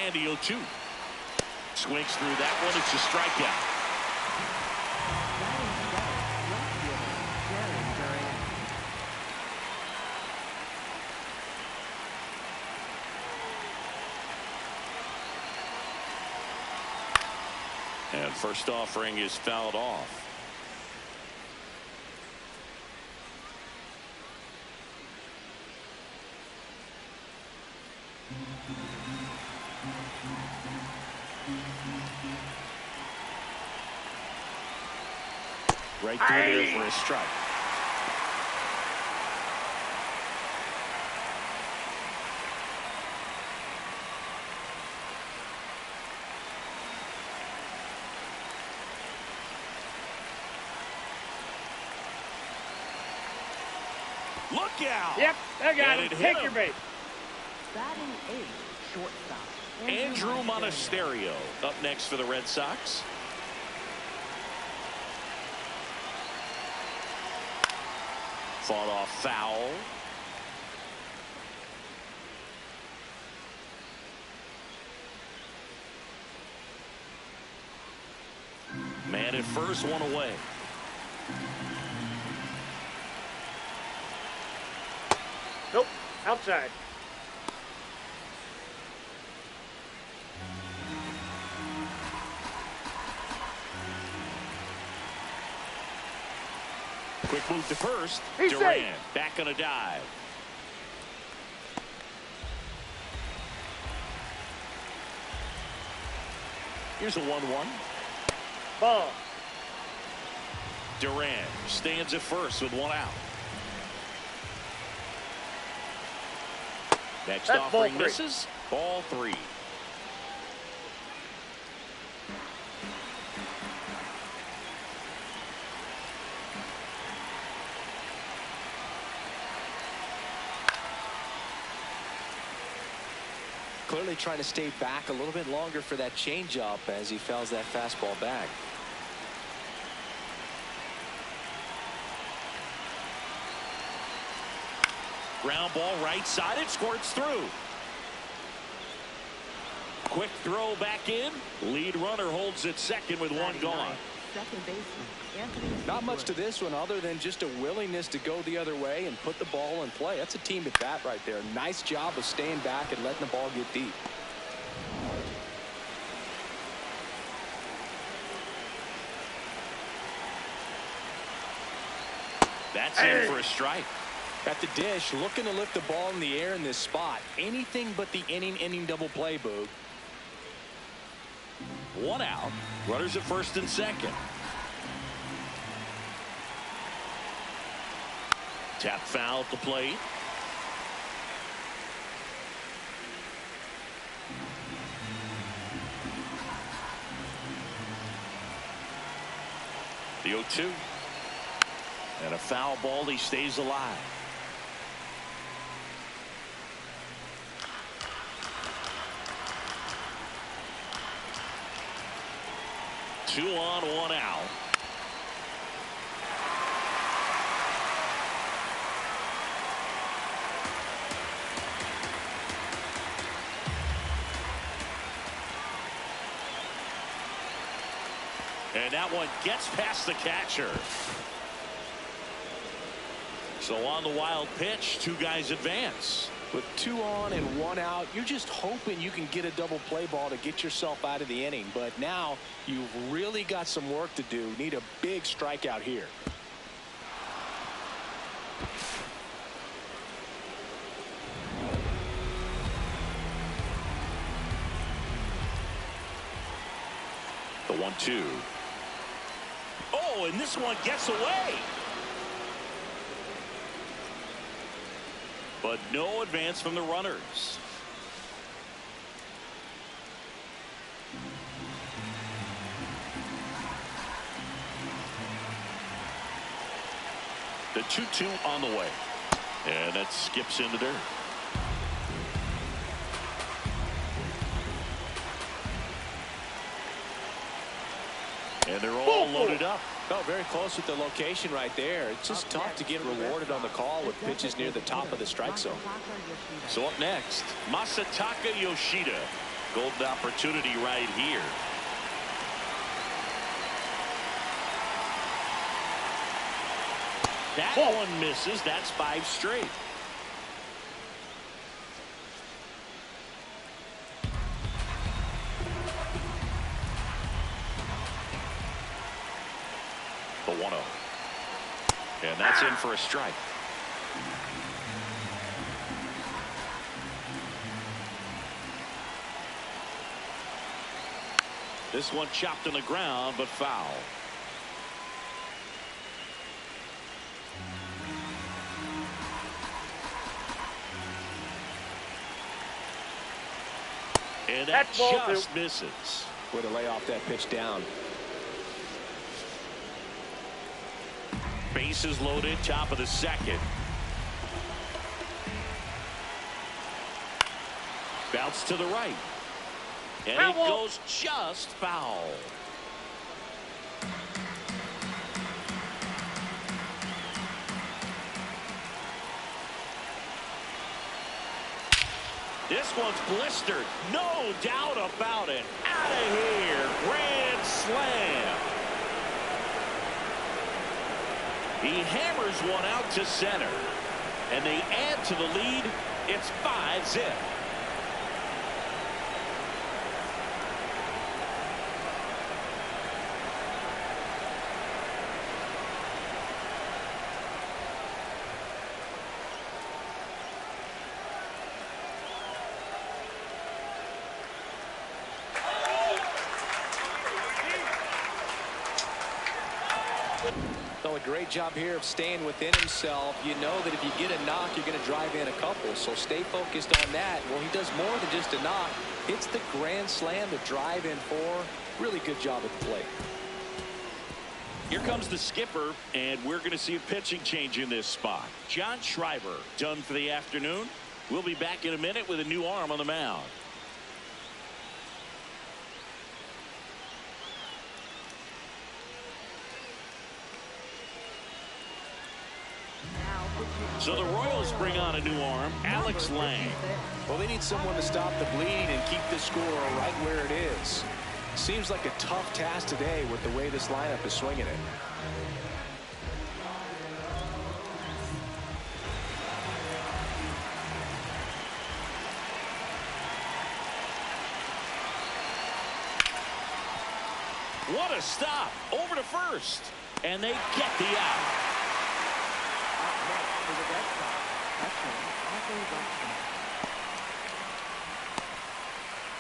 [SPEAKER 1] And the 0-2. Swings through that one. It's a strikeout. And first offering is fouled off. Right through there for a strike. Look out.
[SPEAKER 3] Yep, I got
[SPEAKER 1] And
[SPEAKER 3] him.
[SPEAKER 1] it hit
[SPEAKER 3] Take your
[SPEAKER 1] him.
[SPEAKER 3] bait.
[SPEAKER 4] Batting eighth, shortstop.
[SPEAKER 1] Andrew Monasterio up next for the Red Sox. Fought off foul. Man at first, one away.
[SPEAKER 3] Nope, outside.
[SPEAKER 1] Quick move to first.
[SPEAKER 3] He's
[SPEAKER 1] Durant
[SPEAKER 3] safe.
[SPEAKER 1] back on a dive. Here's a 1-1.
[SPEAKER 3] Ball.
[SPEAKER 1] Durant stands at first with one out. Next
[SPEAKER 3] That's ball
[SPEAKER 1] offering
[SPEAKER 3] three.
[SPEAKER 1] misses. Ball 3.
[SPEAKER 2] Clearly trying to stay back a little bit longer for that changeup as he fouls that fastball back.
[SPEAKER 1] Ground ball right side. It squirts through. Quick throw back in. Lead runner holds at second with one gone.
[SPEAKER 4] Second baseman, Anthony.
[SPEAKER 2] Not much to this one other than just a willingness to go the other way and put the ball in play. That's a team at bat right there. Nice job of staying back and letting the ball get deep.
[SPEAKER 1] That's in for a strike.
[SPEAKER 2] At the dish, looking to lift the ball in the air in this spot. Anything but the inning double play, Boog.
[SPEAKER 1] One out. Runners at first and second. Tap foul at the plate. The 0-2. And a foul ball. He stays alive. Two on, one out. And that one gets past the catcher. So on the wild pitch, two guys advance.
[SPEAKER 2] With two on and one out, you're just hoping you can get a double play ball to get yourself out of the inning. But now you've really got some work to do. Need a big strikeout here.
[SPEAKER 1] The 1-2. Oh, and this one gets away. But no advance from the runners. The 2-2 on the way. And that skips into dirt. And they're all loaded up.
[SPEAKER 2] Oh, very close with the location right there. It's just tough to get rewarded on the call with pitches near the top of the strike zone.
[SPEAKER 1] So up next, Masataka Yoshida. Golden opportunity right here. That one misses. That's 5 straight. The 1-0. And that's in for a strike. This one chopped on the ground, but foul. And that just misses.
[SPEAKER 2] Way to lay off that pitch down.
[SPEAKER 1] Bases loaded, top of the second. Bounce to the right. And it goes just foul. This one's blistered. No doubt about it. Out of here. Grand slam. He hammers one out to center. And they add to the lead. It's 5-0.
[SPEAKER 2] So a great job here of staying within himself. You know that if you get a knock, you're going to drive in a couple. So stay focused on that. Well, he does more than just a knock. Hits the grand slam to drive in 4. Really good job at the plate.
[SPEAKER 1] Here comes the skipper, and we're going to see a pitching change in this spot. John Schreiber done for the afternoon. We'll be back in a minute with a new arm on the mound. So the Royals bring on a new arm, Alex Lang.
[SPEAKER 2] Well, they need someone to stop the bleeding and keep the score right where it is. Seems like a tough task today with the way this lineup is swinging it.
[SPEAKER 1] What a stop. Over to first. And they get the out.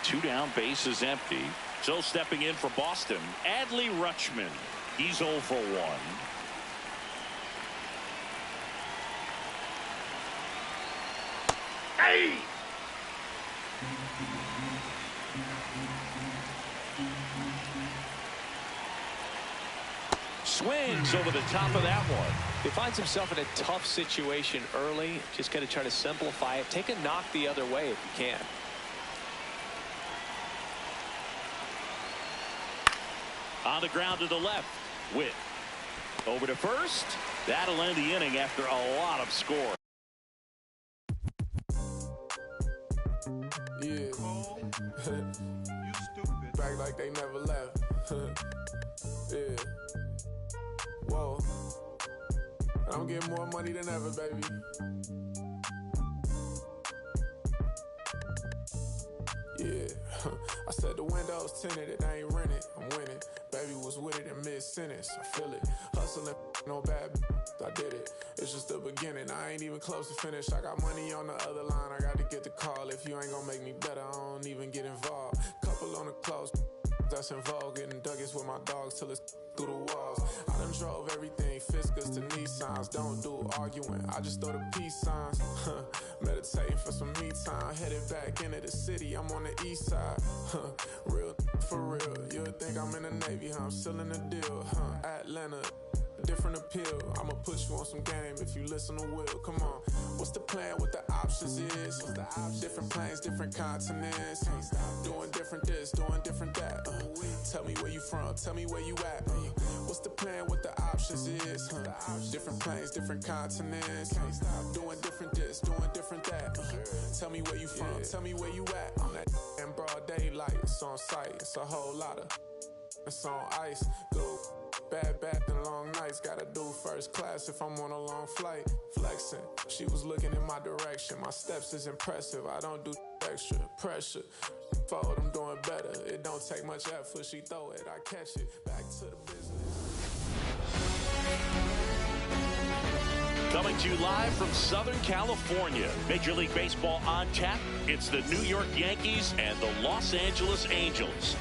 [SPEAKER 1] Two down, bases empty. So stepping in for Boston, Adley Rutschman. He's 0 for 1. Hey! Swings over the top of that one.
[SPEAKER 2] He finds himself in a tough situation early. Just got to try to simplify it. Take a knock the other way if you can.
[SPEAKER 1] On the ground to the left. Witt. Over to first. That'll end the inning after a lot of score.
[SPEAKER 10] Yeah. You stupid. Back like they never left. Yeah. Whoa. I'm getting more money than ever, baby. Yeah. I said the window's tinted, it ain't rented. I'm winning. Baby was with it in mid-sentence. I feel it. Hustling, no bad. I did it. It's just the beginning. I ain't even close to finish. I got money on the other line. I got to get the call. If you ain't gonna make me better, I don't even get involved. Couple on the close. That's involved. Getting Douglas with my dogs till it's through the walls. I done drove everything, Fiskas to Nissans. Don't do arguing, I just throw the peace signs. Meditating for some me time. Headed back into the city, I'm on the east side. Real for real, you'll think I'm in the Navy, huh? I'm still in the deal, huh? Atlanta,
[SPEAKER 5] different appeal. I'ma put you on some game if you listen to Will. Come on, what's the plan? What the options is? What's the options? Different planes, different continents. Doing different this, doing different that. Tell me where you from, tell me where you at. What's the plan? What the options is? Different planes, different continents. Doing different this, doing different that. Tell me where you from, tell me where you at. On that in broad daylight, it's on sight. It's a whole lot of it's on ice. Go bad and long nights. Gotta do first class if I'm on a long flight. Flexing, she was looking in my direction. My steps is impressive. I don't do extra pressure. Forward, I'm doing better. It don't take much effort. She throw it, I catch it. Back to the business.
[SPEAKER 1] Coming to you live from Southern California. Major League Baseball on tap. It's the New York Yankees and the Los Angeles Angels.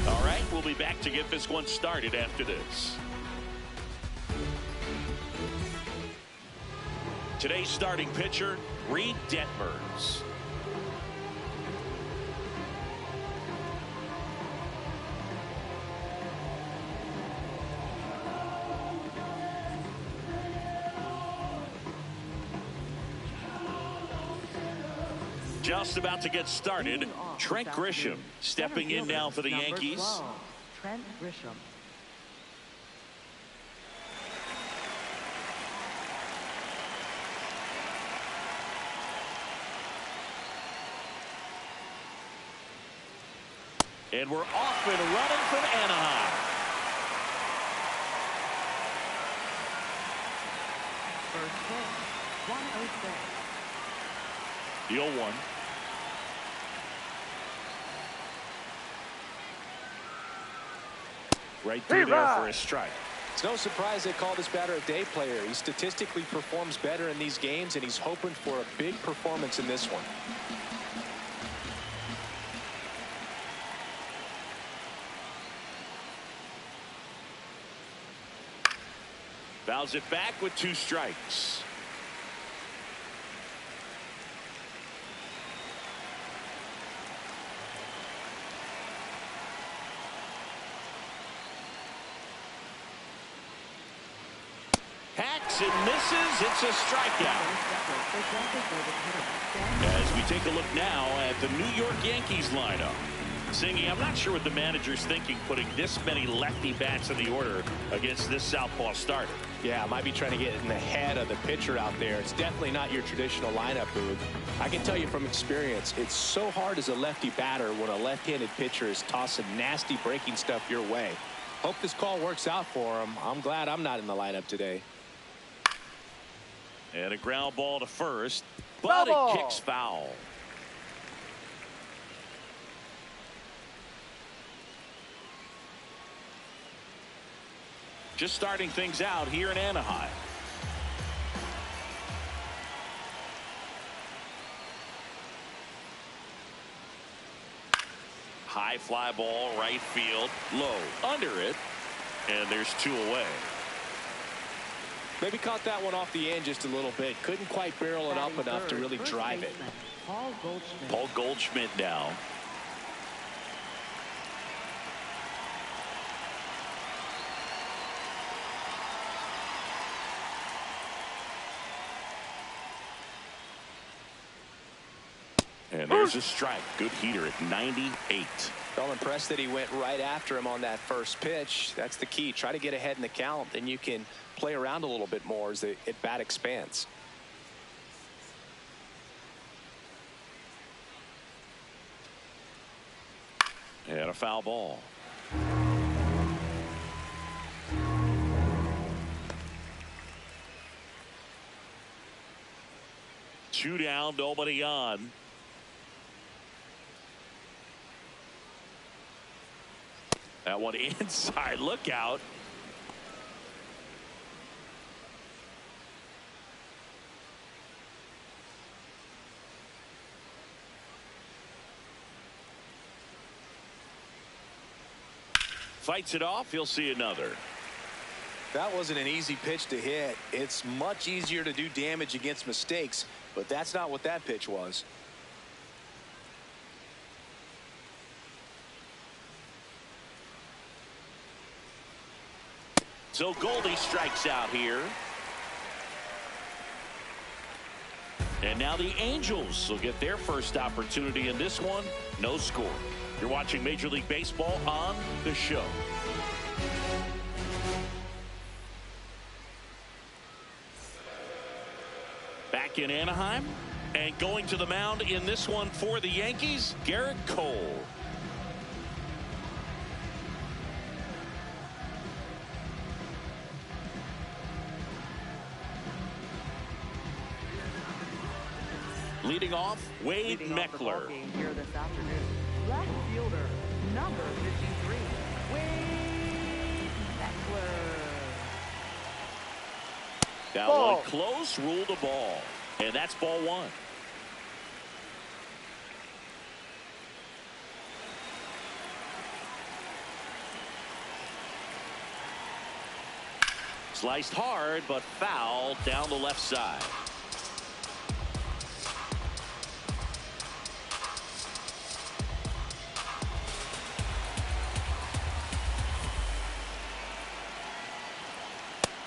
[SPEAKER 1] All right, we'll be back to get this one started after this. Today's starting pitcher, Reed Detmers. Just about to get started, Trent Grisham stepping in now for the Yankees.
[SPEAKER 4] 12, Trent Grisham.
[SPEAKER 1] And we're off and running from Anaheim.
[SPEAKER 4] First pitch, 106.
[SPEAKER 1] The 0-1. Right through there for a strike.
[SPEAKER 2] It's no surprise they call this batter a day player. He statistically performs better in these games, and he's hoping for a big performance in this one.
[SPEAKER 1] Fouls it back with 2 strikes. Hacks and misses. It's a strikeout. As we take a look now at the New York Yankees lineup. Singy, I'm not sure what the manager's thinking putting this many lefty bats in the order against this southpaw starter.
[SPEAKER 2] Yeah, might be trying to get in the head of the pitcher out there. It's definitely not your traditional lineup, Boog. I can tell you from experience, it's so hard as a lefty batter when a left-handed pitcher is tossing nasty breaking stuff your way. Hope this call works out for him. I'm glad I'm not in the lineup today.
[SPEAKER 1] And a ground ball to first, but it kicks foul. Just starting things out here in Anaheim. High fly ball, right field, low, under it, and there's 2 away.
[SPEAKER 2] Maybe caught that one off the end just a little bit. Couldn't quite barrel it up enough to really drive it.
[SPEAKER 1] Paul Goldschmidt now. And there's a strike. Good heater at 98.
[SPEAKER 2] Well, impressed that he went right after him on that first pitch. That's the key. Try to get ahead in the count. Then you can play around a little bit more as the at-bat expands.
[SPEAKER 1] And a foul ball. Two down, nobody on. That one inside. Look out. Fights it off. He'll see another.
[SPEAKER 2] That wasn't an easy pitch to hit. It's much easier to do damage against mistakes, but that's not what that pitch was.
[SPEAKER 1] So Goldie strikes out here. And now the Angels will get their first opportunity in this one. No score. You're watching Major League Baseball on The Show. Back in Anaheim, and going to the mound in this one for the Yankees, Garrett Cole. Leading off, Wade Meckler.
[SPEAKER 4] Here this afternoon, left fielder, number 53, Wade Meckler.
[SPEAKER 1] That
[SPEAKER 3] Ball.
[SPEAKER 1] one close, ruled a ball. And that's ball one. Sliced hard, but foul down the left side.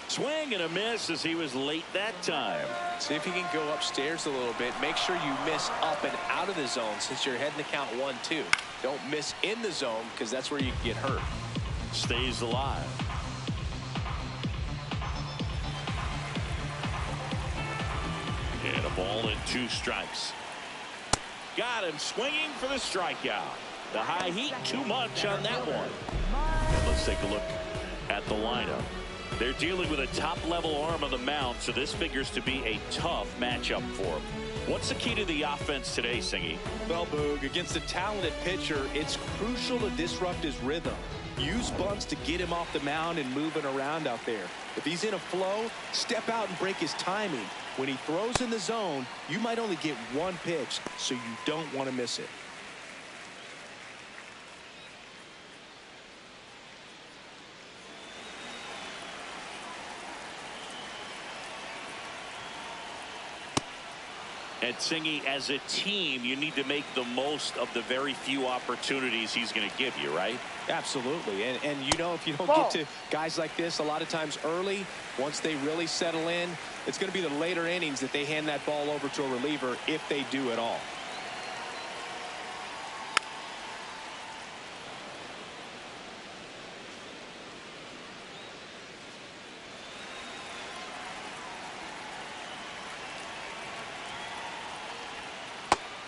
[SPEAKER 1] Swing and a miss as he was late that time.
[SPEAKER 2] See if you can go upstairs a little bit. Make sure you miss up and out of the zone since you're heading to count 1-2. Don't miss in the zone because that's where you can get hurt.
[SPEAKER 1] Stays alive. And a ball and 2 strikes. Got him swinging for the strikeout. The high heat too much on that one. And let's take a look at the lineup. They're dealing with a top-level arm on the mound, so this figures to be a tough matchup for them. What's the key to the offense today, Singy?
[SPEAKER 9] Well, Boog, against a talented pitcher, it's crucial to disrupt his rhythm. Use bunts to get him off the mound and moving around out there. If he's in a flow, step out and break his timing. When he throws in the zone, you might only get one pitch, so you don't want to miss it.
[SPEAKER 1] And Singy, as a team, you need to make the most of the very few opportunities he's going to give you, right?
[SPEAKER 2] Absolutely. And you know, if you don't get to guys like this a lot of times early, once they really settle in, it's going to be the later innings that they hand that ball over to a reliever if they do at all.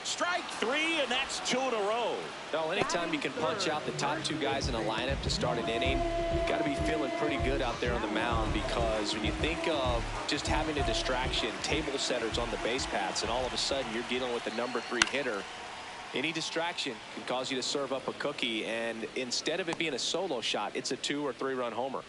[SPEAKER 1] Strike 3, and that's 2 in a row.
[SPEAKER 2] No, anytime you can punch out the top 2 guys in a lineup to start an inning, you've got to be feeling pretty good out there on the mound, because when you think of just having a distraction, table setters on the base paths, and all of a sudden you're dealing with the number 3 hitter, any distraction can cause you to serve up a cookie, and instead of it being a solo shot, it's a 2 or 3 run homer.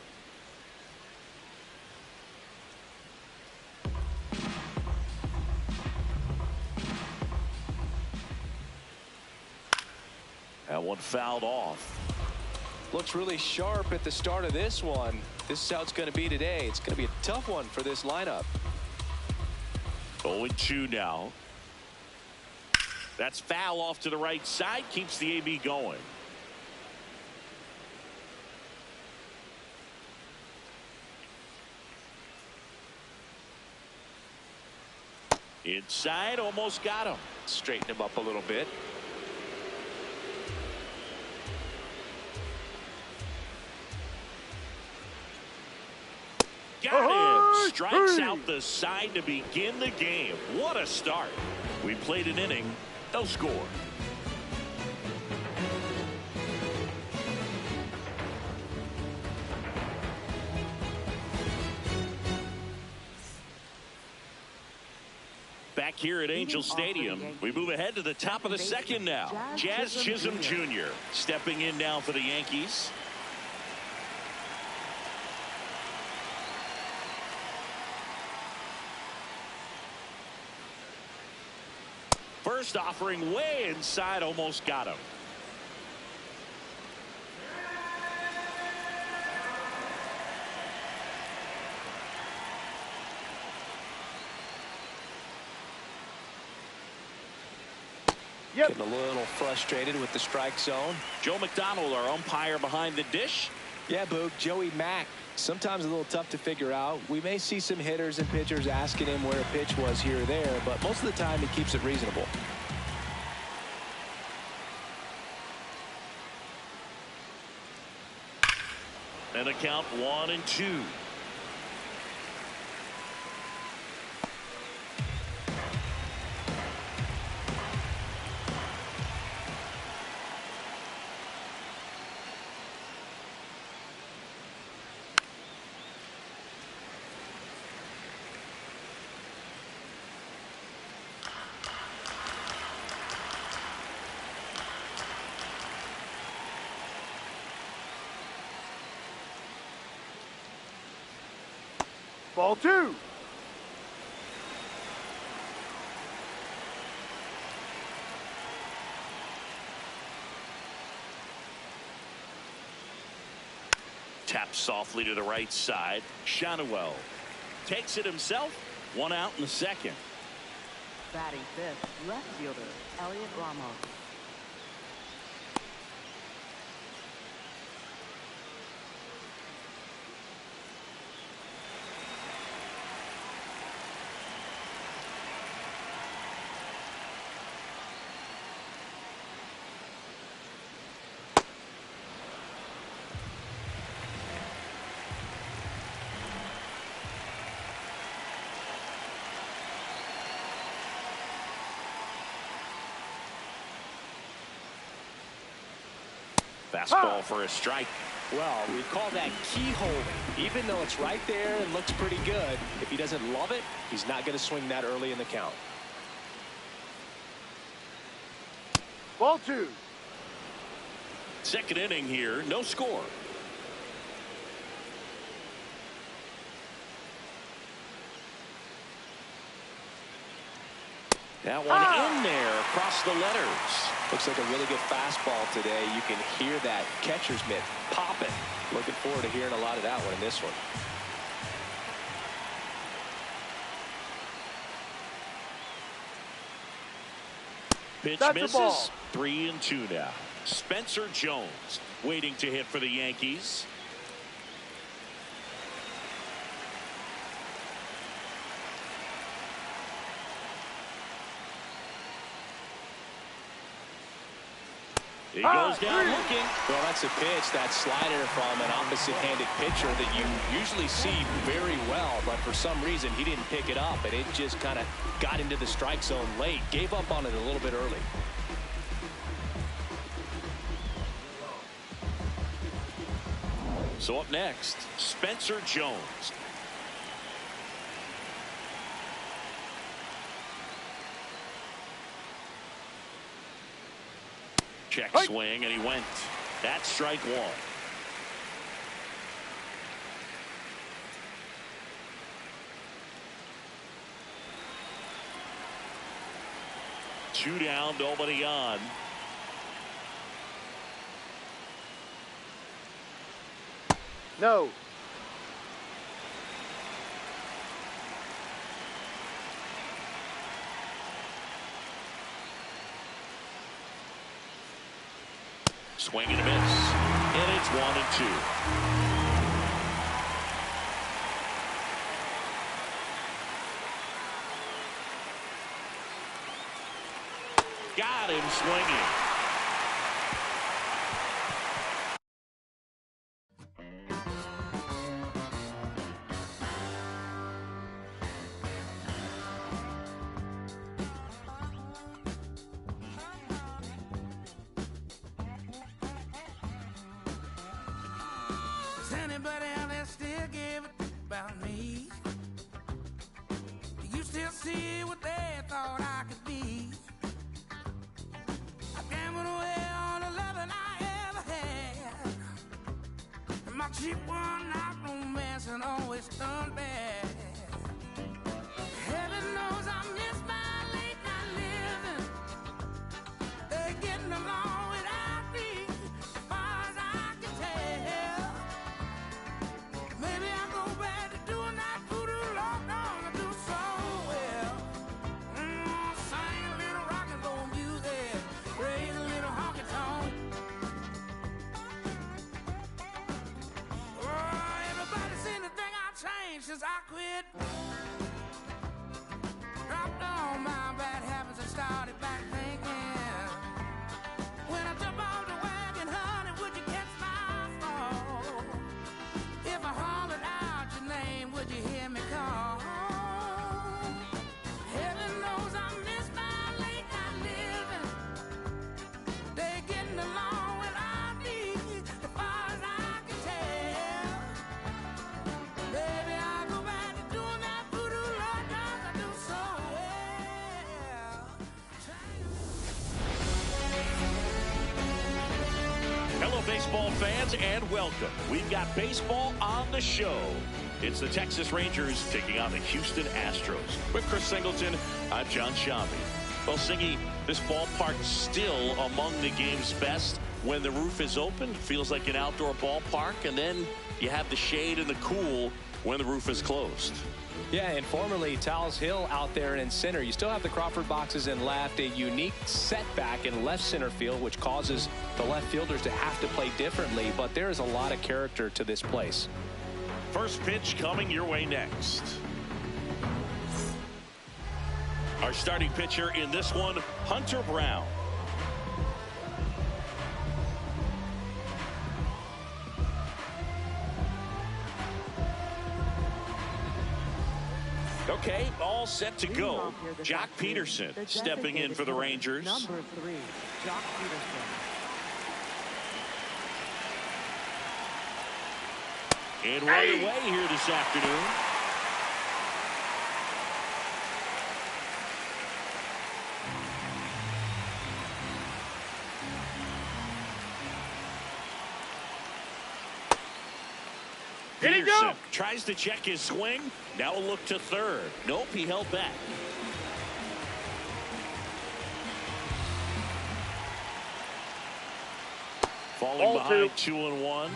[SPEAKER 1] That one fouled off.
[SPEAKER 2] Looks really sharp at the start of this one. This is how it's going to be today. It's going to be a tough one for this lineup.
[SPEAKER 1] 0-2 now. That's foul off to the right side. Keeps the AB going. Inside, almost got him.
[SPEAKER 2] Straighten him up a little bit.
[SPEAKER 1] Got him. Strikes out the side to begin the game. What a start. We played an inning. No score. Back here at Angel Stadium, we move ahead to the top of the second now. Jazz Chisholm Jr. stepping in now for the Yankees. First offering way inside, almost got him.
[SPEAKER 2] Getting a little frustrated with the strike zone.
[SPEAKER 1] Joe McDonald, our umpire behind the dish.
[SPEAKER 2] Yeah, Boog, Joey Mack, sometimes a little tough to figure out. We may see some hitters and pitchers asking him where a pitch was here or there, but most of the time he keeps it reasonable.
[SPEAKER 1] And the count 1-2.
[SPEAKER 3] Ball 2.
[SPEAKER 1] Taps softly to the right side. Shadowell takes it himself. 1 out in the second.
[SPEAKER 4] Batting fifth, left fielder Elliot Ramos.
[SPEAKER 1] Fastball for a strike.
[SPEAKER 2] Well, we call that keyhole. Even though it's right there and looks pretty good, if he doesn't love it, he's not going to swing that early in the count.
[SPEAKER 3] Ball 2.
[SPEAKER 1] Second inning here, no score. That one in there across the letters.
[SPEAKER 2] Looks like a really good fastball today. You can hear that catcher's mitt popping. Looking forward to hearing a lot of that one in this one.
[SPEAKER 1] Pitch
[SPEAKER 3] That's
[SPEAKER 1] misses.
[SPEAKER 3] a ball.
[SPEAKER 1] 3-2 now. Spencer Jones waiting to hit for the Yankees. He goes down looking.
[SPEAKER 2] Well, that's a pitch, that slider from an opposite-handed pitcher that you usually see very well, but for some reason he didn't pick it up, and it just kind of got into the strike zone late. Gave up on it a little bit early.
[SPEAKER 1] So up next, Spencer Jones. Check swing, and he went. That's strike 1. Two down, nobody on.
[SPEAKER 3] No.
[SPEAKER 1] Swing and a miss. And it's 1-2. Got him swinging.
[SPEAKER 5] Does anybody out there still give a about me? Do you still see what they thought I could be? I gambled away all the loving I ever had, and my cheap one-night romance had always done bad. Heaven knows I miss my late night living. They're getting along without me, as far as I can tell. Maybe I'll go back to doing that voodoo lock dog I do so well. Sing a little rock and roll music, raise a little honky tonk. 'cause I quit. Dropped all my bad habits and started back thinking. When I jump off the wagon, honey, would you catch my fall? If I hollered out your name, would you hear me call? Heaven knows I miss my late night living. They getting along without me, as far as I can tell. Baby, I go back to doing that voodoo, Lord knows I do so well.
[SPEAKER 1] Hello, baseball fans, and welcome. We've got baseball on the show. It's the Texas Rangers taking on the Houston Astros. With Chris Singleton, I'm John Shambi. Well, Singy, this ballpark still among the game's best. When the roof is open, it feels like an outdoor ballpark, and then you have the shade and the cool when the roof is closed.
[SPEAKER 2] Yeah, and formerly Tal's Hill out there in center. You still have the Crawford boxes in left, a unique setback in left center field, which causes the left fielders to have to play differently, but there is a lot of character to this place.
[SPEAKER 1] First pitch coming your way next. Our starting pitcher in this one, Hunter Brown. Okay, all set to go. Jock Peterson stepping in for the Rangers.
[SPEAKER 4] Number 3, Jock Peterson.
[SPEAKER 1] And right away here this afternoon. Peterson tries to check his swing. Now a look to third. Nope, he held back. Falling behind 2-1.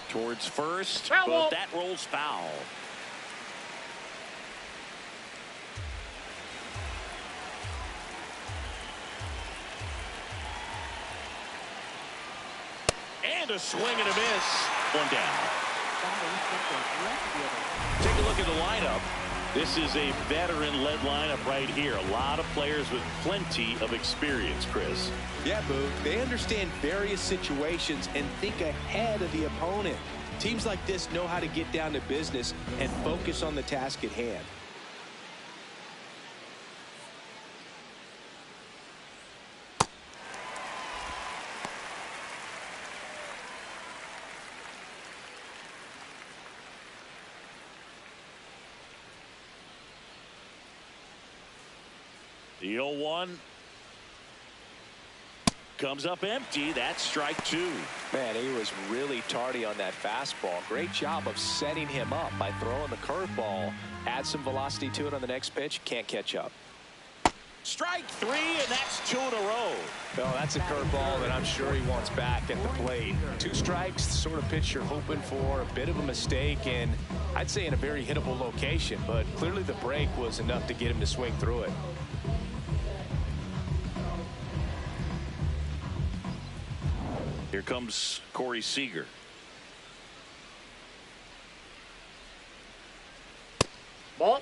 [SPEAKER 1] Towards first, but that rolls foul. And a swing and a miss. One down. Take a look at the lineup. This is a veteran-led lineup right here. A lot of players with plenty of experience, Chris.
[SPEAKER 9] Yeah, Boo. They understand various situations and think ahead of the opponent. Teams like this know how to get down to business and focus on the task at hand.
[SPEAKER 1] The 0-1 comes up empty. That's strike 2.
[SPEAKER 2] Man, he was really tardy on that fastball. Great job of setting him up by throwing the curveball. Add some velocity to it on the next pitch. Can't catch up.
[SPEAKER 1] Strike 3, and that's 2 in a row.
[SPEAKER 2] Well, that's a curveball that I'm sure he wants back at the plate. 2 strikes, the sort of pitch you're hoping for. A bit of a mistake, and I'd say in a very hittable location, but clearly the break was enough to get him to swing through it.
[SPEAKER 1] Here comes Corey Seager.
[SPEAKER 3] Ball.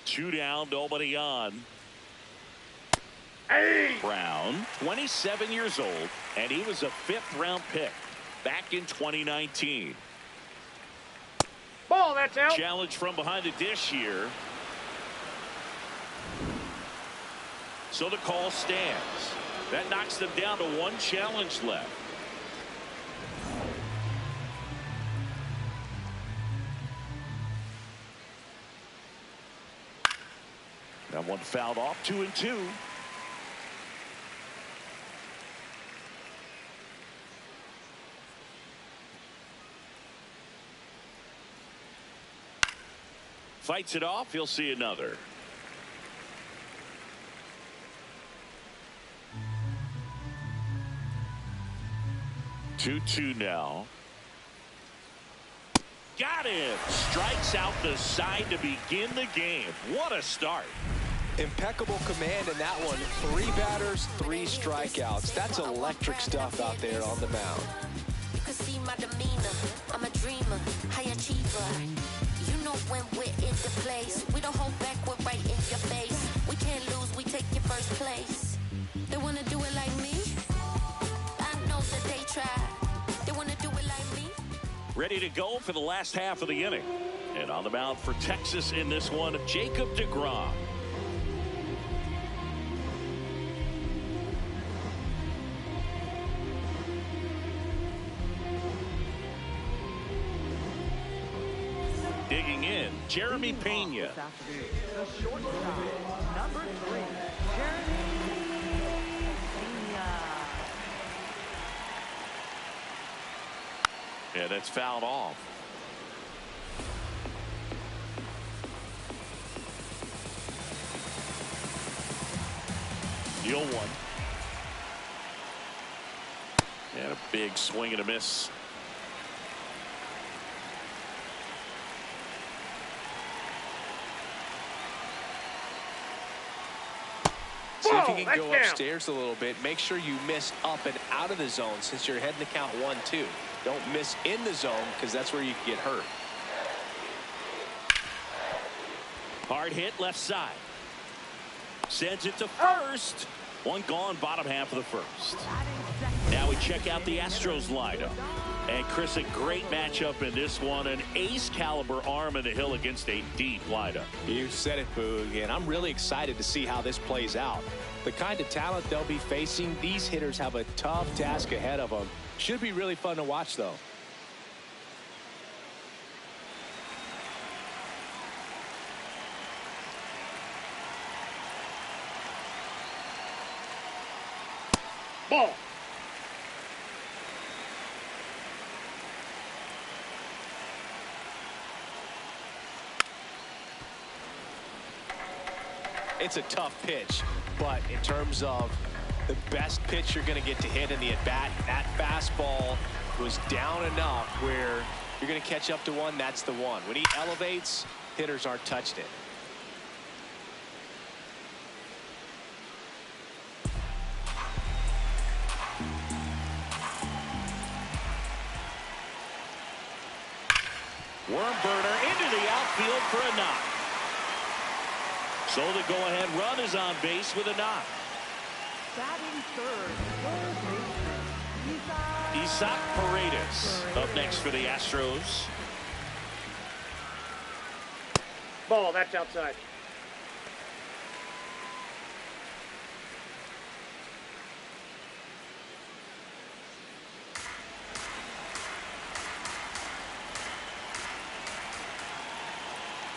[SPEAKER 1] Two down, nobody on. Brown, 27 years old, and he was a 5th-round pick back in 2019.
[SPEAKER 3] Ball, that's out.
[SPEAKER 1] Challenge from behind the dish here. So the call stands. That knocks them down to 1 challenge left. That one fouled off. 2-2. Fights it off. He'll see another. Two now. got him. Strikes out the side to begin the game. What a start.
[SPEAKER 2] Impeccable command in that one. 3 batters, 3 strikeouts. That's electric stuff out there on the mound.
[SPEAKER 11] You can see my demeanor. I'm a dreamer, high achiever. You know when we're in the place, we don't hold back, we're right in your face. We can't lose, we take your first place. They want to do it like me? I know that they try. They want to do it like me?
[SPEAKER 1] Ready to go for the last half of the inning. And on the mound for Texas in this one, Jacob deGrom. Digging in, Jeremy Pena.
[SPEAKER 4] The shortstop, number 3, Jeremy Pena.
[SPEAKER 1] Yeah, that's fouled off. The 0-1. And a big swing and a miss.
[SPEAKER 2] See if you can go upstairs a little bit. Make sure you miss up and out of the zone since you're heading to count 1-2. Don't miss in the zone because that's where you can get hurt.
[SPEAKER 1] Hard hit left side. Sends it to first. One gone, bottom half of the first. Now we check out the Astros lineup. And Chris, a great matchup in this one. An ace caliber arm in the hill against a deep lineup.
[SPEAKER 2] You said it, Boog, and I'm really excited to see how this plays out. The kind of talent they'll be facing, these hitters have a tough task ahead of them. Should be really fun to watch, though.
[SPEAKER 3] Ball.
[SPEAKER 2] It's a tough pitch, but in terms of the best pitch you're going to get to hit in the at-bat, that fastball was down enough where you're going to catch up to one. That's the one. When he elevates, hitters aren't touched it.
[SPEAKER 1] Worm burner into the outfield for a knock. So the go-ahead run is on base with a knock.
[SPEAKER 4] Batting third baseman,
[SPEAKER 1] Isaac Paredes up next for the Astros.
[SPEAKER 3] Ball, that's outside.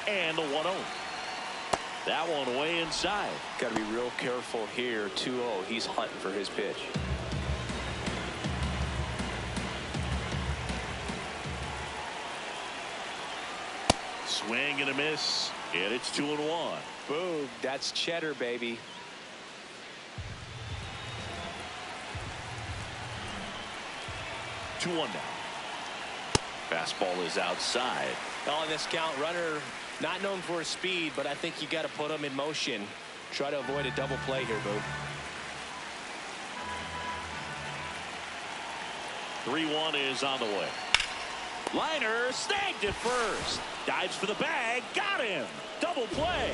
[SPEAKER 1] And the 1-0. That one way inside.
[SPEAKER 2] Got to be real careful here. 2-0. He's hunting for his pitch.
[SPEAKER 1] Swing and a miss. And it's 2-1.
[SPEAKER 2] Boom. That's cheddar, baby.
[SPEAKER 1] Two one now. Fastball is outside.
[SPEAKER 2] On this count, runner not known for his speed, but I think you got to put him in motion. Try to avoid a double play here, Boo.
[SPEAKER 1] 3-1 is on the way. Liner snagged it first. Dives for the bag. Got him. Double play.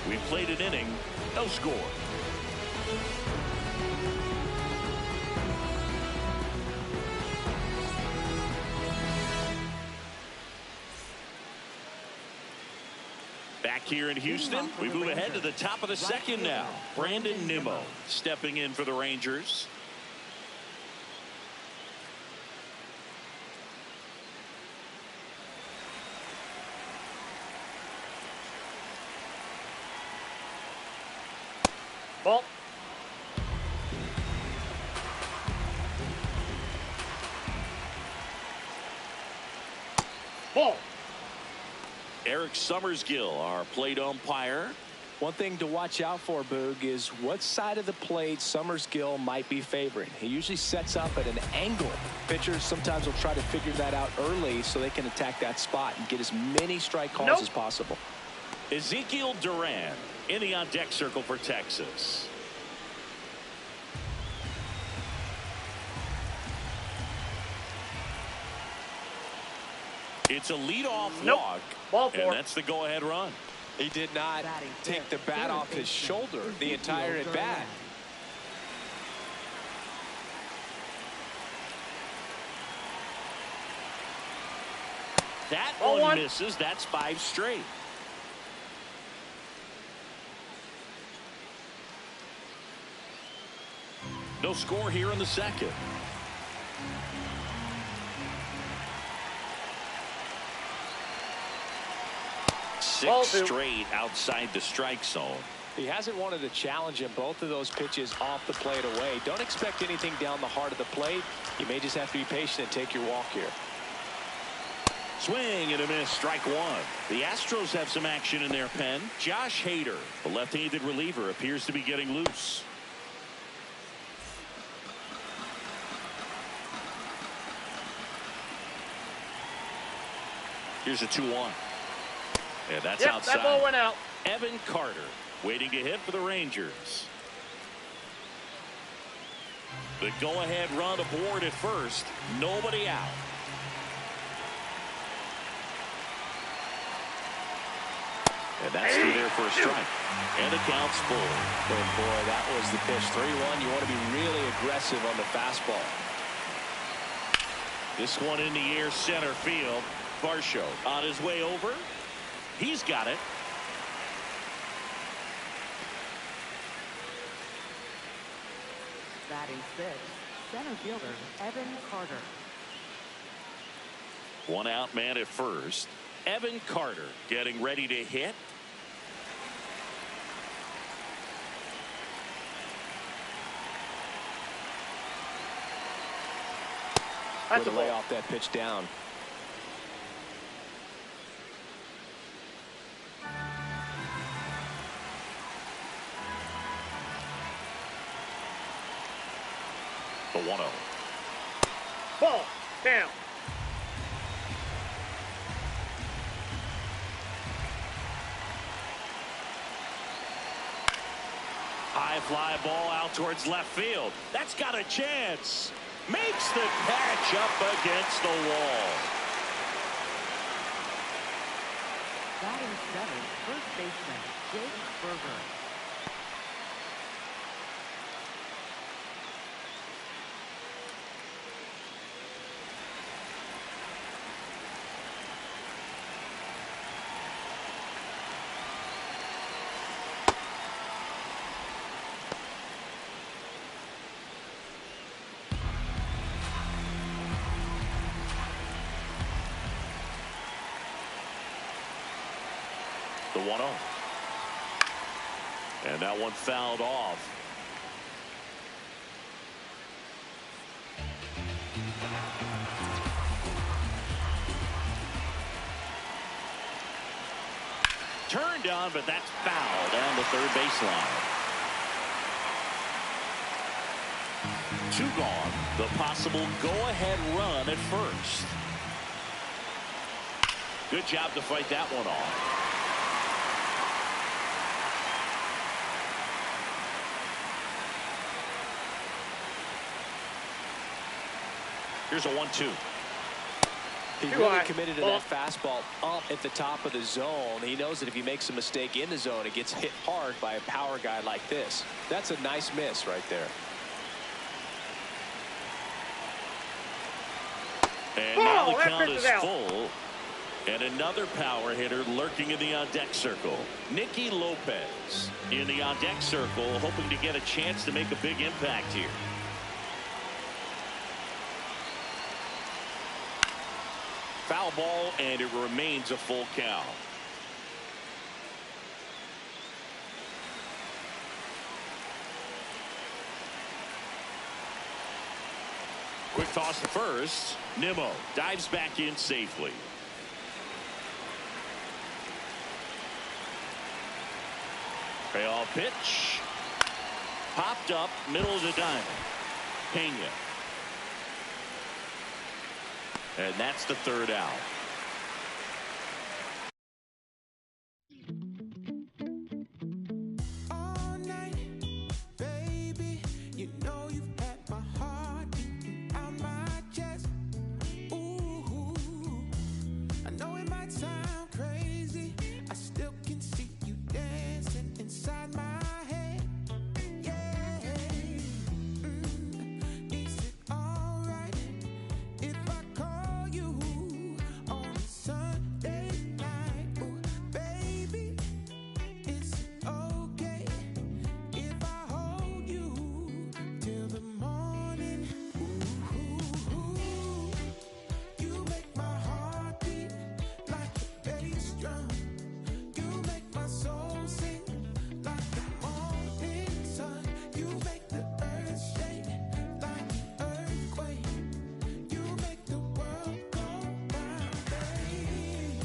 [SPEAKER 1] We played an inning. No score. Back here in Houston, we move ahead to the top of the second now. Brandon Nimmo stepping in for the Rangers.
[SPEAKER 3] Ball. Ball.
[SPEAKER 1] Eric Summersgill, our plate umpire.
[SPEAKER 2] One thing to watch out for, Boog, is what side of the plate Summerskill might be favoring. He usually sets up at an angle. Pitchers sometimes will try to figure that out early so they can attack that spot and get as many strike calls as possible.
[SPEAKER 1] Ezekiel Duran in the on-deck circle for Texas. It's a leadoff walk, and that's the go-ahead run.
[SPEAKER 2] He did not take the bat off his shoulder the entire at bat.
[SPEAKER 1] That one misses. That's 5 straight. No score here in the second. Six straight outside the strike zone.
[SPEAKER 2] He hasn't wanted to challenge him. Both of those pitches off the plate away. Don't expect anything down the heart of the plate. You may just have to be patient and take your walk here.
[SPEAKER 1] Swing and a miss, strike one. The Astros have some action in their pen. Josh Hader, the left-handed reliever, appears to be getting loose. Here's a 2-1. And that's outside.
[SPEAKER 3] That ball went out.
[SPEAKER 1] Evan Carter waiting to hit for the Rangers. The go-ahead run aboard at first. Nobody out. And that's through there for a strike. And the count's full.
[SPEAKER 2] And boy, that was the pitch. 3-1. You want to be really aggressive on the fastball.
[SPEAKER 1] This one in the air, center field. Varsho on his way over. He's got it.
[SPEAKER 4] Batting sixth, center fielder Evan Carter.
[SPEAKER 1] One out man at first. Evan Carter getting ready to hit.
[SPEAKER 2] That's a lay off that pitch down.
[SPEAKER 1] The 1-0.
[SPEAKER 3] Ball down.
[SPEAKER 1] High fly ball out towards left field. That's got a chance. Makes the catch up against the wall.
[SPEAKER 4] Batting seventh, first baseman Jake Berger.
[SPEAKER 1] The 1-0. And that one fouled off. Turned on, but that's foul down the third baseline. 2 gone. The possible go-ahead run at first. Good job to fight that one off. Here's a 1-2.
[SPEAKER 2] He really committed to that fastball up at the top of the zone. He knows that if he makes a mistake in the zone, it gets hit hard by a power guy like this. That's a nice miss right there.
[SPEAKER 1] And now the count is full. And another power hitter lurking in the on-deck circle. Nicky Lopez in the on-deck circle, hoping to get a chance to make a big impact here. Foul ball, and it remains a full count. Quick toss to first. Nimmo dives back in safely. Payoff pitch. Popped up, middle of the diamond. Pena. And that's the third out.
[SPEAKER 5] All night, baby, you know you've had my heart beating out my chest. Ooh, I know it might sound crazy, I still can see you dancing inside my head. Yeah, is it alright if I call you on a Sunday night? Ooh, baby, is it okay if I hold you till the morning? Ooh, you make my heart beat like a bass drum. You make my soul sing like the morning sun. You make the earth shake like an earthquake. You make the world go round, babe.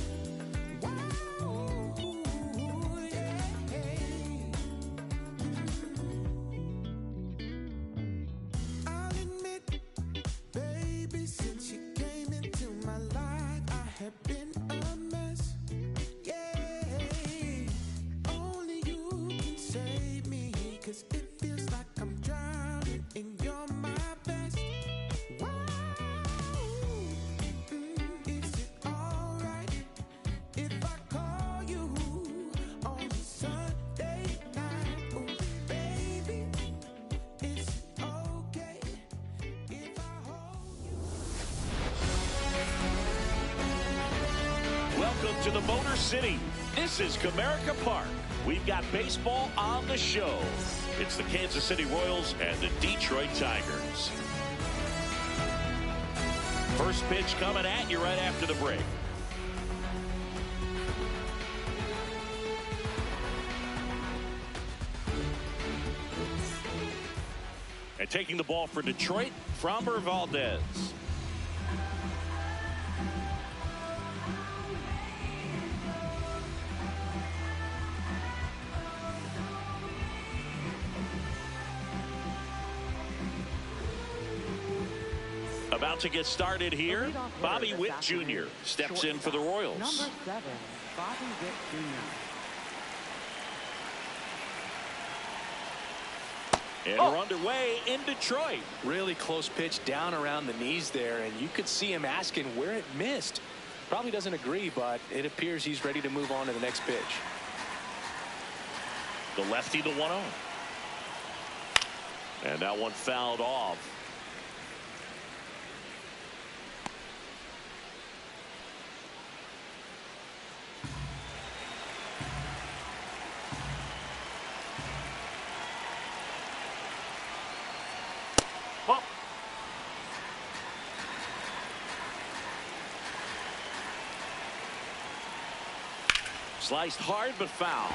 [SPEAKER 5] Wow, yeah. I'll admit, baby, since you came into my life, I have been a mess. Yeah, only you can save me, 'cause it feels like I'm drowning and you're my best. Wow, is it alright if I call you on a Sunday night? Ooh, baby, is it okay if I hold you?
[SPEAKER 1] Welcome to the Motor City. This is Comerica Park. We've got baseball on the show. It's the Kansas City Royals and the Detroit Tigers. First pitch coming at you right after the break. And taking the ball for Detroit, Framber Valdez. About to get started here. Bobby Witt Jr. steps in for the Royals.
[SPEAKER 4] Number 7, Bobby Witt Jr.
[SPEAKER 1] And we're underway in Detroit.
[SPEAKER 2] Really close pitch down around the knees there, and you could see him asking where it missed. Probably doesn't agree, but it appears he's ready to move on to the next pitch.
[SPEAKER 1] The lefty, the 1-0. And that one fouled off. Sliced hard, but foul.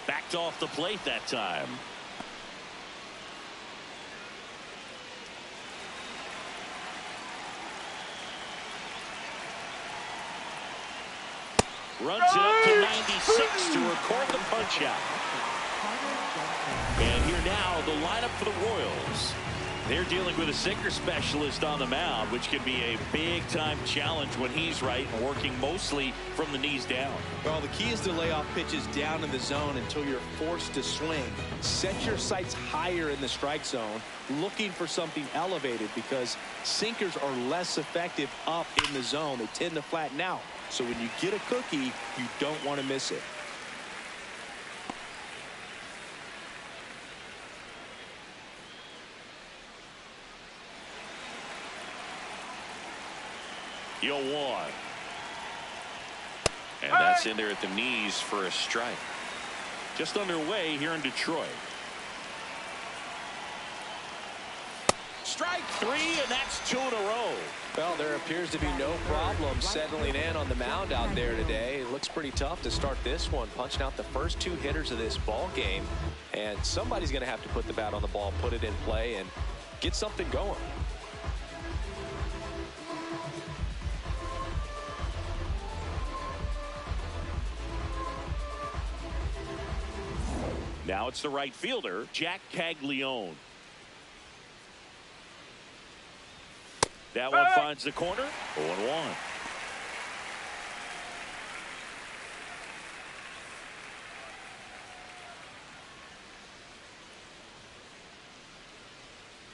[SPEAKER 1] Backed off the plate that time. Runs it up to 96 to record the punch out. And here now, the lineup for the Royals. They're dealing with a sinker specialist on the mound, which can be a big-time challenge when he's right and working mostly from the knees down.
[SPEAKER 9] Well, the key is to lay off pitches down in the zone until you're forced to swing. Set your sights higher in the strike zone, looking for something elevated, because sinkers are less effective up in the zone. They tend to flatten out. So when you get a cookie, you don't want to miss it.
[SPEAKER 1] You'll one. And that's in there at the knees for a strike. Just underway here in Detroit. Strike three, and that's 2 in a row.
[SPEAKER 2] Well, there appears to be no problem settling in on the mound out there today. It looks pretty tough to start this one, punching out the first 2 hitters of this ball game. And somebody's going to have to put the bat on the ball, put it in play, and get something going.
[SPEAKER 1] Now it's the right fielder, Jack Caglione. That one finds the corner. 0-1.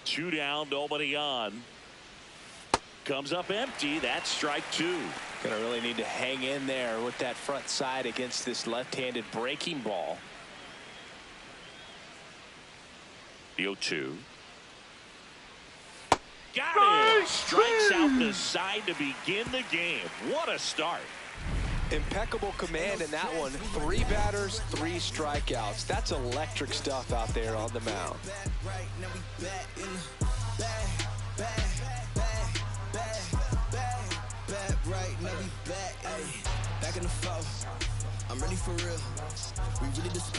[SPEAKER 1] Two down, nobody on. Comes up empty. That's strike two.
[SPEAKER 2] Gonna really need to hang in there with that front side against this left-handed breaking ball.
[SPEAKER 1] The 0-2. Got it. Strikes out the side to begin the game. What a start.
[SPEAKER 2] Impeccable command in that one. 3 batters, 3 strikeouts. That's electric stuff out there on the mound.
[SPEAKER 5] Back in the fall. I'm ready for real. We really just